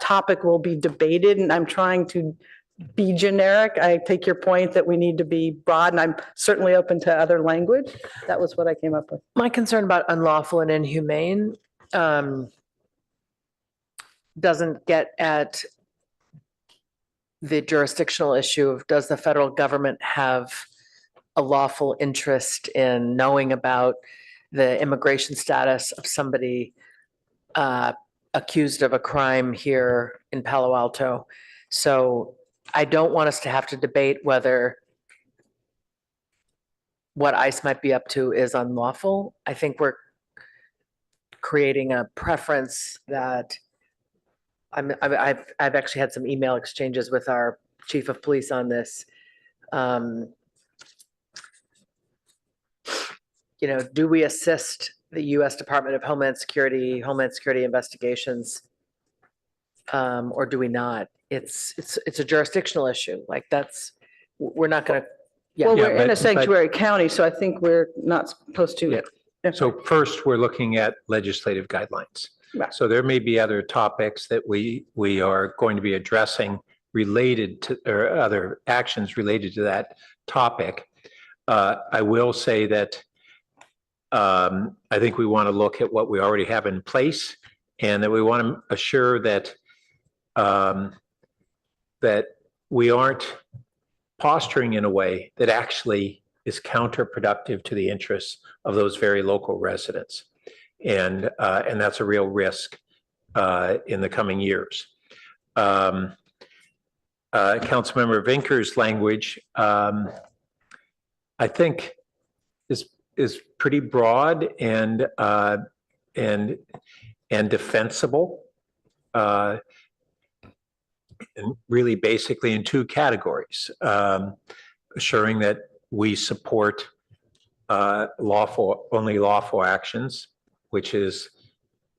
topic will be debated, and I'm trying to be generic. I take your point that we need to be broad, and I'm certainly open to other language. That was what I came up with. My concern about unlawful and inhumane doesn't get at the jurisdictional issue of, does the federal government have a lawful interest in knowing about the immigration status of somebody accused of a crime here in Palo Alto? So I don't want us to have to debate whether what ICE might be up to is unlawful. I think we're creating a preference that I've actually had some email exchanges with our chief of police on this. You know, do we assist the U.S. Department of Homeland Security investigations, or do we not? It's a jurisdictional issue. Like we're not going to. Well, Yeah, we're in a but- sanctuary county, so I think we're not supposed to. So first, we're looking at legislative guidelines. Right. So there may be other topics that we are going to be addressing related to, or other actions related to that topic. I will say that I think we want to look at what we already have in place, and that we want to assure that that we aren't posturing in a way that actually is counterproductive to the interests of those very local residents. And that's a real risk in the coming years. Councilmember Vinker's language, I think is pretty broad and defensible, and really basically in two categories: assuring that we support only lawful actions, which is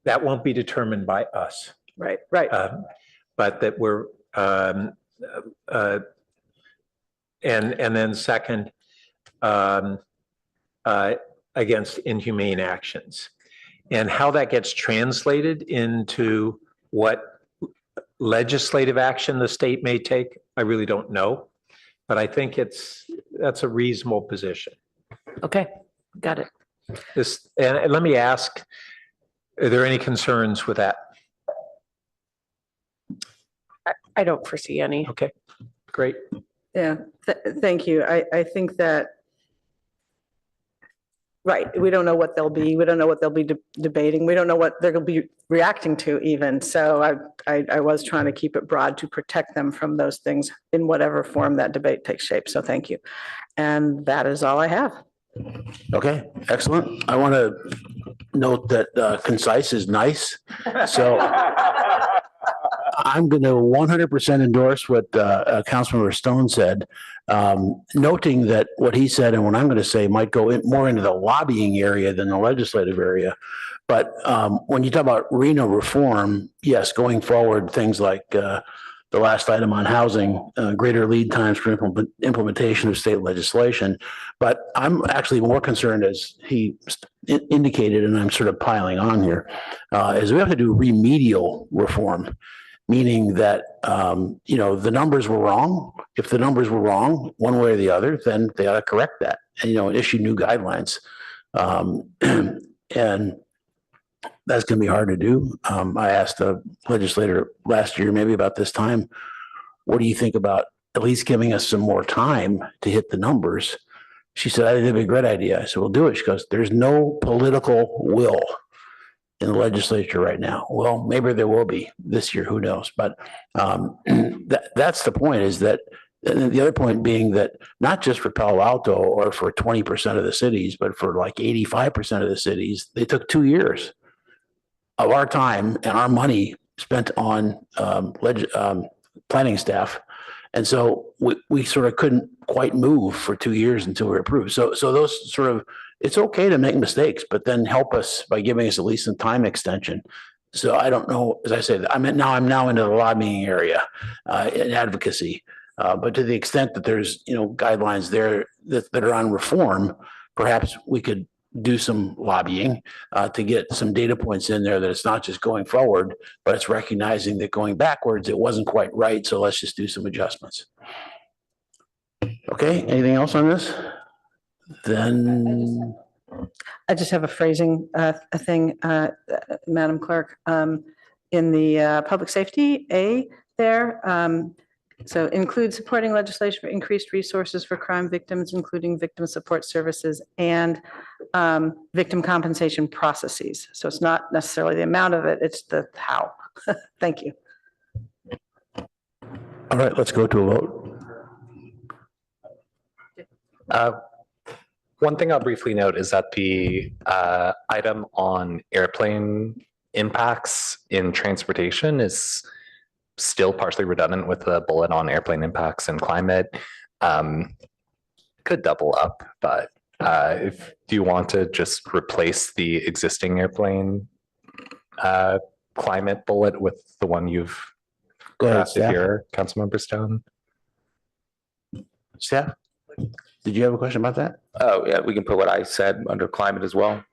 that won't be determined by us. Right. But that we're and then second, against inhumane actions, and how that gets translated into what legislative action the state may take, I really don't know, but I think that's a reasonable position. Okay, got it. And let me ask, are there any concerns with that? I don't foresee any. Okay, great. Yeah, thank you. I think that, right, we don't know what they'll be. We don't know what they'll be debating. We don't know what they're going to be reacting to even. So I was trying to keep it broad to protect them from those things in whatever form that debate takes shape. So thank you. And that is all I have. Okay, excellent. I want to note that concise is nice. So I'm going to 100% endorse what Councilmember Stone said, noting that what he said and what I'm going to say might go more into the lobbying area than the legislative area. But when you talk about RENA reform, yes, going forward, things like the last item on housing, greater lead times for implementation of state legislation. But I'm actually more concerned, as he indicated, and I'm sort of piling on here, is we have to do remedial reform, meaning that, the numbers were wrong. If the numbers were wrong, one way or the other, then they ought to correct that and, issue new guidelines. And that's going to be hard to do. I asked a legislator last year, maybe about this time, what do you think about at least giving us some more time to hit the numbers? She said, I think it'd be a great idea. I said, we'll do it. She goes, there's no political will in the legislature right now. Well, maybe there will be this year, who knows? But that's the point, is that, and the other point being that not just for Palo Alto or for 20% of the cities, but for like 85% of the cities, they took 2 years of our time and our money spent on planning staff. And so we sort of couldn't quite move for 2 years until we were approved. So those sort of, it's okay to make mistakes, but then help us by giving us at least some time extension. So I don't know, as I said, I'm now into the lobbying area in advocacy. But to the extent that there's, guidelines there that are on reform, perhaps we could do some lobbying to get some data points in there that it's not just going forward, but it's recognizing that going backwards, it wasn't quite right. So let's just do some adjustments. Okay, anything else on this? Then I just have a phrasing thing, Madam Clerk, in the public safety A there. So include supporting legislation for increased resources for crime victims, including victim support services and victim compensation processes. So it's not necessarily the amount of it, it's the how. Thank you. all right, let's go to a vote. One thing I'll briefly note is that the item on airplane impacts in transportation is still partially redundant with the bullet on airplane impacts and climate. Could double up, but if do you want to just replace the existing airplane climate bullet with the one you've Go ahead, crafted Steph. here, Councilmember Stone? Steph, did you have a question about that? Oh, yeah, we can put what I said under climate as well.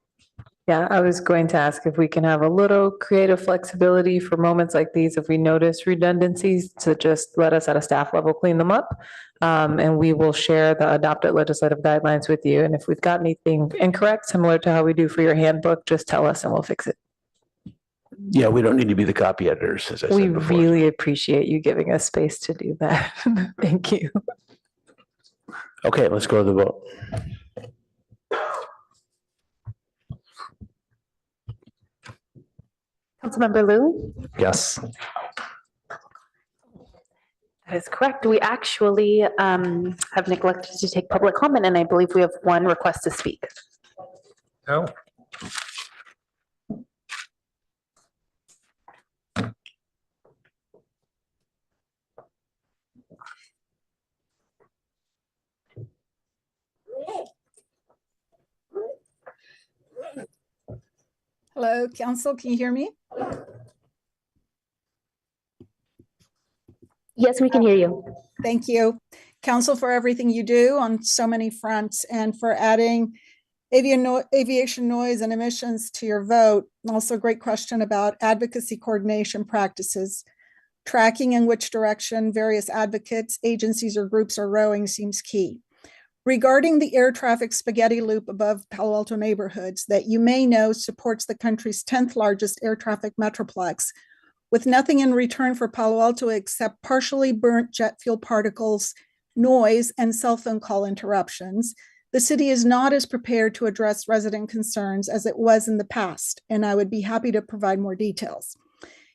Yeah, I was going to ask if we can have a little creative flexibility for moments like these. If we notice redundancies, to just let us at a staff level clean them up. And we will share the adopted legislative guidelines with you. And if we've got anything incorrect, similar to how we do for your handbook, just tell us and we'll fix it. Yeah, we don't need to be the copy editors, as I We said before. really appreciate you giving us space to do that. Thank you. Okay, let's go to the vote. Councilmember Lou? Yes. That is correct. We actually have neglected to take public comment, and I believe we have one request to speak. Oh. Hello, council, can you hear me? Yes, we can hear you. Thank you, council, for everything you do on so many fronts and for adding aviation noise and emissions to your vote. Also, a great question about advocacy coordination practices. Tracking in which direction various advocates, agencies, or groups are rowing seems key. Regarding the air traffic spaghetti loop above Palo Alto neighborhoods that you may know supports the country's 10th largest air traffic metroplex, with nothing in return for Palo Alto except partially burnt jet fuel particles, noise, and cell phone call interruptions, the city is not as prepared to address resident concerns as it was in the past, and I would be happy to provide more details.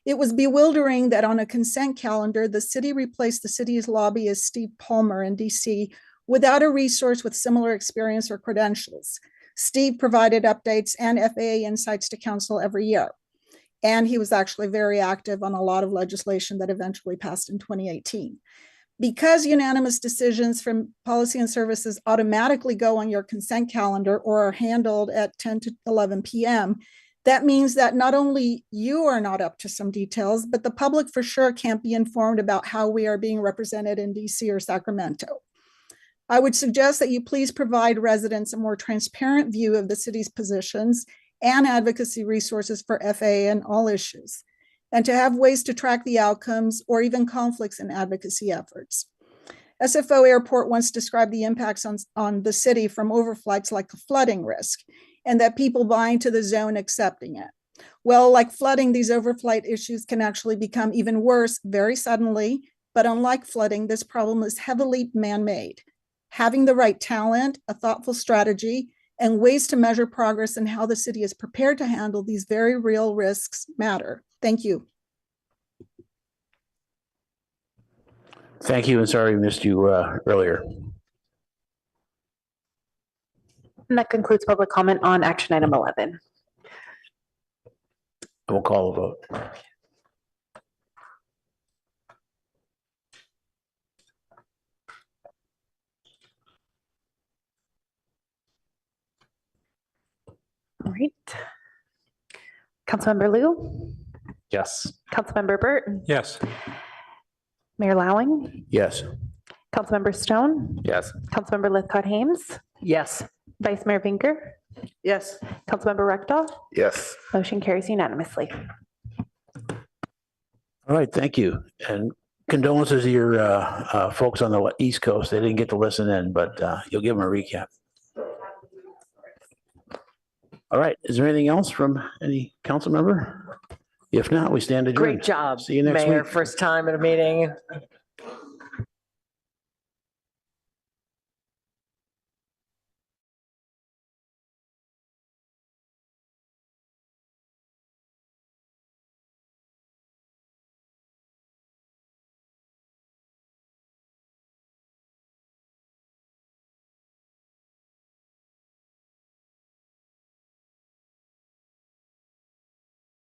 It was bewildering that on a consent calendar, the city replaced the city's lobbyist, Steve Palmer in DC, without a resource with similar experience or credentials. Steve provided updates and FAA insights to council every year. And he was actually very active on a lot of legislation that eventually passed in 2018. Because unanimous decisions from policy and services automatically go on your consent calendar or are handled at 10 to 11 p.m., that means that not only you are not up to some details, but the public for sure can't be informed about how we are being represented in DC or Sacramento. I would suggest that you please provide residents a more transparent view of the city's positions and advocacy resources for FAA and all issues, and to have ways to track the outcomes or even conflicts in advocacy efforts. SFO Airport once described the impacts on the city from overflights like a flooding risk, and that people buy into the zone accepting it. Well, like flooding, these overflight issues can actually become even worse very suddenly, but unlike flooding, this problem is heavily man-made. Having the right talent, a thoughtful strategy, and ways to measure progress and how the city is prepared to handle these very real risks matter. Thank you. Thank you, and sorry we missed you earlier. And that concludes public comment on action item 11. We'll call a vote. All right. Councilmember Lou? Yes. Councilmember Burt? Yes. Mayor Lowing? Yes. Councilmember Stone? Yes. Councilmember Lithcott-Hames? Yes. Vice Mayor Vinker? Yes. Councilmember Rectal? Yes. Motion carries unanimously. All right, thank you. And condolences to your folks on the East Coast. They didn't get to listen in, but you'll give them a recap. All right, is there anything else from any council member? If not, we stand adjourned. Great job, See you next Mayor. week. First time at a meeting.